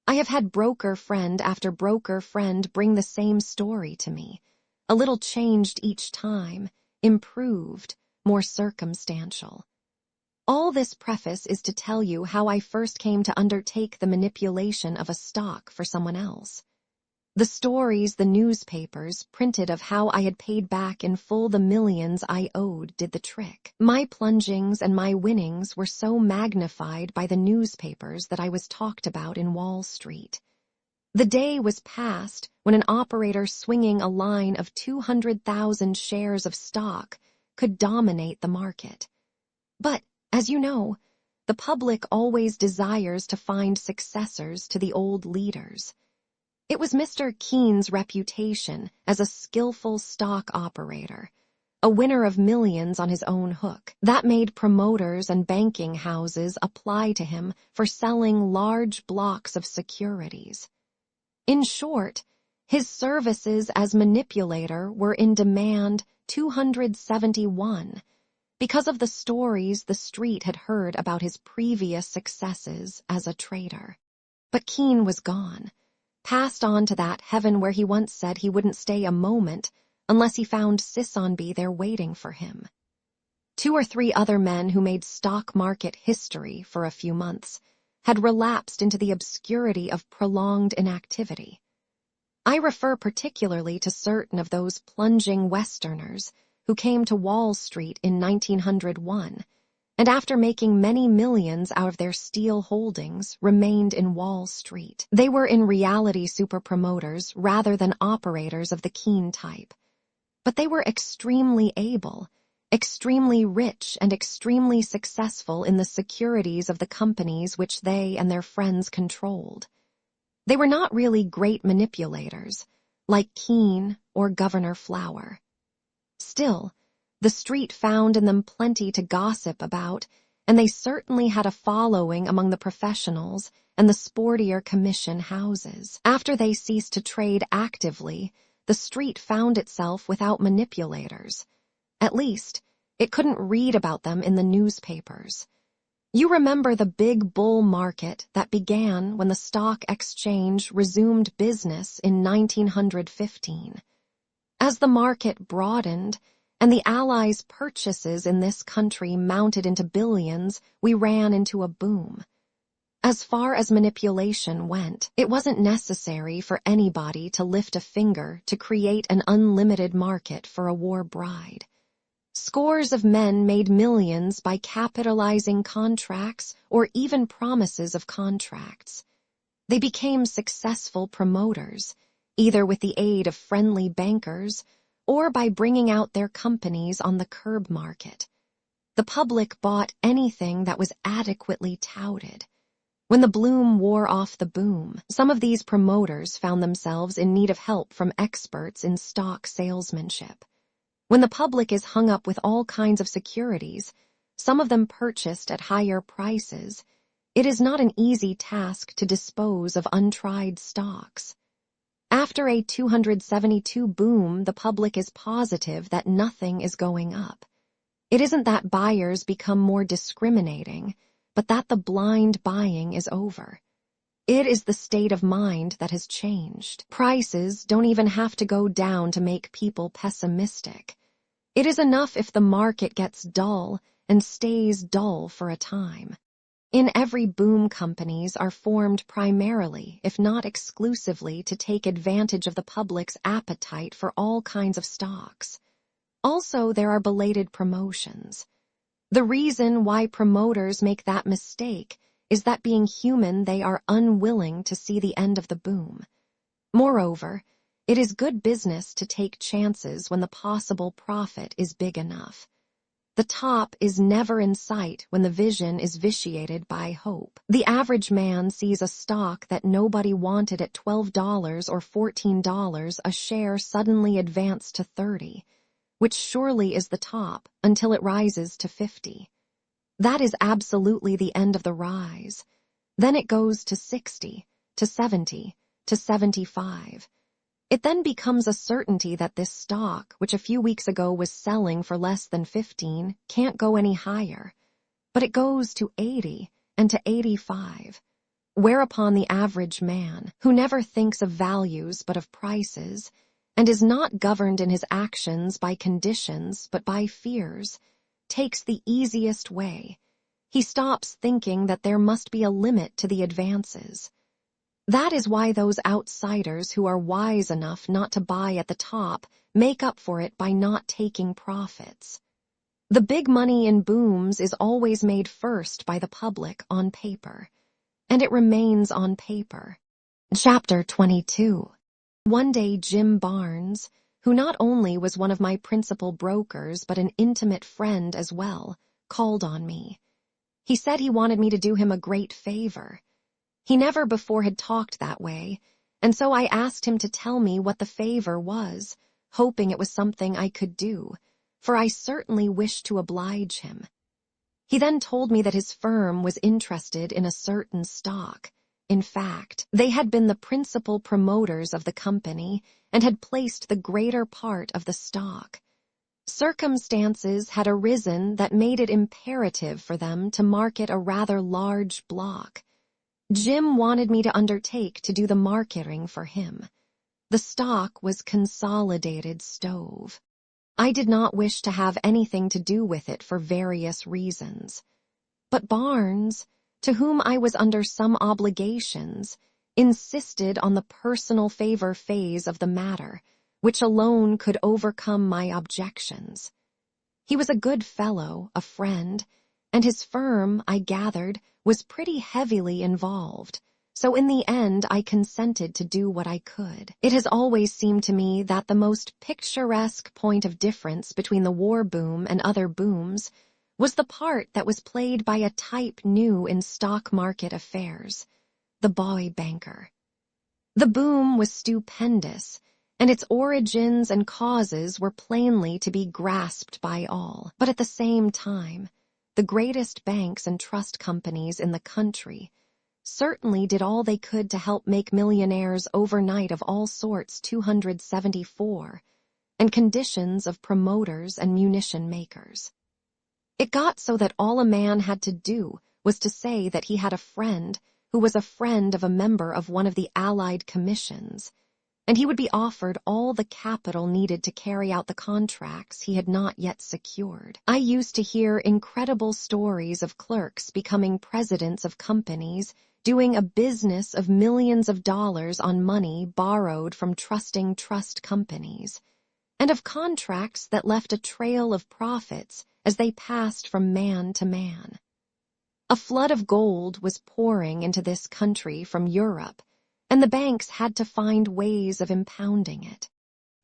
S1: I have had broker friend after broker friend bring the same story to me, a little changed each time, improved, more circumstantial. All this preface is to tell you how I first came to undertake the manipulation of a stock for someone else. The stories the newspapers printed of how I had paid back in full the millions I owed did the trick. My plungings and my winnings were so magnified by the newspapers that I was talked about in Wall Street. The day was past when an operator swinging a line of 200,000 shares of stock could dominate the market. But, as you know, the public always desires to find successors to the old leaders. It was Mr. Keene's reputation as a skillful stock operator, a winner of millions on his own hook, that made promoters and banking houses apply to him for selling large blocks of securities. In short, his services as manipulator were in demand 271, because of the stories the street had heard about his previous successes as a trader. But Keene was gone, passed on to that heaven where he once said he wouldn't stay a moment unless he found Sisonby there waiting for him. 2 or 3 other men who made stock market history for a few months had relapsed into the obscurity of prolonged inactivity. I refer particularly to certain of those plunging Westerners who came to Wall Street in 1901, and after making many millions out of their steel holdings, remained in Wall Street. They were in reality super promoters rather than operators of the keen type. But they were extremely able, extremely rich, and extremely successful in the securities of the companies which they and their friends controlled. They were not really great manipulators, like Keene or Governor Flower. Still, the street found in them plenty to gossip about, and they certainly had a following among the professionals and the sportier commission houses. After they ceased to trade actively, the street found itself without manipulators. At least, it couldn't read about them in the newspapers. You remember the big bull market that began when the stock exchange resumed business in 1915. As the market broadened and the Allies' purchases in this country mounted into billions, we ran into a boom. As far as manipulation went, it wasn't necessary for anybody to lift a finger to create an unlimited market for a war bride. Scores of men made millions by capitalizing contracts or even promises of contracts. They became successful promoters, either with the aid of friendly bankers or by bringing out their companies on the curb market. The public bought anything that was adequately touted. When the bloom wore off the boom, some of these promoters found themselves in need of help from experts in stock salesmanship. When the public is hung up with all kinds of securities, some of them purchased at higher prices, it is not an easy task to dispose of untried stocks. After a 272 boom, the public is positive that nothing is going up. It isn't that buyers become more discriminating, but that the blind buying is over. It is the state of mind that has changed. Prices don't even have to go down to make people pessimistic. It is enough if the market gets dull and stays dull for a time. In every boom, companies are formed primarily, if not exclusively, to take advantage of the public's appetite for all kinds of stocks. Also, there are belated promotions. The reason why promoters make that mistake is that, being human, they are unwilling to see the end of the boom. Moreover, it is good business to take chances when the possible profit is big enough. The top is never in sight when the vision is vitiated by hope. The average man sees a stock that nobody wanted at $12 or $14 a share suddenly advance to 30, which surely is the top, until it rises to 50. That is absolutely the end of the rise. Then it goes to 60, to 70, to 75. It then becomes a certainty that this stock, which a few weeks ago was selling for less than 15, can't go any higher. But it goes to 80 and to 85. Whereupon the average man, who never thinks of values but of prices, and is not governed in his actions by conditions but by fears, takes the easiest way. He stops thinking that there must be a limit to the advances. That is why those outsiders who are wise enough not to buy at the top make up for it by not taking profits. The big money in booms is always made first by the public on paper, and it remains on paper. Chapter 22. One day Jim Barnes, who not only was one of my principal brokers but an intimate friend as well, called on me. He said he wanted me to do him a great favor. He never before had talked that way, and so I asked him to tell me what the favor was, hoping it was something I could do, for I certainly wished to oblige him. He then told me that his firm was interested in a certain stock. In fact, they had been the principal promoters of the company and had placed the greater part of the stock. Circumstances had arisen that made it imperative for them to market a rather large block. Jim wanted me to undertake to do the marketing for him. The stock was Consolidated Stove. I did not wish to have anything to do with it for various reasons. But Barnes, to whom I was under some obligations, insisted on the personal favor phase of the matter, which alone could overcome my objections. He was a good fellow, a friend, and his firm, I gathered, was pretty heavily involved. So in the end, I consented to do what I could. It has always seemed to me that the most picturesque point of difference between the war boom and other booms was the part that was played by a type new in stock market affairs, the boy banker. The boom was stupendous, and its origins and causes were plainly to be grasped by all. But at the same time, the greatest banks and trust companies in the country certainly did all they could to help make millionaires overnight of all sorts 274, and conditions of promoters and munition makers. It got so that all a man had to do was to say that he had a friend who was a friend of a member of one of the Allied commissions, and he would be offered all the capital needed to carry out the contracts he had not yet secured. I used to hear incredible stories of clerks becoming presidents of companies, doing a business of millions of dollars on money borrowed from trusting trust companies, and of contracts that left a trail of profits as they passed from man to man. A flood of gold was pouring into this country from Europe, and the banks had to find ways of impounding it.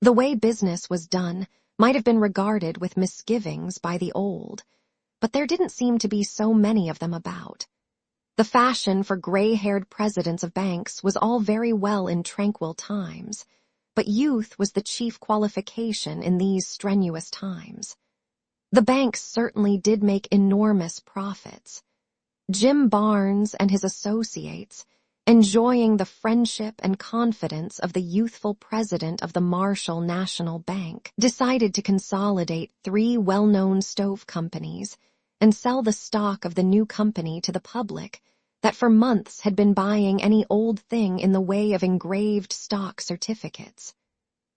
S1: The way business was done might have been regarded with misgivings by the old, but there didn't seem to be so many of them about. The fashion for gray-haired presidents of banks was all very well in tranquil times, but youth was the chief qualification in these strenuous times. The banks certainly did make enormous profits. Jim Barnes and his associates, enjoying the friendship and confidence of the youthful president of the Marshall National Bank, decided to consolidate 3 well-known stove companies and sell the stock of the new company to the public that for months had been buying any old thing in the way of engraved stock certificates.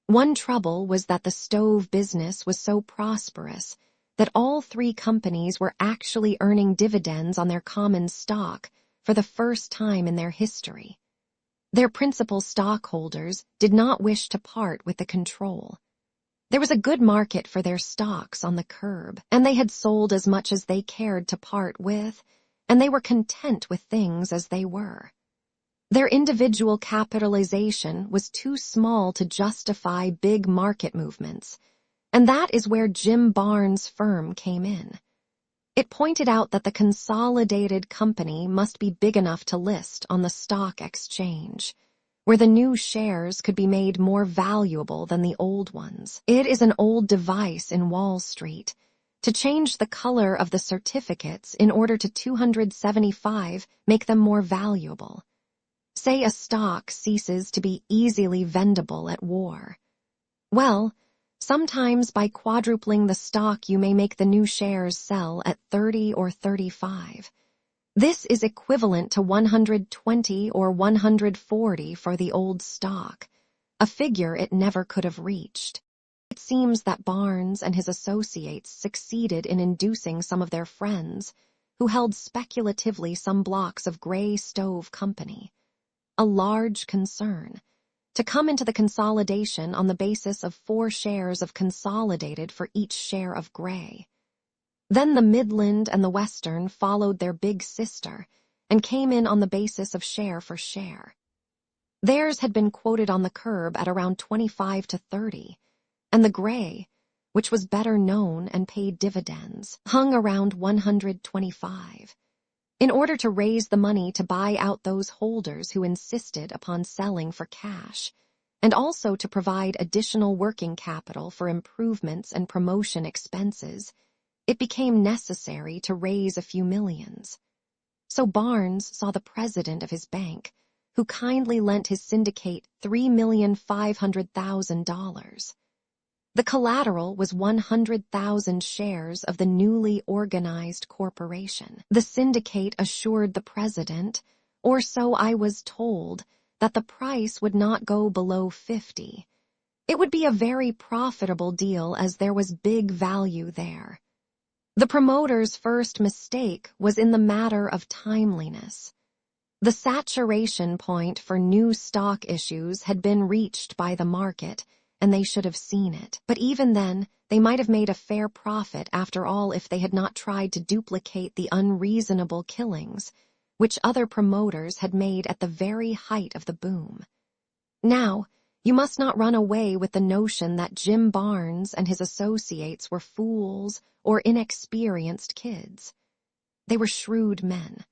S1: One trouble was that the stove business was so prosperous that all 3 companies were actually earning dividends on their common stock for the first time in their history. Their principal stockholders did not wish to part with the control. There was a good market for their stocks on the curb, and they had sold as much as they cared to part with, and they were content with things as they were. Their individual capitalization was too small to justify big market movements, and that is where Jim Barnes' firm came in. It pointed out that the consolidated company must be big enough to list on the stock exchange, where the new shares could be made more valuable than the old ones. It is an old device in Wall Street to change the color of the certificates in order to 275 make them more valuable. Say a stock ceases to be easily vendable at war. Well, sometimes by quadrupling the stock you may make the new shares sell at 30 or 35. This is equivalent to 120 or 140 for the old stock, a figure it never could have reached. It seems that Barnes and his associates succeeded in inducing some of their friends, who held speculatively some blocks of Gray Stove Company, a large concern, to come into the consolidation on the basis of 4 shares of Consolidated for each share of Gray. Then the Midland and the Western followed their big sister and came in on the basis of share for share. Theirs had been quoted on the curb at around 25 to 30, and the Gray, which was better known and paid dividends, hung around 125. In order to raise the money to buy out those holders who insisted upon selling for cash, and also to provide additional working capital for improvements and promotion expenses, it became necessary to raise a few millions. So Barnes saw the president of his bank, who kindly lent his syndicate $3,500,000. The collateral was 100,000 shares of the newly organized corporation. The syndicate assured the president, or so I was told, that the price would not go below 50. It would be a very profitable deal as there was big value there. The promoter's first mistake was in the matter of timeliness. The saturation point for new stock issues had been reached by the market, and they should have seen it. But even then, they might have made a fair profit after all if they had not tried to duplicate the unreasonable killings, which other promoters had made at the very height of the boom. Now, you must not run away with the notion that Jim Barnes and his associates were fools or inexperienced kids. They were shrewd men.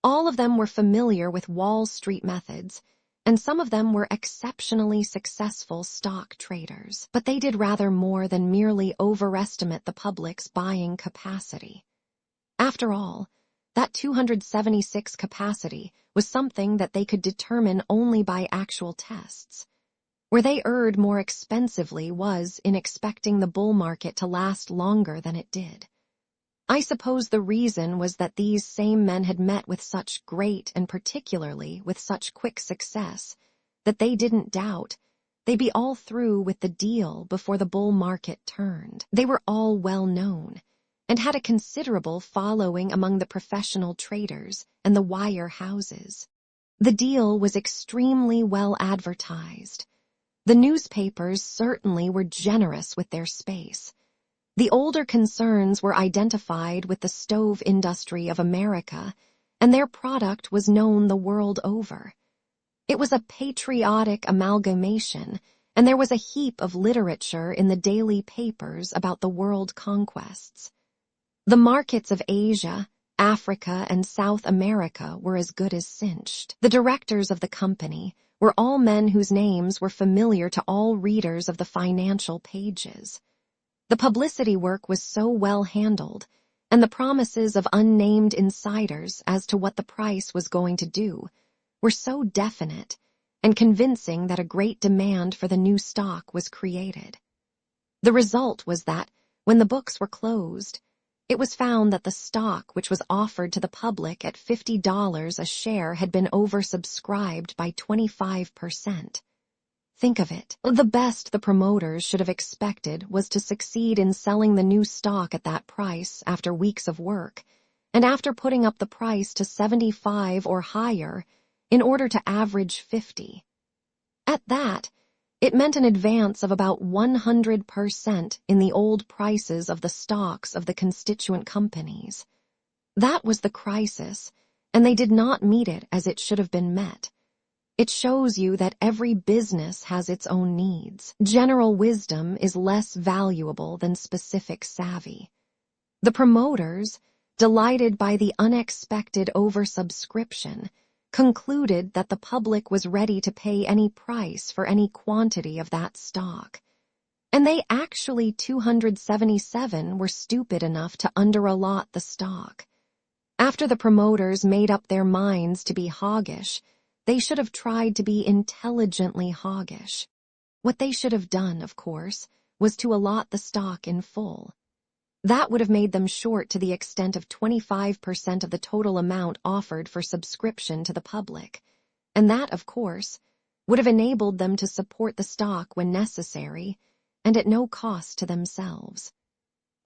S1: All of them were familiar with Wall Street methods, and some of them were exceptionally successful stock traders. But they did rather more than merely overestimate the public's buying capacity. After all, that 276 capacity was something that they could determine only by actual tests. Where they erred more expensively was in expecting the bull market to last longer than it did. I suppose the reason was that these same men had met with such great and particularly with such quick success that they didn't doubt they'd be all through with the deal before the bull market turned. They were all well known and had a considerable following among the professional traders and the wire houses. The deal was extremely well advertised. The newspapers certainly were generous with their space. The older concerns were identified with the stove industry of America, and their product was known the world over. It was a patriotic amalgamation, and there was a heap of literature in the daily papers about the world conquests. The markets of Asia, Africa, and South America were as good as cinched. The directors of the company were all men whose names were familiar to all readers of the financial pages. The publicity work was so well handled, and the promises of unnamed insiders as to what the price was going to do were so definite and convincing that a great demand for the new stock was created. The result was that, when the books were closed, it was found that the stock which was offered to the public at $50 a share had been oversubscribed by 25%. Think of it. The best the promoters should have expected was to succeed in selling the new stock at that price after weeks of work, and after putting up the price to 75 or higher in order to average 50. At that, it meant an advance of about 100% in the old prices of the stocks of the constituent companies. That was the crisis, and they did not meet it as it should have been met. It shows you that every business has its own needs. General wisdom is less valuable than specific savvy. The promoters, delighted by the unexpected oversubscription, concluded that the public was ready to pay any price for any quantity of that stock. And they actually 277 were stupid enough to underallot the stock. After the promoters made up their minds to be hoggish, they should have tried to be intelligently hoggish. What they should have done, of course, was to allot the stock in full. That would have made them short to the extent of 25% of the total amount offered for subscription to the public, and that, of course, would have enabled them to support the stock when necessary and at no cost to themselves.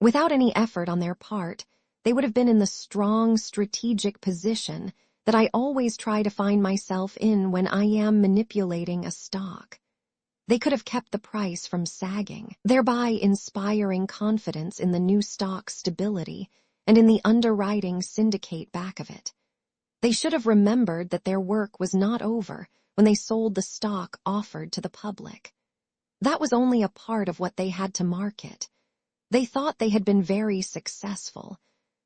S1: Without any effort on their part, they would have been in the strong strategic position that I always try to find myself in when I am manipulating a stock. They could have kept the price from sagging, thereby inspiring confidence in the new stock's stability and in the underwriting syndicate back of it. They should have remembered that their work was not over when they sold the stock offered to the public. That was only a part of what they had to market. They thought they had been very successful,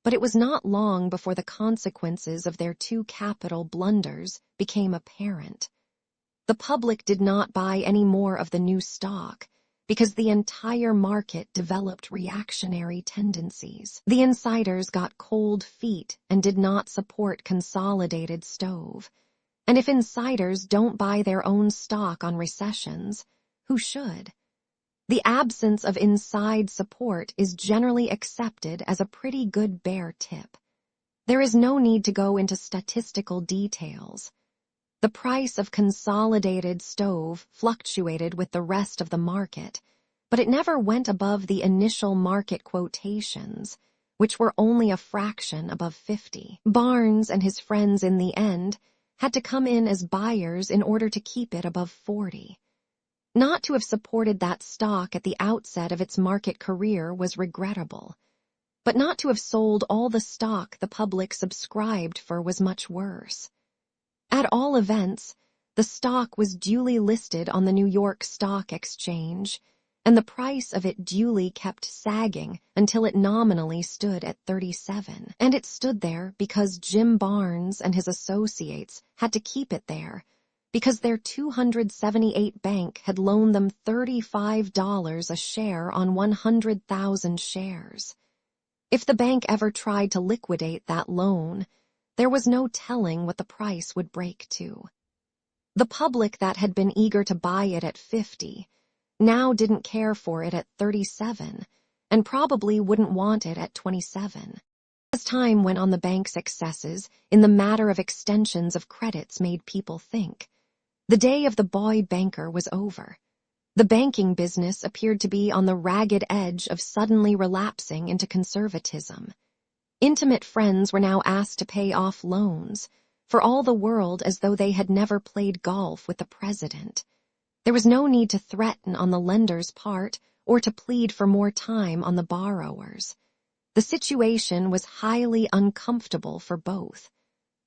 S1: but it was not long before the consequences of their two capital blunders became apparent. The public did not buy any more of the new stock because the entire market developed reactionary tendencies. The insiders got cold feet and did not support consolidated stove. And if insiders don't buy their own stock on recessions, who should? The absence of inside support is generally accepted as a pretty good bear tip. There is no need to go into statistical details. The price of consolidated stove fluctuated with the rest of the market, but it never went above the initial market quotations, which were only a fraction above 50. Barnes and his friends in the end had to come in as buyers in order to keep it above 40. Not to have supported that stock at the outset of its market career was regrettable, but not to have sold all the stock the public subscribed for was much worse. At all events, the stock was duly listed on the New York Stock Exchange, and the price of it duly kept sagging until it nominally stood at 37. And it stood there because Jim Barnes and his associates had to keep it there, because their 278 bank had loaned them $35 a share on 100,000 shares. If the bank ever tried to liquidate that loan, there was no telling what the price would break to. The public that had been eager to buy it at 50 now didn't care for it at 37, and probably wouldn't want it at 27. As time went on, the bank's excesses in the matter of extensions of credits made people think. The day of the boy banker was over. The banking business appeared to be on the ragged edge of suddenly relapsing into conservatism. Intimate friends were now asked to pay off loans, for all the world as though they had never played golf with the president. There was no need to threaten on the lender's part or to plead for more time on the borrower's. The situation was highly uncomfortable for both.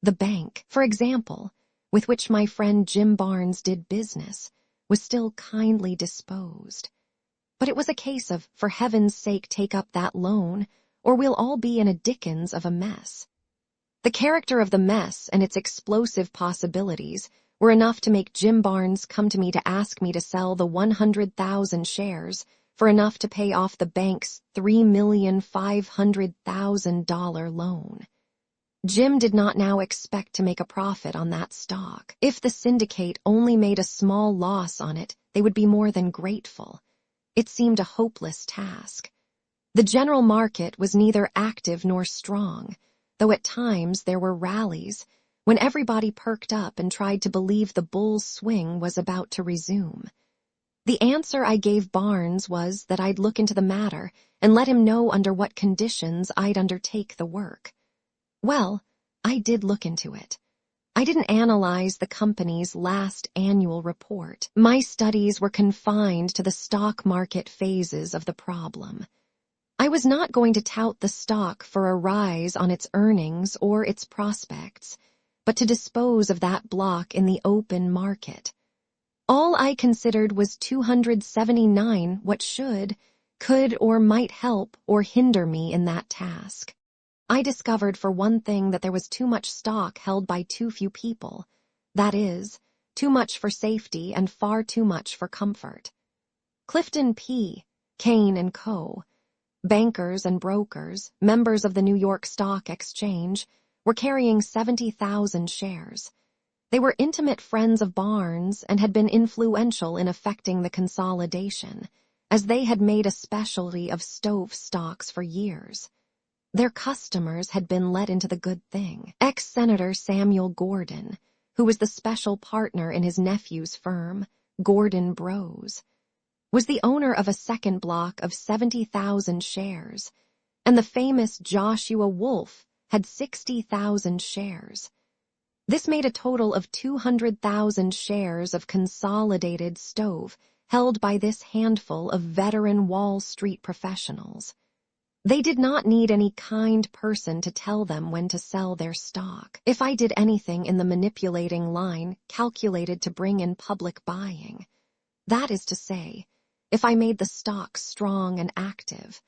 S1: The bank, for example, with which my friend Jim Barnes did business, was still kindly disposed. But it was a case of, for heaven's sake, take up that loan, or we'll all be in a dickens of a mess. The character of the mess and its explosive possibilities were enough to make Jim Barnes come to me to ask me to sell the 100,000 shares for enough to pay off the bank's $3,500,000 loan. Jim did not now expect to make a profit on that stock. If the syndicate only made a small loss on it, they would be more than grateful. It seemed a hopeless task. The general market was neither active nor strong, though at times there were rallies, when everybody perked up and tried to believe the bull's swing was about to resume. The answer I gave Barnes was that I'd look into the matter and let him know under what conditions I'd undertake the work. Well, I did look into it. I didn't analyze the company's last annual report. My studies were confined to the stock market phases of the problem. I was not going to tout the stock for a rise on its earnings or its prospects, but to dispose of that block in the open market. All I considered was 279 what should, could, or might help or hinder me in that task. I discovered for one thing that there was too much stock held by too few people. That is, too much for safety and far too much for comfort. Clifton P., Kane & Co., bankers and brokers, members of the New York Stock Exchange, were carrying 70,000 shares. They were intimate friends of Barnes and had been influential in effecting the consolidation, as they had made a specialty of stove stocks for years. Their customers had been let into the good thing. Ex-Senator Samuel Gordon, who was the special partner in his nephew's firm, Gordon Bros, was the owner of a second block of 70,000 shares, and the famous Joshua Wolfe had 60,000 shares. This made a total of 200,000 shares of consolidated stove held by this handful of veteran Wall Street professionals. They did not need any kind person to tell them when to sell their stock. If I did anything in the manipulating line calculated to bring in public buying, that is to say, if I made the stock strong and active,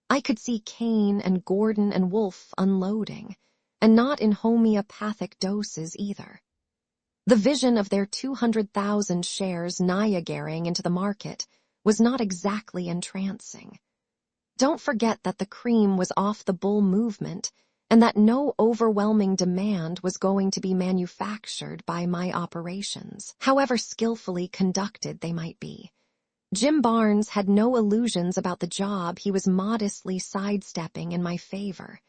S1: I could see Kane and Gordon and Wolfe unloading, and not in homeopathic doses either. The vision of their 200,000 shares Niagaring into the market was not exactly entrancing. Don't forget that the cream was off the bull movement and that no overwhelming demand was going to be manufactured by my operations, however skillfully conducted they might be. Jim Barnes had no illusions about the job he was modestly sidestepping in my favor.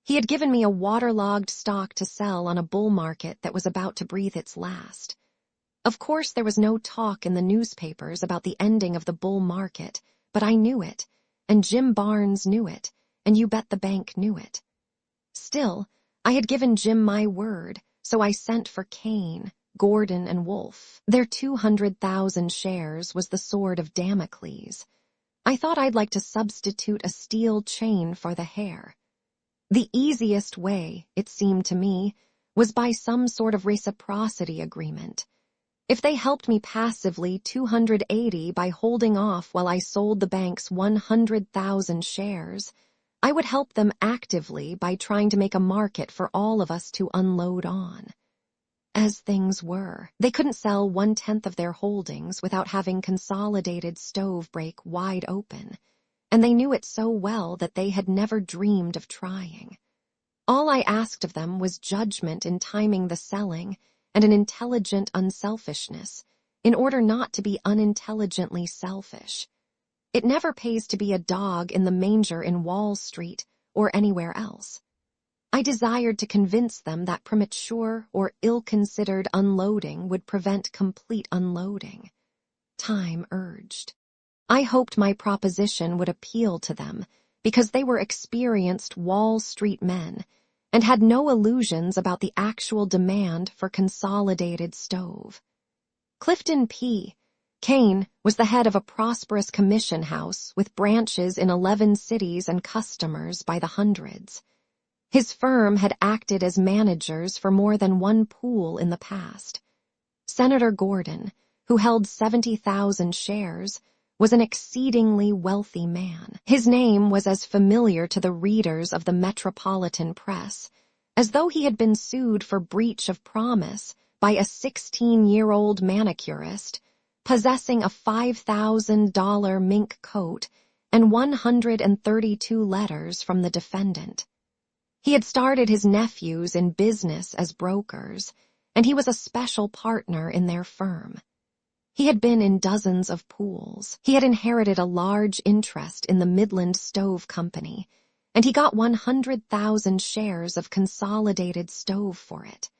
S1: He had given me a waterlogged stock to sell on a bull market that was about to breathe its last. Of course, there was no talk in the newspapers about the ending of the bull market, but I knew it, and Jim Barnes knew it, and you bet the bank knew it. Still, I had given Jim my word, so I sent for Kane, Gordon and Wolfe. Their 200,000 shares was the sword of Damocles. I thought I'd like to substitute a steel chain for the hair. The easiest way, it seemed to me, was by some sort of reciprocity agreement. If they helped me passively 280 by holding off while I sold the bank's 100,000 shares, I would help them actively by trying to make a market for all of us to unload on. As things were, they couldn't sell 1/10 of their holdings without having Consolidated stove break wide open, and they knew it so well that they had never dreamed of trying. All I asked of them was judgment in timing the selling and an intelligent unselfishness, in order not to be unintelligently selfish. It never pays to be a dog in the manger in Wall Street or anywhere else. I desired to convince them that premature or ill-considered unloading would prevent complete unloading. Time urged. I hoped my proposition would appeal to them because they were experienced Wall Street men and had no illusions about the actual demand for Consolidated stove. Clifton P. Kane was the head of a prosperous commission house with branches in 11 cities and customers by the hundreds. His firm had acted as managers for more than one pool in the past. Senator Gordon, who held 70,000 shares, was an exceedingly wealthy man. His name was as familiar to the readers of the metropolitan press as though he had been sued for breach of promise by a 16-year-old manicurist possessing a $5,000 mink coat and 132 letters from the defendant. He had started his nephews in business as brokers, and he was a special partner in their firm. He had been in dozens of pools. He had inherited a large interest in the Midland Stove Company, and he got 100,000 shares of Consolidated stove for it.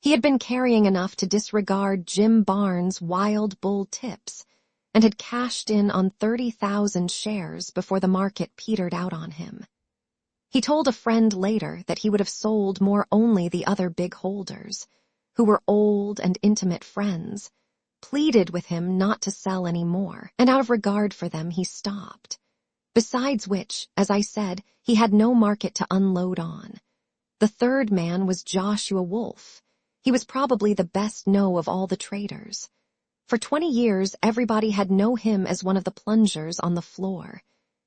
S1: He had been carrying enough to disregard Jim Barnes' wild bull tips, and had cashed in on 30,000 shares before the market petered out on him. He told a friend later that he would have sold more only the other big holders, who were old and intimate friends, pleaded with him not to sell any more, and out of regard for them he stopped. Besides which, as I said, he had no market to unload on. The third man was Joshua Wolfe. He was probably the best know of all the traders. For 20 years everybody had known him as one of the plungers on the floor.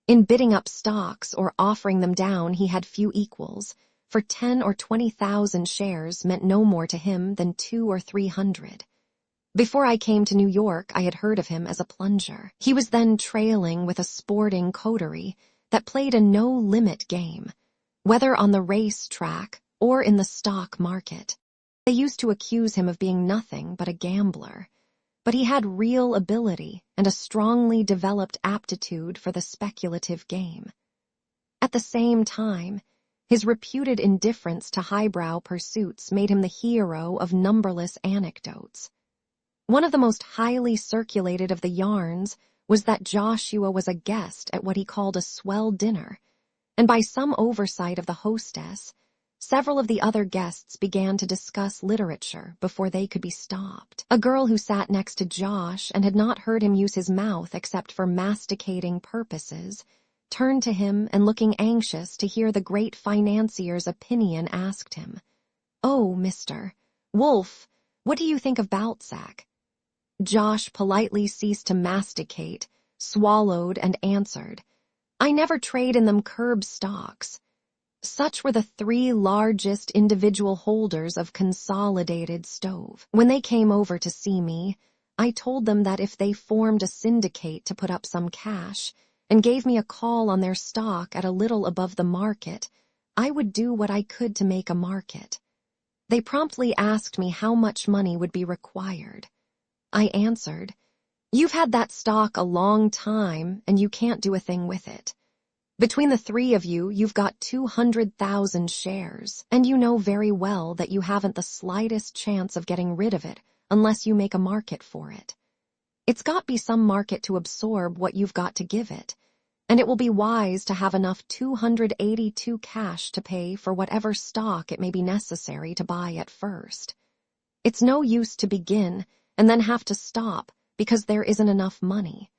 S1: In bidding up stocks or offering them down he had few equals, for 10 or 20,000 shares meant no more to him than 200 or 300. Before I came to New York I had heard of him as a plunger. He was then trailing with a sporting coterie that played a no-limit game, whether on the race track or in the stock market. They used to accuse him of being nothing but a gambler, but he had real ability and a strongly developed aptitude for the speculative game. At the same time, his reputed indifference to highbrow pursuits made him the hero of numberless anecdotes. One of the most highly circulated of the yarns was that Joshua was a guest at what he called a swell dinner, and by some oversight of the hostess, several of the other guests began to discuss literature before they could be stopped. A girl who sat next to Josh and had not heard him use his mouth except for masticating purposes, turned to him and looking anxious to hear the great financier's opinion asked him, "Oh, Mr. Wolfe, what do you think of Balzac?" Josh politely ceased to masticate, swallowed, and answered, "I never trade in them curb stocks." Such were the 3 largest individual holders of Consolidated stove. When they came over to see me, I told them that if they formed a syndicate to put up some cash and gave me a call on their stock at a little above the market, I would do what I could to make a market. They promptly asked me how much money would be required. I answered, "You've had that stock a long time and you can't do a thing with it. Between the 3 of you, you've got 200,000 shares, and you know very well that you haven't the slightest chance of getting rid of it unless you make a market for it. It's got to be some market to absorb what you've got to give it, and it will be wise to have enough 282 cash to pay for whatever stock it may be necessary to buy at first. It's no use to begin and then have to stop because there isn't enough money.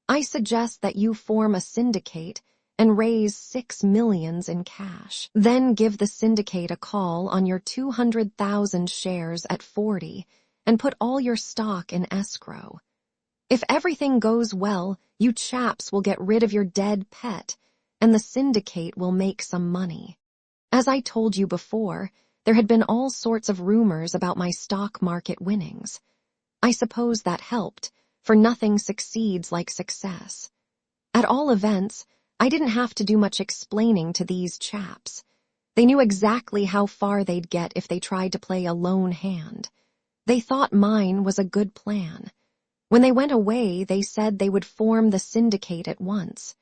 S1: I suggest that you form a syndicate and raise 6 million in cash. Then give the syndicate a call on your 200,000 shares at 40 and put all your stock in escrow. If everything goes well, you chaps will get rid of your dead pet, and the syndicate will make some money. As I told you before, there had been all sorts of rumors about my stock market winnings. I suppose that helped, for nothing succeeds like success. At all events, I didn't have to do much explaining to these chaps. They knew exactly how far they'd get if they tried to play a lone hand. They thought mine was a good plan. When they went away, they said they would form the syndicate at once.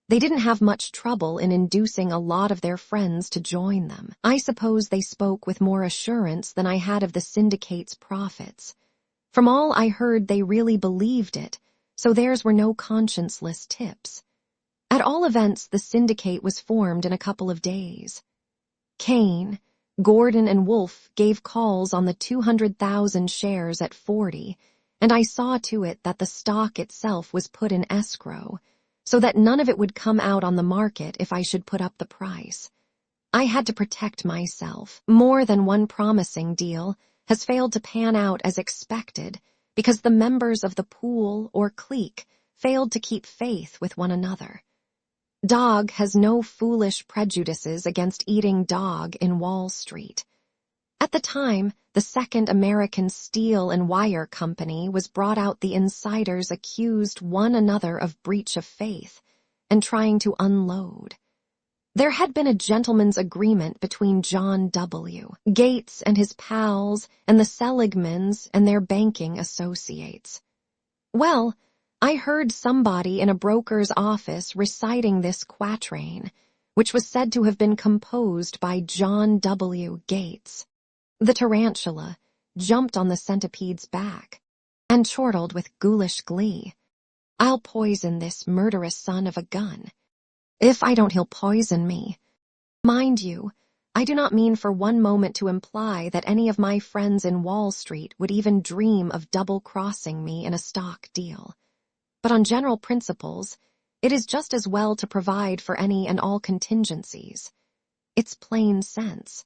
S1: They didn't have much trouble in inducing a lot of their friends to join them. I suppose they spoke with more assurance than I had of the syndicate's profits. From all I heard, they really believed it, so theirs were no conscienceless tips. At all events, the syndicate was formed in a couple of days. Kane, Gordon, and Wolfe gave calls on the 200,000 shares at 40, and I saw to it that the stock itself was put in escrow, so that none of it would come out on the market if I should put up the price. I had to protect myself. More than one promising deal has failed to pan out as expected because the members of the pool or clique failed to keep faith with one another. Dog has no foolish prejudices against eating dog in Wall Street. At the time, the Second American Steel and Wire Company was brought out. The insiders accused one another of breach of faith and trying to unload. There had been a gentleman's agreement between John W. Gates and his pals and the Seligmans and their banking associates. Well, I heard somebody in a broker's office reciting this quatrain, which was said to have been composed by John W. Gates. The tarantula jumped on the centipede's back and chortled with ghoulish glee. I'll poison this murderous son of a gun. If I don't, he'll poison me. Mind you, I do not mean for one moment to imply that any of my friends in Wall Street would even dream of double-crossing me in a stock deal. But on general principles, it is just as well to provide for any and all contingencies. It's plain sense.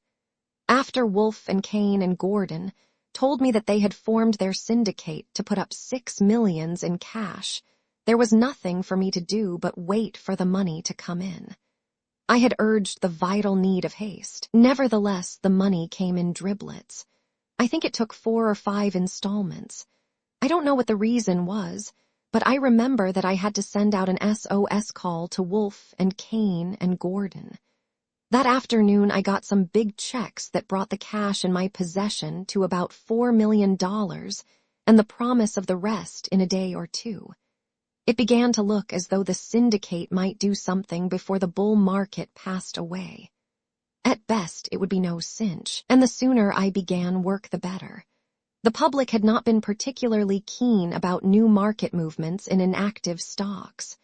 S1: After Wolfe and Kane and Gordon told me that they had formed their syndicate to put up 6 million in cash, there was nothing for me to do but wait for the money to come in. I had urged the vital need of haste. Nevertheless, the money came in driblets. I think it took 4 or 5 installments. I don't know what the reason was, but I remember that I had to send out an SOS call to Wolfe and Kane and Gordon. That afternoon, I got some big checks that brought the cash in my possession to about $4 million and the promise of the rest in a day or two. It began to look as though the syndicate might do something before the bull market passed away. At best, it would be no cinch, and the sooner I began work, the better. The public had not been particularly keen about new market movements in inactive stocks.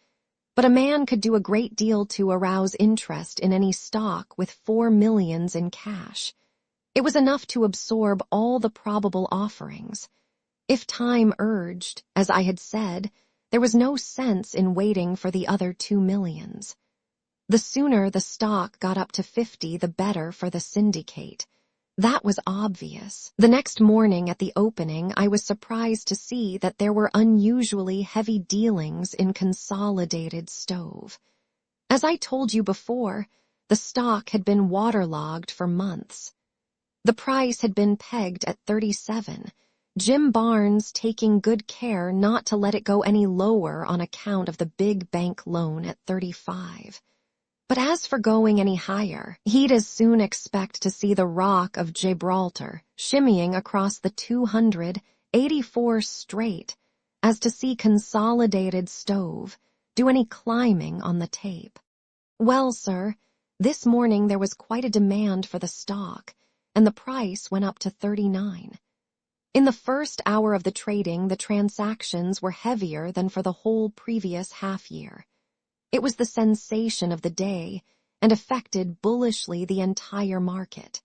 S1: But a man could do a great deal to arouse interest in any stock with 4 million in cash. It was enough to absorb all the probable offerings. If time urged, as I had said, there was no sense in waiting for the other 2 million. The sooner the stock got up to 50, the better for the syndicate. That was obvious. The next morning at the opening, I was surprised to see that there were unusually heavy dealings in Consolidated Stove. As I told you before, the stock had been waterlogged for months. The price had been pegged at 37, Jim Barnes taking good care not to let it go any lower on account of the big bank loan at 35. But as for going any higher, he'd as soon expect to see the Rock of Gibraltar shimmying across the 284 straight as to see Consolidated Stove do any climbing on the tape. Well, sir, this morning there was quite a demand for the stock, and the price went up to 39. In the first hour of the trading, the transactions were heavier than for the whole previous half year. It was the sensation of the day and affected bullishly the entire market.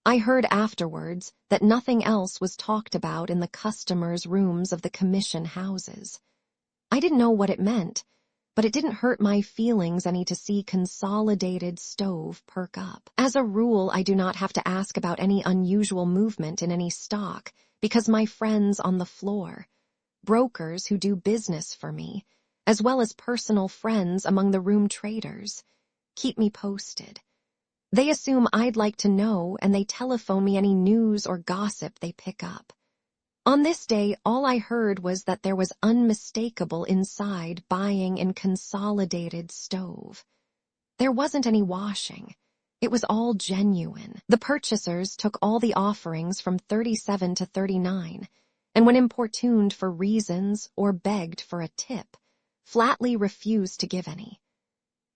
S1: I heard afterwards that nothing else was talked about in the customers' rooms of the commission houses. I didn't know what it meant, but it didn't hurt my feelings any to see Consolidated Stove perk up. As a rule, I do not have to ask about any unusual movement in any stock because my friends on the floor, brokers who do business for me, as well as personal friends among the room traders, keep me posted. They assume I'd like to know and they telephone me any news or gossip they pick up. On this day, all I heard was that there was unmistakable inside buying in Consolidated Stove. There wasn't any washing. It was all genuine. The purchasers took all the offerings from 37 to 39, and when importuned for reasons or begged for a tip, flatly refused to give any.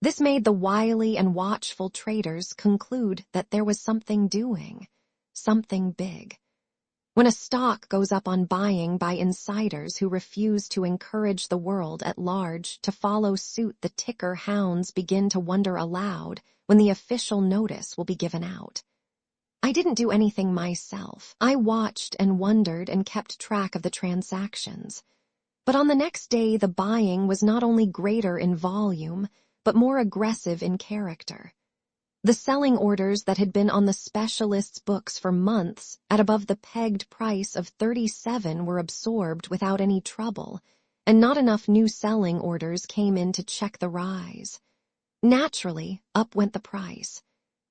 S1: This made the wily and watchful traders conclude that there was something doing, something big. When a stock goes up on buying by insiders who refuse to encourage the world at large to follow suit, the ticker hounds begin to wonder aloud when the official notice will be given out. I didn't do anything myself. I watched and wondered and kept track of the transactions. But on the next day, the buying was not only greater in volume, but more aggressive in character. The selling orders that had been on the specialist's books for months at above the pegged price of 37 were absorbed without any trouble, and not enough new selling orders came in to check the rise. Naturally, up went the price.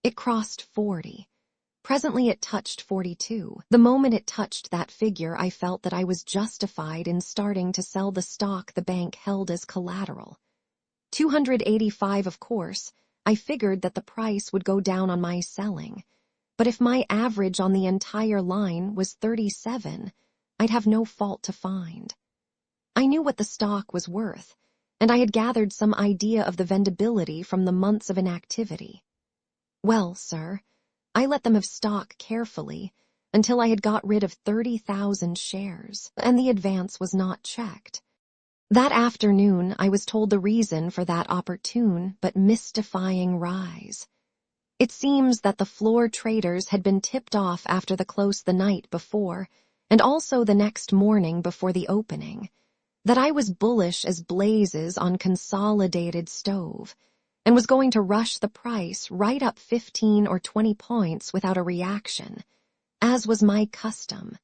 S1: It crossed 40. Presently it touched 42. The moment it touched that figure, I felt that I was justified in starting to sell the stock the bank held as collateral. 285, of course. I figured that the price would go down on my selling, but if my average on the entire line was 37, I'd have no fault to find. I knew what the stock was worth, and I had gathered some idea of the vendability from the months of inactivity. Well, sir, I let them have stock carefully until I had got rid of 30,000 shares, and the advance was not checked. That afternoon, I was told the reason for that opportune but mystifying rise. It seems that the floor traders had been tipped off after the close the night before, and also the next morning before the opening, that I was bullish as blazes on Consolidated Stove, and was going to rush the price right up 15 or 20 points without a reaction, as was my custom.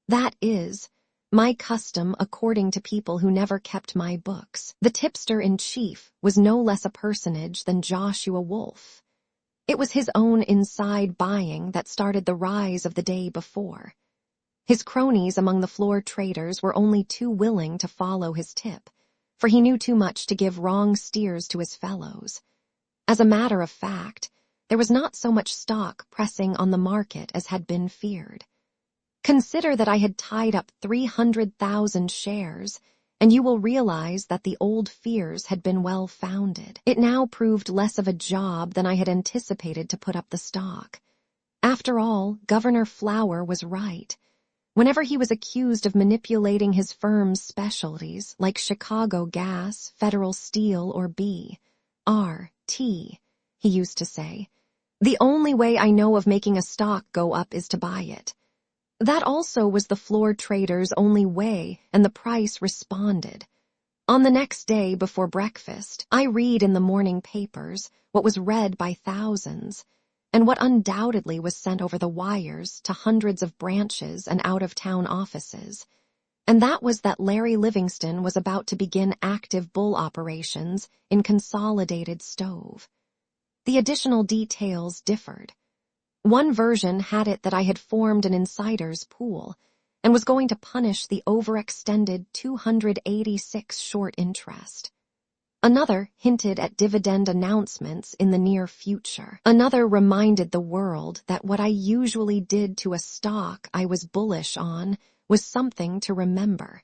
S1: That is, my custom according to people who never kept my books. The tipster-in-chief was no less a personage than Joshua Wolfe. It was his own inside buying that started the rise of the day before. His cronies among the floor traders were only too willing to follow his tip, for he knew too much to give wrong steers to his fellows. As a matter of fact, there was not so much stock pressing on the market as had been feared. Consider that I had tied up 300,000 shares, and you will realize that the old fears had been well founded. It now proved less of a job than I had anticipated to put up the stock. After all, Governor Flower was right. Whenever he was accused of manipulating his firm's specialties, like Chicago Gas, Federal Steel, or B.R.T., he used to say, "The only way I know of making a stock go up is to buy it." That also was the floor trader's only way, and the price responded. On the next day before breakfast, I read in the morning papers what was read by thousands, and what undoubtedly was sent over the wires to hundreds of branches and out-of-town offices, and that was that Larry Livingston was about to begin active bull operations in Consolidated Stove. The additional details differed. One version had it that I had formed an insiders' pool and was going to punish the overextended 286 short interest. Another hinted at dividend announcements in the near future. Another reminded the world that what I usually did to a stock I was bullish on was something to remember.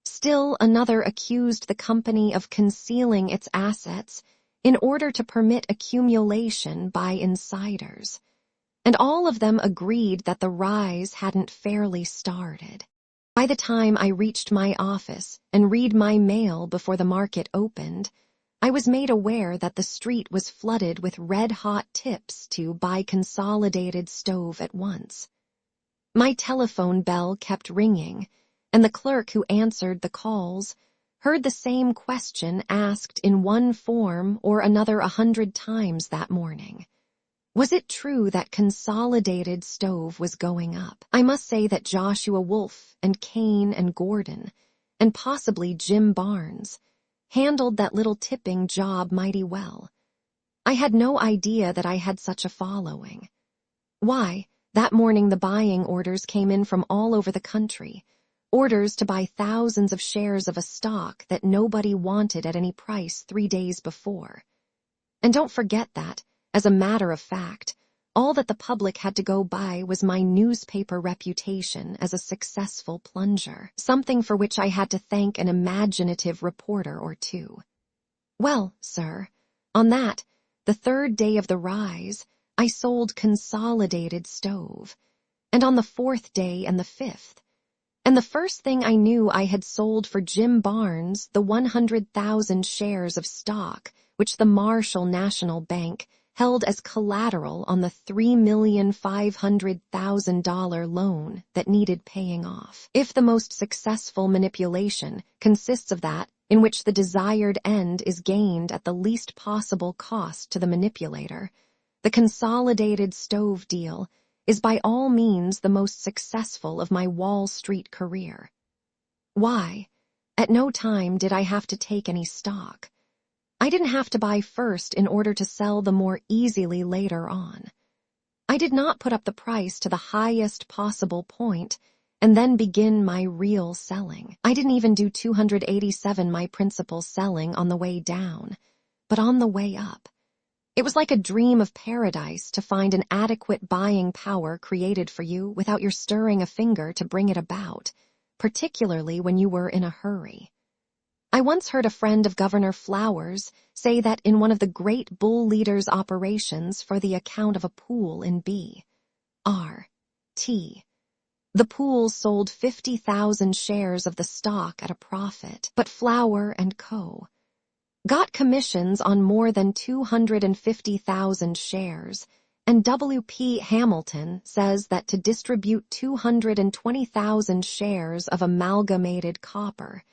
S1: Still another accused the company of concealing its assets in order to permit accumulation by insiders. And all of them agreed that the rise hadn't fairly started. By the time I reached my office and read my mail before the market opened, I was made aware that the street was flooded with red-hot tips to buy Consolidated stove at once. My telephone bell kept ringing, and the clerk who answered the calls heard the same question asked in one form or another 100 times that morning. Was it true that Consolidated stove was going up? I must say that Joshua Wolfe and Kane and Gordon, and possibly Jim Barnes, handled that little tipping job mighty well. I had no idea that I had such a following. Why, that morning the buying orders came in from all over the country, orders to buy thousands of shares of a stock that nobody wanted at any price 3 days before. And don't forget that, as a matter of fact, all that the public had to go by was my newspaper reputation as a successful plunger, something for which I had to thank an imaginative reporter or two. Well, sir, on that, the 3rd day of the rise, I sold Consolidated stove, and on the 4th day and the 5th. And the first thing I knew I had sold for Jim Barnes the 100,000 shares of stock which the Marshall National Bank held as collateral on the $3,500,000 loan that needed paying off. If the most successful manipulation consists of that in which the desired end is gained at the least possible cost to the manipulator, the Consolidated stove deal is by all means the most successful of my Wall Street career. Why? At no time did I have to take any stock. I didn't have to buy first in order to sell the more easily later on. I did not put up the price to the highest possible point and then begin my real selling. I didn't even do 287 my principal selling on the way down, but on the way up. It was like a dream of paradise to find an adequate buying power created for you without your stirring a finger to bring it about, particularly when you were in a hurry. I once heard a friend of Governor Flowers say that in one of the great bull leaders' operations for the account of a pool in B.R.T., the pool sold 50,000 shares of the stock at a profit, but Flower and Co. got commissions on more than 250,000 shares, and W.P. Hamilton says that to distribute 220,000 shares of Amalgamated Copper,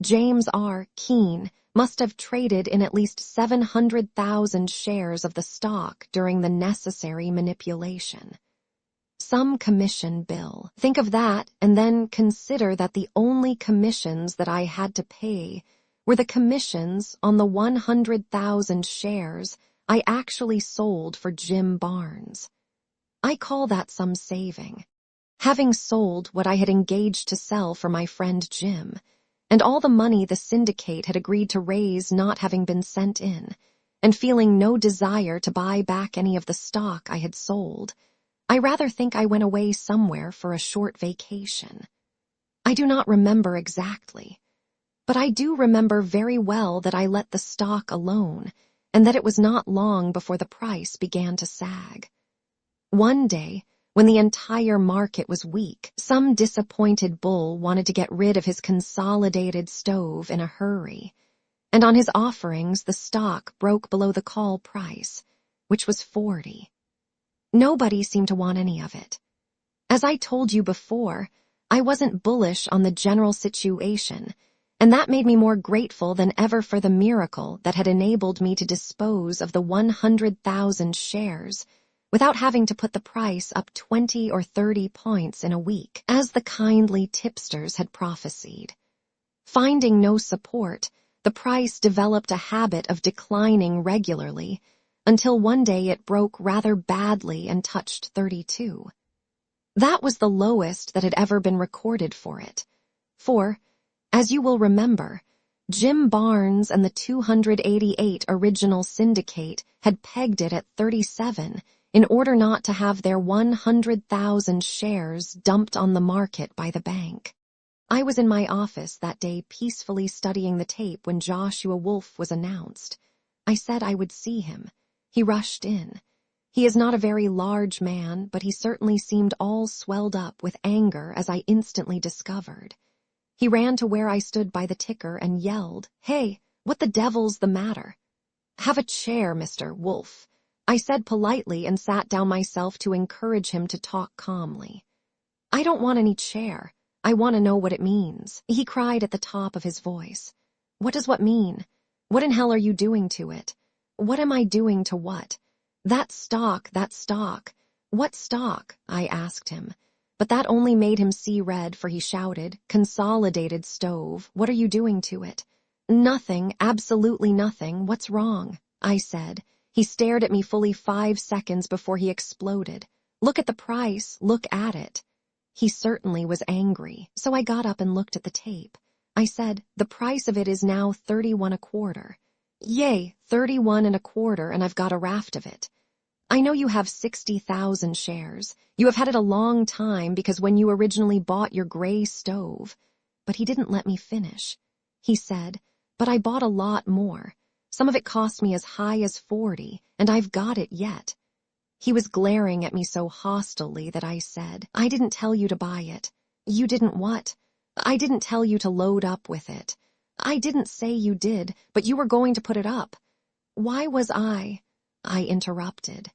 S1: James R. Keene must have traded in at least 700,000 shares of the stock during the necessary manipulation. Some commission bill. Think of that and then consider that the only commissions that I had to pay were the commissions on the 100,000 shares I actually sold for Jim Barnes. I call that some saving. Having sold what I had engaged to sell for my friend Jim, and all the money the syndicate had agreed to raise not having been sent in, and feeling no desire to buy back any of the stock I had sold, I rather think I went away somewhere for a short vacation. I do not remember exactly, but I do remember very well that I let the stock alone, and that it was not long before the price began to sag. One day, when the entire market was weak, some disappointed bull wanted to get rid of his Consolidated stove in a hurry, and on his offerings the stock broke below the call price, which was 40. Nobody seemed to want any of it. As I told you before, I wasn't bullish on the general situation, and that made me more grateful than ever for the miracle that had enabled me to dispose of the 100,000 shares without having to put the price up 20 or 30 points in a week, as the kindly tipsters had prophesied. Finding no support, the price developed a habit of declining regularly, until one day it broke rather badly and touched 32. That was the lowest that had ever been recorded for it, for, as you will remember, Jim Barnes and the 288 original syndicate had pegged it at 37 in order not to have their 100,000 shares dumped on the market by the bank. I was in my office that day peacefully studying the tape when Joshua Wolfe was announced. I said I would see him. He rushed in. He is not a very large man, but he certainly seemed all swelled up with anger as I instantly discovered. He ran to where I stood by the ticker and yelled, "Hey, what the devil's the matter?" Have a chair, Mr. Wolf, I said politely and sat down myself to encourage him to talk calmly. I don't want any chair. I want to know what it means, he cried at the top of his voice. What does what mean? What in hell are you doing to it? What am I doing to what? That stock. What stock? I asked him. But that only made him see red, for he shouted, Consolidated stove, what are you doing to it? Nothing, absolutely nothing, what's wrong? I said. He stared at me fully 5 seconds before he exploded. Look at the price, look at it. He certainly was angry, so I got up and looked at the tape. I said, the price of it is now 31 a quarter. Yay, 31 and a quarter, and I've got a raft of it. I know you have 60,000 shares. You have had it a long time because when you originally bought your gray stove. But he didn't let me finish. He said, but I bought a lot more. Some of it cost me as high as 40, and I've got it yet. He was glaring at me so hostilely that I said, I didn't tell you to buy it. You didn't what? I didn't tell you to load up with it. I didn't say you did, but you were going to put it up. Why was I interrupted.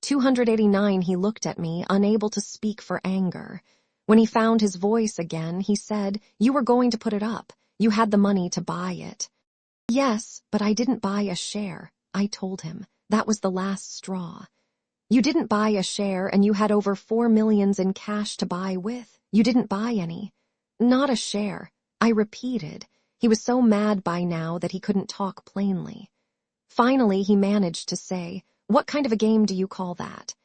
S1: 289, he looked at me, unable to speak for anger. When he found his voice again, he said, you were going to put it up. You had the money to buy it. Yes, but I didn't buy a share, I told him. That was the last straw. You didn't buy a share and you had over 4 million in cash to buy with. You didn't buy any. Not a share, I repeated. He was so mad by now that he couldn't talk plainly. Finally, he managed to say, what kind of a game do you call that?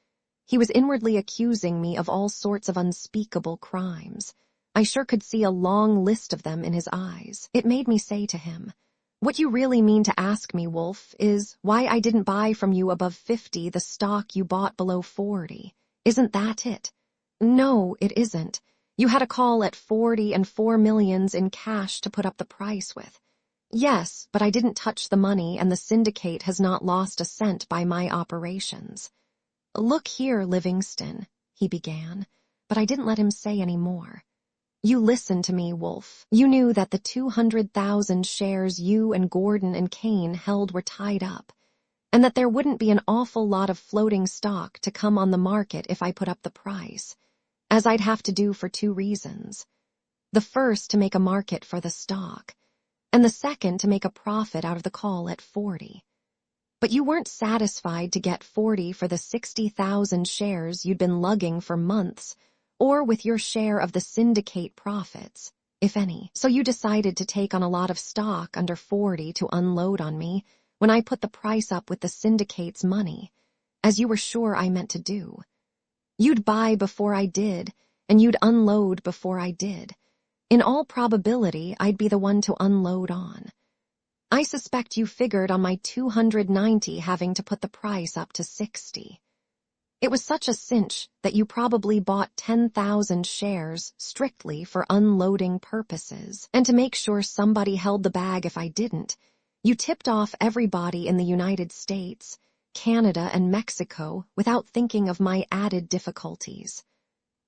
S1: He was inwardly accusing me of all sorts of unspeakable crimes. I sure could see a long list of them in his eyes. It made me say to him, what you really mean to ask me, Wolf, is why I didn't buy from you above 50 the stock you bought below 40. Isn't that it? No, it isn't. You had a call at 40 and 4 million in cash to put up the price with. Yes, but I didn't touch the money and the syndicate has not lost a cent by my operations. Look here, Livingston, he began, but I didn't let him say any more. You listened to me, Wolf. You knew that the 200,000 shares you and Gordon and Kane held were tied up, and that there wouldn't be an awful lot of floating stock to come on the market if I put up the price, as I'd have to do for 2 reasons. The first, to make a market for the stock, and the second to make a profit out of the call at 40. But you weren't satisfied to get 40 for the 60,000 shares you'd been lugging for months, or with your share of the syndicate profits, if any. So you decided to take on a lot of stock under 40 to unload on me when I put the price up with the syndicate's money, as you were sure I meant to do. You'd buy before I did, and you'd unload before I did. In all probability, I'd be the one to unload on. I suspect you figured on my 290 having to put the price up to 60. It was such a cinch that you probably bought 10,000 shares strictly for unloading purposes, and to make sure somebody held the bag if I didn't, you tipped off everybody in the United States, Canada, and Mexico without thinking of my added difficulties.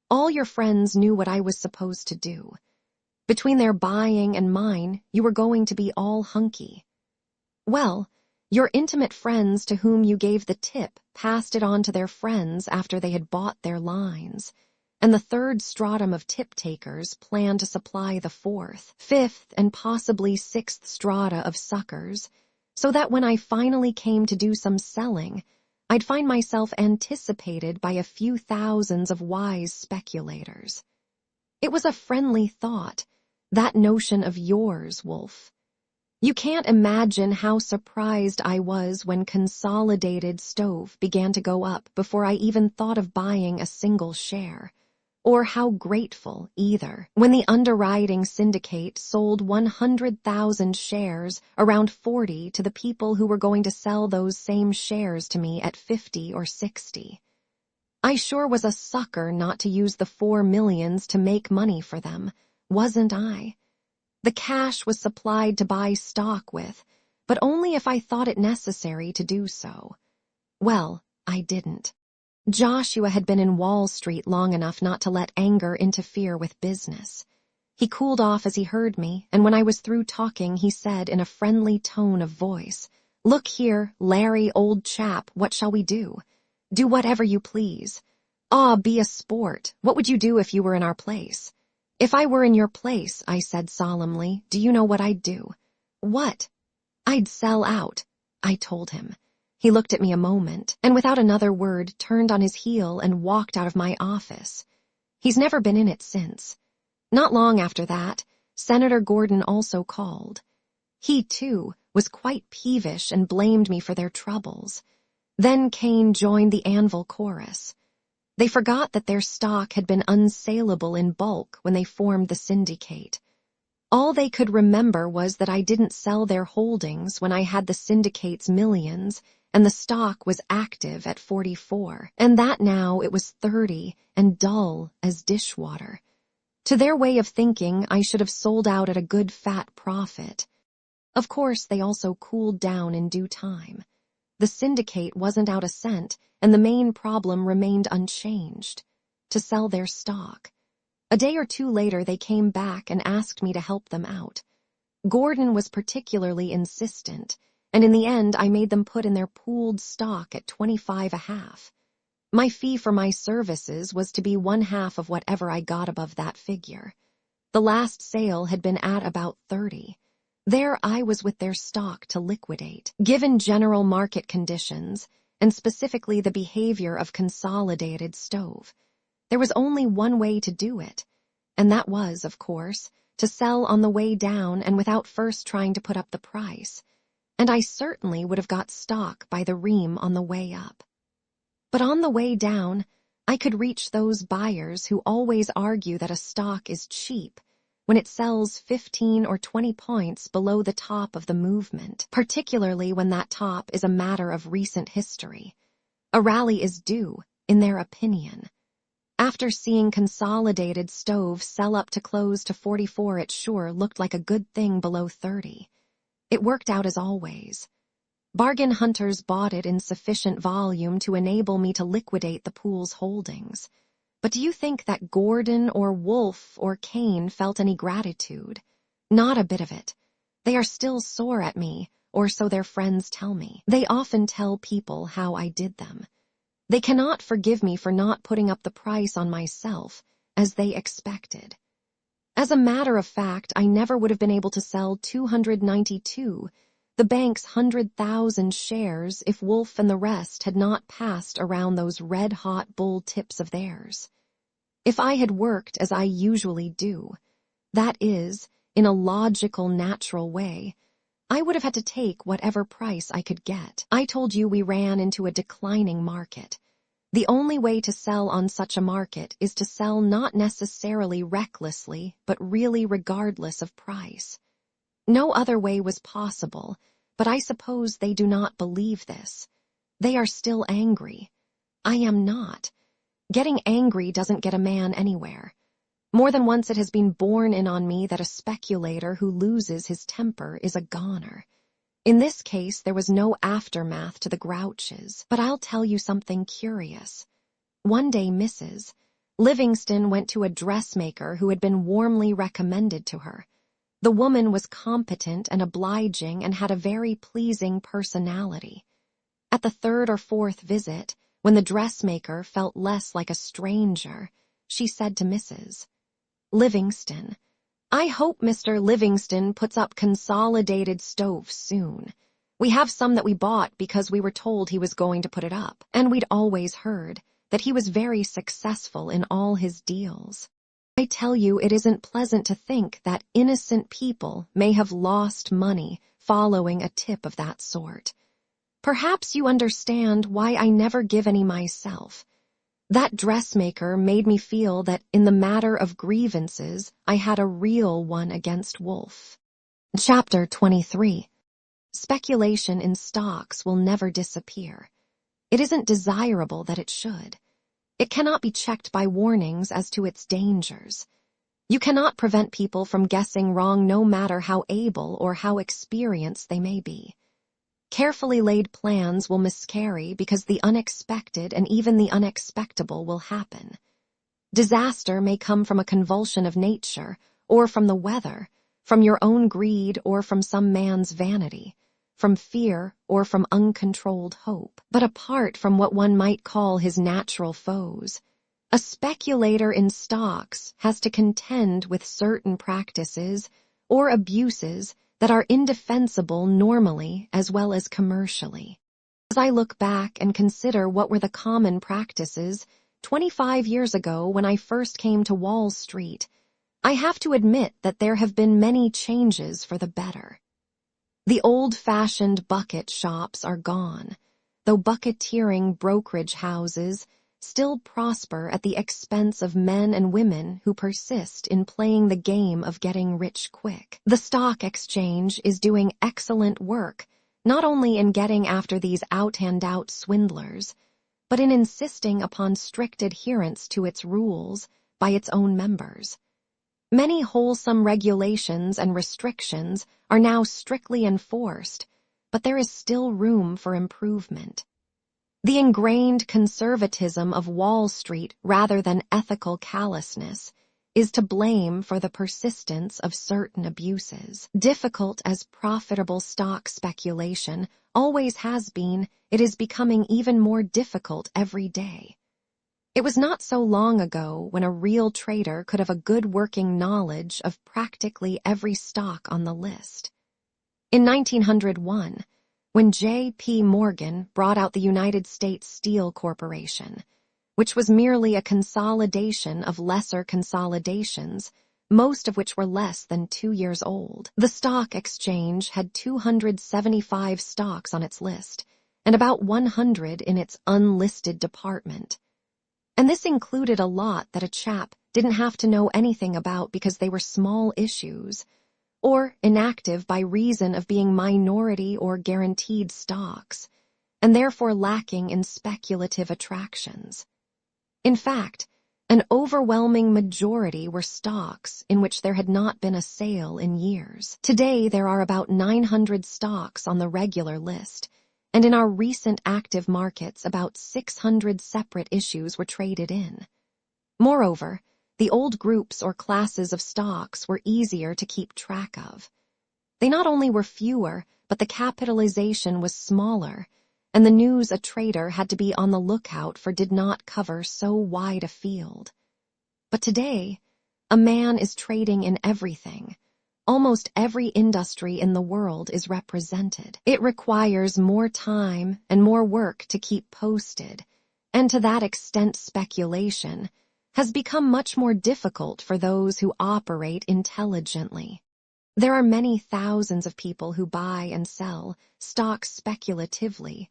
S1: All your friends knew what I was supposed to do. Between their buying and mine, you were going to be all hunky. Well, your intimate friends to whom you gave the tip passed it on to their friends after they had bought their lines, and the third stratum of tip-takers planned to supply the fourth, fifth, and possibly sixth strata of suckers, so that when I finally came to do some selling, I'd find myself anticipated by a few thousands of wise speculators. It was a friendly thought, that notion of yours, Wolf. You can't imagine how surprised I was when Consolidated Stove began to go up before I even thought of buying a single share, or how grateful, either, when the underwriting syndicate sold 100,000 shares, around 40, to the people who were going to sell those same shares to me at 50 or 60. I sure was a sucker not to use the 4 million to make money for them, wasn't I? The cash was supplied to buy stock with, but only if I thought it necessary to do so. Well, I didn't. Joshua had been in Wall Street long enough not to let anger interfere with business. He cooled off as he heard me, and when I was through talking, he said in a friendly tone of voice, "Look here, Larry, old chap, what shall we do?" "Do whatever you please." "Ah, be a sport. What would you do if you were in our place?" "If I were in your place," I said solemnly, "do you know what I'd do?" "What?" "I'd sell out," I told him. He looked at me a moment, and without another word turned on his heel and walked out of my office. He's never been in it since. Not long after that, Senator Gordon also called. He, too, was quite peevish and blamed me for their troubles. Then Kane joined the Anvil chorus. They forgot that their stock had been unsaleable in bulk when they formed the syndicate. All they could remember was that I didn't sell their holdings when I had the syndicate's millions, and the stock was active at 44, and that now it was 30 and dull as dishwater. To their way of thinking, I should have sold out at a good fat profit. Of course, they also cooled down in due time. The syndicate wasn't out a cent, and the main problem remained unchanged: to sell their stock. A day or two later, they came back and asked me to help them out. Gordon was particularly insistent, and in the end, I made them put in their pooled stock at 25.5. My fee for my services was to be 1/2 of whatever I got above that figure. The last sale had been at about 30. There I was with their stock to liquidate. Given general market conditions, and specifically the behavior of Consolidated Stove, there was only one way to do it, and that was, of course, to sell on the way down and without first trying to put up the price. And I certainly would have got stock by the ream on the way up. But on the way down, I could reach those buyers who always argue that a stock is cheap when it sells 15 or 20 points below the top of the movement, particularly when that top is a matter of recent history. A rally is due, in their opinion. After seeing Consolidated Stove sell up to close to 44, it sure looked like a good thing below 30. It worked out as always. Bargain hunters bought it in sufficient volume to enable me to liquidate the pool's holdings. But do you think that Gordon or Wolfe or Kane felt any gratitude? Not a bit of it. They are still sore at me, or so their friends tell me. They often tell people how I did them. They cannot forgive me for not putting up the price on myself, as they expected. As a matter of fact, I never would have been able to sell 292, the bank's 100,000 shares, if Wolfe and the rest had not passed around those red-hot bull tips of theirs. If I had worked as I usually do, that is, in a logical, natural way, I would have had to take whatever price I could get. I told you we ran into a declining market. The only way to sell on such a market is to sell not necessarily recklessly, but really regardless of price. No other way was possible, but I suppose they do not believe this. They are still angry. I am not. Getting angry doesn't get a man anywhere. More than once it has been borne in on me that a speculator who loses his temper is a goner. In this case, there was no aftermath to the grouches, but I'll tell you something curious. One day, Mrs. Livingston went to a dressmaker who had been warmly recommended to her. The woman was competent and obliging and had a very pleasing personality. At the third or fourth visit, when the dressmaker felt less like a stranger, she said to Mrs. Livingston, "I hope Mr. Livingston puts up Consolidated Stove soon. We have some that we bought because we were told he was going to put it up, and we'd always heard that he was very successful in all his deals. I tell you, it isn't pleasant to think that innocent people may have lost money following a tip of that sort. Perhaps you understand why I never give any myself. That dressmaker made me feel that in the matter of grievances, I had a real one against Wolfe." Chapter 23. Speculation in stocks will never disappear. It isn't desirable that it should. It cannot be checked by warnings as to its dangers. You cannot prevent people from guessing wrong no matter how able or how experienced they may be. Carefully laid plans will miscarry because the unexpected and even the unexpectable will happen. Disaster may come from a convulsion of nature, or from the weather, from your own greed, or from some man's vanity. from fear or from uncontrolled hope, but apart from what one might call his natural foes. A speculator in stocks has to contend with certain practices or abuses that are indefensible normally as well as commercially. As I look back and consider what were the common practices 25 years ago when I first came to Wall Street, I have to admit that there have been many changes for the better. The old-fashioned bucket shops are gone, though bucketeering brokerage houses still prosper at the expense of men and women who persist in playing the game of getting rich quick. The stock exchange is doing excellent work, not only in getting after these out-and-out swindlers, but in insisting upon strict adherence to its rules by its own members. Many wholesome regulations and restrictions are now strictly enforced, but there is still room for improvement. The ingrained conservatism of Wall Street rather than ethical callousness is to blame for the persistence of certain abuses. Difficult as profitable stock speculation always has been, it is becoming even more difficult every day. It was not so long ago when a real trader could have a good working knowledge of practically every stock on the list. In 1901, when J.P. Morgan brought out the United States Steel Corporation, which was merely a consolidation of lesser consolidations, most of which were less than 2 years old. The stock exchange had 275 stocks on its list, and about 100 in its unlisted department. And this included a lot that a chap didn't have to know anything about because they were small issues, or inactive by reason of being minority or guaranteed stocks, and therefore lacking in speculative attractions. In fact, an overwhelming majority were stocks in which there had not been a sale in years. Today there are about 900 stocks on the regular list, and in our recent active markets about 600 separate issues were traded in. Moreover, the old groups or classes of stocks were easier to keep track of. They not only were fewer, but the capitalization was smaller, and the news a trader had to be on the lookout for did not cover so wide a field. But today, a man is trading in everything. Almost every industry in the world is represented. It requires more time and more work to keep posted, and to that extent speculation has become much more difficult for those who operate intelligently. There are many thousands of people who buy and sell stocks speculatively,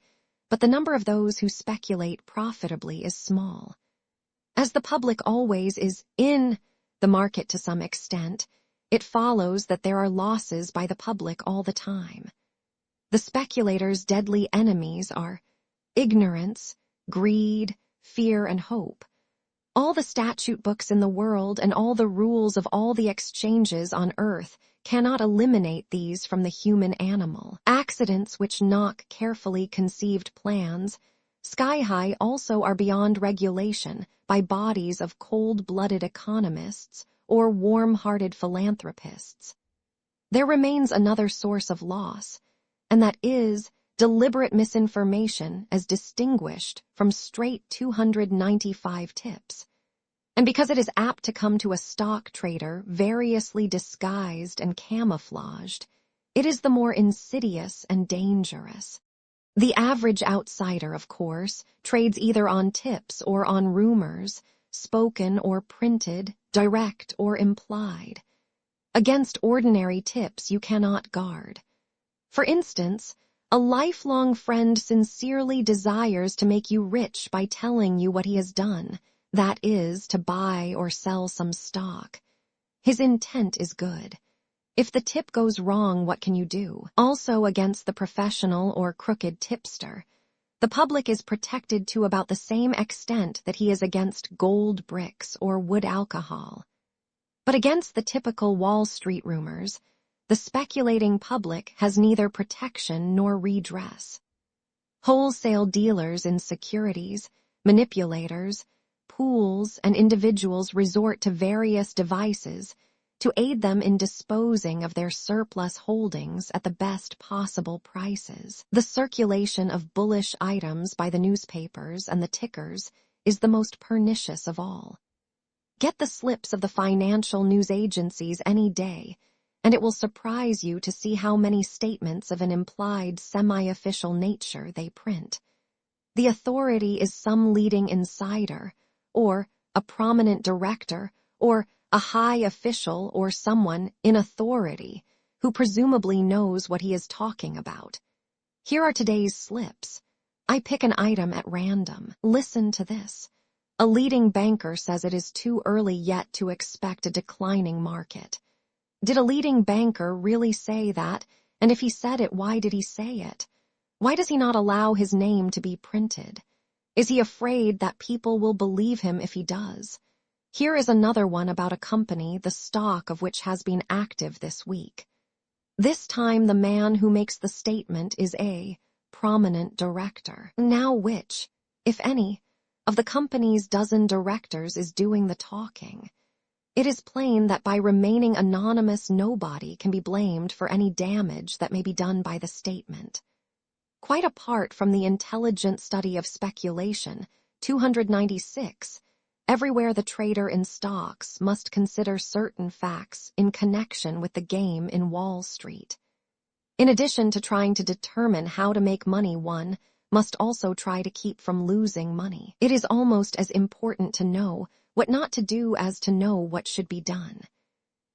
S1: but the number of those who speculate profitably is small. As the public always is in the market to some extent, it follows that there are losses by the public all the time. The speculators' deadly enemies are ignorance, greed, fear, and hope. All the statute books in the world and all the rules of all the exchanges on earth cannot eliminate these from the human animal. Accidents which knock carefully conceived plans, sky-high, also are beyond regulation by bodies of cold-blooded economists or warm-hearted philanthropists. There remains another source of loss, and that is deliberate misinformation as distinguished from straight 295 tips. And because it is apt to come to a stock trader variously disguised and camouflaged, it is the more insidious and dangerous. The average outsider, of course, trades either on tips or on rumors, spoken or printed, direct or implied. Against ordinary tips you cannot guard. For instance, a lifelong friend sincerely desires to make you rich by telling you what he has done, that is, to buy or sell some stock. His intent is good. If the tip goes wrong, what can you do? Also against the professional or crooked tipster, the public is protected to about the same extent that he is against gold bricks or wood alcohol. But against the typical Wall Street rumors, the speculating public has neither protection nor redress. Wholesale dealers in securities, manipulators, pools, and individuals resort to various devices to aid them in disposing of their surplus holdings at the best possible prices. The circulation of bullish items by the newspapers and the tickers is the most pernicious of all. Get the slips of the financial news agencies any day, and it will surprise you to see how many statements of an implied semi-official nature they print. The authority is some leading insider, or a prominent director, or a high official or someone in authority who presumably knows what he is talking about. Here are today's slips. I pick an item at random. Listen to this. A leading banker says it is too early yet to expect a declining market. Did a leading banker really say that? And if he said it, why did he say it? Why does he not allow his name to be printed? Is he afraid that people will believe him if he does? Here is another one about a company, the stock of which has been active this week. This time the man who makes the statement is a prominent director. Now which, if any, of the company's dozen directors is doing the talking? It is plain that by remaining anonymous, nobody can be blamed for any damage that may be done by the statement. Quite apart from the intelligent study of speculation, 296, everywhere the trader in stocks must consider certain facts in connection with the game in Wall Street. In addition to trying to determine how to make money, one must also try to keep from losing money. It is almost as important to know what not to do as to know what should be done.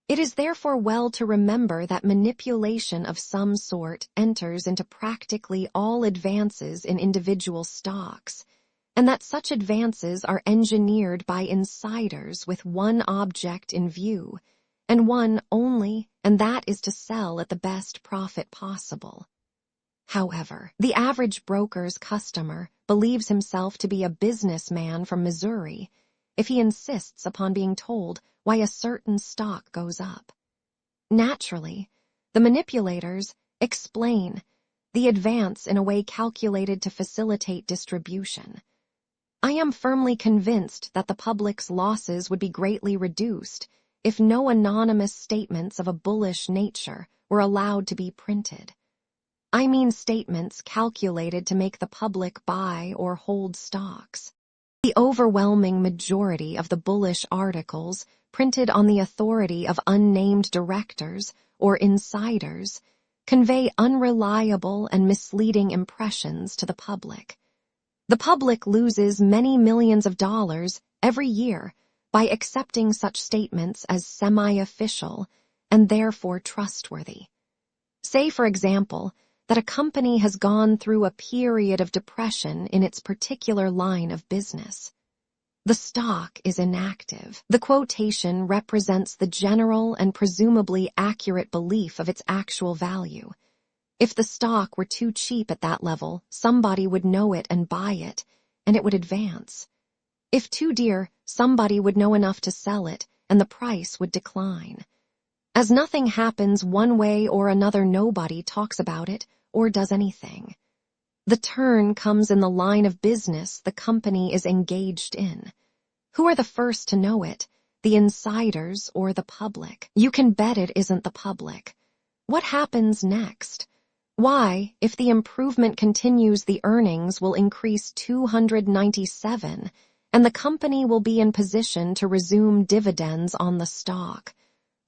S1: It is therefore well to remember that manipulation of some sort enters into practically all advances in individual stocks, and that such advances are engineered by insiders with one object in view, and one only, and that is to sell at the best profit possible. However, the average broker's customer believes himself to be a businessman from Missouri if he insists upon being told why a certain stock goes up. Naturally, the manipulators explain the advance in a way calculated to facilitate distribution. I am firmly convinced that the public's losses would be greatly reduced if no anonymous statements of a bullish nature were allowed to be printed. I mean statements calculated to make the public buy or hold stocks. The overwhelming majority of the bullish articles printed on the authority of unnamed directors or insiders convey unreliable and misleading impressions to the public. The public loses many millions of dollars every year by accepting such statements as semi-official and therefore trustworthy. Say, for example, that a company has gone through a period of depression in its particular line of business. The stock is inactive. The quotation represents the general and presumably accurate belief of its actual value. If the stock were too cheap at that level, somebody would know it and buy it, and it would advance. If too dear, somebody would know enough to sell it, and the price would decline. As nothing happens one way or another, nobody talks about it or does anything. The turn comes in the line of business the company is engaged in. Who are the first to know it, the insiders or the public? You can bet it isn't the public. What happens next? Why, if the improvement continues, the earnings will increase 297, and the company will be in position to resume dividends on the stock.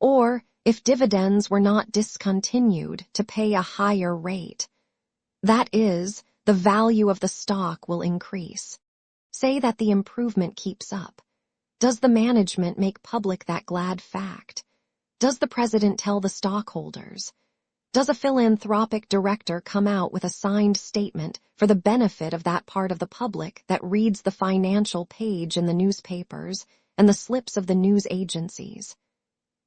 S1: Or, if dividends were not discontinued, to pay a higher rate. That is, the value of the stock will increase. Say that the improvement keeps up. Does the management make public that glad fact? Does the president tell the stockholders? Does a philanthropic director come out with a signed statement for the benefit of that part of the public that reads the financial page in the newspapers and the slips of the news agencies?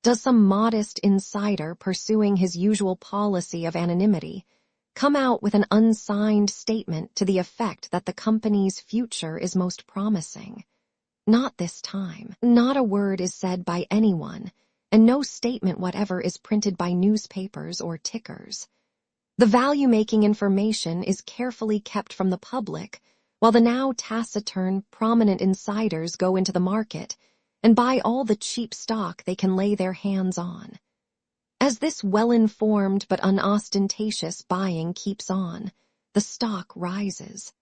S1: Does some modest insider pursuing his usual policy of anonymity come out with an unsigned statement to the effect that the company's future is most promising? Not this time. Not a word is said by anyone, and no statement whatever is printed by newspapers or tickers. The value-making information is carefully kept from the public, while the now taciturn, prominent insiders go into the market and buy all the cheap stock they can lay their hands on. As this well-informed but unostentatious buying keeps on, the stock rises.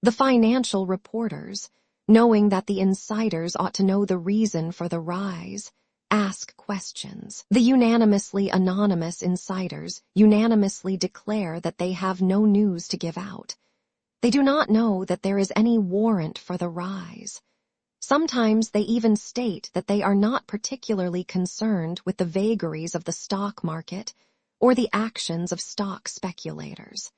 S1: The financial reporters, knowing that the insiders ought to know the reason for the rise, ask questions. The unanimously anonymous insiders unanimously declare that they have no news to give out. They do not know that there is any warrant for the rise. Sometimes they even state that they are not particularly concerned with the vagaries of the stock market or the actions of stock speculators.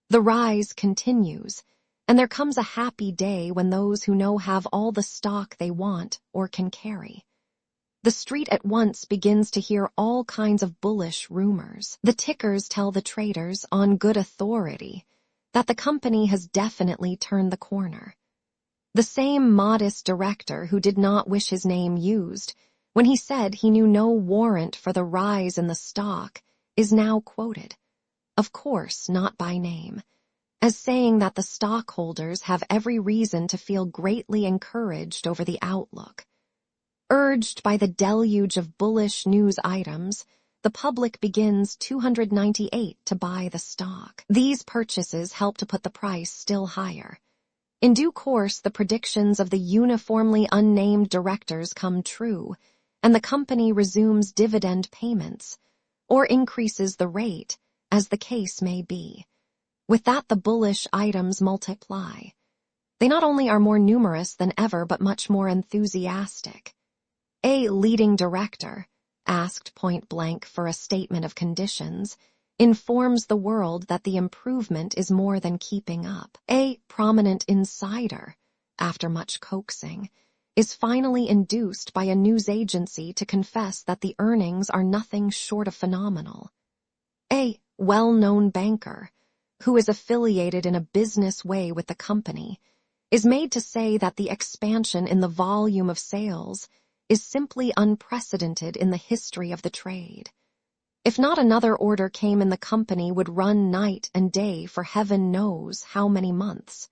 S1: The rise continues, and there comes a happy day when those who know have all the stock they want or can carry. The street at once begins to hear all kinds of bullish rumors. The tickers tell the traders, on good authority, that the company has definitely turned the corner. The same modest director who did not wish his name used, when he said he knew no warrant for the rise in the stock, is now quoted, of course not by name, as saying that the stockholders have every reason to feel greatly encouraged over the outlook. Urged by the deluge of bullish news items, the public begins 298 to buy the stock. These purchases help to put the price still higher. In due course, the predictions of the uniformly unnamed directors come true, and the company resumes dividend payments, or increases the rate, as the case may be. With that, the bullish items multiply. They not only are more numerous than ever, but much more enthusiastic. A leading director, asked point-blank for a statement of conditions, informs the world that the improvement is more than keeping up. A prominent insider, after much coaxing, is finally induced by a news agency to confess that the earnings are nothing short of phenomenal. A well-known banker, who is affiliated in a business way with the company, is made to say that the expansion in the volume of sales is simply unprecedented in the history of the trade. If not another order came in, the company would run night and day for heaven knows how many months.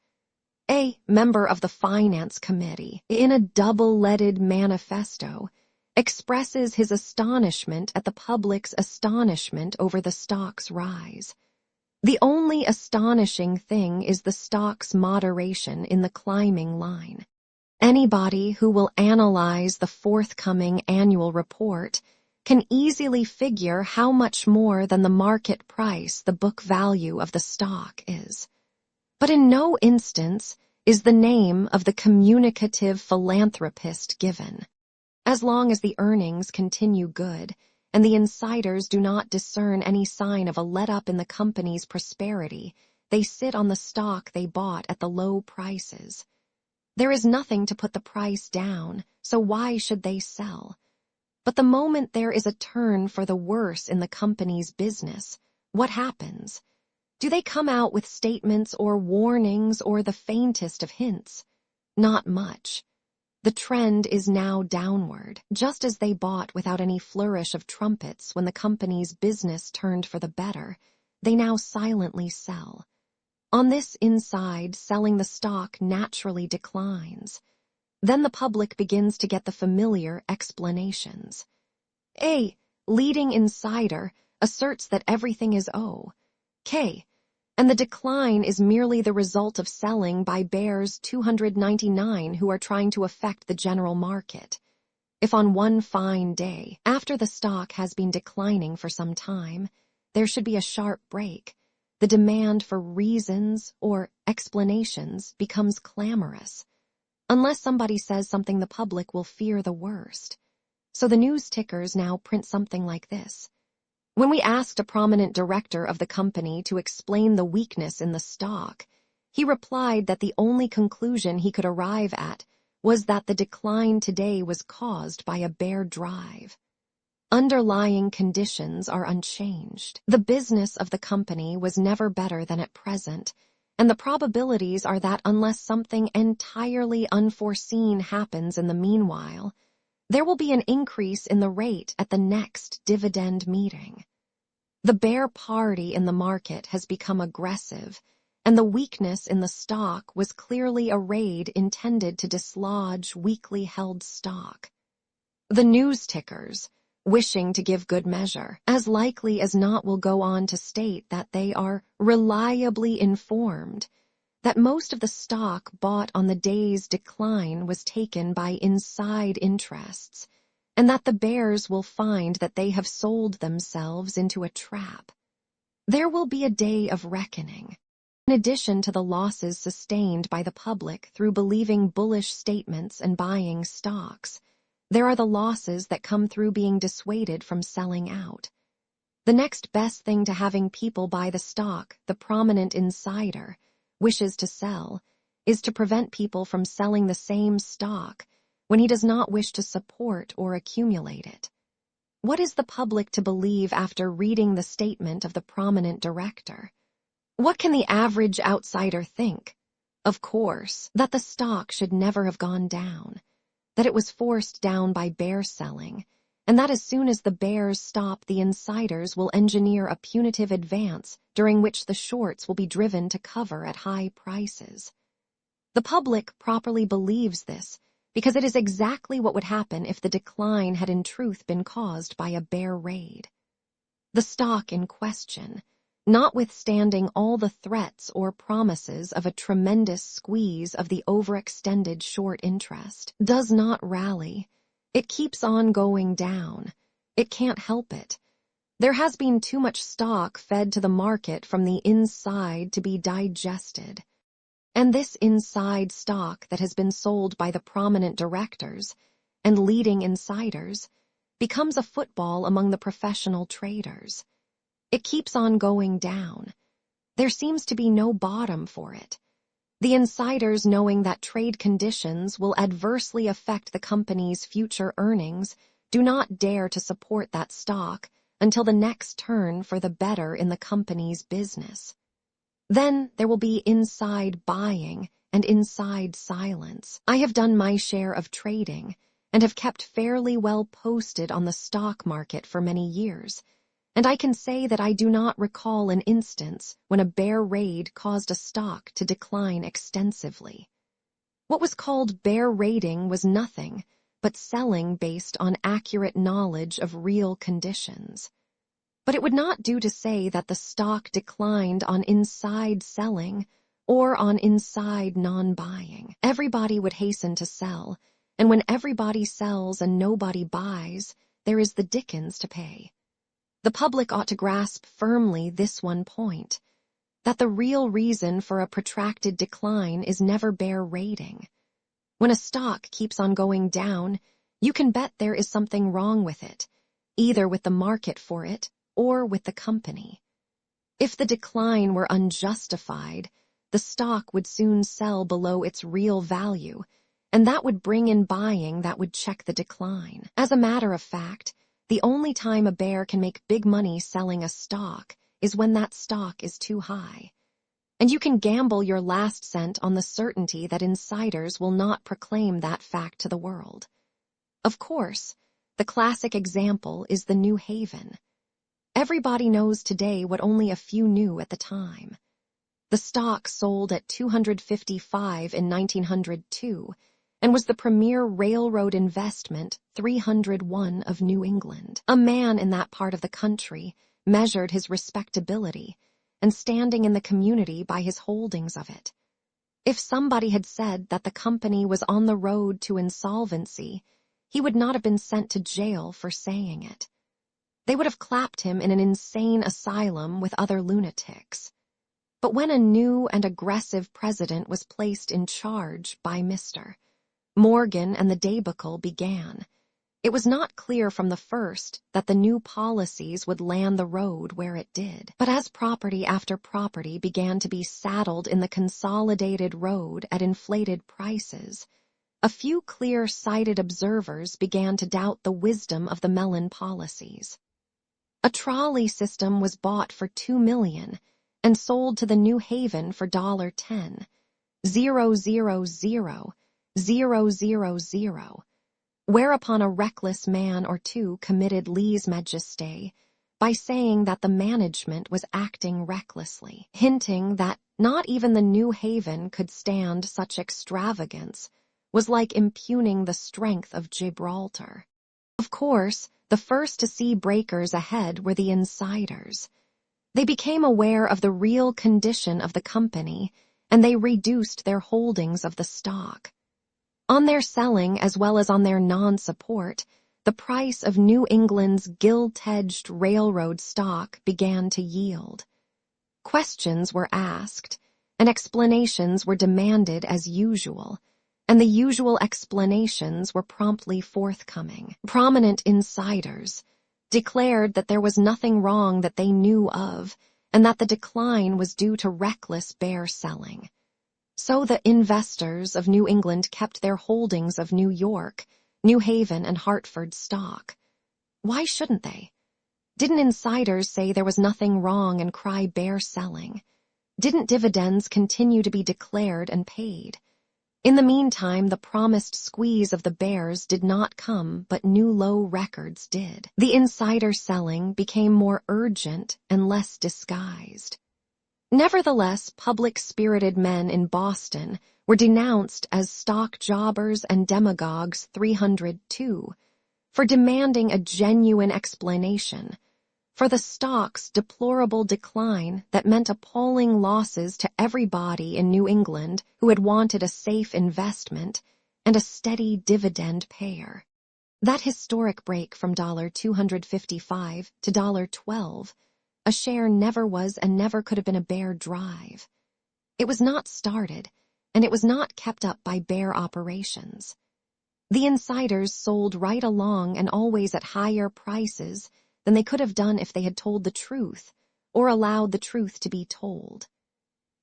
S1: A member of the finance committee, in a double-leaded manifesto, expresses his astonishment at the public's astonishment over the stock's rise. The only astonishing thing is the stock's moderation in the climbing line. Anybody who will analyze the forthcoming annual report can easily figure how much more than the market price the book value of the stock is. But in no instance is the name of the communicative philanthropist given. As long as the earnings continue good, and the insiders do not discern any sign of a let-up in the company's prosperity, they sit on the stock they bought at the low prices. There is nothing to put the price down, so why should they sell? But the moment there is a turn for the worse in the company's business, what happens? Do they come out with statements or warnings or the faintest of hints? Not much. The trend is now downward, just as they bought without any flourish of trumpets when the company's business turned for the better. They now silently sell. On this inside, selling the stock naturally declines. Then the public begins to get the familiar explanations. A leading insider asserts that everything is okay, and the decline is merely the result of selling by bears 299 who are trying to affect the general market. If on one fine day, after the stock has been declining for some time, there should be a sharp break, the demand for reasons or explanations becomes clamorous. Unless somebody says something, the public will fear the worst. So the news tickers now print something like this. When we asked a prominent director of the company to explain the weakness in the stock, he replied that the only conclusion he could arrive at was that the decline today was caused by a bear drive. Underlying conditions are unchanged. The business of the company was never better than at present, and the probabilities are that unless something entirely unforeseen happens in the meanwhile, there will be an increase in the rate at the next dividend meeting. The bear party in the market has become aggressive, and the weakness in the stock was clearly a raid intended to dislodge weakly held stock. The news tickers, wishing to give good measure, as likely as not will go on to state that they are reliably informed that most of the stock bought on the day's decline was taken by inside interests, and that the bears will find that they have sold themselves into a trap. There will be a day of reckoning. In addition to the losses sustained by the public through believing bullish statements and buying stocks, there are the losses that come through being dissuaded from selling out. The next best thing to having people buy the stock, the prominent insider, wishes to sell, is to prevent people from selling the same stock when he does not wish to support or accumulate it. What is the public to believe after reading the statement of the prominent director? What can the average outsider think? Of course, that the stock should never have gone down, that it was forced down by bear selling, and that as soon as the bears stop, the insiders will engineer a punitive advance during which the shorts will be driven to cover at high prices. The public properly believes this because it is exactly what would happen if the decline had in truth been caused by a bear raid. The stock in question, notwithstanding all the threats or promises of a tremendous squeeze of the overextended short interest, does not rally. It keeps on going down. It can't help it. There has been too much stock fed to the market from the inside to be digested. And this inside stock that has been sold by the prominent directors and leading insiders becomes a football among the professional traders. It keeps on going down. There seems to be no bottom for it. The insiders, knowing that trade conditions will adversely affect the company's future earnings, do not dare to support that stock until the next turn for the better in the company's business. Then there will be inside buying and inside silence. I have done my share of trading and have kept fairly well posted on the stock market for many years, and I can say that I do not recall an instance when a bear raid caused a stock to decline extensively. What was called bear raiding was nothing but selling based on accurate knowledge of real conditions. But it would not do to say that the stock declined on inside selling or on inside non-buying. Everybody would hasten to sell, and when everybody sells and nobody buys, there is the dickens to pay. The public ought to grasp firmly this one point, that the real reason for a protracted decline is never bear raiding. When a stock keeps on going down, you can bet there is something wrong with it, either with the market for it or with the company. If the decline were unjustified, the stock would soon sell below its real value, and that would bring in buying that would check the decline. As a matter of fact, the only time a bear can make big money selling a stock is when that stock is too high. And you can gamble your last cent on the certainty that insiders will not proclaim that fact to the world. Of course, the classic example is the New Haven. Everybody knows today what only a few knew at the time. The stock sold at $255 in 1902 and was the premier railroad investment 301 of New England. A man in that part of the country measured his respectability and standing in the community by his holdings of it. If somebody had said that the company was on the road to insolvency, he would not have been sent to jail for saying it. They would have clapped him in an insane asylum with other lunatics. But when a new and aggressive president was placed in charge by Mr. Morgan and the debacle began, it was not clear from the first that the new policies would land the road where it did. But as property after property began to be saddled in the consolidated road at inflated prices, a few clear-sighted observers began to doubt the wisdom of the Mellon policies. A trolley system was bought for $2 million and sold to the New Haven for $10, 000, whereupon a reckless man or two committed lèse majesté by saying that the management was acting recklessly, hinting that not even the New Haven could stand such extravagance, was like impugning the strength of Gibraltar. Of course, the first to see breakers ahead were the insiders. They became aware of the real condition of the company, and they reduced their holdings of the stock. On their selling as well as on their non-support, the price of New England's gilt-edged railroad stock began to yield. Questions were asked, and explanations were demanded as usual, and the usual explanations were promptly forthcoming. Prominent insiders declared that there was nothing wrong that they knew of, and that the decline was due to reckless bear selling. So the investors of New England kept their holdings of New York, New Haven, and Hartford stock. Why shouldn't they? Didn't insiders say there was nothing wrong and cry bear selling? Didn't dividends continue to be declared and paid? In the meantime, the promised squeeze of the bears did not come, but new low records did. The insider selling became more urgent and less disguised. Nevertheless, public-spirited men in Boston were denounced as stock jobbers and demagogues 302 for demanding a genuine explanation for the stock's deplorable decline that meant appalling losses to everybody in New England who had wanted a safe investment and a steady dividend payer. That historic break from $255 to $12 a share never was and never could have been a bear drive. It was not started, and it was not kept up by bear operations. The insiders sold right along and always at higher prices than they could have done if they had told the truth or allowed the truth to be told.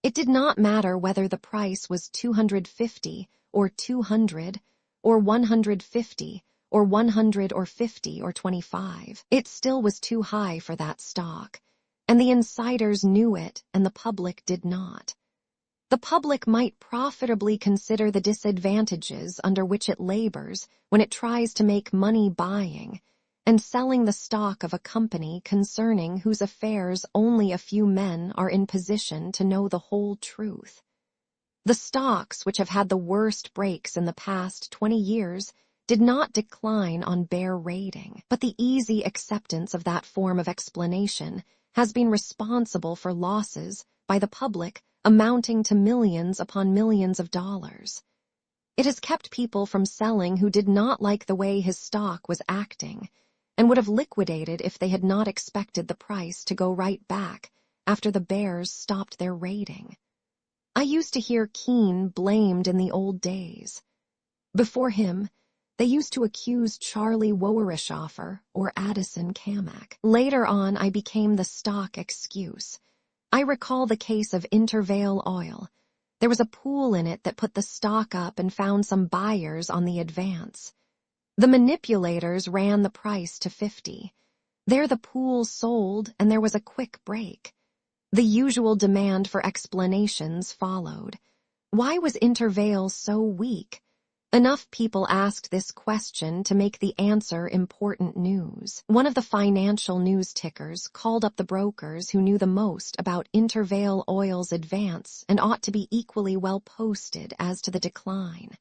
S1: It did not matter whether the price was $250 or $200 or $150 or $100 or $50 or $25. It still was too high for that stock, and the insiders knew it and the public did not. The public might profitably consider the disadvantages under which it labors when it tries to make money buying and selling the stock of a company concerning whose affairs only a few men are in position to know the whole truth. The stocks which have had the worst breaks in the past 20 years did not decline on bear rating, but the easy acceptance of that form of explanation has been responsible for losses by the public amounting to millions upon millions of dollars. It has kept people from selling who did not like the way his stock was acting and would have liquidated if they had not expected the price to go right back after the bears stopped their raiding. I used to hear Keene blamed in the old days. Before him, they used to accuse Charlie Wowerishoffer or Addison Camac. Later on, I became the stock excuse. I recall the case of Intervale Oil. There was a pool in it that put the stock up and found some buyers on the advance. The manipulators ran the price to 50. There the pool sold and there was a quick break. The usual demand for explanations followed. Why was Intervale so weak? Enough people asked this question to make the answer important news. One of the financial news tickers called up the brokers who knew the most about Intervale Oil's advance and ought to be equally well posted as to the decline.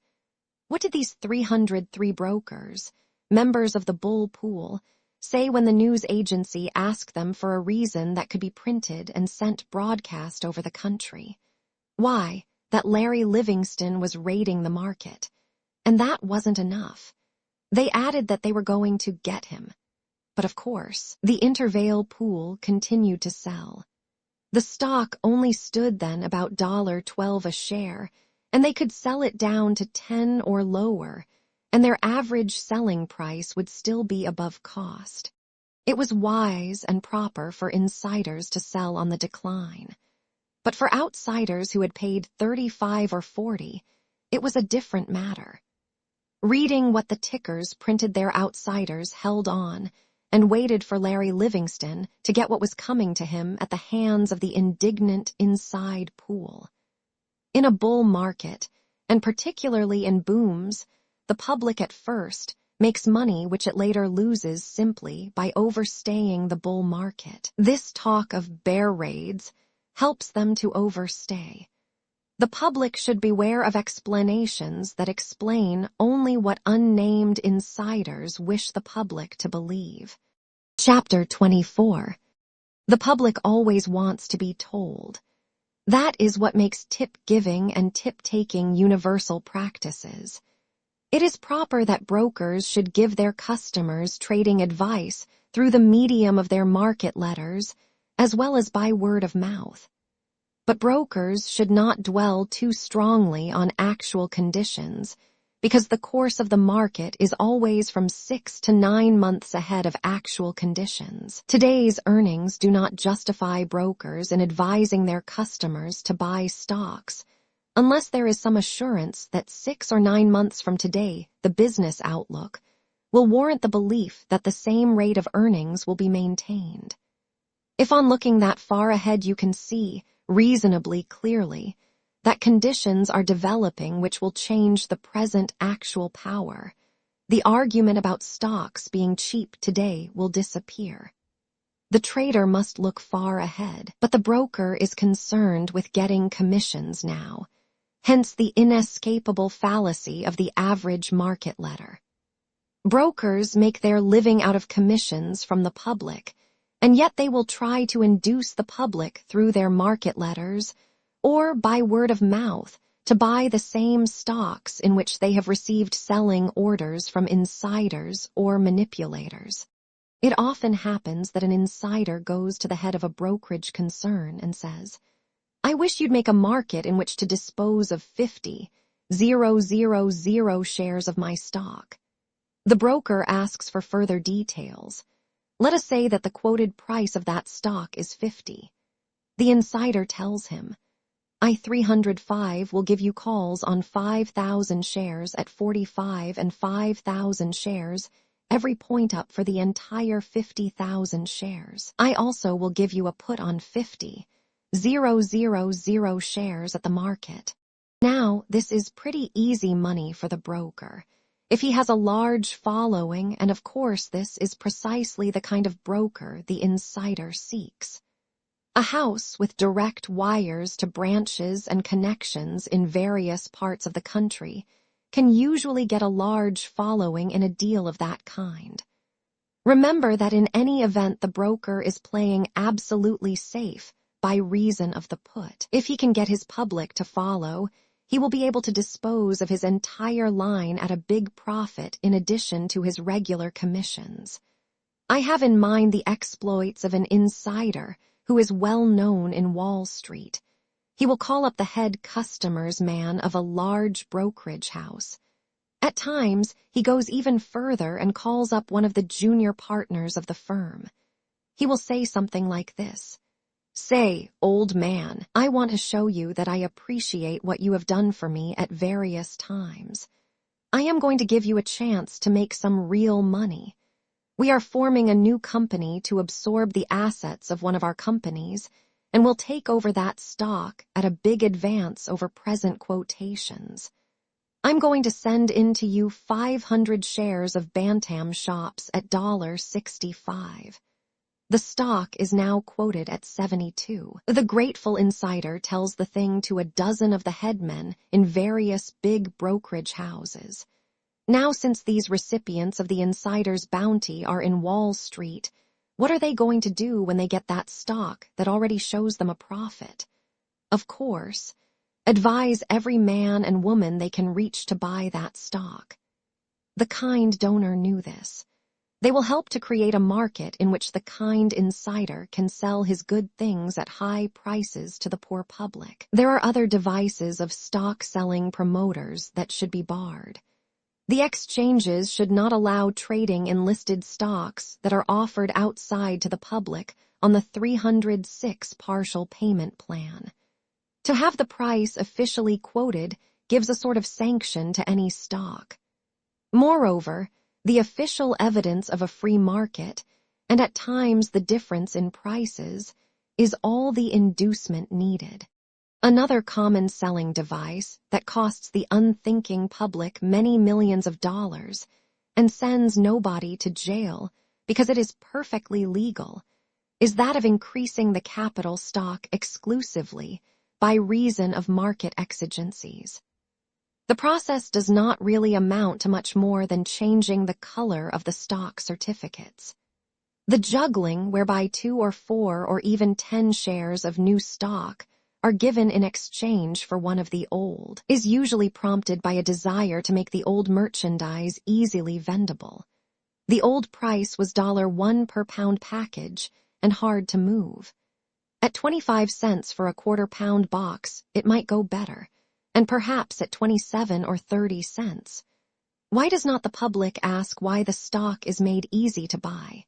S1: What did these 303 brokers, members of the bull pool, say when the news agency asked them for a reason that could be printed and sent broadcast over the country? Why, that Larry Livingston was raiding the market. And that wasn't enough. They added that they were going to get him. But of course, the Intervale pool continued to sell. The stock only stood then about $12 a share, and they could sell it down to 10 or lower, and their average selling price would still be above cost. It was wise and proper for insiders to sell on the decline. But for outsiders who had paid 35 or 40, it was a different matter. Reading what the tickers printed, their outsiders held on and waited for Larry Livingston to get what was coming to him at the hands of the indignant inside pool. In a bull market, and particularly in booms, the public at first, makes money which it later loses simply by overstaying the bull market. This talk of bear raids helps them to overstay. The public should beware of explanations that explain only what unnamed insiders wish the public to believe. Chapter 24. The public always wants to be told. That is what makes tip-giving and tip-taking universal practices. It is proper that brokers should give their customers trading advice through the medium of their market letters, as well as by word of mouth. But brokers should not dwell too strongly on actual conditions, because the course of the market is always from 6 to 9 months ahead of actual conditions. Today's earnings do not justify brokers in advising their customers to buy stocks, unless there is some assurance that 6 or 9 months from today, the business outlook will warrant the belief that the same rate of earnings will be maintained. If on looking that far ahead you can see, reasonably clearly, that conditions are developing which will change the present actual power, the argument about stocks being cheap today will disappear. The trader must look far ahead, but the broker is concerned with getting commissions now, hence the inescapable fallacy of the average market letter. Brokers make their living out of commissions from the public, and yet they will try to induce the public through their market letters or by word of mouth to buy the same stocks in which they have received selling orders from insiders or manipulators. It often happens that an insider goes to the head of a brokerage concern and says, "I wish you'd make a market in which to dispose of 50,000 shares of my stock." The broker asks for further details. Let us say that the quoted price of that stock is 50. The insider tells him, "I 305 will give you calls on 5,000 shares at 45 and 5,000 shares, every point up for the entire 50,000 shares. I also will give you a put on 50,000 shares at the market." Now, this is pretty easy money for the broker, if he has a large following, and of course this is precisely the kind of broker the insider seeks. A house with direct wires to branches and connections in various parts of the country can usually get a large following in a deal of that kind. Remember that in any event the broker is playing absolutely safe by reason of the put. If he can get his public to follow, he will be able to dispose of his entire line at a big profit in addition to his regular commissions. I have in mind the exploits of an insider who is well known in Wall Street. He will call up the head customers man of a large brokerage house. At times, he goes even further and calls up one of the junior partners of the firm. He will say something like this: "Say, old man, I want to show you that I appreciate what you have done for me at various times. I am going to give you a chance to make some real money. We are forming a new company to absorb the assets of one of our companies, and will take over that stock at a big advance over present quotations. I'm going to send in to you 500 shares of Bantam Shops at $65. The stock is now quoted at 72. The grateful insider tells the thing to a dozen of the headmen in various big brokerage houses. Now, since these recipients of the insider's bounty are in Wall Street, what are they going to do when they get that stock that already shows them a profit? Of course, advise every man and woman they can reach to buy that stock. The kind donor knew this. They will help to create a market in which the kind insider can sell his good things at high prices to the poor public. There are other devices of stock-selling promoters that should be barred. The exchanges should not allow trading in listed stocks that are offered outside to the public on the 306 partial payment plan. To have the price officially quoted gives a sort of sanction to any stock. Moreover, the official evidence of a free market, and at times the difference in prices, is all the inducement needed. Another common selling device that costs the unthinking public many millions of dollars and sends nobody to jail because it is perfectly legal, is that of increasing the capital stock exclusively by reason of market exigencies. The process does not really amount to much more than changing the color of the stock certificates. The juggling whereby 2 or 4 or even 10 shares of new stock are given in exchange for one of the old is usually prompted by a desire to make the old merchandise easily vendable. The old price was $1 per pound package and hard to move. At 25 cents for a quarter-pound box, it might go better, and perhaps at 27 or 30 cents. Why does not the public ask why the stock is made easy to buy?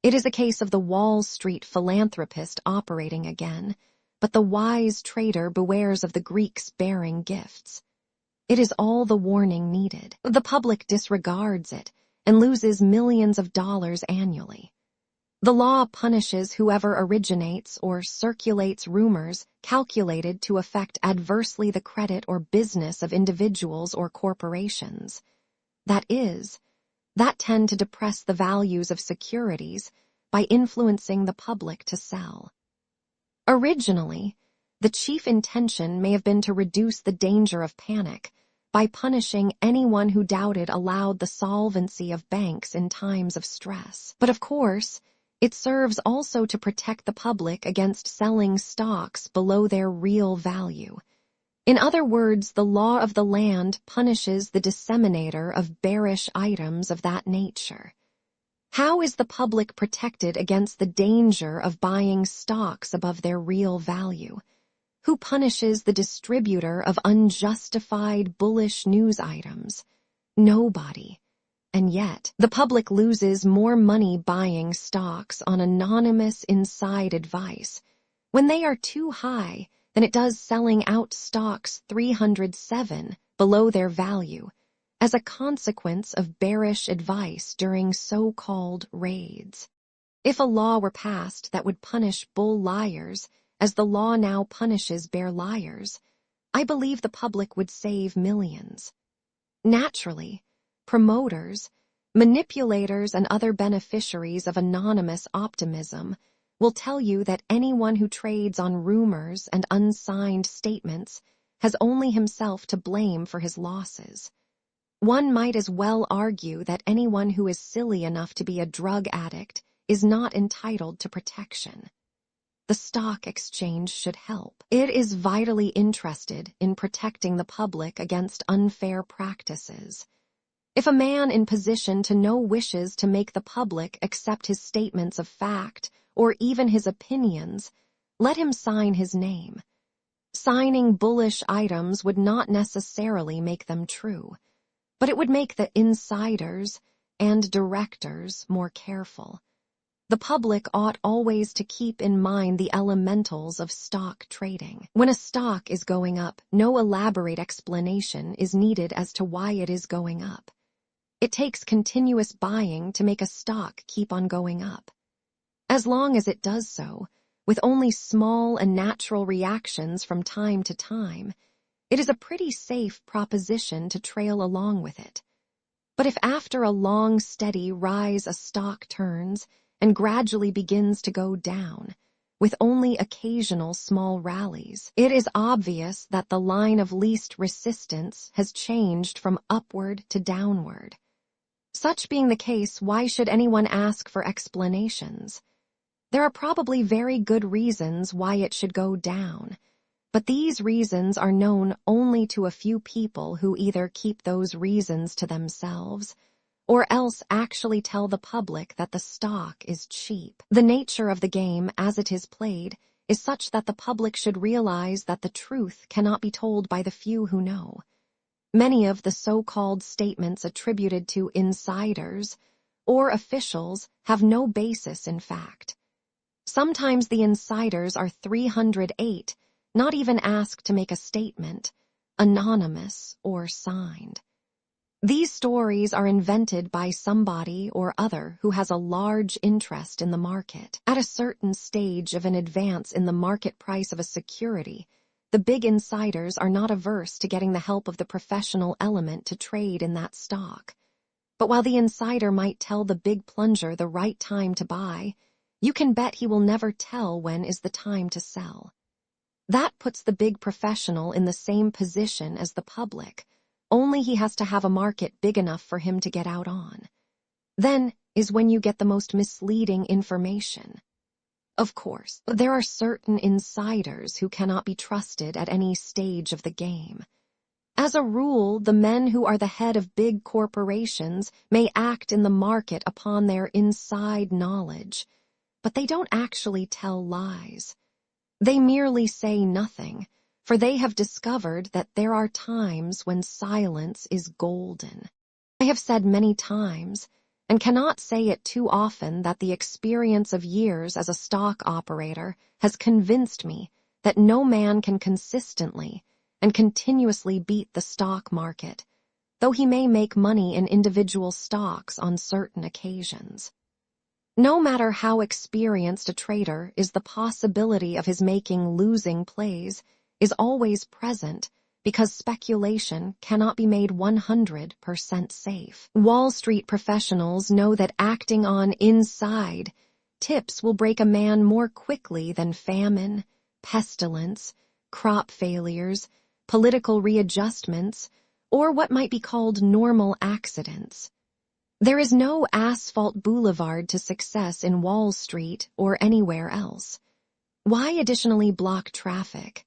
S1: It is a case of the Wall Street philanthropist operating again, but the wise trader bewares of the Greeks bearing gifts. It is all the warning needed. The public disregards it and loses millions of dollars annually. The law punishes whoever originates or circulates rumors calculated to affect adversely the credit or business of individuals or corporations. That is, that tend to depress the values of securities by influencing the public to sell. Originally, the chief intention may have been to reduce the danger of panic by punishing anyone who doubted aloud the solvency of banks in times of stress. But of course, it serves also to protect the public against selling stocks below their real value. In other words, the law of the land punishes the disseminator of bearish items of that nature. How is the public protected against the danger of buying stocks above their real value? Who punishes the distributor of unjustified bullish news items? Nobody. And yet, the public loses more money buying stocks on anonymous inside advice when they are too high than it does selling out stocks 307 below their value as a consequence of bearish advice during so-called raids. If a law were passed that would punish bull liars as the law now punishes bear liars, I believe the public would save millions. Naturally, promoters, manipulators, and other beneficiaries of anonymous optimism will tell you that anyone who trades on rumors and unsigned statements has only himself to blame for his losses. One might as well argue that anyone who is silly enough to be a drug addict is not entitled to protection. The stock exchange should help. It is vitally interested in protecting the public against unfair practices. If a man in position to know wishes to make the public accept his statements of fact or even his opinions, let him sign his name. Signing bullish items would not necessarily make them true, but it would make the insiders and directors more careful. The public ought always to keep in mind the elementals of stock trading. When a stock is going up, no elaborate explanation is needed as to why it is going up. It takes continuous buying to make a stock keep on going up. As long as it does so, with only small and natural reactions from time to time, it is a pretty safe proposition to trail along with it. But if after a long, steady rise a stock turns and gradually begins to go down, with only occasional small rallies, it is obvious that the line of least resistance has changed from upward to downward. Such being the case, why should anyone ask for explanations? There are probably very good reasons why it should go down, but these reasons are known only to a few people who either keep those reasons to themselves or else actually tell the public that the stock is cheap. The nature of the game as it is played is such that the public should realize that the truth cannot be told by the few who know. Many of the so-called statements attributed to insiders or officials have no basis in fact. Sometimes the insiders are 308, not even asked to make a statement, anonymous or signed. These stories are invented by somebody or other who has a large interest in the market. At a certain stage of an advance in the market price of a security, the big insiders are not averse to getting the help of the professional element to trade in that stock. But while the insider might tell the big plunger the right time to buy, you can bet he will never tell when is the time to sell. That puts the big professional in the same position as the public, only he has to have a market big enough for him to get out on. Then is when you get the most misleading information. Of course, there are certain insiders who cannot be trusted at any stage of the game. As a rule, the men who are the head of big corporations may act in the market upon their inside knowledge, but they don't actually tell lies. They merely say nothing, for they have discovered that there are times when silence is golden. I have said many times, and cannot say it too often, that the experience of years as a stock operator has convinced me that no man can consistently and continuously beat the stock market, though he may make money in individual stocks on certain occasions. No matter how experienced a trader is, the possibility of his making losing plays is always present because speculation cannot be made 100% safe. Wall Street professionals know that acting on inside tips will break a man more quickly than famine, pestilence, crop failures, political readjustments, or what might be called normal accidents. There is no asphalt boulevard to success in Wall Street or anywhere else. Why additionally block traffic?